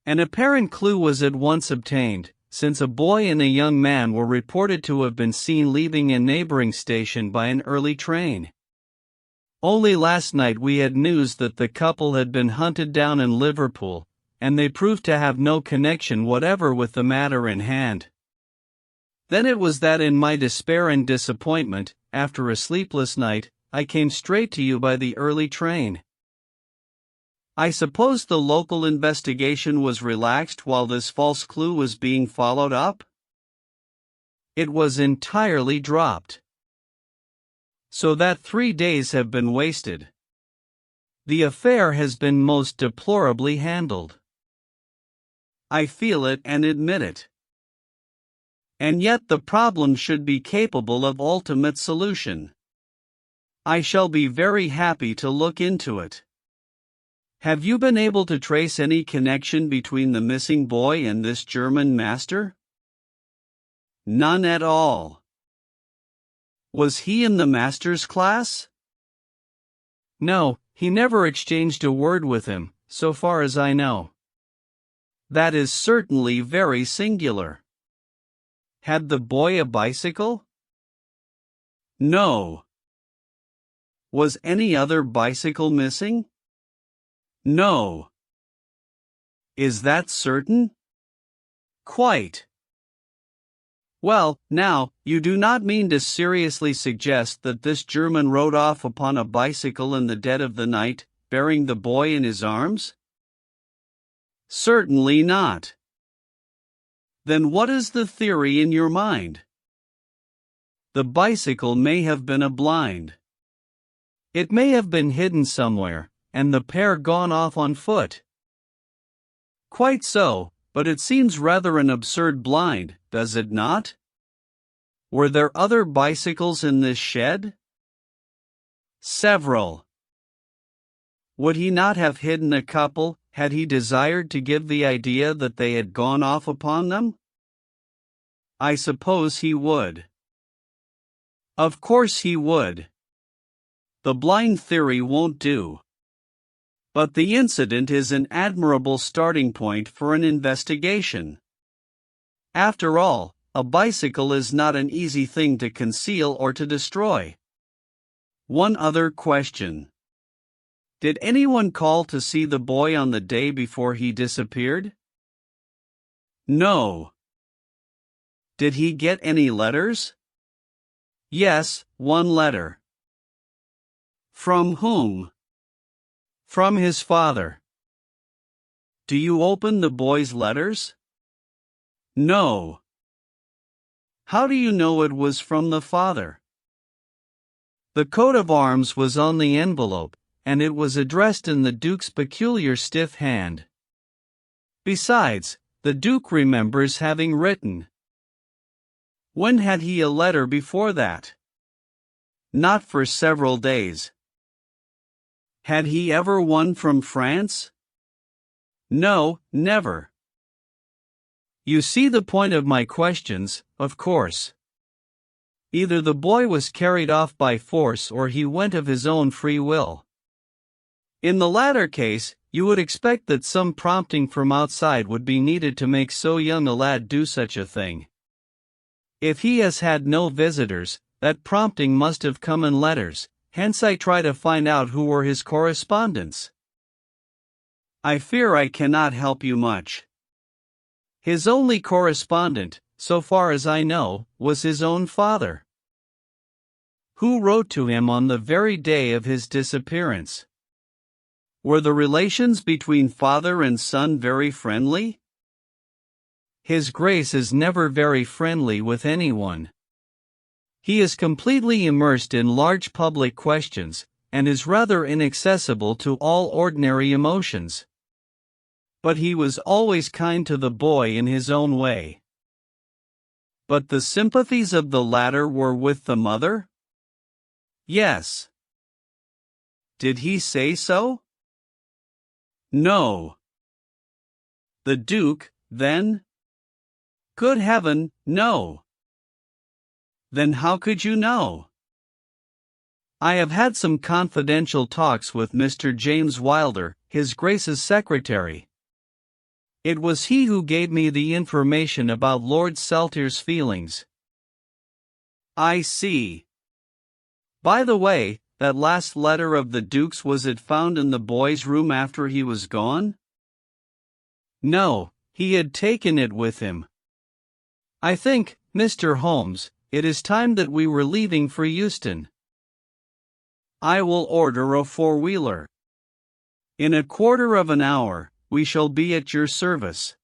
An apparent clue was at once obtained, since a boy and a young man were reported to have been seen leaving a neighboring station by an early train. Only last night we had news that the couple had been hunted down in Liverpool, and they proved to have no connection whatever with the matter in hand. Then it was that in my despair and disappointment, after a sleepless night, I came straight to you by the early train." "I suppose the local investigation was relaxed while this false clue was being followed up?" "It was entirely dropped. So that 3 days have been wasted. The affair has been most deplorably handled. I feel it and admit it. And yet the problem should be capable of ultimate solution. I shall be very happy to look into it. Have you been able to trace any connection between the missing boy and this German master?" "None at all." "Was he in the master's class?" "No, he never exchanged a word with him, so far as I know." "That is certainly very singular. Had the boy a bicycle?" "No." "Was any other bicycle missing?" "No." "Is that certain?" "Quite." "Well, now, you do not mean to seriously suggest that this German rode off upon a bicycle in the dead of the night, bearing the boy in his arms?" "Certainly not." "Then what is the theory in your mind?" "The bicycle may have been a blind. It may have been hidden somewhere, and the pair gone off on foot." "Quite so, but it seems rather an absurd blind, does it not? Were there other bicycles in this shed?" "Several." "Would he not have hidden a couple, had he desired to give the idea that they had gone off upon them?" "I suppose he would." "Of course he would. The blind theory won't do. But the incident is an admirable starting point for an investigation. After all, a bicycle is not an easy thing to conceal or to destroy. One other question. Did anyone call to see the boy on the day before he disappeared?" "No." "Did he get any letters?" "Yes, one letter." "From whom?" "From his father." "Do you open the boy's letters?" "No." "How do you know it was from the father?" "The coat of arms was on the envelope, and it was addressed in the Duke's peculiar stiff hand. Besides, the Duke remembers having written." "When had he a letter before that?" "Not for several days." "Had he ever one from France?" "No, never." You see the point of my questions, of course. Either the boy was carried off by force or he went of his own free will. In the latter case, you would expect that some prompting from outside would be needed to make so young a lad do such a thing. If he has had no visitors, that prompting must have come in letters, hence I try to find out who were his correspondents. I fear I cannot help you much. His only correspondent, so far as I know, was his own father. Who wrote to him on the very day of his disappearance? Were the relations between father and son very friendly? His Grace is never very friendly with anyone. He is completely immersed in large public questions, and is rather inaccessible to all ordinary emotions. But he was always kind to the boy in his own way. But the sympathies of the latter were with the mother? Yes. Did he say so? No. The Duke, then? Good heaven, no. Then how could you know? I have had some confidential talks with Mr. James Wilder, His Grace's secretary. It was he who gave me the information about Lord Saltire's feelings. I see. By the way, that last letter of the Duke's, was it found in the boy's room after he was gone? No, he had taken it with him. I think, Mr. Holmes, it is time that we were leaving for Euston. I will order a four-wheeler. In a quarter of an hour, we shall be at your service.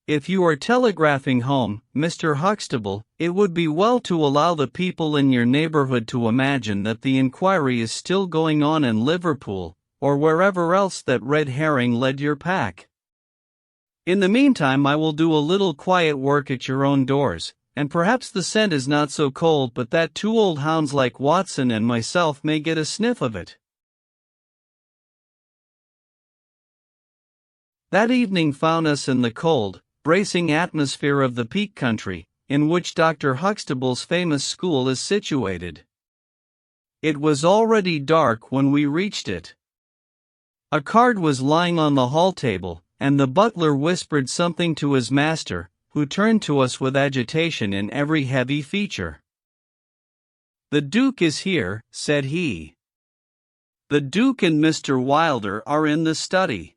If you are telegraphing home, Mr. Huxtable, it would be well to allow the people in your neighborhood to imagine that the inquiry is still going on in Liverpool, or wherever else that red herring led your pack. In the meantime I will do a little quiet work at your own doors, and perhaps the scent is not so cold but that two old hounds like Watson and myself may get a sniff of it. That evening found us in the cold, bracing atmosphere of the Peak Country, in which Dr. Huxtable's famous school is situated. It was already dark when we reached it. A card was lying on the hall table, and the butler whispered something to his master, who turned to us with agitation in every heavy feature. "The Duke is here," said he. "The Duke and Mr. Wilder are in the study."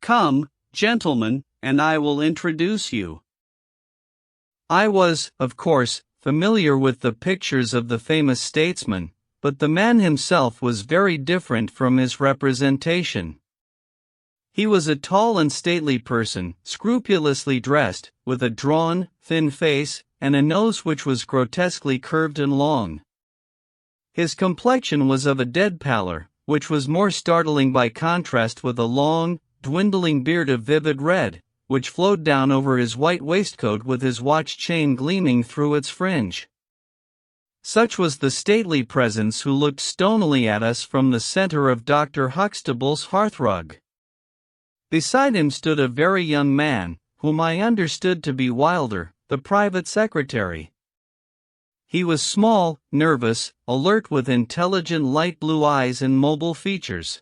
"Come, gentlemen, and I will introduce you." I was, of course, familiar with the pictures of the famous statesman, but the man himself was very different from his representation. He was a tall and stately person, scrupulously dressed, with a drawn, thin face, and a nose which was grotesquely curved and long. His complexion was of a dead pallor, which was more startling by contrast with a long, dwindling beard of vivid red, which flowed down over his white waistcoat with his watch chain gleaming through its fringe. Such was the stately presence who looked stonily at us from the center of Dr. Huxtable's hearthrug. Beside him stood a very young man, whom I understood to be Wilder, the private secretary. He was small, nervous, alert, with intelligent light blue eyes and mobile features.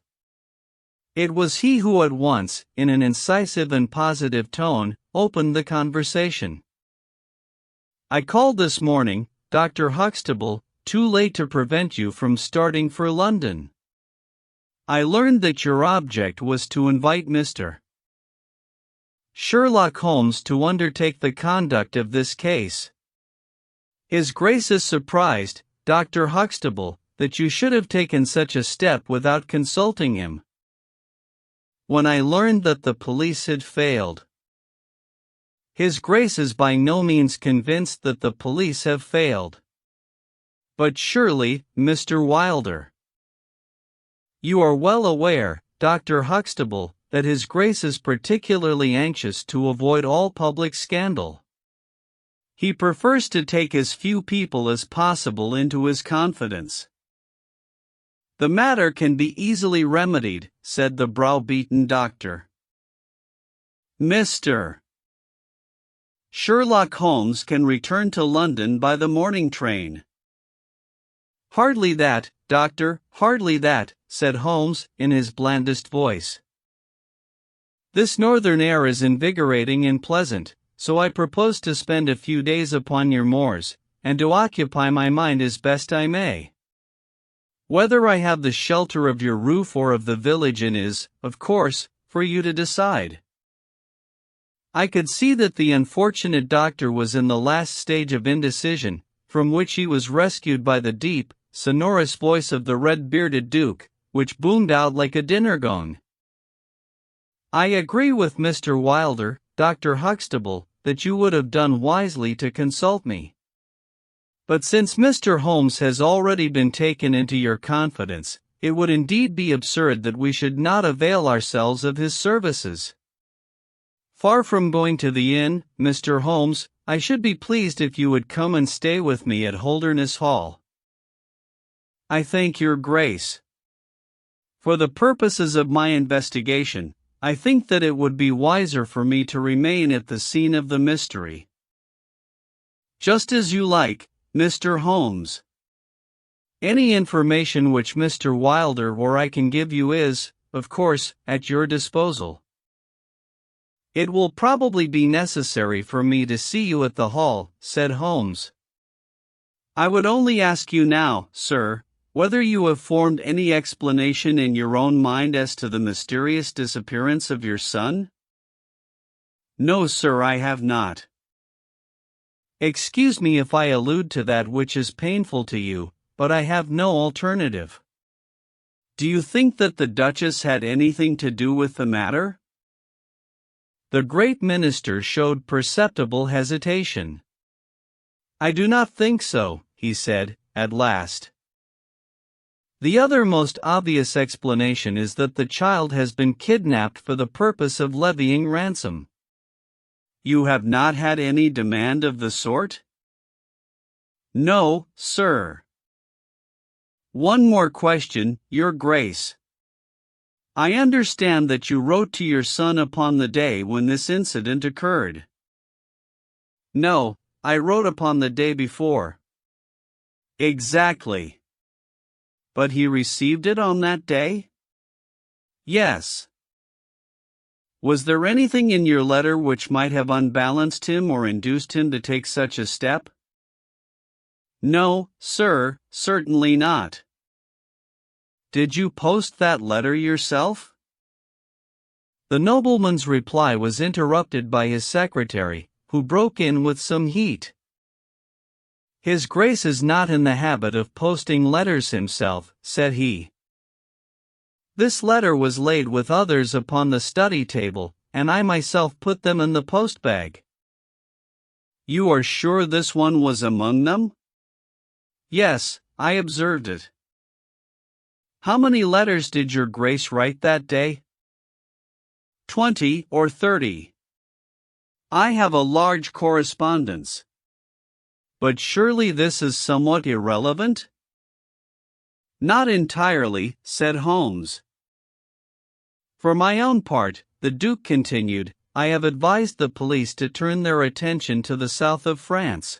It was he who at once, in an incisive and positive tone, opened the conversation. "I called this morning, Dr. Huxtable, too late to prevent you from starting for London. I learned that your object was to invite Mr. Sherlock Holmes to undertake the conduct of this case. His Grace is surprised, Dr. Huxtable, that you should have taken such a step without consulting him. When I learned that the police had failed. His Grace is by no means convinced that the police have failed. But surely, Mr. Wilder, you are well aware, Dr. Huxtable, that His Grace is particularly anxious to avoid all public scandal. He prefers to take as few people as possible into his confidence." "The matter can be easily remedied," said the browbeaten doctor. "Mr. Sherlock Holmes can return to London by the morning train." "Hardly that, doctor, hardly that," said Holmes, in his blandest voice. "This northern air is invigorating and pleasant, so I propose to spend a few days upon your moors, and to occupy my mind as best I may. Whether I have the shelter of your roof or of the village inn is, of course, for you to decide. I could see that the unfortunate doctor was in the last stage of indecision, from which he was rescued by the deep, sonorous voice of the red-bearded Duke, which boomed out like a dinner gong. I agree with Mr. Wilder, Dr. Huxtable, that you would have done wisely to consult me. But since Mr. Holmes has already been taken into your confidence, it would indeed be absurd that we should not avail ourselves of his services. Far from going to the inn, Mr. Holmes, I should be pleased if you would come and stay with me at Holderness Hall. I thank your Grace. For the purposes of my investigation, I think that it would be wiser for me to remain at the scene of the mystery. Just as you like, Mr. Holmes. Any information which Mr. Wilder or I can give you is, of course, at your disposal. It will probably be necessary for me to see you at the hall, said Holmes. I would only ask you now, sir, whether you have formed any explanation in your own mind as to the mysterious disappearance of your son? No, sir, I have not. Excuse me if I allude to that which is painful to you, but I have no alternative. Do you think that the Duchess had anything to do with the matter? The great minister showed perceptible hesitation. I do not think so, he said, at last. The other most obvious explanation is that the child has been kidnapped for the purpose of levying ransom. You have not had any demand of the sort? No, sir. One more question, Your Grace. I understand that you wrote to your son upon the day when this incident occurred. No, I wrote upon the day before. Exactly. But he received it on that day? Yes. Was there anything in your letter which might have unbalanced him or induced him to take such a step? No, sir, certainly not. Did you post that letter yourself? The nobleman's reply was interrupted by his secretary, who broke in with some heat. His Grace is not in the habit of posting letters himself, said he. This letter was laid with others upon the study table, and I myself put them in the post-bag. You are sure this one was among them? Yes, I observed it. How many letters did your Grace write that day? 20 or 30. I have a large correspondence. But surely this is somewhat irrelevant? Not entirely, said Holmes. For my own part, the Duke continued, I have advised the police to turn their attention to the south of France.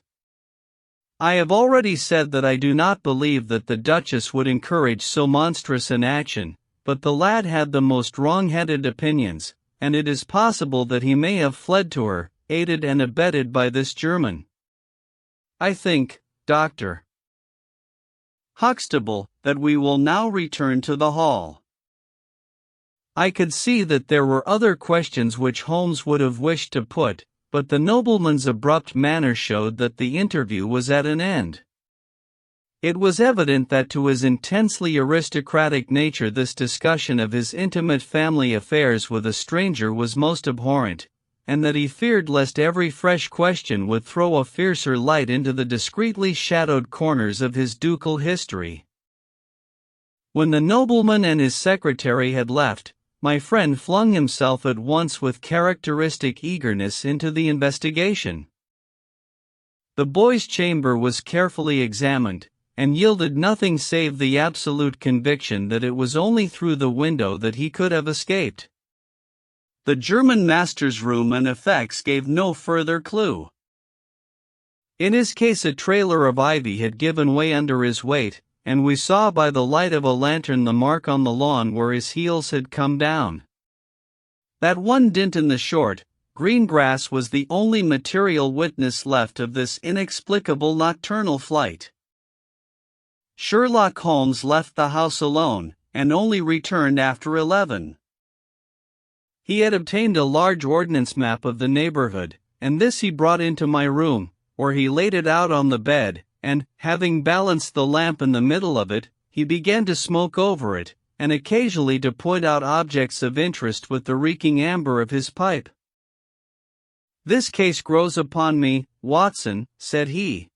I have already said that I do not believe that the Duchess would encourage so monstrous an action, but the lad had the most wrong-headed opinions, and it is possible that he may have fled to her, aided and abetted by this German. I think, Dr. Huxtable, that we will now return to the hall. I could see that there were other questions which Holmes would have wished to put, but the nobleman's abrupt manner showed that the interview was at an end. It was evident that to his intensely aristocratic nature this discussion of his intimate family affairs with a stranger was most abhorrent, and that he feared lest every fresh question would throw a fiercer light into the discreetly shadowed corners of his ducal history. When the nobleman and his secretary had left, my friend flung himself at once with characteristic eagerness into the investigation. The boy's chamber was carefully examined, and yielded nothing save the absolute conviction that it was only through the window that he could have escaped. The German master's room and effects gave no further clue. In his case a trailer of ivy had given way under his weight, and we saw by the light of a lantern the mark on the lawn where his heels had come down. That one dint in the short, Green grass was the only material witness left of this inexplicable nocturnal flight. Sherlock Holmes left the house alone, and only returned after 11. He had obtained a large ordnance map of the neighborhood, and this he brought into my room, where he laid it out on the bed, and, having balanced the lamp in the middle of it, he began to smoke over it, and occasionally to point out objects of interest with the reeking amber of his pipe. "This case grows upon me, Watson," said he.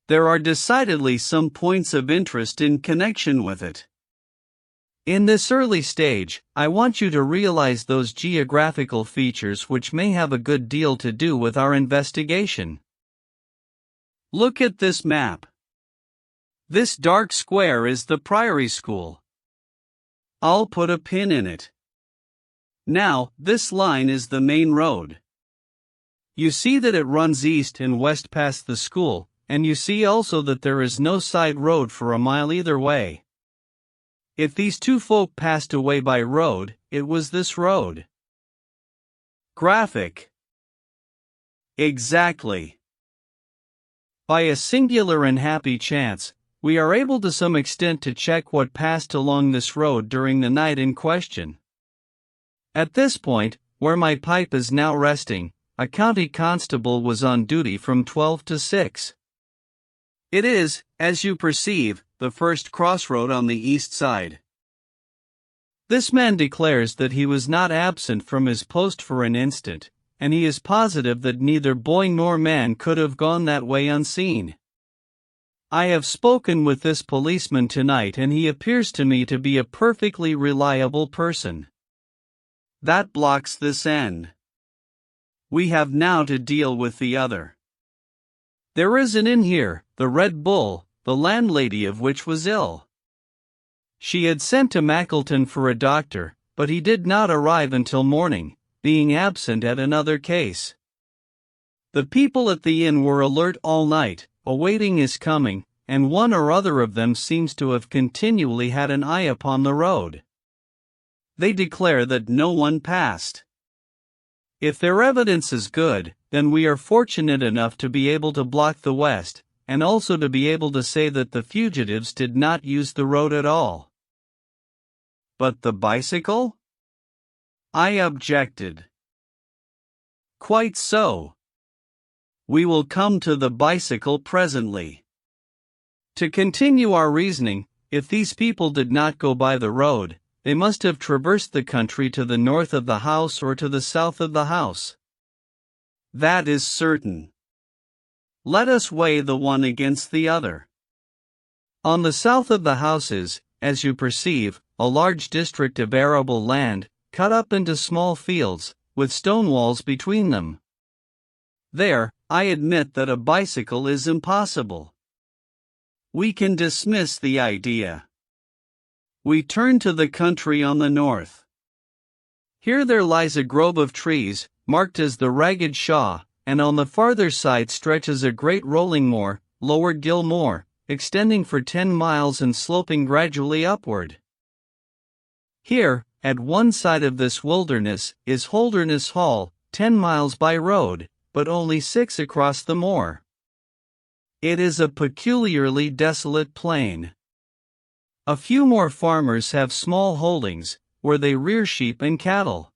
"There are decidedly some points of interest in connection with it. In this early stage, I want you to realize those geographical features which may have a good deal to do with our investigation. Look at this map. This dark square is the Priory School. I'll put a pin in it. Now, this line is the main road. You see that it runs east and west past the school, and you see also that there is no side road for a mile either way. If these two folk passed away by road, it was this road." Graphic. Exactly. By a singular and happy chance, we are able to some extent to check what passed along this road during the night in question. At this point, where my pipe is now resting, a county constable was on duty from 12 to 6. It is, as you perceive, the first crossroad on the east side. This man declares that he was not absent from his post for an instant, and he is positive that neither boy nor man could have gone that way unseen. I have spoken with this policeman tonight, and he appears to me to be a perfectly reliable person. That blocks this end. We have now to deal with the other. There is an inn here, the Red Bull, the landlady of which was ill. She had sent to Mackleton for a doctor, but he did not arrive until morning, being absent at another case. The people at the inn were alert all night, awaiting his coming, and one or other of them seems to have continually had an eye upon the road. They declare that no one passed. If their evidence is good, then we are fortunate enough to be able to block the west, and also to be able to say that the fugitives did not use the road at all. But the bicycle? I objected. Quite so. We will come to the bicycle presently. To continue our reasoning, if these people did not go by the road, they must have traversed the country to the north of the house or to the south of the house. That is certain. Let us weigh the one against the other. On the south of the house is, as you perceive, a large district of arable land, cut up into small fields, with stone walls between them. There, I admit that a bicycle is impossible. We can dismiss the idea. We turn to the country on the north. Here there lies a grove of trees, marked as the Ragged Shaw, and on the farther side stretches a great rolling moor, Lower Gill Moor, extending for 10 miles and sloping gradually upward. Here, at one side of this wilderness, is Holderness Hall, 10 miles by road, but only 6 across the moor. It is a peculiarly desolate plain. A few more farmers have small holdings, where they rear sheep and cattle.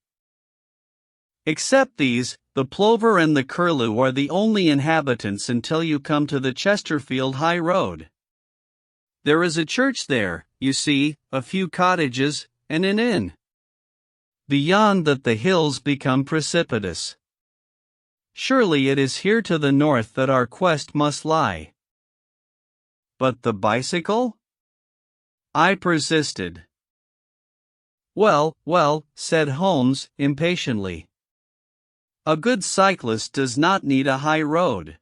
Except these, the plover and the curlew are the only inhabitants until you come to the Chesterfield High Road. There is a church there, you see, a few cottages, and an inn. Beyond that the hills become precipitous. Surely it is here to the north that our quest must lie. But the bicycle? I persisted. Well, said Holmes, impatiently. A good cyclist does not need a high road.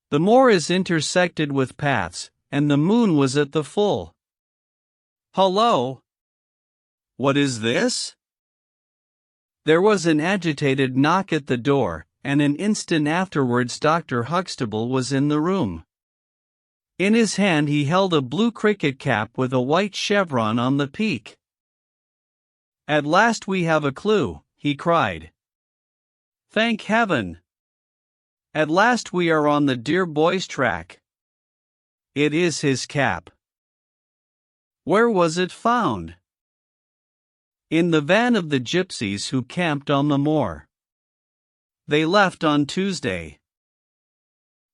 The moor is intersected with paths, and the moon was at the full. Hullo! What is this? There was an agitated knock at the door, and an instant afterwards Dr. Huxtable was in the room. In his hand he held a blue cricket cap with a white chevron on the peak. At last we have a clue, he cried. Thank heaven! At last we are on the dear boy's track. It is his cap. Where was it found? In the van of the gypsies who camped on the moor. They left on Tuesday.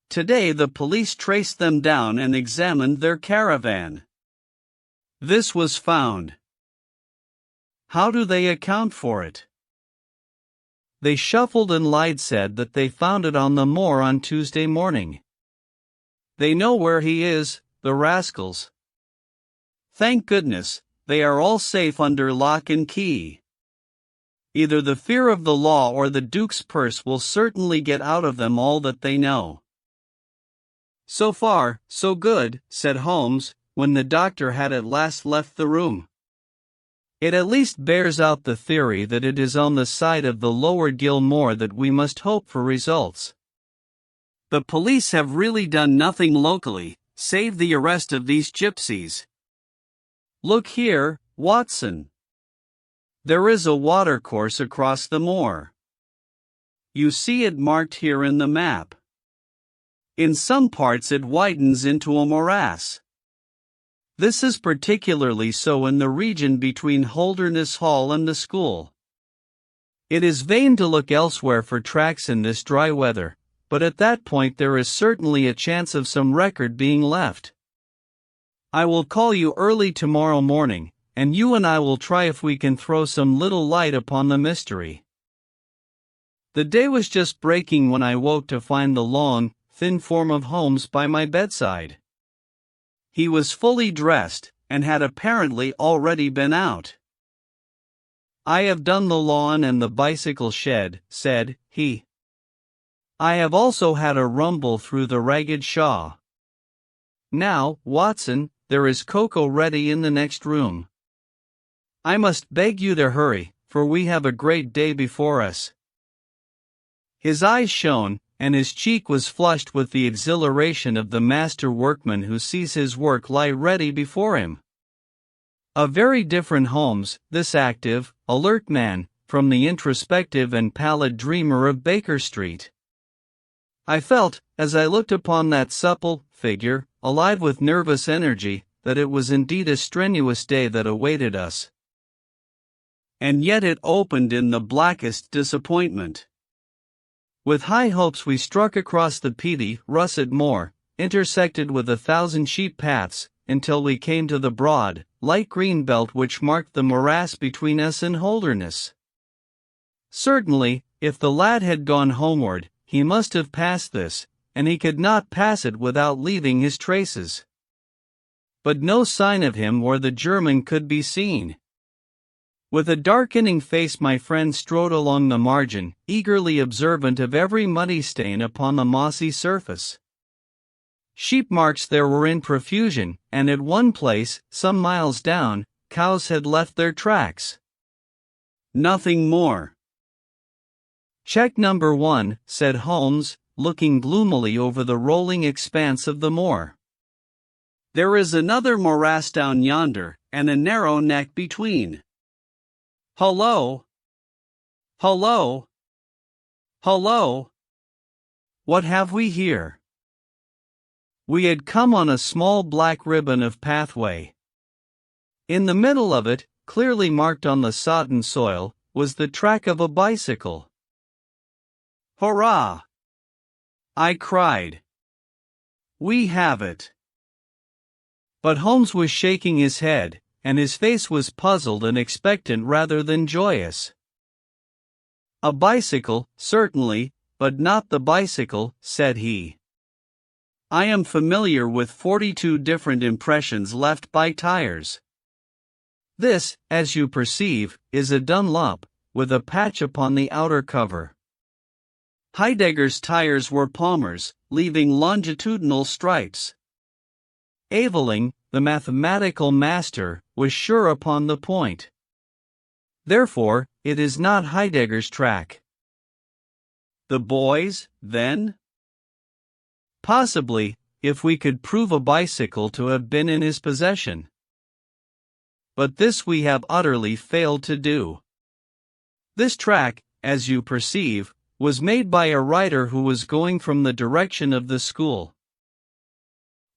Today the police traced them down and examined their caravan. This was found. How do they account for it? They shuffled and lied, said that they found it on the moor on Tuesday morning. They know where he is, the rascals. Thank goodness, they are all safe under lock and key. Either the fear of the law or the Duke's purse will certainly get out of them all that they know. So far, so good, said Holmes, when the doctor had at last left the room. It at least bears out the theory that it is on the side of the lower Gill Moor that we must hope for results. The police have really done nothing locally, save the arrest of these gypsies. Look here, Watson. There is a watercourse across the moor. You see it marked here in the map. In some parts it widens into a morass. This is particularly so in the region between Holderness Hall and the school. It is vain to look elsewhere for tracks in this dry weather, but at that point there is certainly a chance of some record being left. I will call you early tomorrow morning, and you and I will try if we can throw some little light upon the mystery. The day was just breaking when I woke to find the long, thin form of Holmes by my bedside. He was fully dressed, and had apparently already been out. I have done the lawn and the bicycle shed, said he. I have also had a rumble through the ragged shaw. Now, Watson, there is cocoa ready in the next room. I must beg you to hurry, for we have a great day before us. His eyes shone, and his cheek was flushed with the exhilaration of the master workman who sees his work lie ready before him. A very different Holmes, this active, alert man, from the introspective and pallid dreamer of Baker Street. I felt, as I looked upon that supple figure, alive with nervous energy, that it was indeed a strenuous day that awaited us. And yet it opened in the blackest disappointment. With high hopes we struck across the peaty, russet moor, intersected with 1,000 sheep paths, until we came to the broad, light green belt which marked the morass between us and Holderness. Certainly, if the lad had gone homeward, he must have passed this, and he could not pass it without leaving his traces. But no sign of him or the German could be seen. With a darkening face my friend strode along the margin, eagerly observant of every muddy stain upon the mossy surface. Sheep marks there were in profusion, and at one place, some miles down, cows had left their tracks. Nothing more. Check number 1, said Holmes, looking gloomily over the rolling expanse of the moor. There is another morass down yonder, and a narrow neck between. Hullo! Hullo! Hullo! What have we here? We had come on a small black ribbon of pathway. In the middle of it, clearly marked on the sodden soil, was the track of a bicycle. Hurrah! I cried. We have it. But Holmes was shaking his head, and his face was puzzled and expectant rather than joyous. A bicycle, certainly, but not the bicycle, said he. I am familiar with 42 different impressions left by tires. This, as you perceive, is a Dunlop, with a patch upon the outer cover. Heidegger's tires were Palmer's, leaving longitudinal stripes. Aveling, the mathematical master, was sure upon the point. Therefore, it is not Heidegger's track. The boy's, then? Possibly, if we could prove a bicycle to have been in his possession. But this we have utterly failed to do. This track, as you perceive, was made by a writer who was going from the direction of the school.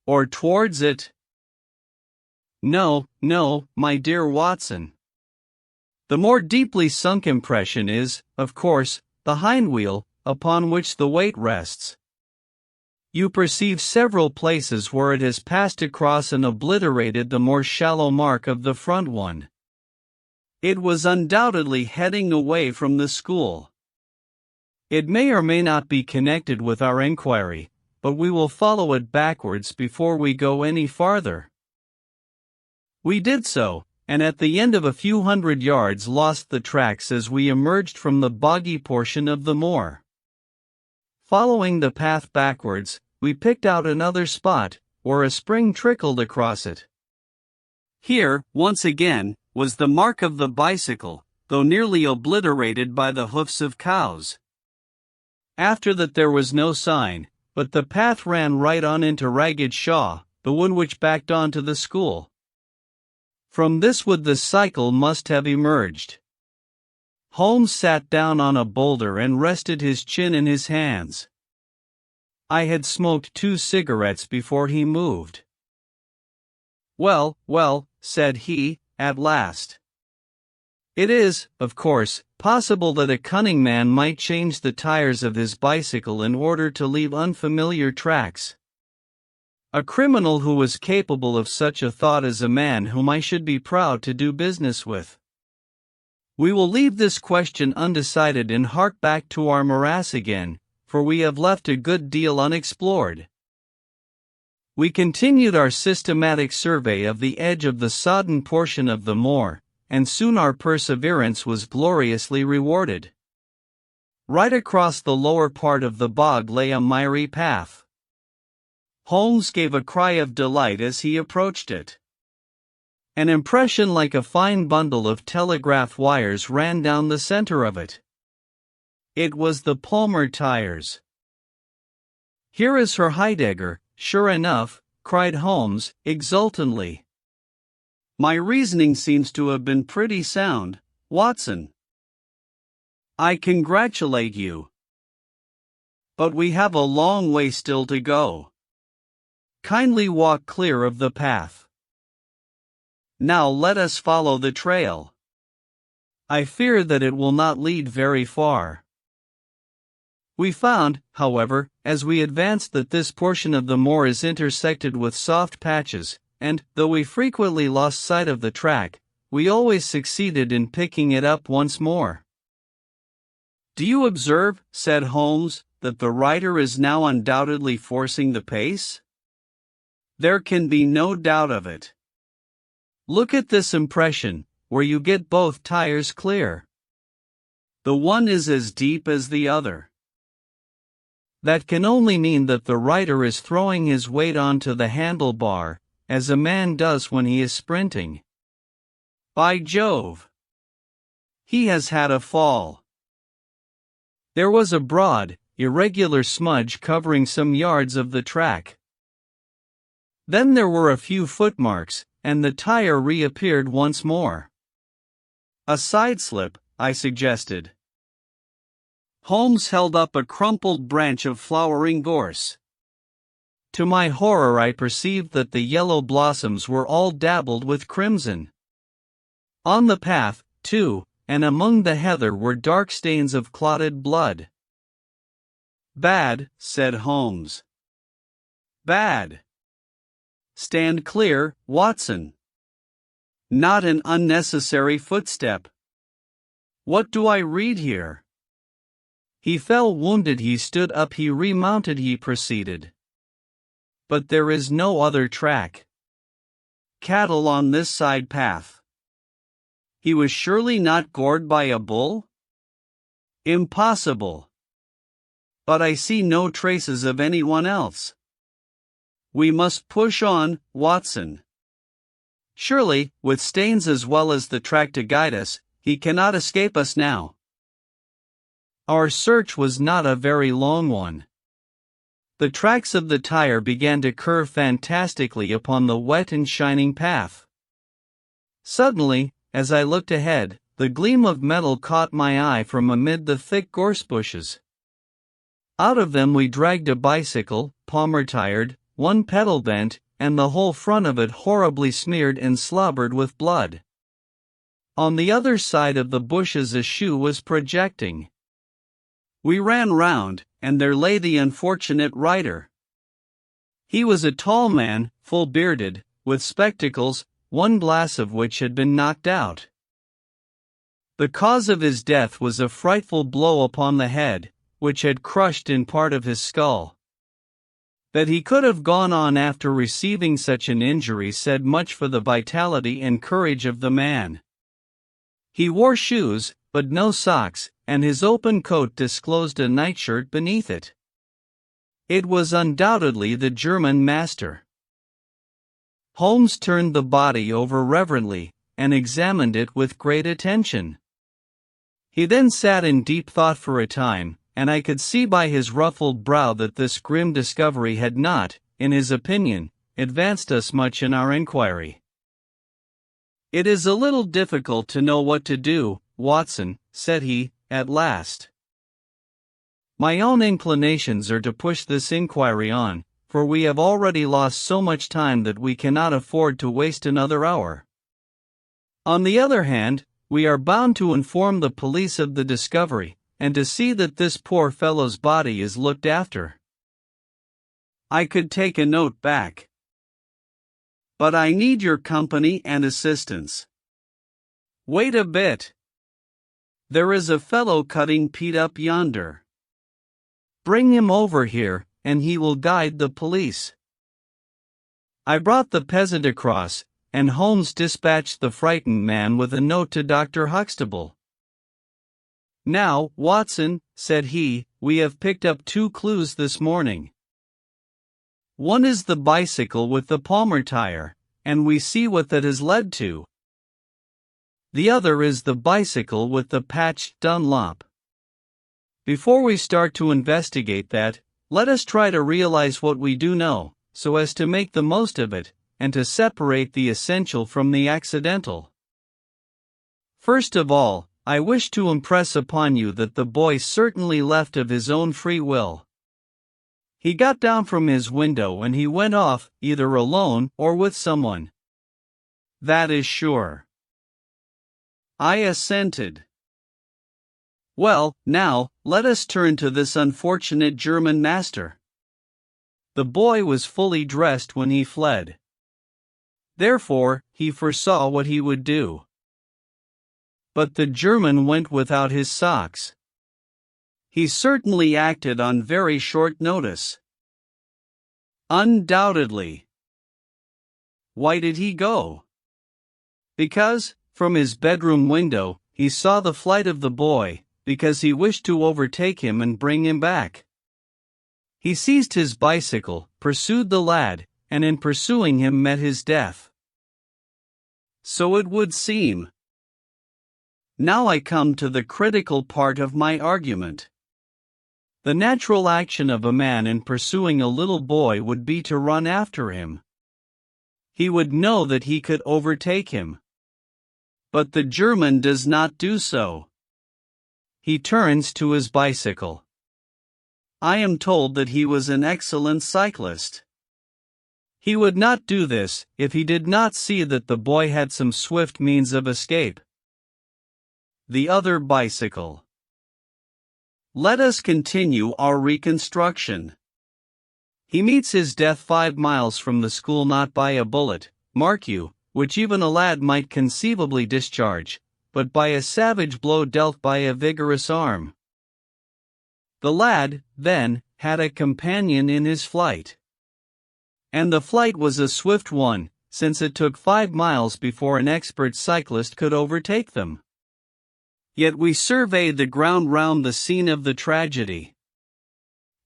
Or towards it? No, no, my dear Watson. The more deeply sunk impression is, of course, the hindwheel, upon which the weight rests. You perceive several places where it has passed across and obliterated the more shallow mark of the front one. It was undoubtedly heading away from the school. It may or may not be connected with our inquiry, but we will follow it backwards before we go any farther. We did so, and at the end of a few hundred yards lost the tracks as we emerged from the boggy portion of the moor. Following the path backwards, we picked out another spot, where a spring trickled across it. Here, once again, was the mark of the bicycle, though nearly obliterated by the hoofs of cows. After that there was no sign, but the path ran right on into Ragged Shaw, the one which backed on to the school. From this wood the cycle must have emerged. Holmes sat down on a boulder and rested his chin in his hands. I had smoked 2 cigarettes before he moved. Well, well, said he, at last. It is, of course, possible that a cunning man might change the tires of his bicycle in order to leave unfamiliar tracks. A criminal who was capable of such a thought is a man whom I should be proud to do business with. We will leave this question undecided and hark back to our morass again, for we have left a good deal unexplored. We continued our systematic survey of the edge of the sodden portion of the moor, and soon our perseverance was gloriously rewarded. Right across the lower part of the bog lay a miry path. Holmes gave a cry of delight as he approached it. An impression like a fine bundle of telegraph wires ran down the center of it. It was the Palmer tires. Here is Herr Heidegger, sure enough, cried Holmes, exultantly. My reasoning seems to have been pretty sound, Watson. I congratulate you. But we have a long way still to go. Kindly walk clear of the path. Now let us follow the trail. I fear that it will not lead very far. We found, however, as we advanced that this portion of the moor is intersected with soft patches, and, though we frequently lost sight of the track, we always succeeded in picking it up once more. Do you observe, said Holmes, that the rider is now undoubtedly forcing the pace? There can be no doubt of it. Look at this impression, where you get both tires clear. The one is as deep as the other. That can only mean that the rider is throwing his weight onto the handlebar, as a man does when he is sprinting. By Jove! He has had a fall. There was a broad, irregular smudge covering some yards of the track. Then there were a few footmarks, and the tire reappeared once more. A side slip, I suggested. Holmes held up a crumpled branch of flowering gorse. To my horror I perceived that the yellow blossoms were all dabbled with crimson. On the path, too, and among the heather were dark stains of clotted blood. Bad, said Holmes. Bad. Stand clear, Watson. Not an unnecessary footstep. What do I read here? He fell wounded, he stood up, he remounted, he proceeded. But there is no other track. Cattle on this side path. He was surely not gored by a bull? Impossible. But I see no traces of anyone else. We must push on, Watson. Surely, with Staines as well as the track to guide us, he cannot escape us now. Our search was not a very long one. The tracks of the tire began to curve fantastically upon the wet and shining path. Suddenly, as I looked ahead, the gleam of metal caught my eye from amid the thick gorse bushes. Out of them we dragged a bicycle, palmer-tired, one pedal bent, and the whole front of it horribly smeared and slobbered with blood. On the other side of the bushes a shoe was projecting. We ran round, and there lay the unfortunate rider. He was a tall man, full-bearded, with spectacles, one glass of which had been knocked out. The cause of his death was a frightful blow upon the head, which had crushed in part of his skull. That he could have gone on after receiving such an injury said much for the vitality and courage of the man. He wore shoes, but no socks, and his open coat disclosed a nightshirt beneath it. It was undoubtedly the German master. Holmes turned the body over reverently, and examined it with great attention. He then sat in deep thought for a time, and I could see by his ruffled brow that this grim discovery had not, in his opinion, advanced us much in our inquiry. "It is a little difficult to know what to do, Watson," said he, at last. "My own inclinations are to push this inquiry on, for we have already lost so much time that we cannot afford to waste another hour. On the other hand, we are bound to inform the police of the discovery, and to see that this poor fellow's body is looked after. I could take a note back, but I need your company and assistance. Wait a bit. There is a fellow cutting peat up yonder. Bring him over here, and he will guide the police." I brought the peasant across, and Holmes dispatched the frightened man with a note to Dr. Huxtable. "Now, Watson," said he, "we have picked up 2 clues this morning. One is the bicycle with the palmer tire, and we see what that has led to. The other is the bicycle with the patched Dunlop. Before we start to investigate that, let us try to realize what we do know, so as to make the most of it, and to separate the essential from the accidental. First of all, I wish to impress upon you that the boy certainly left of his own free will. He got down from his window and he went off, either alone or with someone. That is sure." I assented. "Well, now, let us turn to this unfortunate German master. The boy was fully dressed when he fled. Therefore, he foresaw what he would do. But the German went without his socks. He certainly acted on very short notice." "Undoubtedly." "Why did he go?" "Because, from his bedroom window, he saw the flight of the boy, because he wished to overtake him and bring him back. He seized his bicycle, pursued the lad, and in pursuing him met his death." "So it would seem. Now I come to the critical part of my argument. The natural action of a man in pursuing a little boy would be to run after him. He would know that he could overtake him. But the German does not do so. He turns to his bicycle. I am told that he was an excellent cyclist. He would not do this if he did not see that the boy had some swift means of escape. The other bicycle. Let us continue our reconstruction. He meets his death 5 miles from the school, not by a bullet, mark you, which even a lad might conceivably discharge, but by a savage blow dealt by a vigorous arm. The lad, then, had a companion in his flight. And the flight was a swift one, since it took 5 miles before an expert cyclist could overtake them. Yet we survey the ground round the scene of the tragedy.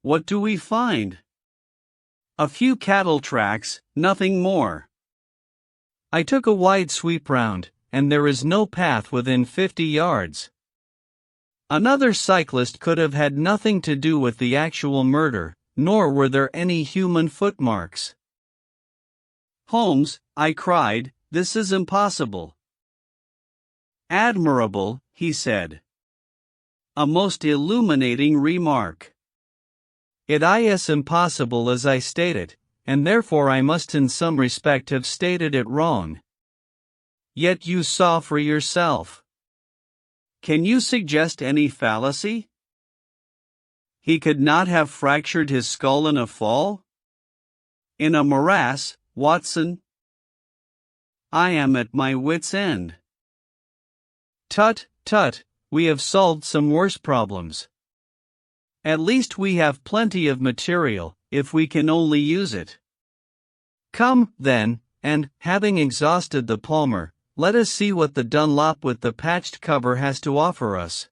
What do we find? A few cattle tracks, nothing more. I took a wide sweep round, and there is no path within 50 yards. Another cyclist could have had nothing to do with the actual murder, nor were there any human footmarks. "Holmes," I cried, "this is impossible." "Admirable," he said. "A most illuminating remark. It is impossible as I stated, and therefore I must in some respect have stated it wrong. Yet you saw for yourself. Can you suggest any fallacy? He could not have fractured his skull in a fall? In a morass, Watson? I am at my wit's end. Tut, tut, we have solved some worse problems. At least we have plenty of material, if we can only use it. Come, then, and, having exhausted the Palmer, let us see what the Dunlop with the patched cover has to offer us.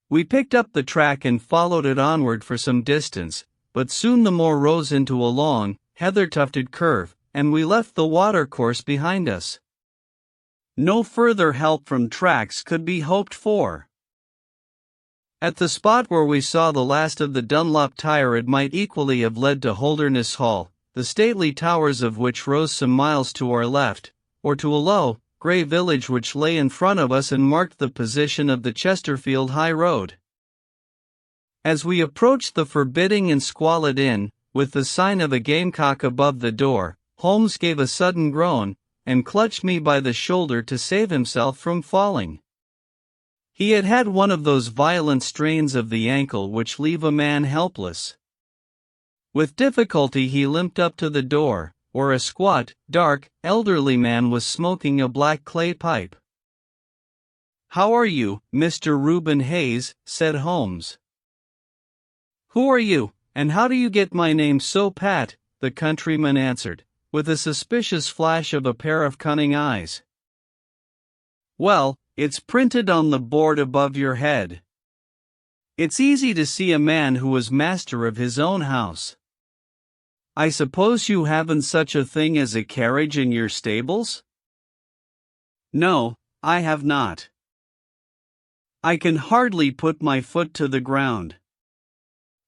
We picked up the track and followed it onward for some distance, but soon the moor rose into a long, heather-tufted curve, and we left the watercourse behind us. No further help from tracks could be hoped for. At the spot where we saw the last of the Dunlop tire it might equally have led to Holderness Hall, the stately towers of which rose some miles to our left, or to a low, grey village which lay in front of us and marked the position of the Chesterfield High Road. As we approached the forbidding and squalid inn, with the sign of a gamecock above the door, Holmes gave a sudden groan, and clutched me by the shoulder to save himself from falling. He had had one of those violent strains of the ankle which leave a man helpless. With difficulty he limped up to the door, where a squat, dark, elderly man was smoking a black clay pipe. "How are you, Mr. Reuben Hayes?" said Holmes. "Who are you, and how do you get my name so pat?" the countryman answered, with a suspicious flash of a pair of cunning eyes. "Well, it's printed on the board above your head. It's easy to see a man who is master of his own house. I suppose you haven't such a thing as a carriage in your stables?" "No, I have not. I can hardly put my foot to the ground."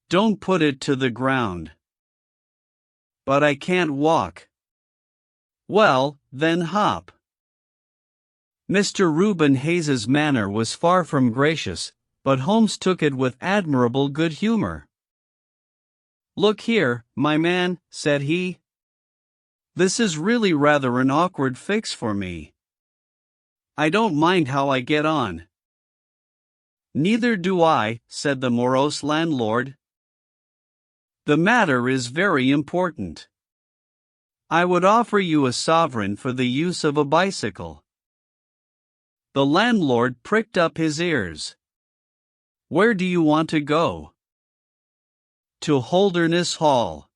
"Don't put it to the ground." "But I can't walk." "Well, then hop." Mr. Reuben Hayes's manner was far from gracious, but Holmes took it with admirable good humor. "Look here, my man," said he. "This is really rather an awkward fix for me. I don't mind how I get on." "Neither do I," said the morose landlord. "The matter is very important. I would offer you a sovereign for the use of a bicycle." The landlord pricked up his ears. "Where do you want to go?" "To Holderness Hall."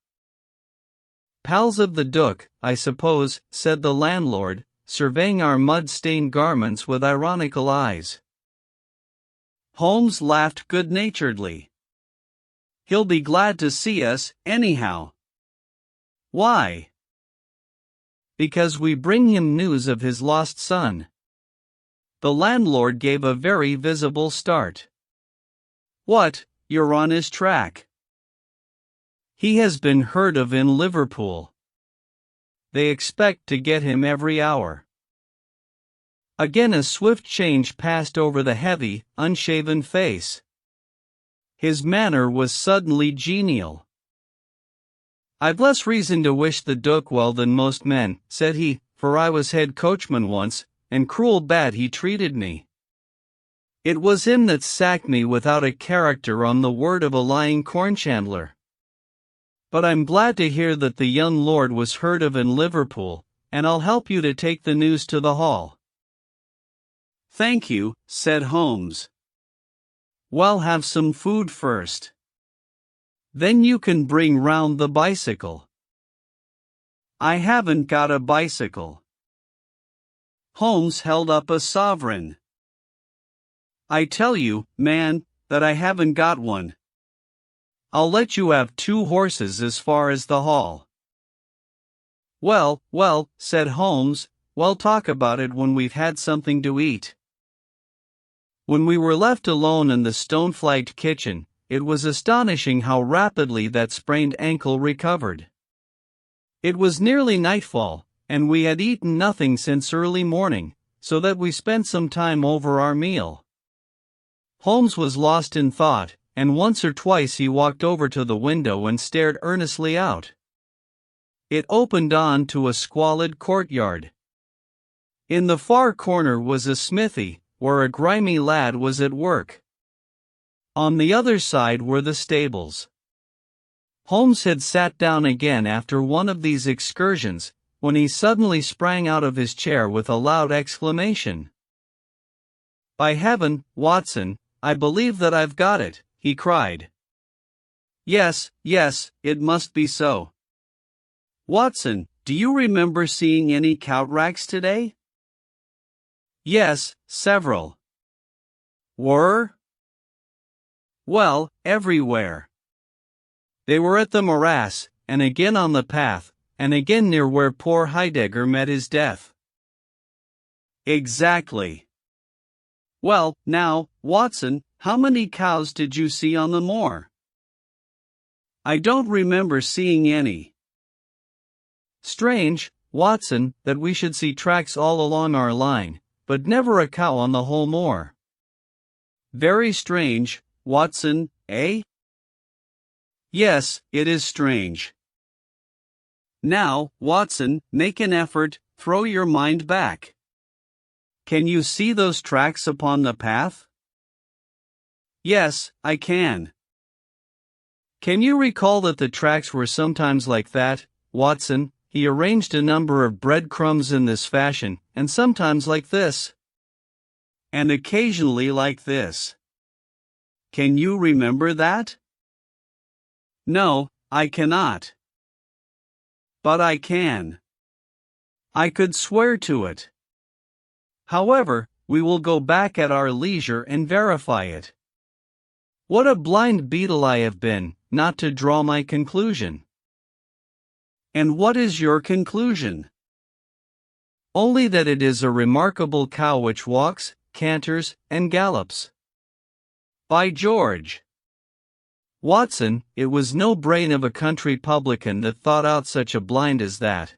"Pals of the Duke, I suppose," said the landlord, surveying our mud-stained garments with ironical eyes. Holmes laughed good-naturedly. "He'll be glad to see us, anyhow." "Why?" "Because we bring him news of his lost son." The landlord gave a very visible start. "What, you're on his track?" "He has been heard of in Liverpool. They expect to get him every hour." Again a swift change passed over the heavy, unshaven face. His manner was suddenly genial. "I've less reason to wish the Duke well than most men," said he, "for I was head coachman once, and cruel bad he treated me. It was him that sacked me without a character on the word of a lying corn chandler. But I'm glad to hear that the young lord was heard of in Liverpool, and I'll help you to take the news to the hall." "Thank you," said Holmes. "Well, have some food first. Then you can bring round the bicycle." "I haven't got a bicycle." Holmes held up a sovereign. "I tell you, man, that I haven't got one. I'll let you have 2 horses as far as the hall." "Well, well," said Holmes, "we'll talk about it when we've had something to eat." When we were left alone in the stone-flagged kitchen, it was astonishing how rapidly that sprained ankle recovered. It was nearly nightfall, and we had eaten nothing since early morning, so that we spent some time over our meal. Holmes was lost in thought, and once or twice he walked over to the window and stared earnestly out. It opened on to a squalid courtyard. In the far corner was a smithy, where a grimy lad was at work. On the other side were the stables. Holmes had sat down again after one of these excursions, when he suddenly sprang out of his chair with a loud exclamation. "By heaven, Watson, I believe that I've got it," he cried. Yes, it must be so. Watson, do you remember seeing any cataracts today?" "Yes, several." "Were?" "Well, everywhere. They were at the morass, and again on the path, and again near where poor Heidegger met his death." "Exactly. Well, now, Watson, how many cows did you see on the moor?" "I don't remember seeing any." "Strange, Watson, that we should see tracks all along our line, but never a cow on the whole moor." "Very strange, Watson, eh?" "Yes, it is strange. Now, Watson, make an effort, throw your mind back. Can you see those tracks upon the path?" "Yes, I can." "Can you recall that the tracks were sometimes like that, Watson?" He arranged a number of breadcrumbs in this fashion, and sometimes like this, and occasionally like this. Can you remember that? No, I cannot. But I can. I could swear to it. However, we will go back at our leisure and verify it. What a blind beetle I have been, not to draw my conclusion. And what is your conclusion? Only that it is a remarkable cow which walks, canters, and gallops. By George! Watson, it was no brain of a country publican that thought out such a blind as that.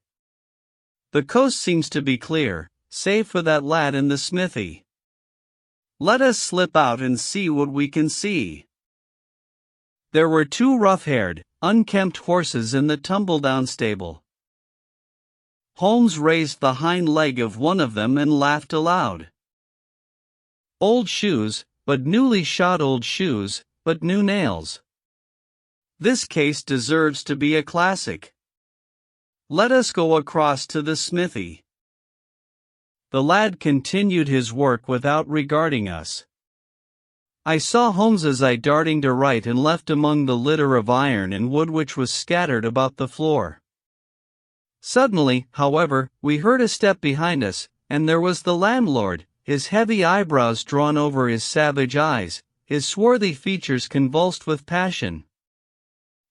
The coast seems to be clear, save for that lad in the smithy. Let us slip out and see what we can see. There were 2 rough-haired, unkempt horses in the tumble-down stable. Holmes raised the hind leg of one of them and laughed aloud. Old shoes, but newly shod old shoes, but new nails. This case deserves to be a classic. Let us go across to the smithy. The lad continued his work without regarding us. I saw Holmes's eye darting to right and left among the litter of iron and wood which was scattered about the floor. Suddenly, however, we heard a step behind us, and there was the landlord, his heavy eyebrows drawn over his savage eyes, his swarthy features convulsed with passion.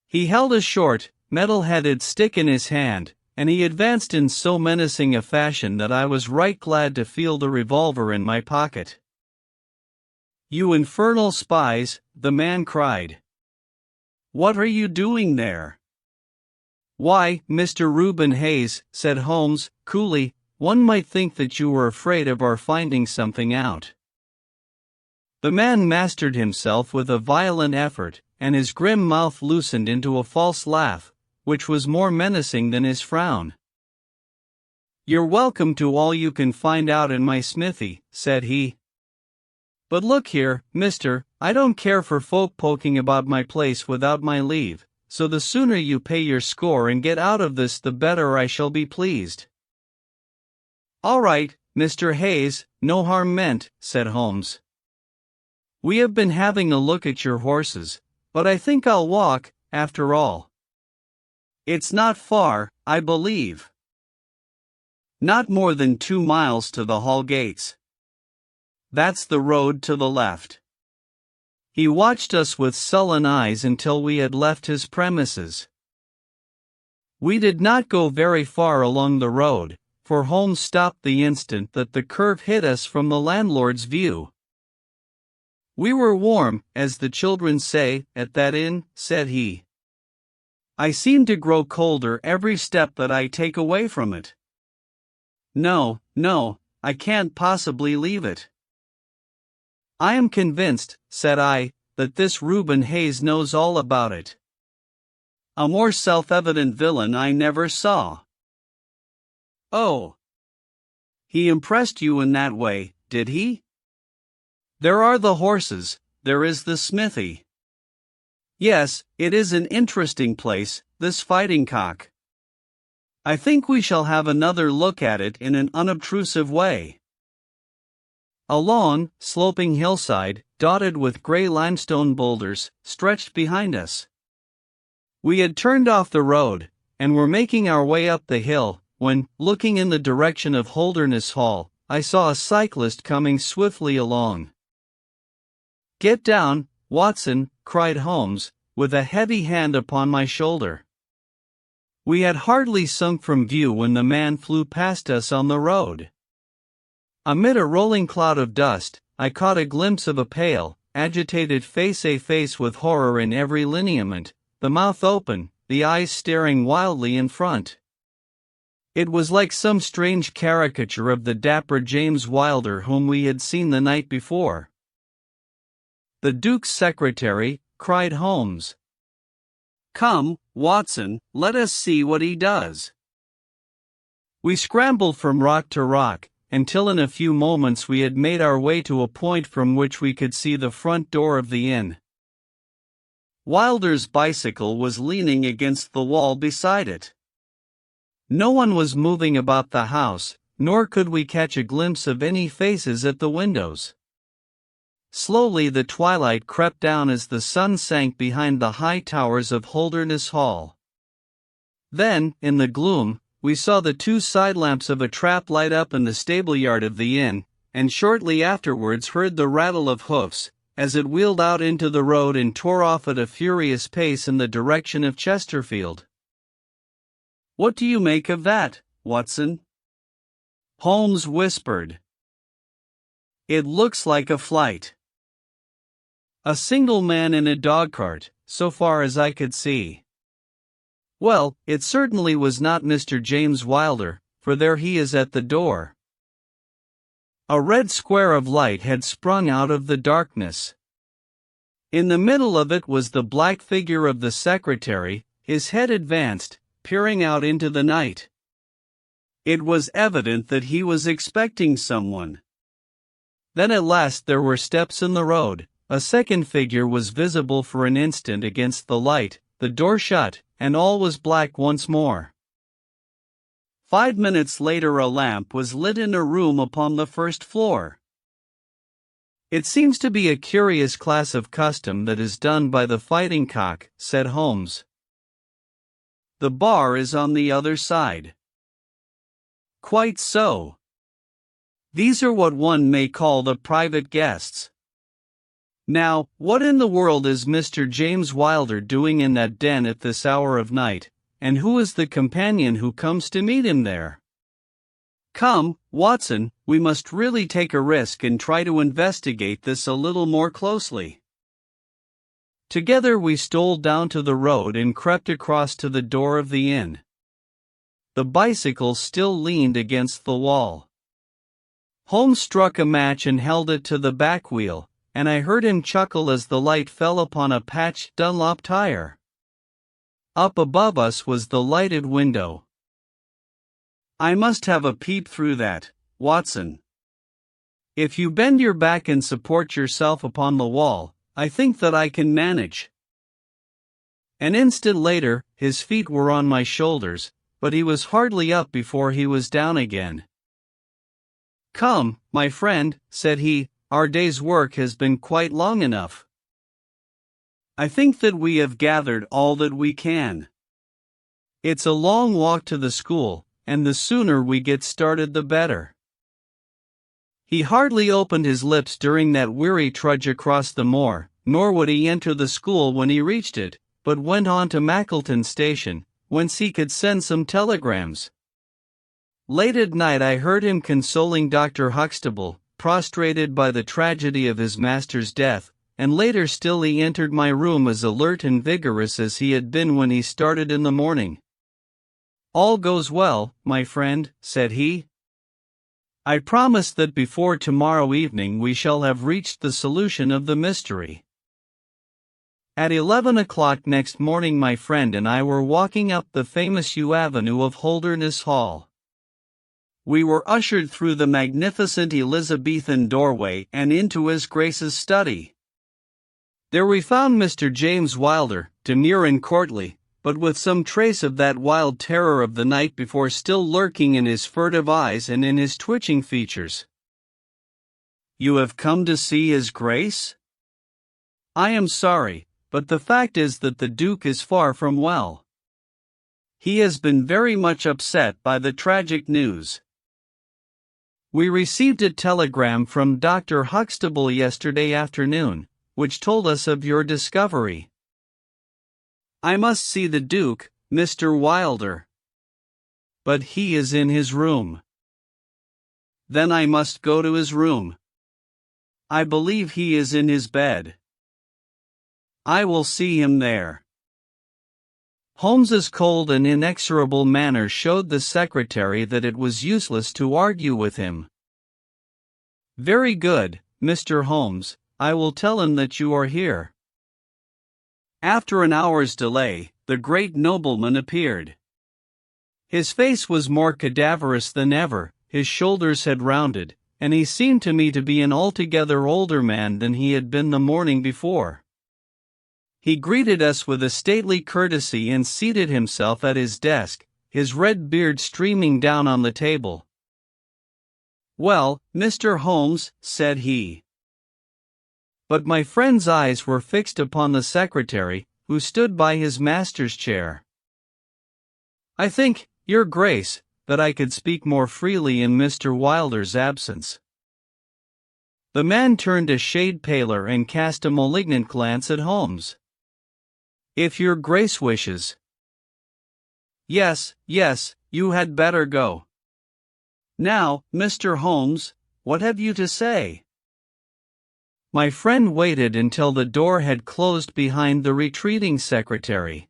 He held a short, metal-headed stick in his hand, and he advanced in so menacing a fashion that I was right glad to feel the revolver in my pocket. "You infernal spies," the man cried. "What are you doing there?" "Why, Mr. Reuben Hayes," said Holmes, coolly, "one might think that you were afraid of our finding something out." The man mastered himself with a violent effort, and his grim mouth loosened into a false laugh, which was more menacing than his frown. "You're welcome to all you can find out in my smithy," said he. "But look here, mister, I don't care for folk poking about my place without my leave, so the sooner you pay your score and get out of this the better I shall be pleased." "All right, Mr. Hayes, no harm meant," said Holmes. "We have been having a look at your horses, but I think I'll walk, after all. It's not far, I believe." "Not more than 2 miles to the Hall gates. That's the road to the left." He watched us with sullen eyes until we had left his premises. We did not go very far along the road, for Holmes stopped the instant that the curve hid us from the landlord's view. "We were warm, as the children say, at that inn," said he. "I seem to grow colder every step that I take away from it. No, I can't possibly leave it." "I am convinced," said I, that this Reuben Hayes knows all about it. A more self-evident villain I never saw. Oh. He impressed you in that way, did he? There are the horses, there is the smithy. Yes, it is an interesting place, this fighting cock. I think we shall have another look at it in an unobtrusive way. A long, sloping hillside, dotted with gray limestone boulders, stretched behind us. We had turned off the road, and were making our way up the hill, when, looking in the direction of Holderness Hall, I saw a cyclist coming swiftly along. "Get down, Watson," cried Holmes, with a heavy hand upon my shoulder. We had hardly sunk from view when the man flew past us on the road. Amid a rolling cloud of dust, I caught a glimpse of a pale, agitated face, a face with horror in every lineament, the mouth open, the eyes staring wildly in front. It was like some strange caricature of the dapper James Wilder whom we had seen the night before. "The Duke's secretary," cried Holmes. "Come, Watson, let us see what he does." We scrambled from rock to rock, until in a few moments we had made our way to a point from which we could see the front door of the inn. Wilder's bicycle was leaning against the wall beside it. No one was moving about the house, nor could we catch a glimpse of any faces at the windows. Slowly the twilight crept down as the sun sank behind the high towers of Holderness Hall. Then, in the gloom, we saw the two side lamps of a trap light up in the stable-yard of the inn, and shortly afterwards heard the rattle of hoofs, as it wheeled out into the road and tore off at a furious pace in the direction of Chesterfield. "What do you make of that, Watson?" Holmes whispered. "It looks like a flight. A single man in a dogcart, so far as I could see. Well, it certainly was not Mr. James Wilder, for there he is at the door." A red square of light had sprung out of the darkness. In the middle of it was the black figure of the secretary, his head advanced, peering out into the night. It was evident that he was expecting someone. Then at last there were steps in the road, a second figure was visible for an instant against the light, the door shut, and all was black once more. 5 minutes later a lamp was lit in a room upon the first floor. "It seems to be a curious class of custom that is done by the fighting cock," said Holmes. "The bar is on the other side." "Quite so. These are what one may call the private guests. Now, what in the world is Mr. James Wilder doing in that den at this hour of night, and who is the companion who comes to meet him there? Come, Watson, we must really take a risk and try to investigate this a little more closely." Together we stole down to the road and crept across to the door of the inn. The bicycle still leaned against the wall. Holmes struck a match and held it to the back wheel, and I heard him chuckle as the light fell upon a patched Dunlop tire. Up above us was the lighted window. "I must have a peep through that, Watson. If you bend your back and support yourself upon the wall, I think that I can manage." An instant later, his feet were on my shoulders, but he was hardly up before he was down again. "Come, my friend," said he, "our day's work has been quite long enough. I think that we have gathered all that we can. It's a long walk to the school, and the sooner we get started the better." He hardly opened his lips during that weary trudge across the moor, nor would he enter the school when he reached it, but went on to Mackleton Station, whence he could send some telegrams. Late at night I heard him consoling Dr. Huxtable, prostrated by the tragedy of his master's death, and later still he entered my room as alert and vigorous as he had been when he started in the morning. "All goes well, my friend," said he. "I promise that before tomorrow evening we shall have reached the solution of the mystery." At 11 o'clock next morning my friend and I were walking up the famous Yew Avenue of Holderness Hall. We were ushered through the magnificent Elizabethan doorway and into His Grace's study. There we found Mr. James Wilder, demure and courtly, but with some trace of that wild terror of the night before still lurking in his furtive eyes and in his twitching features. "You have come to see His Grace?" "I am sorry, but the fact is that the Duke is far from well. He has been very much upset by the tragic news. We received a telegram from Dr. Huxtable yesterday afternoon, which told us of your discovery." "I must see the Duke, Mr. Wilder." "But he is in his room." "Then I must go to his room. I believe he is in his bed. I will see him there." Holmes's cold and inexorable manner showed the secretary that it was useless to argue with him. "Very good, Mr. Holmes, I will tell him that you are here." After an hour's delay, the great nobleman appeared. His face was more cadaverous than ever, his shoulders had rounded, and he seemed to me to be an altogether older man than he had been the morning before. He greeted us with a stately courtesy and seated himself at his desk, his red beard streaming down on the table. "Well, Mr. Holmes," said he. But my friend's eyes were fixed upon the secretary, who stood by his master's chair. "I think, Your Grace, that I could speak more freely in Mr. Wilder's absence." The man turned a shade paler and cast a malignant glance at Holmes. "If Your Grace wishes." Yes, you had better go. Now, Mr. Holmes, what have you to say?" My friend waited until the door had closed behind the retreating secretary.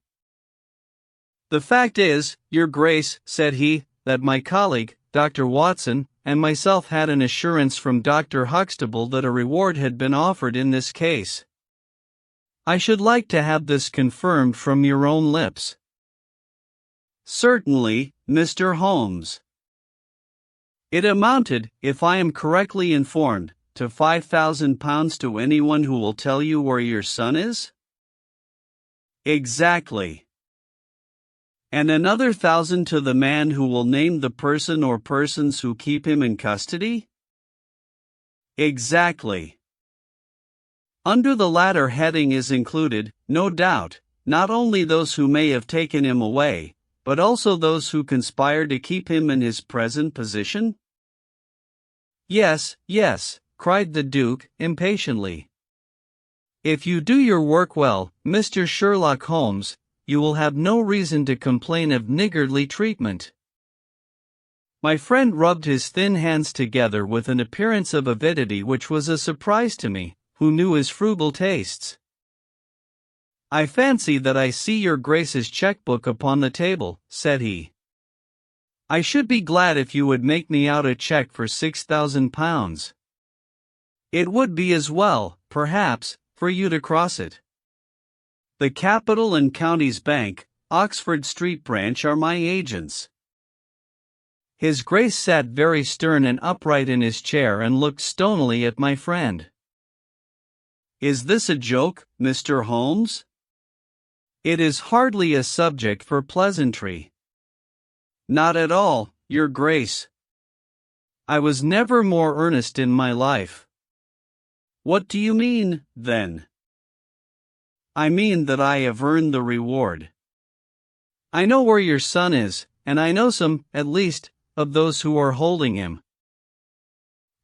"The fact is, Your Grace," said he, "that my colleague, Dr. Watson, and myself had an assurance from Dr. Huxtable that a reward had been offered in this case. I should like to have this confirmed from your own lips." "Certainly, Mr. Holmes." "It amounted, if I am correctly informed, to £5,000 to anyone who will tell you where your son is?" "Exactly." "And another 1,000 to the man who will name the person or persons who keep him in custody?" "Exactly." Under the latter heading is included, no doubt, not only those who may have taken him away, but also those who conspire to keep him in his present position?" Yes, cried the Duke, impatiently. "If you do your work well, Mr. Sherlock Holmes, you will have no reason to complain of niggardly treatment." My friend rubbed his thin hands together with an appearance of avidity which was a surprise to me, who knew his frugal tastes. "I fancy that I see Your Grace's checkbook upon the table," said he. "I should be glad if you would make me out a check for £6,000. It would be as well, perhaps, for you to cross it. The Capital and Counties Bank, Oxford Street branch are my agents." His Grace sat very stern and upright in his chair and looked stonily at my friend. "Is this a joke, Mr. Holmes?" "It is hardly a subject for pleasantry." "Not at all, Your Grace. I was never more earnest in my life." "What do you mean, then?" "I mean that I have earned the reward. I know where your son is, and I know some, at least, of those who are holding him."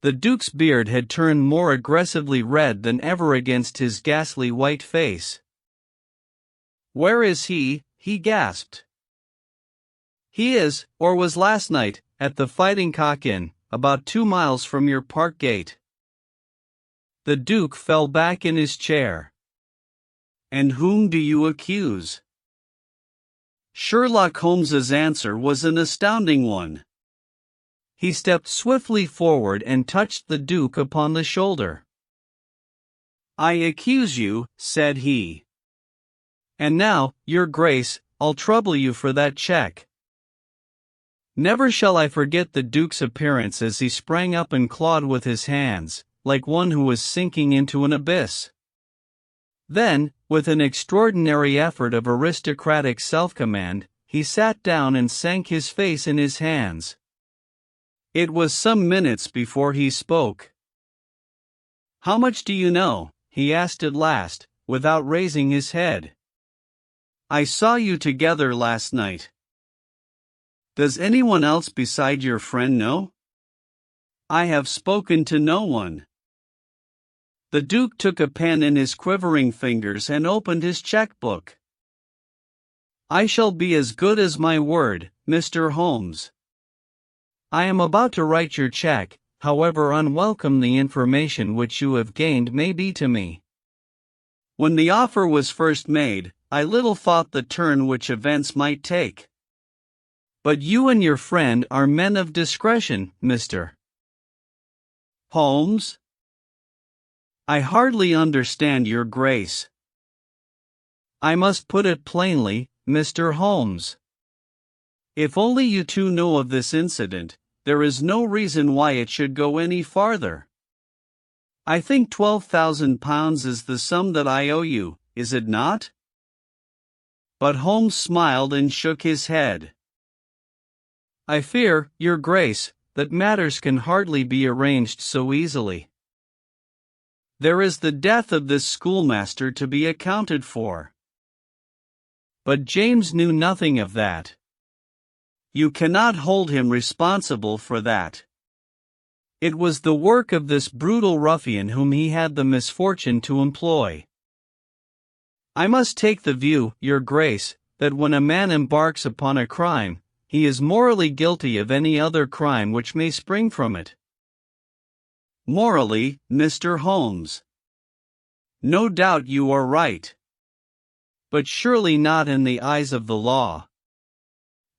The Duke's beard had turned more aggressively red than ever against his ghastly white face. "Where is he?" he gasped. "He is, or was last night, at the Fighting Cock Inn, about 2 miles from your park gate." The Duke fell back in his chair. "And whom do you accuse?" Sherlock Holmes's answer was an astounding one. He stepped swiftly forward and touched the Duke upon the shoulder. "I accuse you," said he, And now, your Grace, I'll trouble you for that check." Never shall I forget the Duke's appearance as he sprang up and clawed with his hands, like one who was sinking into an abyss. Then, with an extraordinary effort of aristocratic self-command, he sat down and sank his face in his hands. It was some minutes before he spoke. "How much do you know?" he asked at last, without raising his head. "I saw you together last night. Does anyone else beside your friend know?" "I have spoken to no one." The Duke took a pen in his quivering fingers and opened his checkbook. "I shall be as good as my word, Mr. Holmes. I am about to write your check, however unwelcome the information which you have gained may be to me. When the offer was first made, I little thought the turn which events might take. But you and your friend are men of discretion, Mr. Holmes." "I hardly understand your Grace." "I must put it plainly, Mr. Holmes. If only you two know of this incident, there is no reason why it should go any farther. I think £12,000 is the sum that I owe you, is it not?" But Holmes smiled and shook his head. "I fear, your Grace, that matters can hardly be arranged so easily. There is the death of this schoolmaster to be accounted for." But James knew nothing of that. "You cannot hold him responsible for that. It was the work of this brutal ruffian whom he had the misfortune to employ. I must take the view, your Grace, that when a man embarks upon a crime, he is morally guilty of any other crime which may spring from it." "Morally, Mr. Holmes. No doubt you are right. But surely not in the eyes of the law.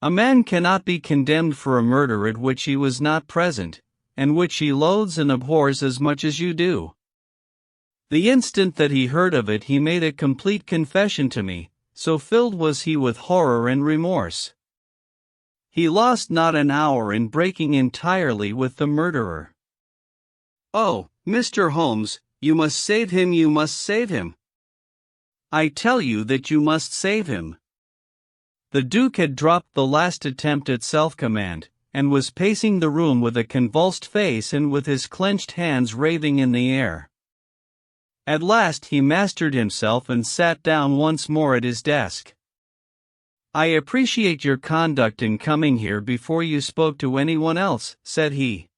A man cannot be condemned for a murder at which he was not present, and which he loathes and abhors as much as you do. The instant that he heard of it he made a complete confession to me, so filled was he with horror and remorse. He lost not an hour in breaking entirely with the murderer. Oh, Mr. Holmes, you must save him, you must save him. I tell you that you must save him." The Duke had dropped the last attempt at self-command, and was pacing the room with a convulsed face and with his clenched hands raving in the air. At last he mastered himself and sat down once more at his desk. "I appreciate your conduct in coming here before you spoke to anyone else," said he.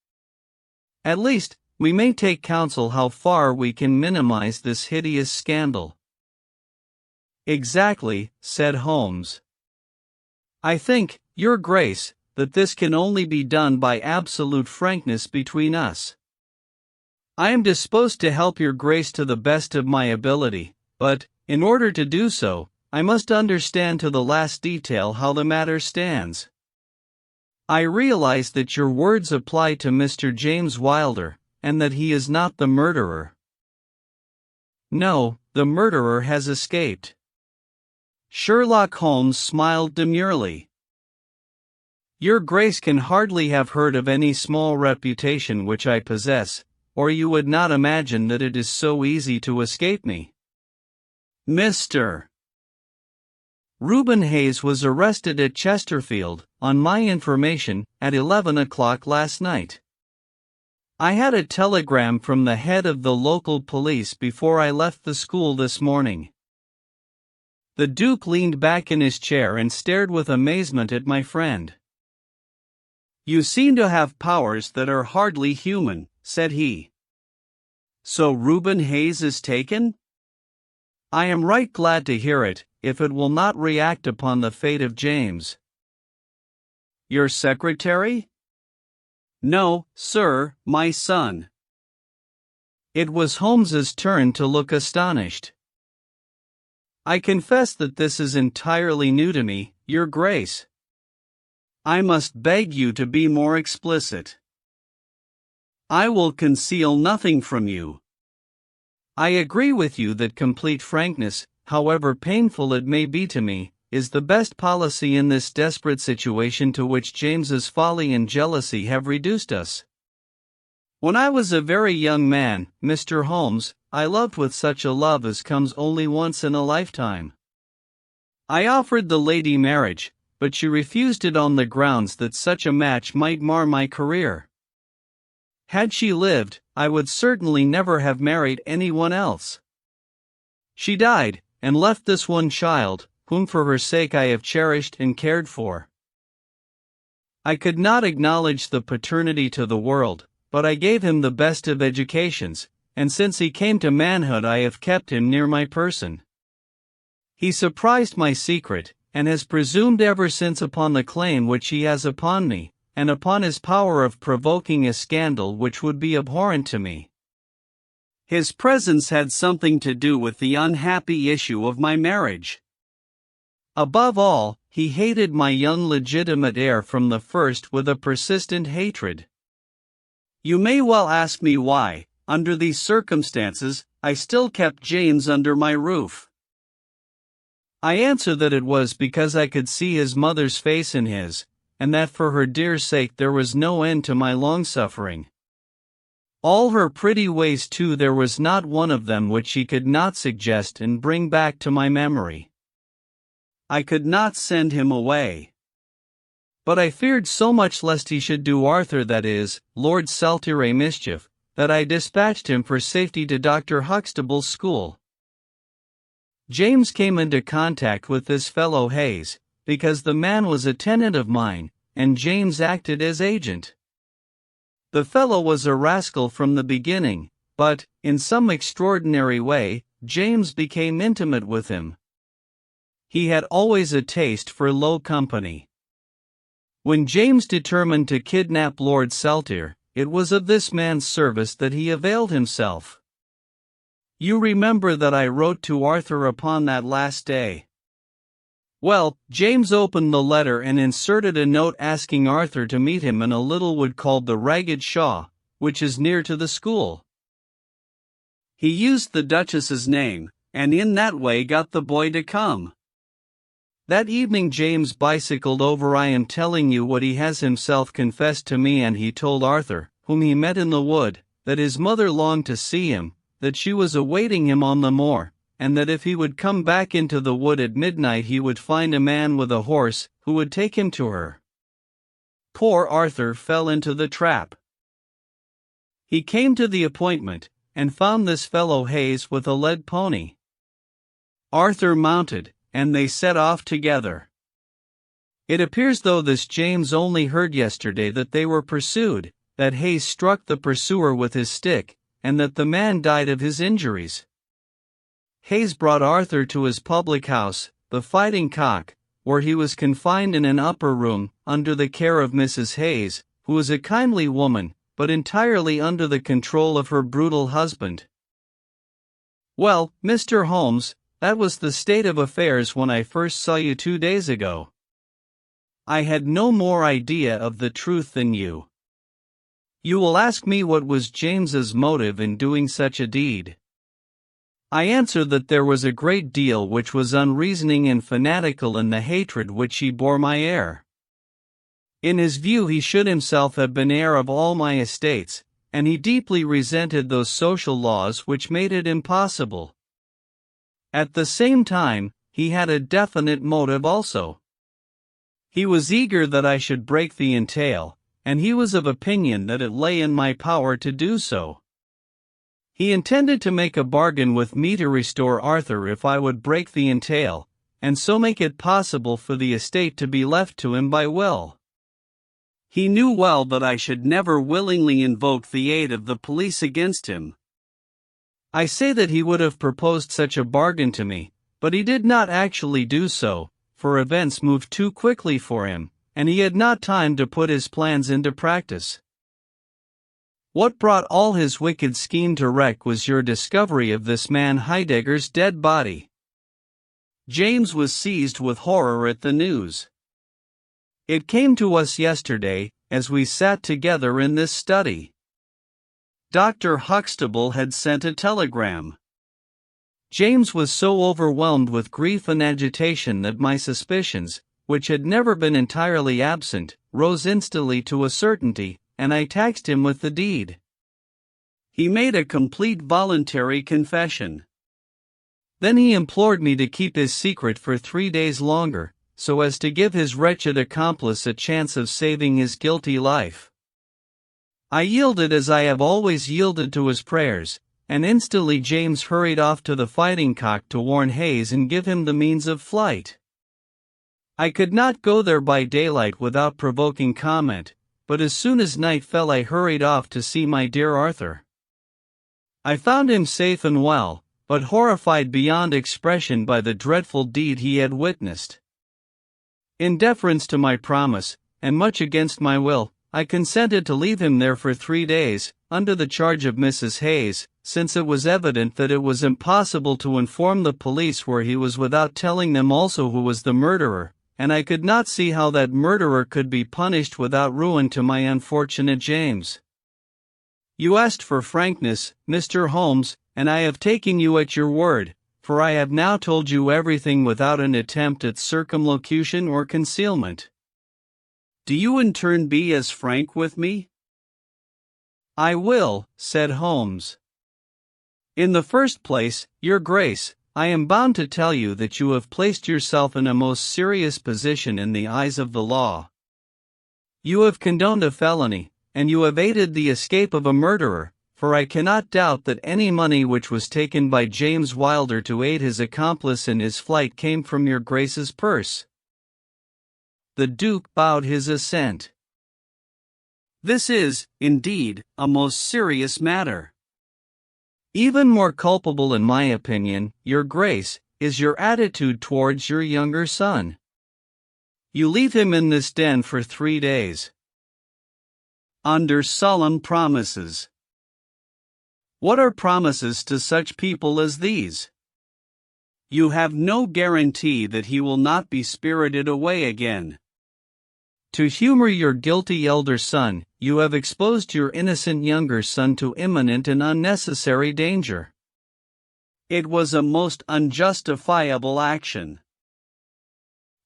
"At least, we may take counsel how far we can minimize this hideous scandal." "Exactly," said Holmes. "I think, your Grace, that this can only be done by absolute frankness between us. I am disposed to help your Grace to the best of my ability, but, in order to do so, I must understand to the last detail how the matter stands. I realize that your words apply to Mr. James Wilder, and that he is not the murderer." "No, the murderer has escaped." Sherlock Holmes smiled demurely. "Your Grace can hardly have heard of any small reputation which I possess, or you would not imagine that it is so easy to escape me. Mr. Reuben Hayes was arrested at Chesterfield, on my information, at 11 o'clock last night. I had a telegram from the head of the local police before I left the school this morning." The Duke leaned back in his chair and stared with amazement at my friend. "You seem to have powers that are hardly human," said he. "So Reuben Hayes is taken? I am right glad to hear it, if it will not react upon the fate of James." "Your secretary?" "No, sir, my son." It was Holmes's turn to look astonished. "I confess that this is entirely new to me, your Grace. I must beg you to be more explicit." "I will conceal nothing from you. I agree with you that complete frankness, however painful it may be to me, is the best policy in this desperate situation to which James's folly and jealousy have reduced us. When I was a very young man, Mr. Holmes, I loved with such a love as comes only once in a lifetime. I offered the lady marriage, but she refused it on the grounds that such a match might mar my career. Had she lived, I would certainly never have married anyone else. She died, and left this one child, whom for her sake I have cherished and cared for. I could not acknowledge the paternity to the world, but I gave him the best of educations, and since he came to manhood I have kept him near my person. He surprised my secret, and has presumed ever since upon the claim which he has upon me, and upon his power of provoking a scandal which would be abhorrent to me. His presence had something to do with the unhappy issue of my marriage. Above all, he hated my young legitimate heir from the first with a persistent hatred. You may well ask me why, under these circumstances, I still kept James under my roof. I answer that it was because I could see his mother's face in his, and that for her dear sake there was no end to my long-suffering. All her pretty ways too, there was not one of them which she could not suggest and bring back to my memory. I could not send him away. But I feared so much lest he should do Arthur, that is, Lord Saltire, mischief, that I dispatched him for safety to Dr. Huxtable's school. James came into contact with this fellow Hayes, because the man was a tenant of mine, and James acted as agent. The fellow was a rascal from the beginning, but, in some extraordinary way, James became intimate with him. He had always a taste for low company. When James determined to kidnap Lord Saltire, it was of this man's service that he availed himself. You remember that I wrote to Arthur upon that last day. Well, James opened the letter and inserted a note asking Arthur to meet him in a little wood called the Ragged Shaw, which is near to the school. He used the Duchess's name, and in that way got the boy to come. That evening James bicycled over. I am telling you what he has himself confessed to me, and he told Arthur, whom he met in the wood, that his mother longed to see him, that she was awaiting him on the moor, and that if he would come back into the wood at midnight he would find a man with a horse, who would take him to her. Poor Arthur fell into the trap. He came to the appointment, and found this fellow Hayes with a led pony. Arthur mounted, and they set off together. It appears, though this James only heard yesterday, that they were pursued, that Hayes struck the pursuer with his stick, and that the man died of his injuries. Hayes brought Arthur to his public house, the Fighting Cock, where he was confined in an upper room, under the care of Mrs. Hayes, who was a kindly woman, but entirely under the control of her brutal husband. Well, Mr. Holmes, that was the state of affairs when I first saw you 2 days ago. I had no more idea of the truth than you. You will ask me what was James's motive in doing such a deed. I answer that there was a great deal which was unreasoning and fanatical in the hatred which he bore my heir. In his view he should himself have been heir of all my estates, and he deeply resented those social laws which made it impossible. At the same time, he had a definite motive also. He was eager that I should break the entail, and he was of opinion that it lay in my power to do so. He intended to make a bargain with me to restore Arthur if I would break the entail, and so make it possible for the estate to be left to him by will. He knew well that I should never willingly invoke the aid of the police against him. I say that he would have proposed such a bargain to me, but he did not actually do so, for events moved too quickly for him, and he had not time to put his plans into practice. What brought all his wicked scheme to wreck was your discovery of this man Heidegger's dead body. James was seized with horror at the news. It came to us yesterday, as we sat together in this study. Dr. Huxtable had sent a telegram. James was so overwhelmed with grief and agitation that my suspicions, which had never been entirely absent, rose instantly to a certainty, and I taxed him with the deed. He made a complete voluntary confession. Then he implored me to keep his secret for 3 days longer, so as to give his wretched accomplice a chance of saving his guilty life. I yielded as I have always yielded to his prayers, and instantly James hurried off to the Fighting Cock to warn Hayes and give him the means of flight. I could not go there by daylight without provoking comment, but as soon as night fell I hurried off to see my dear Arthur. I found him safe and well, but horrified beyond expression by the dreadful deed he had witnessed. In deference to my promise, and much against my will, I consented to leave him there for 3 days, under the charge of Mrs. Hayes, since it was evident that it was impossible to inform the police where he was without telling them also who was the murderer, and I could not see how that murderer could be punished without ruin to my unfortunate James. You asked for frankness, Mr. Holmes, and I have taken you at your word, for I have now told you everything without an attempt at circumlocution or concealment. Do you in turn be as frank with me? I will, said Holmes. In the first place, Your Grace, I am bound to tell you that you have placed yourself in a most serious position in the eyes of the law. You have condoned a felony, and you have aided the escape of a murderer, for I cannot doubt that any money which was taken by James Wilder to aid his accomplice in his flight came from your Grace's purse. The Duke bowed his assent. This is, indeed, a most serious matter. Even more culpable in my opinion, Your Grace, is your attitude towards your younger son. You leave him in this den for 3 days. Under solemn promises. What are promises to such people as these? You have no guarantee that he will not be spirited away again. To humor your guilty elder son, you have exposed your innocent younger son to imminent and unnecessary danger. It was a most unjustifiable action.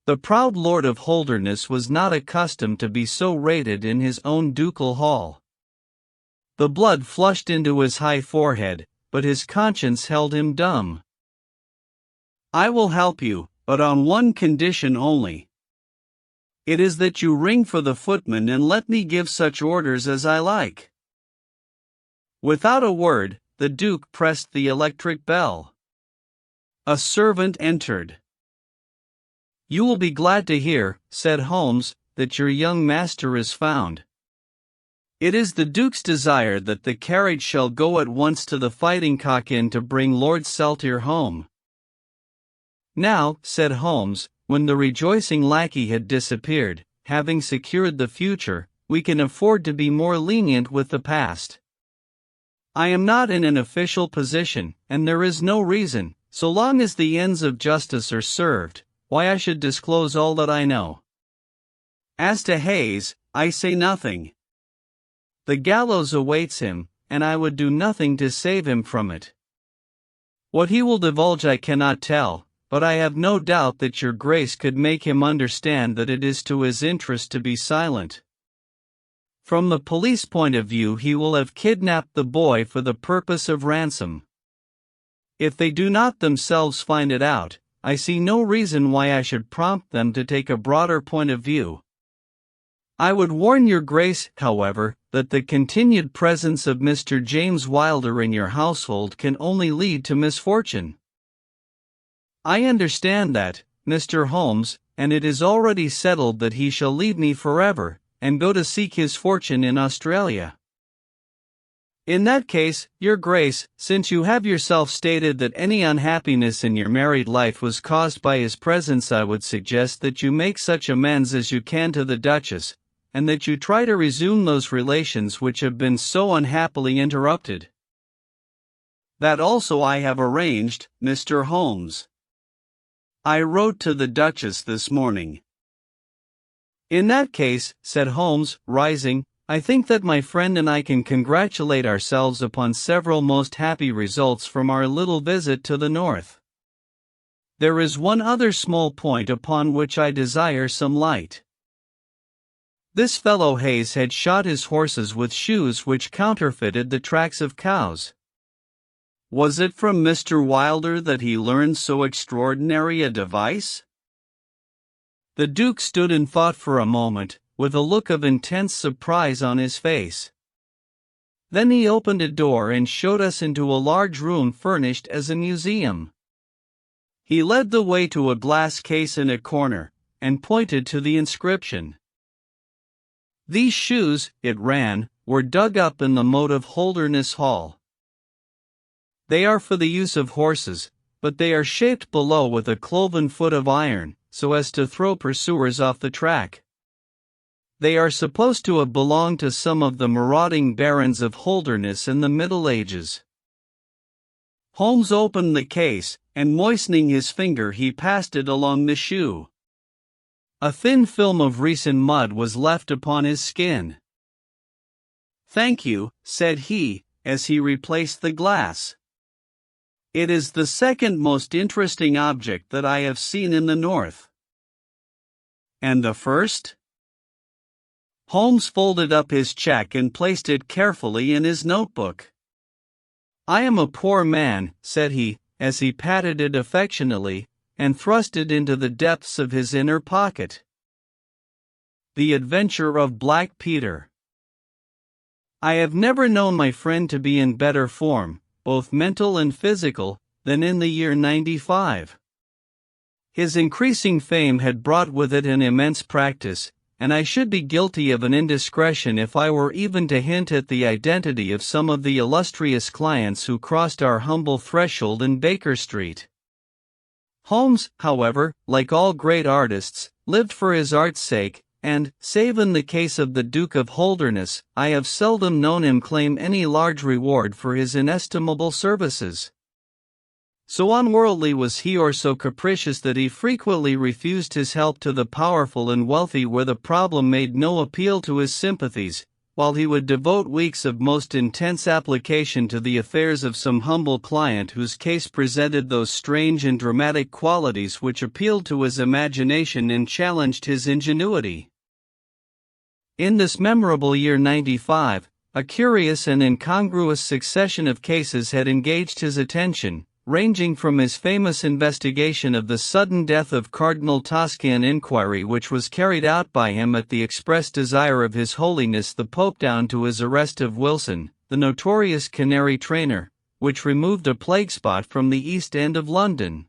The proud Lord of Holderness was not accustomed to be so rated in his own ducal hall. The blood flushed into his high forehead, but his conscience held him dumb. I will help you, but on one condition only. It is that you ring for the footman and let me give such orders as I like. Without a word, the Duke pressed the electric bell. A servant entered. You will be glad to hear, said Holmes, that your young master is found. It is the Duke's desire that the carriage shall go at once to the Fighting Cock Inn to bring Lord Saltire home. Now, said Holmes, when the rejoicing lackey had disappeared, having secured the future, we can afford to be more lenient with the past. I am not in an official position, and there is no reason, so long as the ends of justice are served, why I should disclose all that I know. As to Hayes, I say nothing. The gallows awaits him, and I would do nothing to save him from it. What he will divulge I cannot tell, but I have no doubt that your Grace could make him understand that it is to his interest to be silent. From the police point of view, he will have kidnapped the boy for the purpose of ransom. If they do not themselves find it out, I see no reason why I should prompt them to take a broader point of view. I would warn your Grace, however, that the continued presence of Mr. James Wilder in your household can only lead to misfortune. I understand that, Mr. Holmes, and it is already settled that he shall leave me forever, and go to seek his fortune in Australia. In that case, your Grace, since you have yourself stated that any unhappiness in your married life was caused by his presence, I would suggest that you make such amends as you can to the Duchess, and that you try to resume those relations which have been so unhappily interrupted. That also I have arranged, Mr. Holmes. I wrote to the Duchess this morning. In that case, said Holmes, rising, I think that my friend and I can congratulate ourselves upon several most happy results from our little visit to the north. There is one other small point upon which I desire some light. This fellow Hayes had shod his horses with shoes which counterfeited the tracks of cows. Was it from Mr. Wilder that he learned so extraordinary a device? The Duke stood in thought for a moment, with a look of intense surprise on his face. Then he opened a door and showed us into a large room furnished as a museum. He led the way to a glass case in a corner, and pointed to the inscription. "These shoes," it ran, "were dug up in the moat of Holderness Hall. They are for the use of horses, but they are shaped below with a cloven foot of iron, so as to throw pursuers off the track. They are supposed to have belonged to some of the marauding barons of Holderness in the Middle Ages." Holmes opened the case, and moistening his finger he passed it along the shoe. A thin film of recent mud was left upon his skin. "Thank you," said he, as he replaced the glass. "It is the second most interesting object that I have seen in the north." "And the first?" Holmes folded up his check and placed it carefully in his notebook. "I am a poor man," said he, as he patted it affectionately, and thrust it into the depths of his inner pocket. The Adventure of Black Peter. I have never known my friend to be in better form, both mental and physical, than in the year '95. His increasing fame had brought with it an immense practice, and I should be guilty of an indiscretion if I were even to hint at the identity of some of the illustrious clients who crossed our humble threshold in Baker Street. Holmes, however, like all great artists, lived for his art's sake, and, save in the case of the Duke of Holderness, I have seldom known him claim any large reward for his inestimable services. So unworldly was he, or so capricious, that he frequently refused his help to the powerful and wealthy where the problem made no appeal to his sympathies, while he would devote weeks of most intense application to the affairs of some humble client whose case presented those strange and dramatic qualities which appealed to his imagination and challenged his ingenuity. In this memorable year '95, a curious and incongruous succession of cases had engaged his attention, ranging from his famous investigation of the sudden death of Cardinal Tosca, an inquiry which was carried out by him at the express desire of His Holiness the Pope, down to his arrest of Wilson, the notorious canary trainer, which removed a plague spot from the East End of London.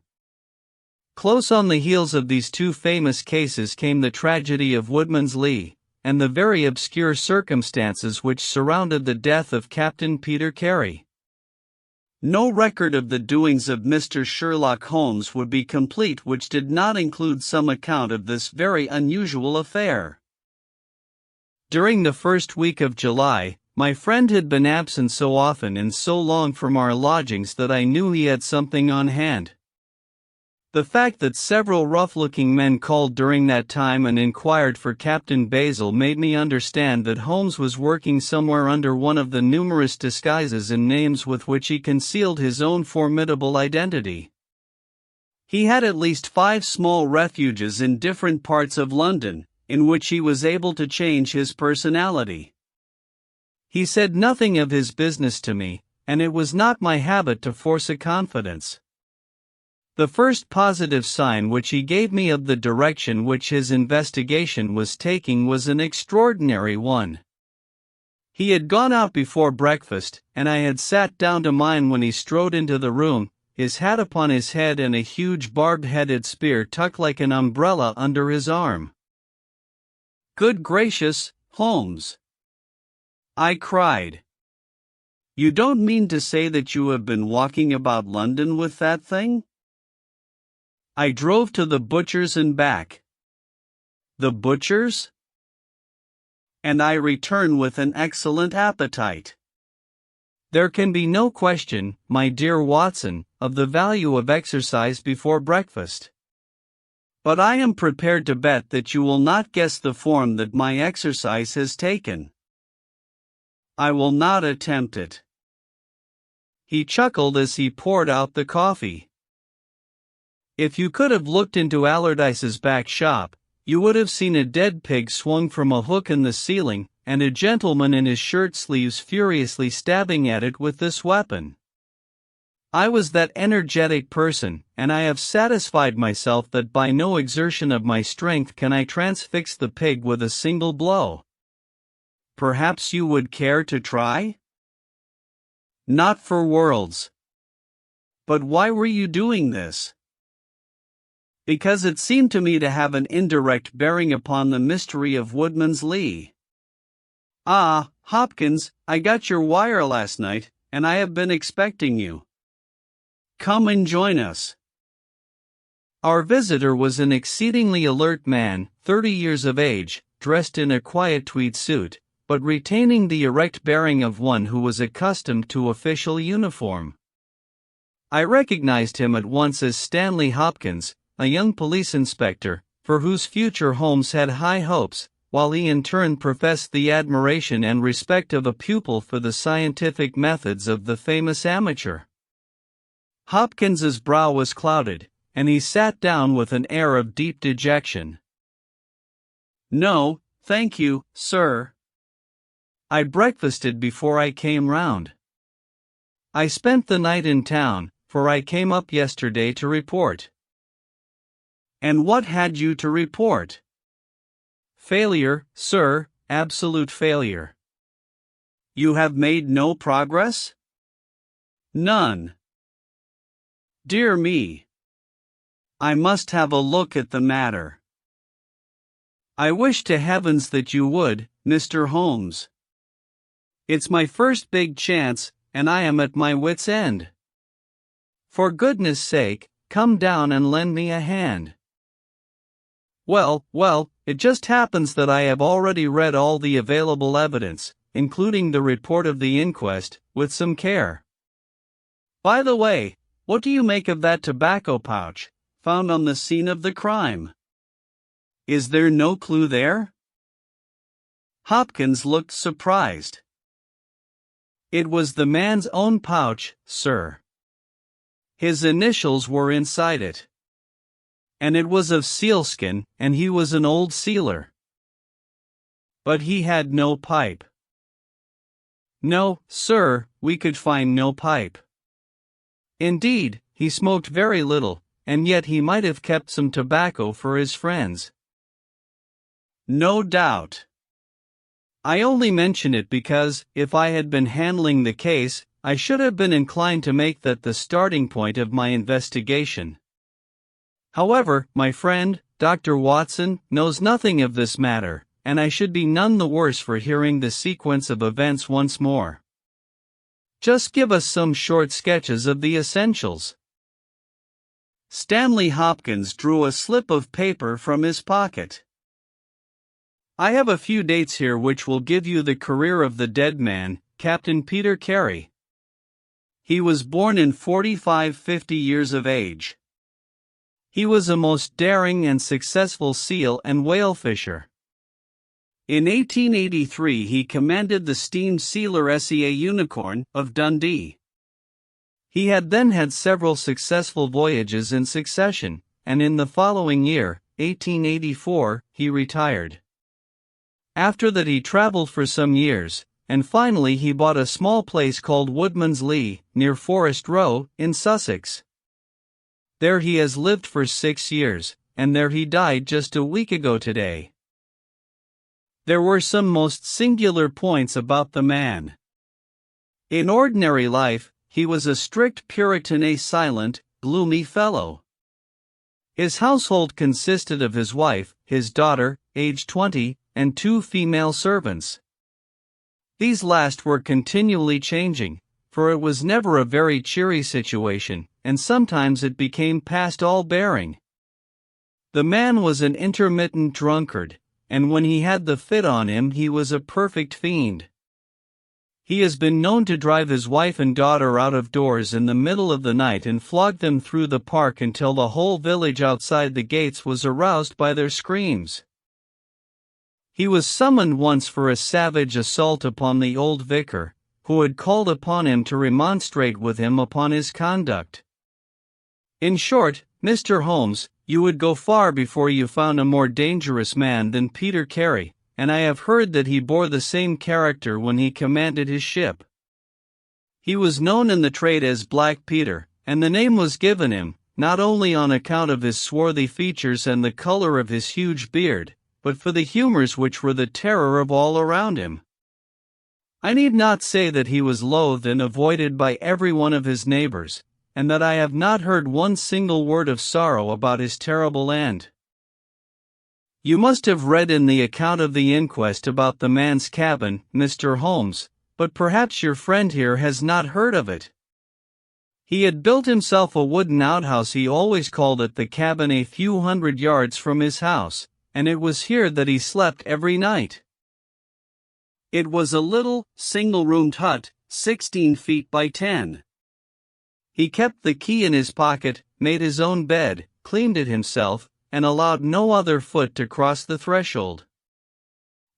Close on the heels of these two famous cases came the tragedy of Woodman's Lee, and the very obscure circumstances which surrounded the death of Captain Peter Carey. No record of the doings of Mr. Sherlock Holmes would be complete which did not include some account of this very unusual affair. During the first week of July, my friend had been absent so often and so long from our lodgings that I knew he had something on hand. The fact that several rough-looking men called during that time and inquired for Captain Basil made me understand that Holmes was working somewhere under one of the numerous disguises and names with which he concealed his own formidable identity. He had at least 5 small refuges in different parts of London, in which he was able to change his personality. He said nothing of his business to me, and it was not my habit to force a confidence. The first positive sign which he gave me of the direction which his investigation was taking was an extraordinary one. He had gone out before breakfast, and I had sat down to mine when he strode into the room, his hat upon his head and a huge barbed-headed spear tucked like an umbrella under his arm. "Good gracious, Holmes!" I cried. "You don't mean to say that you have been walking about London with that thing?" "I drove to the butcher's and back." "The butcher's?" "And I return with an excellent appetite." There can be no question, my dear Watson, of the value of exercise before breakfast. But I am prepared to bet that you will not guess the form that my exercise has taken. I will not attempt it." He chuckled as he poured out the coffee. If you could have looked into Allardyce's back shop, you would have seen a dead pig swung from a hook in the ceiling, and a gentleman in his shirt sleeves furiously stabbing at it with this weapon. I was that energetic person, and I have satisfied myself that by no exertion of my strength can I transfix the pig with a single blow. Perhaps you would care to try? Not for worlds. But why were you doing this? Because it seemed to me to have an indirect bearing upon the mystery of Woodman's Lee. Ah, Hopkins, I got your wire last night, and I have been expecting you. Come and join us. Our visitor was an exceedingly alert man, 30 years of age, dressed in a quiet tweed suit, but retaining the erect bearing of one who was accustomed to official uniform. I recognized him at once as Stanley Hopkins, a young police inspector, for whose future Holmes had high hopes, while he in turn professed the admiration and respect of a pupil for the scientific methods of the famous amateur. Hopkins's brow was clouded, and he sat down with an air of deep dejection. "No, thank you, sir. I breakfasted before I came round. I spent the night in town, for I came up yesterday to report." "And what had you to report?" "Failure, sir, absolute failure." "You have made no progress?" "None." "Dear me. I must have a look at the matter." "I wish to heavens that you would, Mr. Holmes. It's my first big chance, and I am at my wit's end. For goodness sake, come down and lend me a hand." Well, it just happens that I have already read all the available evidence, including the report of the inquest, with some care. By the way, what do you make of that tobacco pouch, found on the scene of the crime? Is there no clue there? Hopkins looked surprised. It was the man's own pouch, sir. His initials were inside it. And it was of sealskin, and he was an old sealer. But he had no pipe. No, sir, we could find no pipe. Indeed, he smoked very little, and yet he might have kept some tobacco for his friends. No doubt. I only mention it because, if I had been handling the case, I should have been inclined to make that the starting point of my investigation. However, my friend, Dr. Watson, knows nothing of this matter, and I should be none the worse for hearing the sequence of events once more. Just give us some short sketches of the essentials. Stanley Hopkins drew a slip of paper from his pocket. I have a few dates here which will give you the career of the dead man, Captain Peter Carey. He was born in 50 years of age. He was a most daring and successful seal and whale fisher. In 1883 he commanded the steam sealer SEA Unicorn, of Dundee. He had then had several successful voyages in succession, and in the following year, 1884, he retired. After that he traveled for some years, and finally he bought a small place called Woodman's Lee, near Forest Row, in Sussex. There he has lived for 6 years, and there he died just a week ago today. There were some most singular points about the man. In ordinary life, he was a strict Puritan, silent, gloomy fellow. His household consisted of his wife, his daughter, aged 20, and 2 female servants. These last were continually changing, for it was never a very cheery situation, and sometimes it became past all bearing. The man was an intermittent drunkard, and when he had the fit on him he was a perfect fiend. He has been known to drive his wife and daughter out of doors in the middle of the night and flog them through the park until the whole village outside the gates was aroused by their screams. He was summoned once for a savage assault upon the old vicar, who had called upon him to remonstrate with him upon his conduct. In short, Mr. Holmes, you would go far before you found a more dangerous man than Peter Carey, and I have heard that he bore the same character when he commanded his ship. He was known in the trade as Black Peter, and the name was given him, not only on account of his swarthy features and the color of his huge beard, but for the humors which were the terror of all around him. I need not say that he was loathed and avoided by every one of his neighbors, and that I have not heard one single word of sorrow about his terrible end. You must have read in the account of the inquest about the man's cabin, Mr. Holmes, but perhaps your friend here has not heard of it. He had built himself a wooden outhouse. He always called it the cabin, a few hundred yards from his house, and it was here that he slept every night. It was a little, single-roomed hut, 16 feet by 10. He kept the key in his pocket, made his own bed, cleaned it himself, and allowed no other foot to cross the threshold.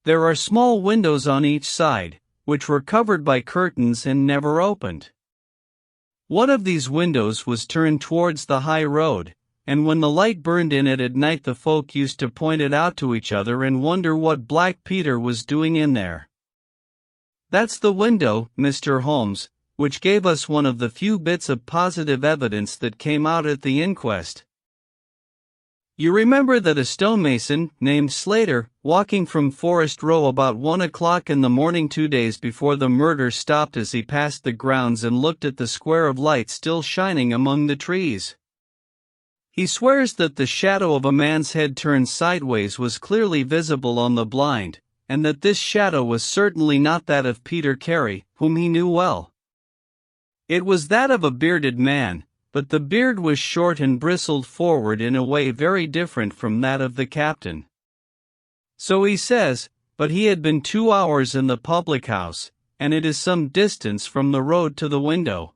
There are small windows on each side, which were covered by curtains and never opened. One of these windows was turned towards the high road, and when the light burned in it at night the folk used to point it out to each other and wonder what Black Peter was doing in there. That's the window, Mr. Holmes, which gave us one of the few bits of positive evidence that came out at the inquest. You remember that a stonemason, named Slater, walking from Forest Row about 1 o'clock in the morning 2 days before the murder, stopped as he passed the grounds and looked at the square of light still shining among the trees. He swears that the shadow of a man's head turned sideways was clearly visible on the blind, and that this shadow was certainly not that of Peter Carey, whom he knew well. It was that of a bearded man, but the beard was short and bristled forward in a way very different from that of the captain. So he says, but he had been 2 hours in the public house, and it is some distance from the road to the window.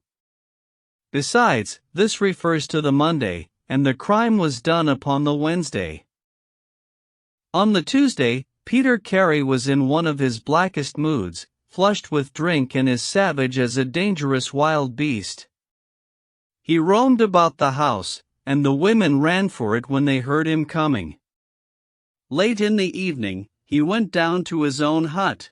Besides, this refers to the Monday, and the crime was done upon the Wednesday. On the Tuesday, Peter Carey was in one of his blackest moods, flushed with drink and as savage as a dangerous wild beast. He roamed about the house, and the women ran for it when they heard him coming. Late in the evening, he went down to his own hut.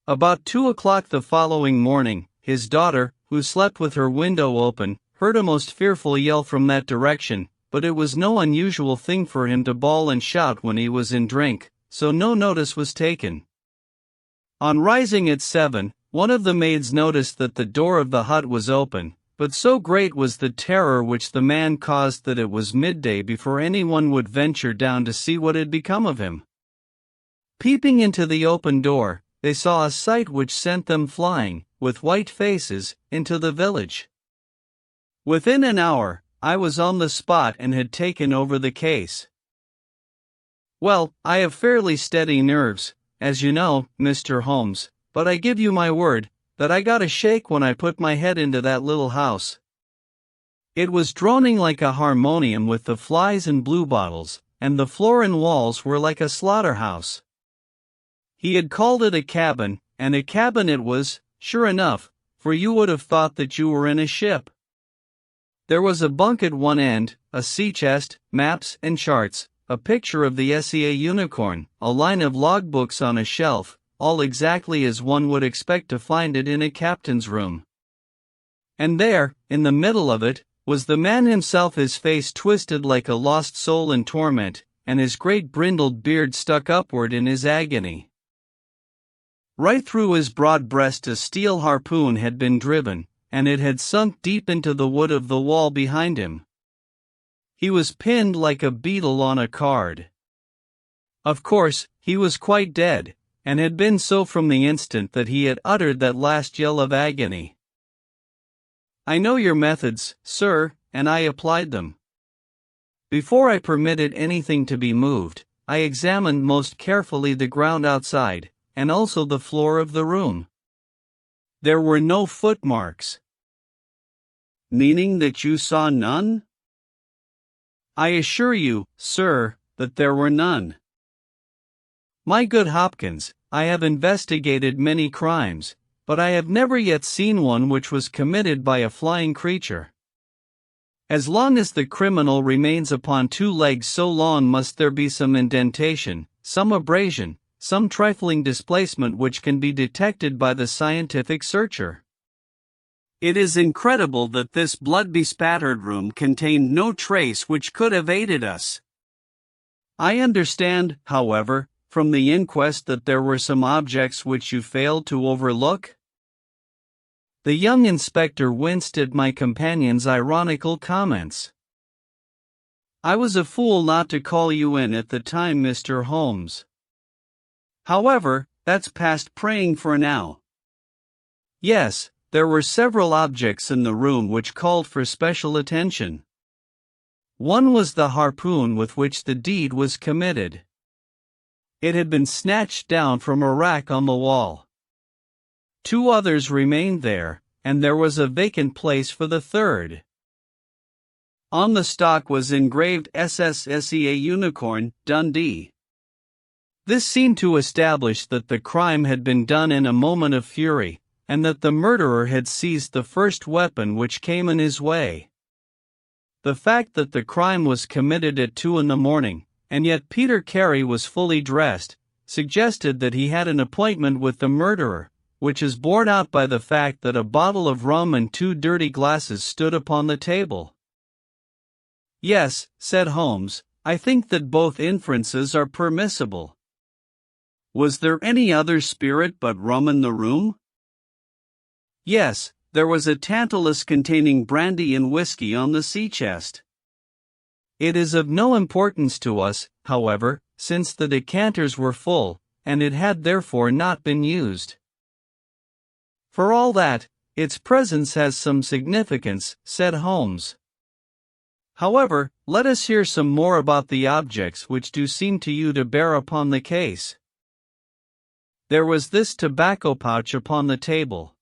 About 2 o'clock the following morning, his daughter, who slept with her window open, heard a most fearful yell from that direction, but it was no unusual thing for him to bawl and shout when he was in drink, so no notice was taken. On rising at 7, one of the maids noticed that the door of the hut was open, but so great was the terror which the man caused that it was midday before anyone would venture down to see what had become of him. Peeping into the open door, they saw a sight which sent them flying, with white faces, into the village. Within an hour, I was on the spot and had taken over the case. Well, I have fairly steady nerves, as you know, Mr. Holmes, but I give you my word that I got a shake when I put my head into that little house. It was droning like a harmonium with the flies and bluebottles, and the floor and walls were like a slaughterhouse. He had called it a cabin, and a cabin it was, sure enough, for you would have thought that you were in a ship. There was a bunk at one end, a sea chest, maps and charts, a picture of the SEA unicorn, a line of logbooks on a shelf, all exactly as one would expect to find it in a captain's room. And there, in the middle of it, was the man himself, his face twisted like a lost soul in torment, and his great brindled beard stuck upward in his agony. Right through his broad breast a steel harpoon had been driven, and it had sunk deep into the wood of the wall behind him. He was pinned like a beetle on a card. Of course, he was quite dead, and had been so from the instant that he had uttered that last yell of agony. I know your methods, sir, and I applied them. Before I permitted anything to be moved, I examined most carefully the ground outside, and also the floor of the room. There were no footmarks. Meaning that you saw none? I assure you, sir, that there were none. My good Hopkins, I have investigated many crimes, but I have never yet seen one which was committed by a flying creature. As long as the criminal remains upon two legs, so long must there be some indentation, some abrasion, some trifling displacement which can be detected by the scientific searcher. It is incredible that this blood-bespattered room contained no trace which could have aided us. I understand, however, from the inquest that there were some objects which you failed to overlook? The young inspector winced at my companion's ironical comments. I was a fool not to call you in at the time, Mr. Holmes. However, that's past praying for now. Yes, there were several objects in the room which called for special attention. One was the harpoon with which the deed was committed. It had been snatched down from a rack on the wall. Two others remained there, and there was a vacant place for the third. On the stock was engraved SSSEA Unicorn, Dundee. This seemed to establish that the crime had been done in a moment of fury, and that the murderer had seized the first weapon which came in his way. The fact that the crime was committed at 2 a.m, and yet Peter Carey was fully dressed, suggested that he had an appointment with the murderer, which is borne out by the fact that a bottle of rum and 2 dirty glasses stood upon the table. Yes, said Holmes, I think that both inferences are permissible. Was there any other spirit but rum in the room? Yes, there was a tantalus containing brandy and whiskey on the sea chest. It is of no importance to us, however, since the decanters were full, and it had therefore not been used. For all that, its presence has some significance, said Holmes. However, let us hear some more about the objects which do seem to you to bear upon the case. There was this tobacco pouch upon the table.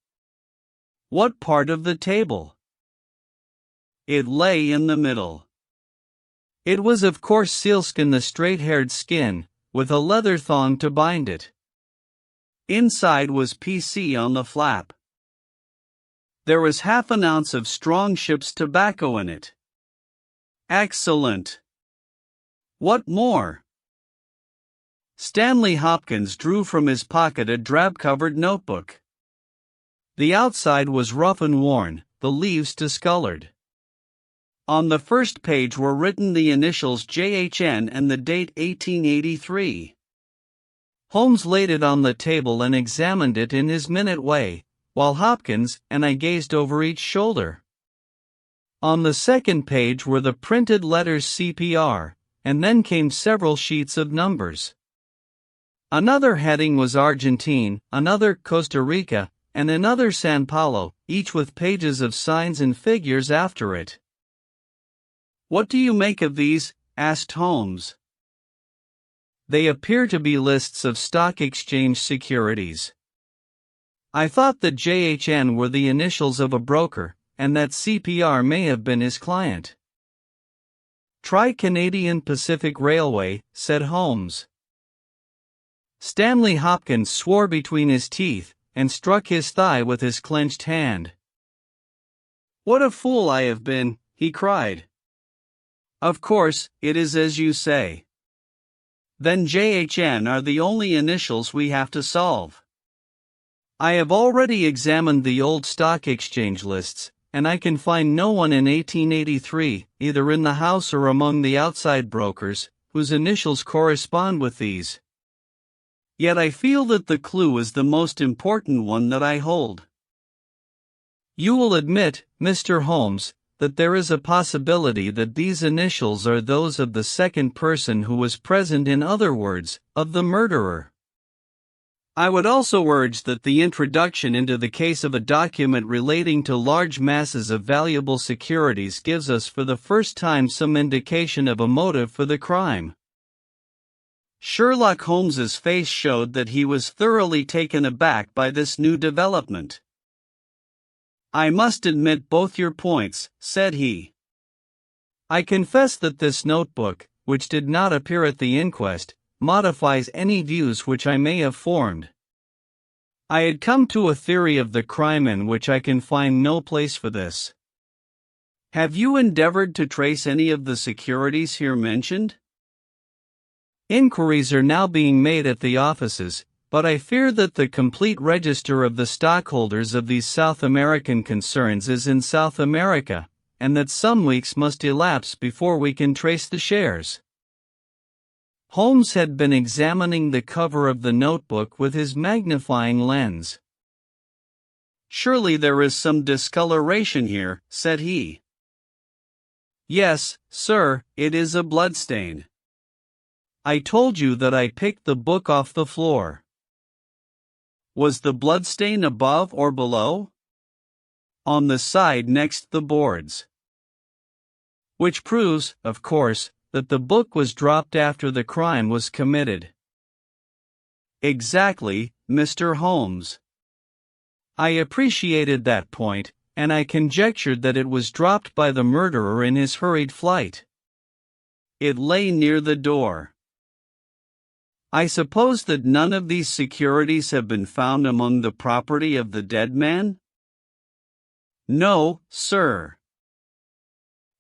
What part of the table? It lay in the middle. It was of course sealskin, the straight-haired skin, with a leather thong to bind it. Inside was PC on the flap. There was half an ounce of strong ship's tobacco in it. Excellent. What more? Stanley Hopkins drew from his pocket a drab-covered notebook. The outside was rough and worn, the leaves discolored. On the first page were written the initials JHN and the date 1883. Holmes laid it on the table and examined it in his minute way, while Hopkins and I gazed over each shoulder. On the second page were the printed letters CPR, and then came several sheets of numbers. Another heading was Argentine, another Costa Rica, and another San Paulo, each with pages of signs and figures after it. What do you make of these? Asked Holmes. They appear to be lists of stock exchange securities. I thought that JHN were the initials of a broker, and that CPR may have been his client. Try Canadian Pacific Railway, said Holmes. Stanley Hopkins swore between his teeth, and struck his thigh with his clenched hand. What a fool I have been, he cried. Of course, it is as you say. Then JHN are the only initials we have to solve. I have already examined the old stock exchange lists, and I can find no one in 1883, either in the house or among the outside brokers, whose initials correspond with these. Yet I feel that the clue is the most important one that I hold. You will admit, Mr. Holmes, that there is a possibility that these initials are those of the second person who was present, in other words, of the murderer. I would also urge that the introduction into the case of a document relating to large masses of valuable securities gives us for the first time some indication of a motive for the crime. Sherlock Holmes's face showed that he was thoroughly taken aback by this new development. I must admit both your points, said he. I confess that this notebook, which did not appear at the inquest, modifies any views which I may have formed. I had come to a theory of the crime in which I can find no place for this. Have you endeavored to trace any of the securities here mentioned? Inquiries are now being made at the offices, but I fear that the complete register of the stockholders of these South American concerns is in South America, and that some weeks must elapse before we can trace the shares. Holmes had been examining the cover of the notebook with his magnifying lens. "Surely there is some discoloration here," said he. "Yes, sir, it is a bloodstain. I told you that I picked the book off the floor." "Was the bloodstain above or below?" "On the side next the boards." "Which proves, of course, that the book was dropped after the crime was committed." "Exactly, Mr. Holmes. I appreciated that point, and I conjectured that it was dropped by the murderer in his hurried flight. It lay near the door." "I suppose that none of these securities have been found among the property of the dead man?" "No, sir."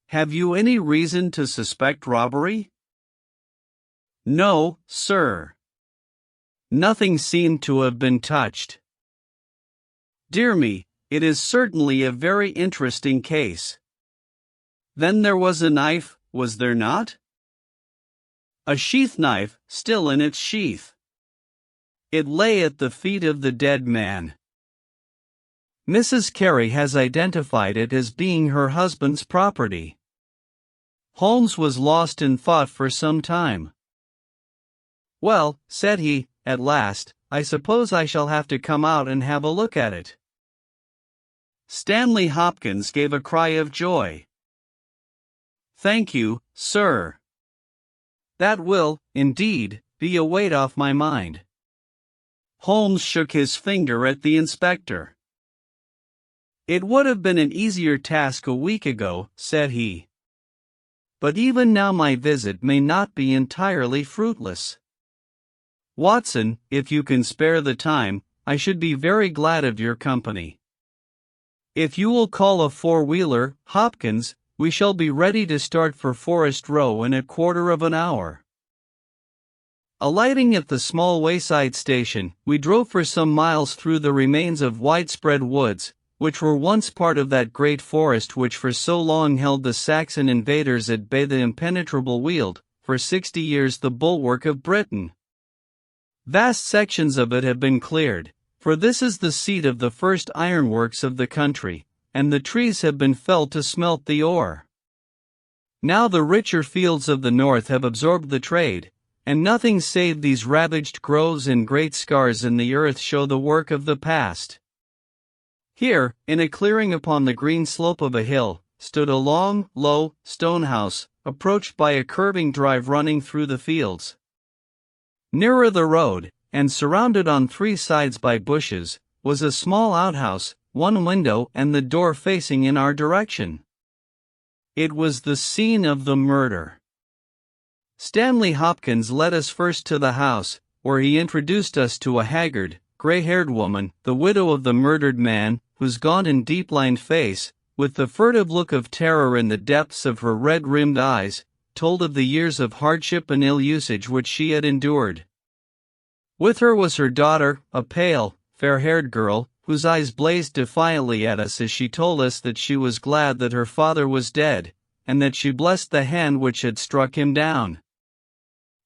"Have you any reason to suspect robbery?" "No, sir. Nothing seemed to have been touched." "Dear me, it is certainly a very interesting case. Then there was a knife, was there not?" "A sheath knife, still in its sheath. It lay at the feet of the dead man. Mrs. Carey has identified it as being her husband's property." Holmes was lost in thought for some time. "Well," said he, at last, "I suppose I shall have to come out and have a look at it." Stanley Hopkins gave a cry of joy. "Thank you, sir. That will, indeed, be a weight off my mind." Holmes shook his finger at the inspector. "It would have been an easier task a week ago," said he. "But even now my visit may not be entirely fruitless. Watson, if you can spare the time, I should be very glad of your company. If you will call a four-wheeler, Hopkins, we shall be ready to start for Forest Row in a quarter of an hour." Alighting at the small wayside station, we drove for some miles through the remains of widespread woods, which were once part of that great forest which for so long held the Saxon invaders at bay, the impenetrable Weald, for 60 years the bulwark of Britain. Vast sections of it have been cleared, for this is the seat of the first ironworks of the country, and the trees have been felled to smelt the ore. Now the richer fields of the north have absorbed the trade, and nothing save these ravaged groves and great scars in the earth show the work of the past. Here, in a clearing upon the green slope of a hill, stood a long, low, stone house, approached by a curving drive running through the fields. Nearer the road, and surrounded on three sides by bushes, was a small outhouse, one window and the door facing in our direction. It was the scene of the murder. Stanley Hopkins led us first to the house, where he introduced us to a haggard, gray-haired woman, the widow of the murdered man, whose gaunt and deep-lined face, with the furtive look of terror in the depths of her red-rimmed eyes, told of the years of hardship and ill usage which she had endured. With her was her daughter, a pale, fair-haired girl, whose eyes blazed defiantly at us as she told us that she was glad that her father was dead, and that she blessed the hand which had struck him down.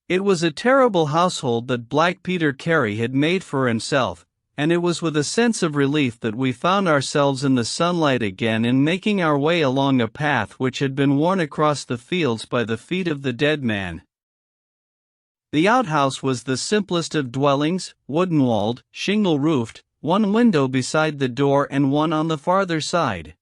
It was a terrible household that Black Peter Carey had made for himself, and it was with a sense of relief that we found ourselves in the sunlight again and making our way along a path which had been worn across the fields by the feet of the dead man. The outhouse was the simplest of dwellings, wooden-walled, shingle-roofed, one window beside the door and one on the farther side.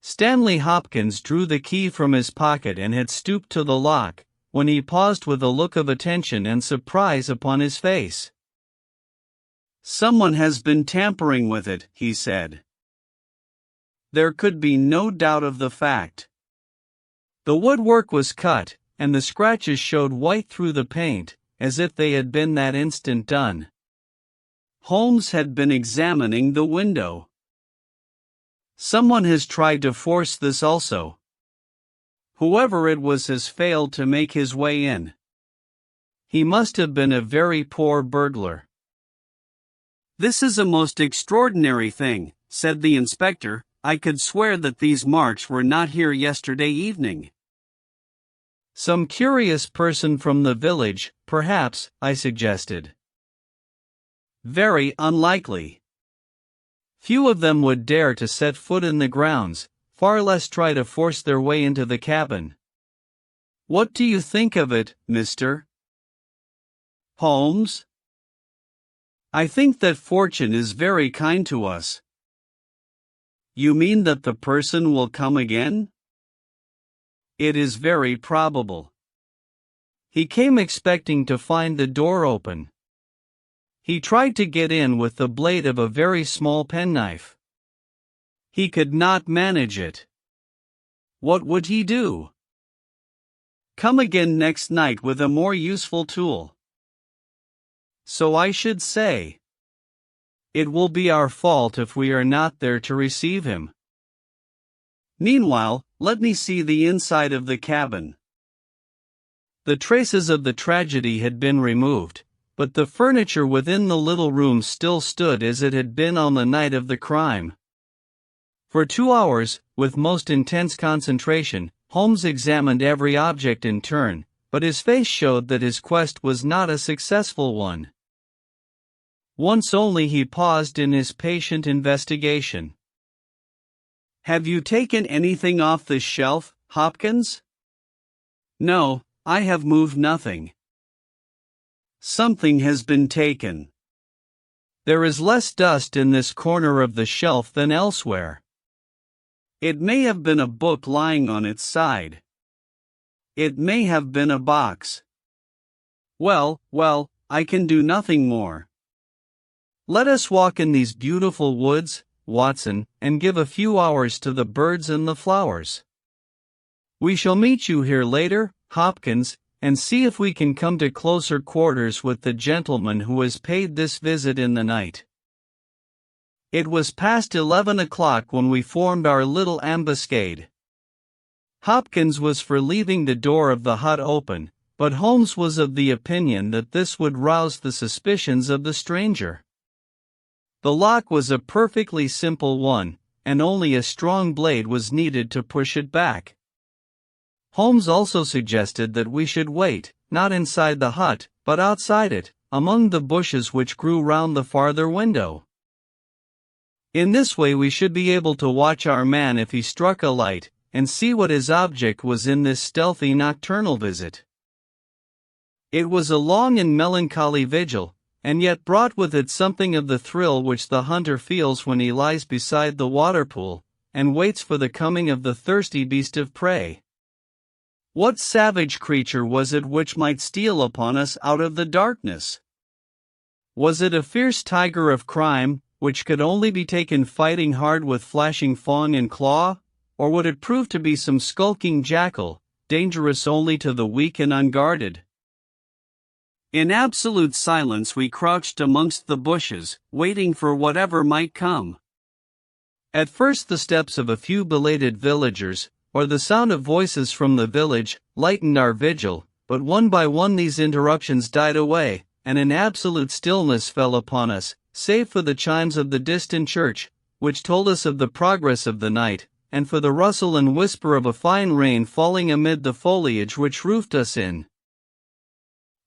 Stanley Hopkins drew the key from his pocket and had stooped to the lock, when he paused with a look of attention and surprise upon his face. "Someone has been tampering with it," he said. There could be no doubt of the fact. The woodwork was cut, and the scratches showed white through the paint, as if they had been that instant done. Holmes had been examining the window. Someone has tried to force this also. Whoever it was has failed to make his way in. He must have been a very poor burglar. "This is a most extraordinary thing," said the inspector. "I could swear that these marks were not here yesterday evening." "Some curious person from the village, perhaps," I suggested. "Very unlikely. Few of them would dare to set foot in the grounds, far less try to force their way into the cabin. What do you think of it, Mr. Holmes?" "I think that fortune is very kind to us." "You mean that the person will come again?" "It is very probable. He came expecting to find the door open. He tried to get in with the blade of a very small penknife. He could not manage it. What would he do? Come again next night with a more useful tool." "So I should say. It will be our fault if we are not there to receive him. Meanwhile, let me see the inside of the cabin." The traces of the tragedy had been removed, but the furniture within the little room still stood as it had been on the night of the crime. For 2 hours, with most intense concentration, Holmes examined every object in turn, but his face showed that his quest was not a successful one. Once only he paused in his patient investigation. "Have you taken anything off this shelf, Hopkins?" "No, I have moved nothing." "Something has been taken. There is less dust in this corner of the shelf than elsewhere. It may have been a book lying on its side. It may have been a box. Well, I can do nothing more. Let us walk in these beautiful woods, Watson, and give a few hours to the birds and the flowers. We shall meet you here later, Hopkins, and see if we can come to closer quarters with the gentleman who has paid this visit in the night." It was past 11 o'clock when we formed our little ambuscade. Hopkins was for leaving the door of the hut open, but Holmes was of the opinion that this would rouse the suspicions of the stranger. The lock was a perfectly simple one, and only a strong blade was needed to push it back. Holmes also suggested that we should wait, not inside the hut, but outside it, among the bushes which grew round the farther window. In this way we should be able to watch our man if he struck a light, and see what his object was in this stealthy nocturnal visit. It was a long and melancholy vigil, and yet brought with it something of the thrill which the hunter feels when he lies beside the waterpool, and waits for the coming of the thirsty beast of prey. What savage creature was it which might steal upon us out of the darkness? Was it a fierce tiger of crime, which could only be taken fighting hard with flashing fang and claw, or would it prove to be some skulking jackal, dangerous only to the weak and unguarded? In absolute silence we crouched amongst the bushes, waiting for whatever might come. At first the steps of a few belated villagers, or the sound of voices from the village, lightened our vigil, but one by one these interruptions died away, and an absolute stillness fell upon us, save for the chimes of the distant church, which told us of the progress of the night, and for the rustle and whisper of a fine rain falling amid the foliage which roofed us in.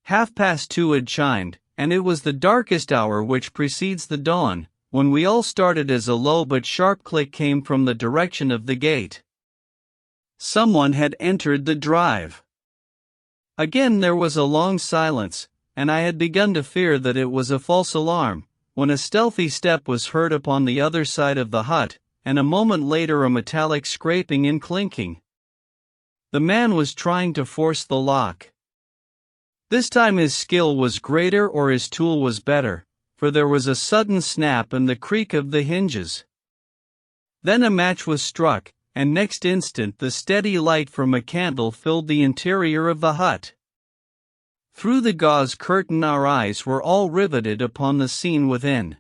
2:30 had chimed, and it was the darkest hour which precedes the dawn, when we all started as a low but sharp click came from the direction of the gate. Someone had entered the drive. Again there was a long silence, and I had begun to fear that it was a false alarm, when a stealthy step was heard upon the other side of the hut, and a moment later a metallic scraping and clinking. The man was trying to force the lock. This time his skill was greater or his tool was better, for there was a sudden snap and the creak of the hinges. Then a match was struck, and next instant the steady light from a candle filled the interior of the hut. Through the gauze curtain our eyes were all riveted upon the scene within.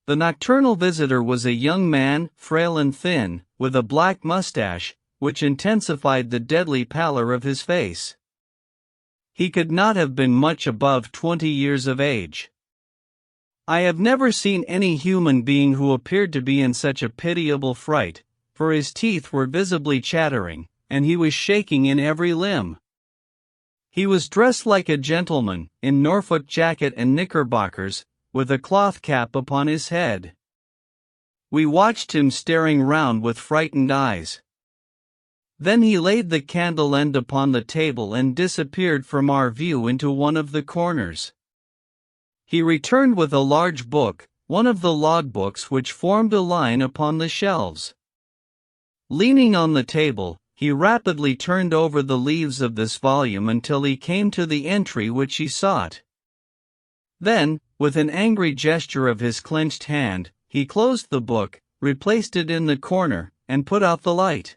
The nocturnal visitor was a young man, frail and thin, with a black mustache, which intensified the deadly pallor of his face. He could not have been much above 20 years of age. I have never seen any human being who appeared to be in such a pitiable fright, for his teeth were visibly chattering, and he was shaking in every limb. He was dressed like a gentleman, in Norfolk jacket and knickerbockers, with a cloth cap upon his head. We watched him staring round with frightened eyes. Then he laid the candle end upon the table and disappeared from our view into one of the corners. He returned with a large book, one of the logbooks which formed a line upon the shelves. Leaning on the table, he rapidly turned over the leaves of this volume until he came to the entry which he sought. Then, with an angry gesture of his clenched hand, he closed the book, replaced it in the corner, and put out the light.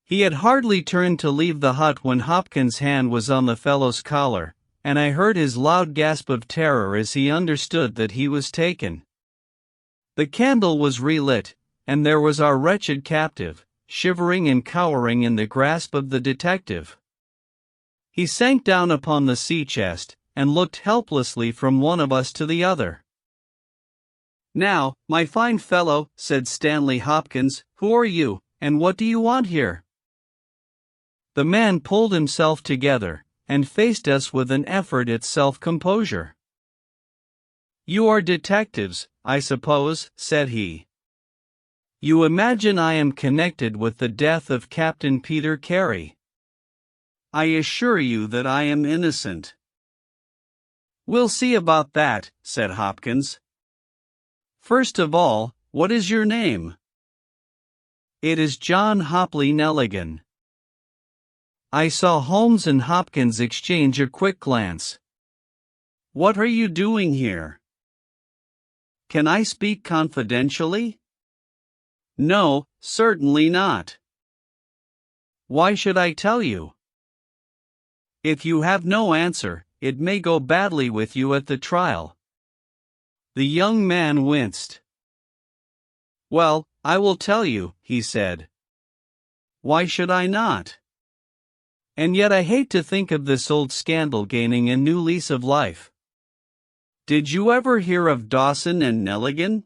He had hardly turned to leave the hut when Hopkins' hand was on the fellow's collar, and I heard his loud gasp of terror as he understood that he was taken. The candle was relit, and there was our wretched captive, shivering and cowering in the grasp of the detective. He sank down upon the sea-chest, and looked helplessly from one of us to the other. "Now, my fine fellow," said Stanley Hopkins, "who are you, and what do you want here?" The man pulled himself together, and faced us with an effort at self-composure. "You are detectives, I suppose," said he. "You imagine I am connected with the death of Captain Peter Carey. I assure you that I am innocent." "We'll see about that," said Hopkins. "First of all, what is your name?" "It is John Hopley Nelligan." I saw Holmes and Hopkins exchange a quick glance. "What are you doing here?" "Can I speak confidentially?" "No, certainly not." "Why should I tell you?" "If you have no answer, it may go badly with you at the trial." The young man winced. "Well, I will tell you," he said. "Why should I not? And yet I hate to think of this old scandal gaining a new lease of life. Did you ever hear of Dawson and Nelligan?"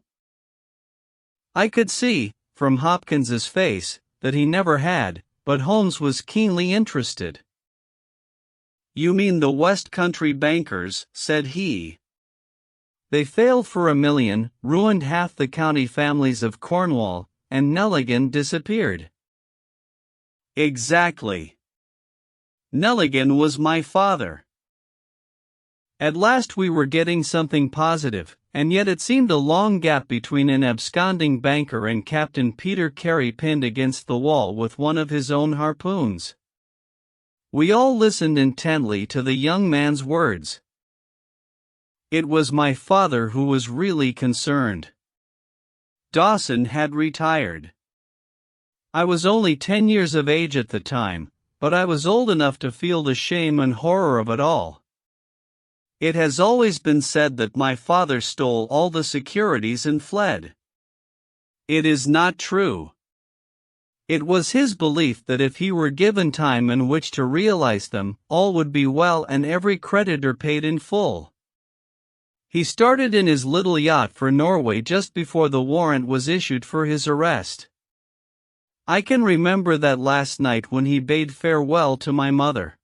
I could see, from Hopkins's face, that he never had, but Holmes was keenly interested. "You mean the West Country bankers," said he. "They failed for $1 million, ruined half the county families of Cornwall, and Nelligan disappeared." "Exactly. Nelligan was my father." At last we were getting something positive, and yet it seemed a long gap between an absconding banker and Captain Peter Carey pinned against the wall with one of his own harpoons. We all listened intently to the young man's words. It was my father who was really concerned. Dawson had retired. I was only 10 years of age at the time, but I was old enough to feel the shame and horror of it all. It has always been said that my father stole all the securities and fled. It is not true. It was his belief that if he were given time in which to realize them, all would be well and every creditor paid in full. He started in his little yacht for Norway just before the warrant was issued for his arrest. I can remember that last night when he bade farewell to my mother.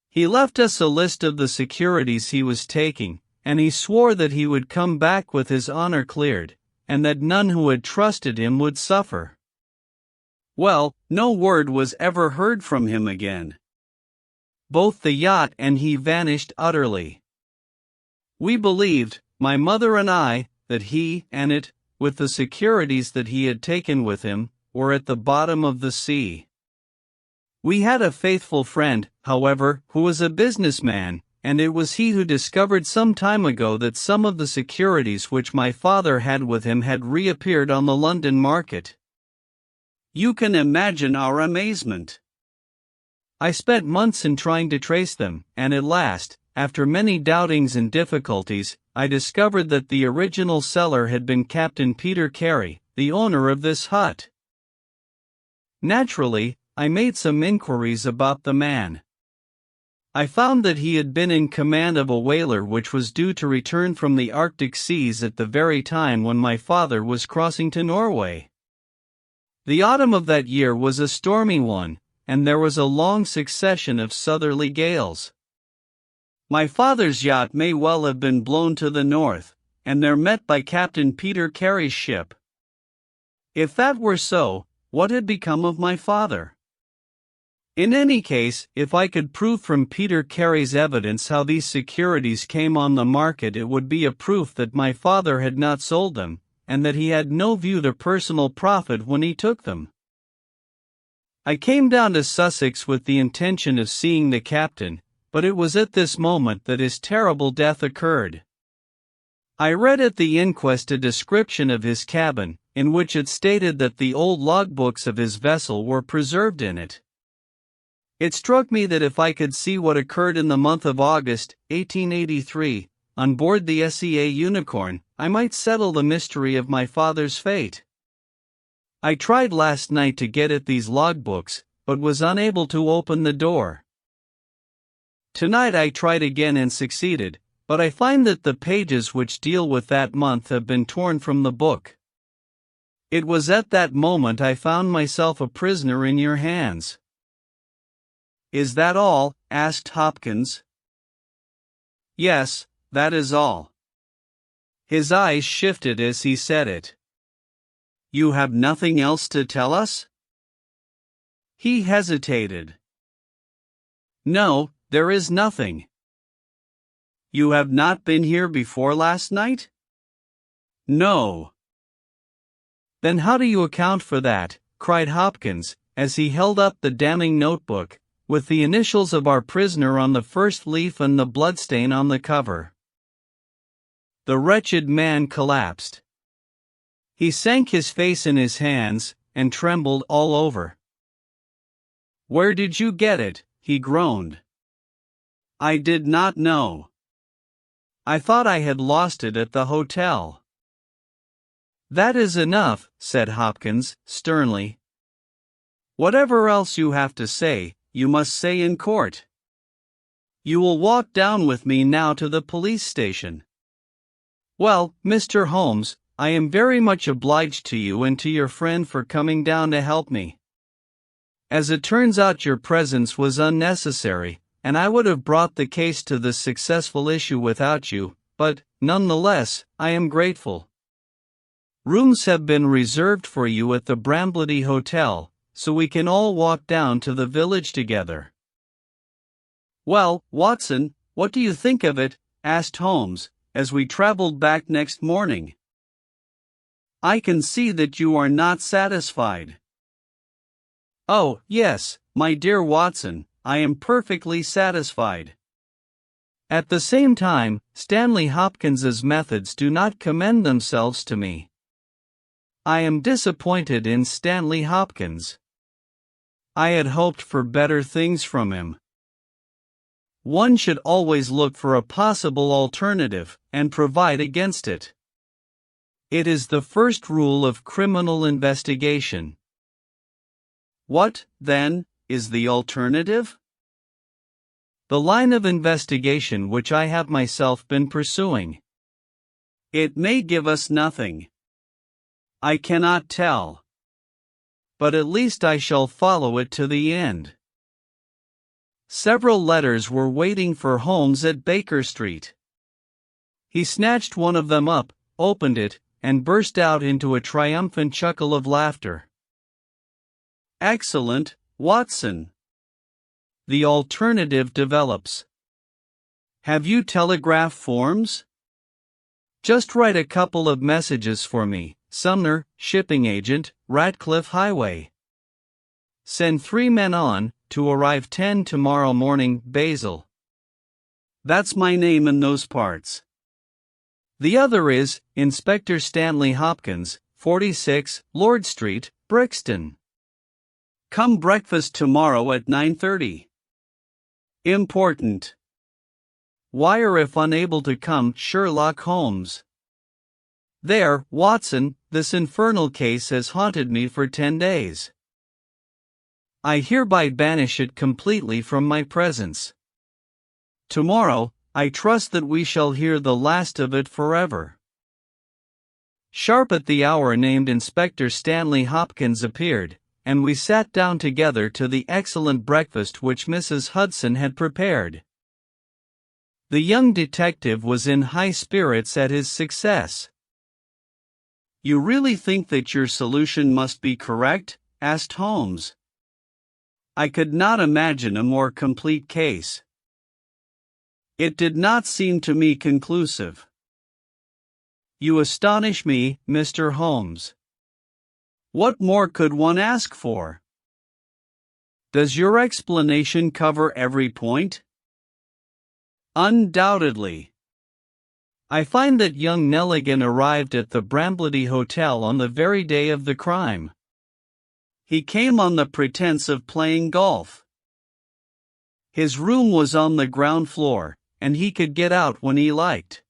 He left us a list of the securities he was taking, and he swore that he would come back with his honor cleared, and that none who had trusted him would suffer. Well, no word was ever heard from him again. Both the yacht and he vanished utterly. We believed, my mother and I, that he and it, with the securities that he had taken with him, were at the bottom of the sea. We had a faithful friend, however, who was a businessman, and it was he who discovered some time ago that some of the securities which my father had with him had reappeared on the London market. You can imagine our amazement. I spent months in trying to trace them, and at last, after many doubtings and difficulties, I discovered that the original seller had been Captain Peter Carey, the owner of this hut. Naturally, I made some inquiries about the man. I found that he had been in command of a whaler which was due to return from the Arctic seas at the very time when my father was crossing to Norway. The autumn of that year was a stormy one, and there was a long succession of southerly gales. My father's yacht may well have been blown to the north, and there met by Captain Peter Carey's ship. If that were so, what had become of my father? In any case, if I could prove from Peter Carey's evidence how these securities came on the market, it would be a proof that my father had not sold them, and that he had no view to personal profit when he took them. I came down to Sussex with the intention of seeing the captain, but it was at this moment that his terrible death occurred. I read at the inquest a description of his cabin, in which it stated that the old logbooks of his vessel were preserved in it. It struck me that if I could see what occurred in the month of August, 1883, on board the SEA Unicorn, I might settle the mystery of my father's fate. I tried last night to get at these logbooks, but was unable to open the door. Tonight I tried again and succeeded, but I find that the pages which deal with that month have been torn from the book. It was at that moment I found myself a prisoner in your hands. Is that all? Asked Hopkins. Yes, that is all. His eyes shifted as he said it. You have nothing else to tell us? He hesitated. No, there is nothing. You have not been here before last night? No. Then how do you account for that? Cried Hopkins, as he held up the damning notebook, with the initials of our prisoner on the first leaf and the bloodstain on the cover. The wretched man collapsed. He sank his face in his hands, and trembled all over. Where did you get it? He groaned. I did not know. I thought I had lost it at the hotel. That is enough, said Hopkins, sternly. Whatever else you have to say, you must say in court. You will walk down with me now to the police station. Well, Mr. Holmes, I am very much obliged to you and to your friend for coming down to help me. As it turns out, your presence was unnecessary, and I would have brought the case to the successful issue without you, but, nonetheless, I am grateful. Rooms have been reserved for you at the Bramblety Hotel, so we can all walk down to the village together. Well, Watson, what do you think of it? Asked Holmes, as we traveled back next morning. I can see that you are not satisfied. Oh, yes, my dear Watson, I am perfectly satisfied. At the same time, Stanley Hopkins's methods do not commend themselves to me. I am disappointed in Stanley Hopkins. I had hoped for better things from him. One should always look for a possible alternative, and provide against it. It is the first rule of criminal investigation. What, then, is the alternative? The line of investigation which I have myself been pursuing. It may give us nothing. I cannot tell. But at least I shall follow it to the end. Several letters were waiting for Holmes at Baker Street. He snatched one of them up, opened it, and burst out into a triumphant chuckle of laughter. Excellent, Watson. The alternative develops. Have you telegraph forms? Just write a couple of messages for me. Sumner, shipping agent, Ratcliffe Highway. Send 3 men on, to arrive 10 tomorrow morning, Basel. That's my name in those parts. The other is, Inspector Stanley Hopkins, 46, Lord Street, Brixton. Come breakfast tomorrow at 9:30. Important. Wire if unable to come, Sherlock Holmes. There, Watson, this infernal case has haunted me for 10 days. I hereby banish it completely from my presence. Tomorrow, I trust that we shall hear the last of it forever. Sharp at the hour named, Inspector Stanley Hopkins appeared, and we sat down together to the excellent breakfast which Mrs. Hudson had prepared. The young detective was in high spirits at his success. "You really think that your solution must be correct?" asked Holmes. "I could not imagine a more complete case." "It did not seem to me conclusive." "You astonish me, Mr. Holmes. What more could one ask for? Does your explanation cover every point?" "Undoubtedly. I find that young Nelligan arrived at the Bramblety Hotel on the very day of the crime. He came on the pretense of playing golf. His room was on the ground floor, and he could get out when he liked.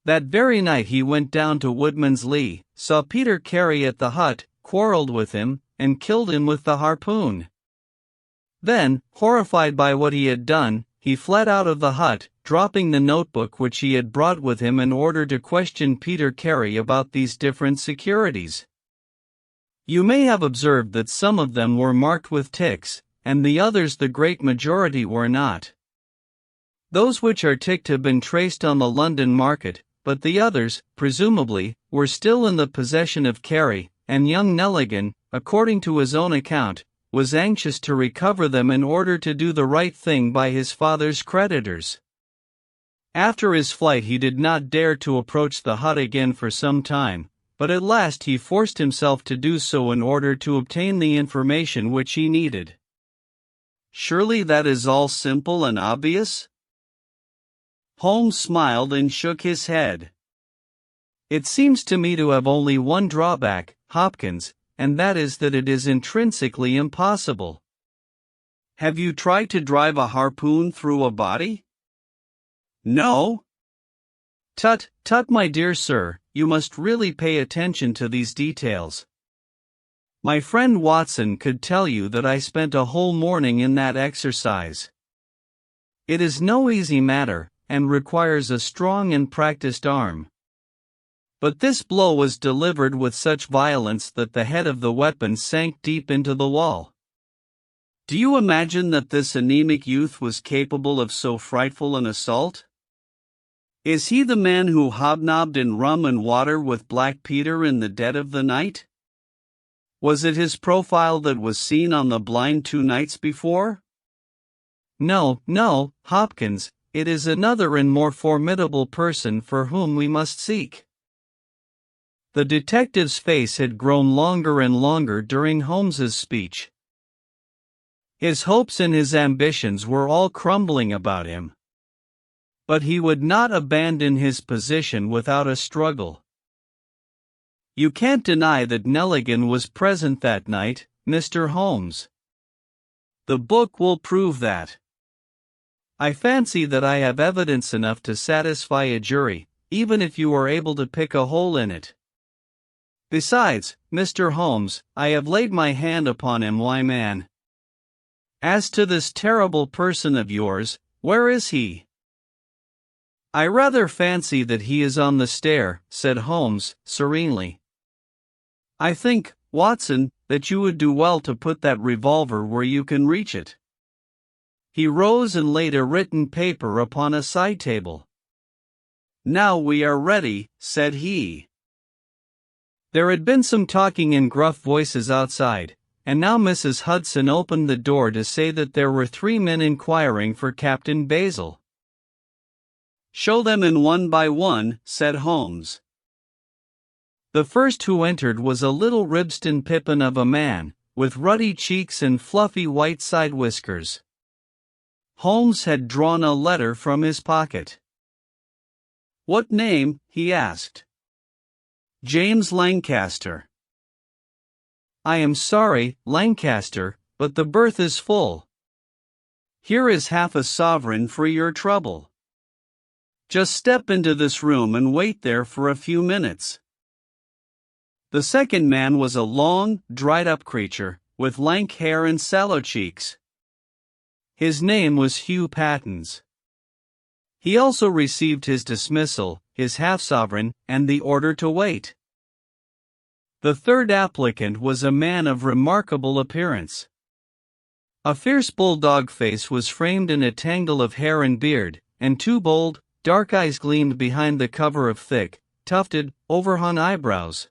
That very night he went down to Woodman's Lee, saw Peter Carey at the hut, quarreled with him, and killed him with the harpoon. Then, horrified by what he had done, he fled out of the hut, dropping the notebook which he had brought with him in order to question Peter Carey about these different securities. You may have observed that some of them were marked with ticks, and the others, the great majority, were not. Those which are ticked have been traced on the London market, but the others, presumably, were still in the possession of Carey, and young Nelligan, according to his own account, was anxious to recover them in order to do the right thing by his father's creditors. After his flight he did not dare to approach the hut again for some time, but at last he forced himself to do so in order to obtain the information which he needed. Surely that is all simple and obvious?" Holmes smiled and shook his head. "It seems to me to have only one drawback, Hopkins, and that is that it is intrinsically impossible." "Have you tried to drive a harpoon through a body?" "No." "Tut, tut, my dear sir, you must really pay attention to these details. My friend Watson could tell you that I spent a whole morning in that exercise. It is no easy matter, and requires a strong and practiced arm. But this blow was delivered with such violence that the head of the weapon sank deep into the wall. Do you imagine that this anemic youth was capable of so frightful an assault? Is he the man who hobnobbed in rum and water with Black Peter in the dead of the night? Was it his profile that was seen on the blind 2 nights before? No, no, Hopkins, it is another and more formidable person for whom we must seek." The detective's face had grown longer and longer during Holmes's speech. His hopes and his ambitions were all crumbling about him. But he would not abandon his position without a struggle. "You can't deny that Nelligan was present that night, Mr. Holmes. The book will prove that. I fancy that I have evidence enough to satisfy a jury, even if you are able to pick a hole in it. Besides, Mr. Holmes, I have laid my hand upon him, why man. As to this terrible person of yours, where is he?" "I rather fancy that he is on the stair," said Holmes, serenely. "I think, Watson, that you would do well to put that revolver where you can reach it." He rose and laid a written paper upon a side table. "Now we are ready," said he. There had been some talking in gruff voices outside, and now Mrs. Hudson opened the door to say that there were 3 men inquiring for Captain Basil. "Show them in one by one," said Holmes. The first who entered was a little Ribston pippin of a man, with ruddy cheeks and fluffy white side whiskers. Holmes had drawn a letter from his pocket. "What name?" he asked. "James Lancaster." I am sorry, Lancaster, but the berth is full. Here is half a sovereign for your trouble. Just step into this room and wait there for a few minutes." The second man was a long, dried-up creature, with lank hair and sallow cheeks. His name was Hugh Pattens. He also received his dismissal, his half-sovereign, and the order to wait. The third applicant was a man of remarkable appearance. A fierce bulldog face was framed in a tangle of hair and beard, and two bold, dark eyes gleamed behind the cover of thick, tufted, overhung eyebrows.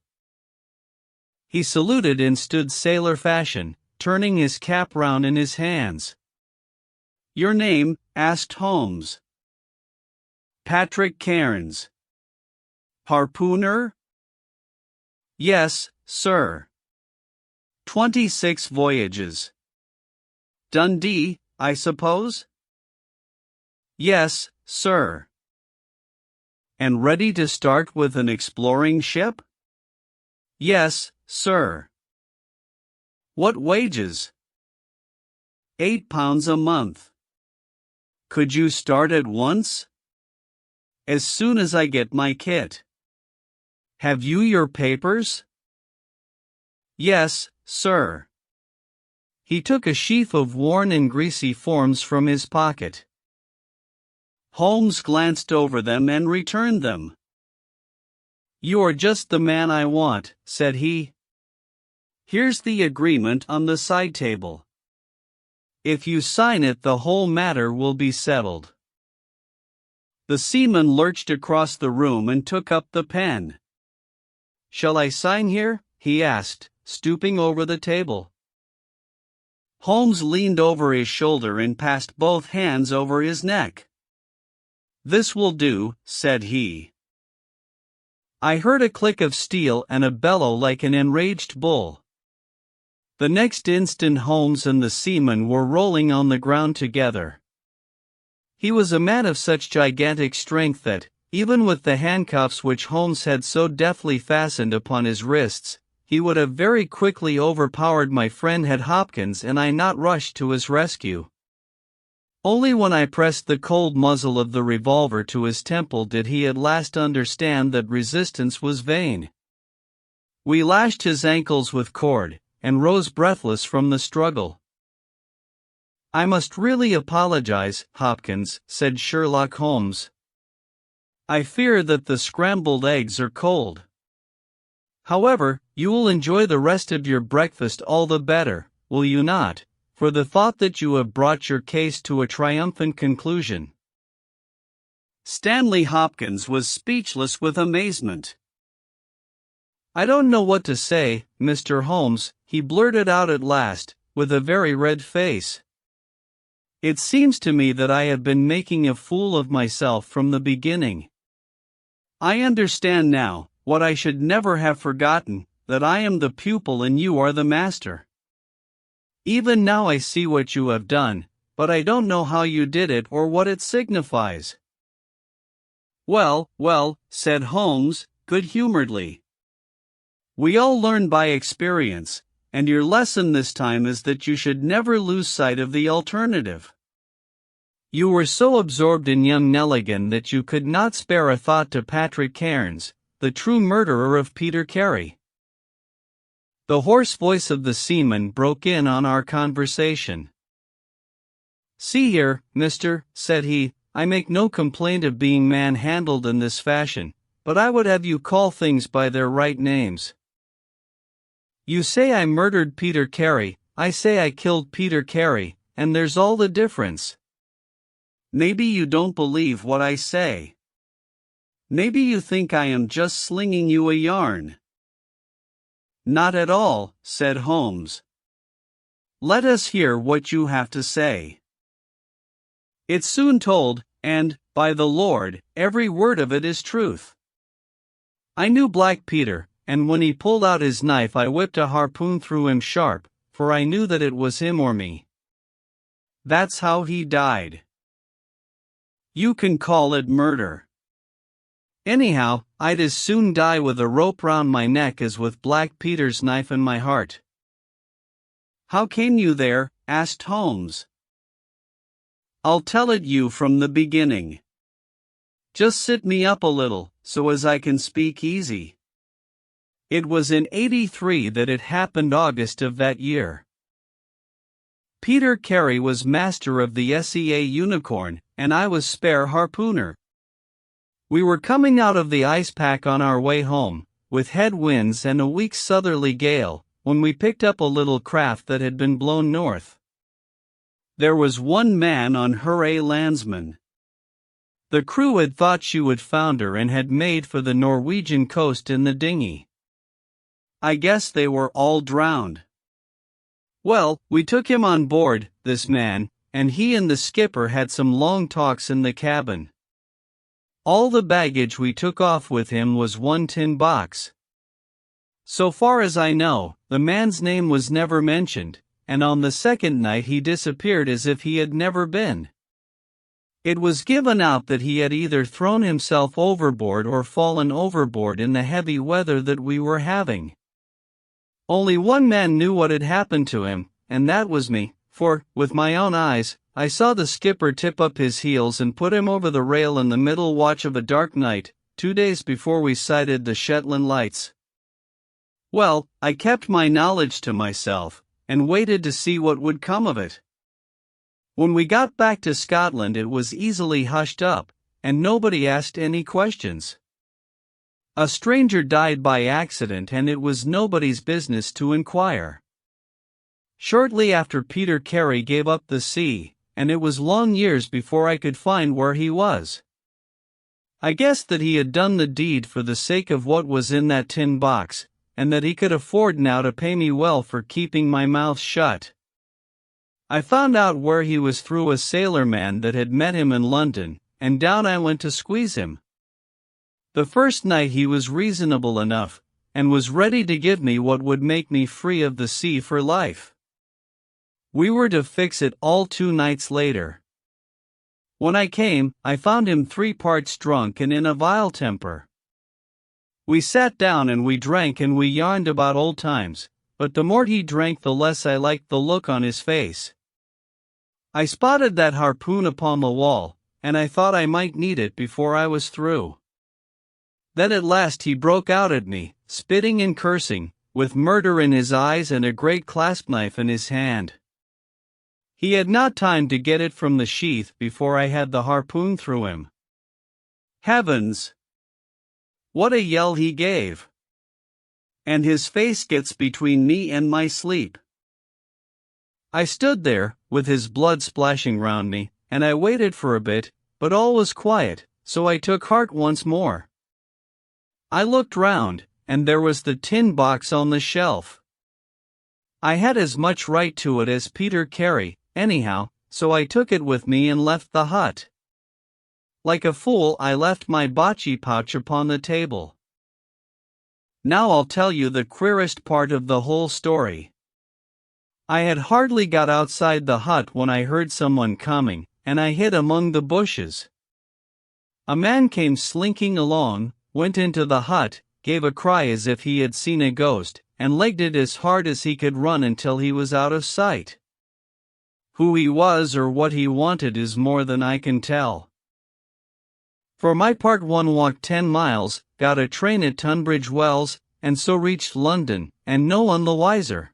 He saluted and stood sailor fashion, turning his cap round in his hands. "Your name?" asked Holmes. "Patrick Cairns." "Harpooner?" "Yes, sir." 26 voyages. "Dundee, I suppose?" "Yes, sir." "And ready to start with an exploring ship?" "Yes, sir." "What wages?" £8 a month. "Could you start at once?" "As soon as I get my kit." "Have you your papers?" "Yes, sir." He took a sheaf of worn and greasy forms from his pocket. Holmes glanced over them and returned them. "You are just the man I want," said he. "Here's the agreement on the side table. If you sign it, the whole matter will be settled." The seaman lurched across the room and took up the pen. "Shall I sign here?" he asked, stooping over the table. Holmes leaned over his shoulder and passed both hands over his neck. "This will do," said he. I heard a click of steel and a bellow like an enraged bull. The next instant Holmes and the seaman were rolling on the ground together. He was a man of such gigantic strength that, even with the handcuffs which Holmes had so deftly fastened upon his wrists, he would have very quickly overpowered my friend had Hopkins and I not rushed to his rescue. Only when I pressed the cold muzzle of the revolver to his temple did he at last understand that resistance was vain. We lashed his ankles with cord, and rose breathless from the struggle. "I must really apologize, Hopkins," said Sherlock Holmes. "I fear that the scrambled eggs are cold. However, you will enjoy the rest of your breakfast all the better, will you not, for the thought that you have brought your case to a triumphant conclusion?" Stanley Hopkins was speechless with amazement. "I don't know what to say, Mr. Holmes," he blurted out at last, with a very red face. "It seems to me that I have been making a fool of myself from the beginning. I understand now, what I should never have forgotten, that I am the pupil and you are the master. Even now I see what you have done, but I don't know how you did it or what it signifies." "Well, well," said Holmes, good-humoredly. "We all learn by experience, and your lesson this time is that you should never lose sight of the alternative. You were so absorbed in young Nelligan that you could not spare a thought to Patrick Cairns, the true murderer of Peter Carey." The hoarse voice of the seaman broke in on our conversation. "See here, mister," said he, "I make no complaint of being manhandled in this fashion, but I would have you call things by their right names. You say I murdered Peter Carey, I say I killed Peter Carey, and there's all the difference. Maybe you don't believe what I say. Maybe you think I am just slinging you a yarn." "Not at all," said Holmes. "Let us hear what you have to say." "It's soon told, and, by the Lord, every word of it is truth. I knew Black Peter, and when he pulled out his knife I whipped a harpoon through him sharp, for I knew that it was him or me. That's how he died. You can call it murder. Anyhow, I'd as soon die with a rope round my neck as with Black Peter's knife in my heart. "How came you there?" asked Holmes. "I'll tell it you from the beginning. Just sit me up a little, so as I can speak easy." It was in '83 that it happened, August of that year. Peter Carey was master of the SEA Unicorn, and I was spare harpooner. We were coming out of the ice pack on our way home, with headwinds and a weak southerly gale, when we picked up a little craft that had been blown north. There was one man on her, a landsman. The crew had thought she would founder and had made for the Norwegian coast in the dinghy. I guess they were all drowned. Well, we took him on board, this man, and he and the skipper had some long talks in the cabin. All the baggage we took off with him was one tin box. So far as I know, the man's name was never mentioned, and on the second night he disappeared as if he had never been. It was given out that he had either thrown himself overboard or fallen overboard in the heavy weather that we were having. Only one man knew what had happened to him, and that was me, for, with my own eyes, I saw the skipper tip up his heels and put him over the rail in the middle watch of a dark night, 2 days before we sighted the Shetland lights. Well, I kept my knowledge to myself, and waited to see what would come of it. When we got back to Scotland, it was easily hushed up, and nobody asked any questions. A stranger died by accident, and it was nobody's business to inquire. Shortly after, Peter Carey gave up the sea, and it was long years before I could find where he was. I guessed that he had done the deed for the sake of what was in that tin box, and that he could afford now to pay me well for keeping my mouth shut. I found out where he was through a sailorman that had met him in London, and down I went to squeeze him. The first night he was reasonable enough, and was ready to give me what would make me free of the sea for life. We were to fix it all 2 nights later. When I came, I found him 3 parts drunk and in a vile temper. We sat down and we drank and we yarned about old times, but the more he drank the less I liked the look on his face. I spotted that harpoon upon the wall, and I thought I might need it before I was through. Then at last he broke out at me, spitting and cursing, with murder in his eyes and a great clasp knife in his hand. He had not time to get it from the sheath before I had the harpoon through him. Heavens! What a yell he gave! And his face gets between me and my sleep. I stood there, with his blood splashing round me, and I waited for a bit, but all was quiet, so I took heart once more. I looked round, and there was the tin box on the shelf. I had as much right to it as Peter Carey, anyhow, so I took it with me and left the hut. Like a fool, I left my bocce pouch upon the table. Now I'll tell you the queerest part of the whole story. I had hardly got outside the hut when I heard someone coming, and I hid among the bushes. A man came slinking along, went into the hut, gave a cry as if he had seen a ghost, and legged it as hard as he could run until he was out of sight. Who he was or what he wanted is more than I can tell. For my part, one walked 10 miles, got a train at Tunbridge Wells, and so reached London, and no one the wiser.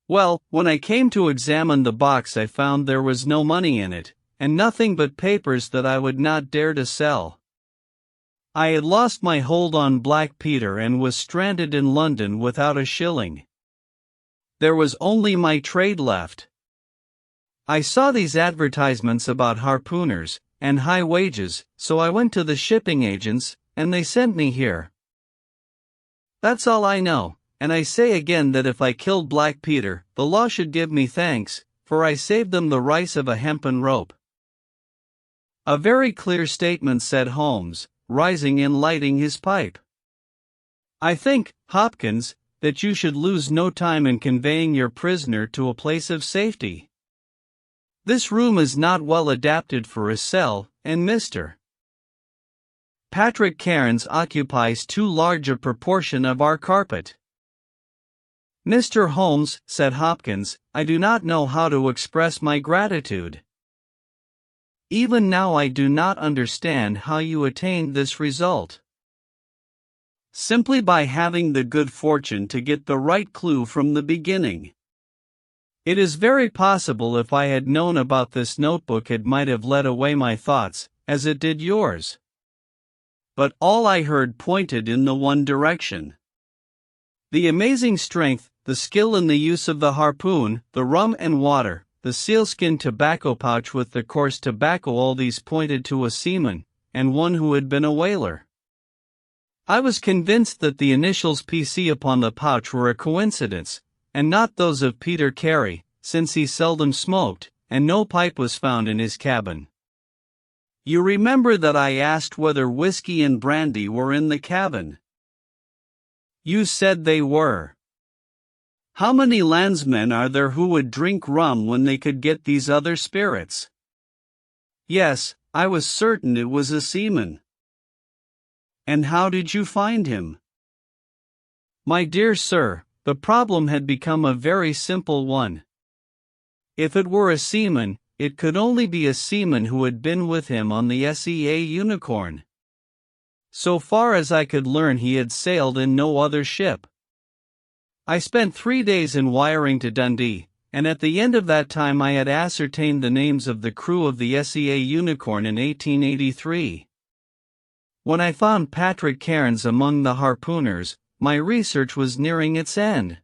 Well, when I came to examine the box, I found there was no money in it, and nothing but papers that I would not dare to sell. I had lost my hold on Black Peter and was stranded in London without a shilling. There was only my trade left. I saw these advertisements about harpooners and high wages, so I went to the shipping agents, and they sent me here. That's all I know, and I say again that if I killed Black Peter, the law should give me thanks, for I saved them the rice of a hempen rope. A very clear statement, said Holmes, rising and lighting his pipe. I think, Hopkins, that you should lose no time in conveying your prisoner to a place of safety. This room is not well adapted for a cell, and Mr. Patrick Cairns occupies too large a proportion of our carpet. "Mr. Holmes," said Hopkins, "I do not know how to express my gratitude. Even now I do not understand how you attained this result." "Simply by having the good fortune to get the right clue from the beginning. It is very possible if I had known about this notebook it might have led away my thoughts, as it did yours. But all I heard pointed in the one direction. The amazing strength, the skill in the use of the harpoon, the rum and water, the sealskin tobacco pouch with the coarse tobacco, all these pointed to a seaman, and one who had been a whaler. I was convinced that the initials PC upon the pouch were a coincidence, and not those of Peter Carey, since he seldom smoked, and no pipe was found in his cabin. You remember that I asked whether whiskey and brandy were in the cabin? You said they were. How many landsmen are there who would drink rum when they could get these other spirits? Yes, I was certain it was a seaman. And how did you find him? My dear sir, the problem had become a very simple one. If it were a seaman, it could only be a seaman who had been with him on the SEA Unicorn. So far as I could learn, he had sailed in no other ship. I spent 3 days in wiring to Dundee, and at the end of that time I had ascertained the names of the crew of the SEA Unicorn in 1883. When I found Patrick Cairns among the harpooners, my research was nearing its end.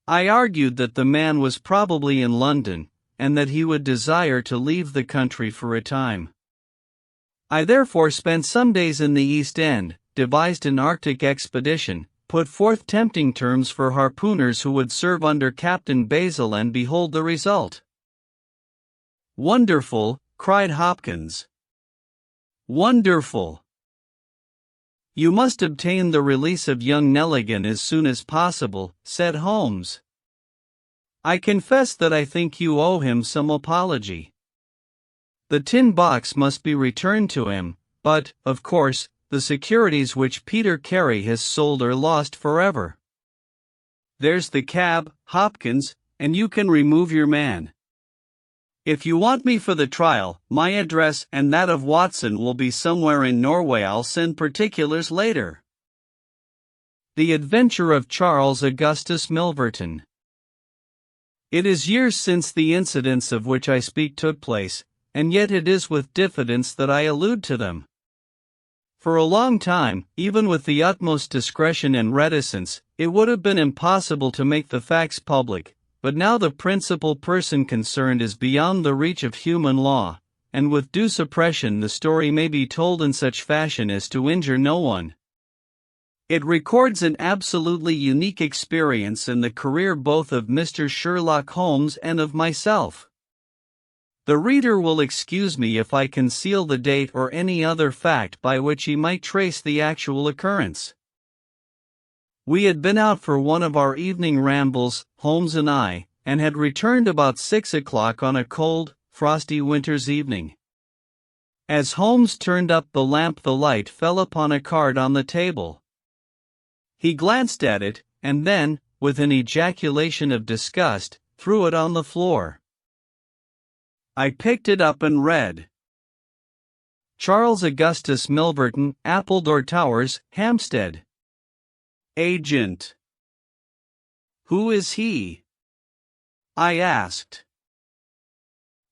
I argued that the man was probably in London, and that he would desire to leave the country for a time. I therefore spent some days in the East End, devised an Arctic expedition, put forth tempting terms for harpooners who would serve under Captain Basil, and behold the result. Wonderful, cried Hopkins. Wonderful. You must obtain the release of young Nelligan as soon as possible, said Holmes. I confess that I think you owe him some apology. The tin box must be returned to him, but, of course, the securities which Peter Carey has sold are lost forever. There's the cab, Hopkins, and you can remove your man. If you want me for the trial, my address and that of Watson will be somewhere in Norway. I'll send particulars later. The Adventure of Charles Augustus Milverton. It is years since the incidents of which I speak took place, and yet it is with diffidence that I allude to them. For a long time, even with the utmost discretion and reticence, it would have been impossible to make the facts public. But now the principal person concerned is beyond the reach of human law, and with due suppression the story may be told in such fashion as to injure no one. It records an absolutely unique experience in the career both of Mr. Sherlock Holmes and of myself. The reader will excuse me if I conceal the date or any other fact by which he might trace the actual occurrence. We had been out for one of our evening rambles, Holmes and I, and had returned about 6 o'clock on a cold, frosty winter's evening. As Holmes turned up the lamp, the light fell upon a card on the table. He glanced at it, and then, with an ejaculation of disgust, threw it on the floor. I picked it up and read: Charles Augustus Milverton, Appledore Towers, Hampstead. Agent. Who is he? I asked.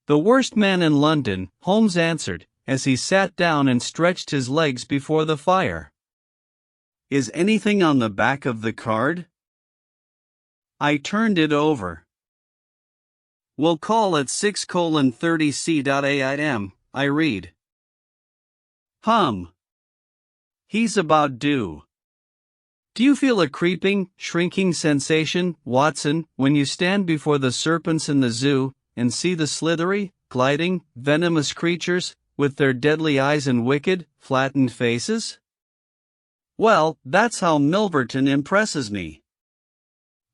The worst man in London, Holmes answered, as he sat down and stretched his legs before the fire. Is anything on the back of the card? I turned it over. We'll call at 6:30C.am, I read. He's about due. Do you feel a creeping, shrinking sensation, Watson, when you stand before the serpents in the zoo, and see the slithery, gliding, venomous creatures, with their deadly eyes and wicked, flattened faces? Well, that's how Milverton impresses me.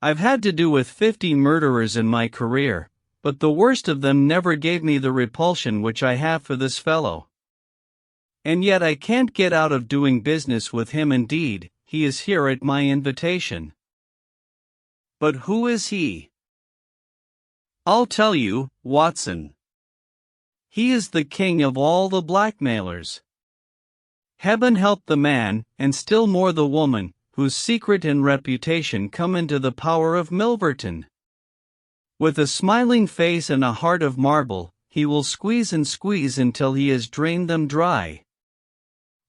I've had to do with 50 murderers in my career, but the worst of them never gave me the repulsion which I have for this fellow. And yet I can't get out of doing business with him. Indeed, he is here at my invitation. But who is he? I'll tell you, Watson. He is the king of all the blackmailers. Heaven help the man, and still more the woman, whose secret and reputation come into the power of Milverton. With a smiling face and a heart of marble, he will squeeze and squeeze until he has drained them dry.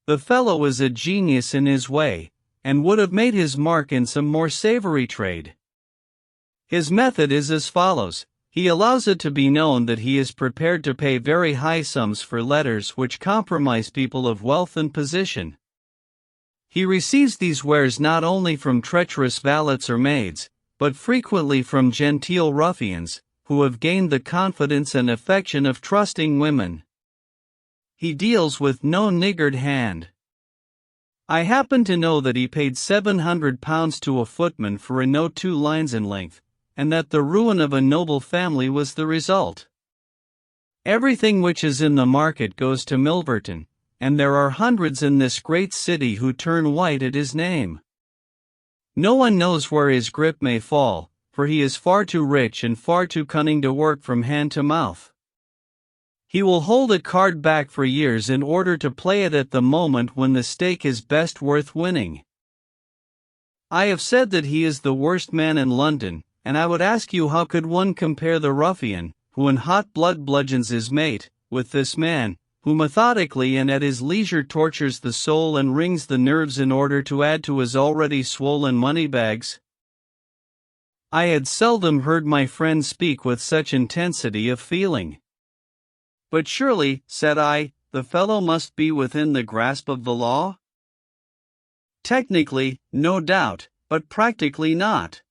The fellow is a genius in his way, and would have made his mark in some more savory trade. His method is as follows. He allows it to be known that he is prepared to pay very high sums for letters which compromise people of wealth and position. He receives these wares not only from treacherous valets or maids, but frequently from genteel ruffians, who have gained the confidence and affection of trusting women. He deals with no niggard hand. I happen to know that he paid £700 to a footman for a note 2 lines in length, and that the ruin of a noble family was the result. Everything which is in the market goes to Milverton, and there are hundreds in this great city who turn white at his name. No one knows where his grip may fall, for he is far too rich and far too cunning to work from hand to mouth. He will hold a card back for years in order to play it at the moment when the stake is best worth winning. I have said that he is the worst man in London, and I would ask you how could one compare the ruffian, who in hot blood bludgeons his mate, with this man, who methodically and at his leisure tortures the soul and wrings the nerves in order to add to his already swollen money bags? I had seldom heard my friend speak with such intensity of feeling. But surely, said I, the fellow must be within the grasp of the law? Technically, no doubt, but practically not.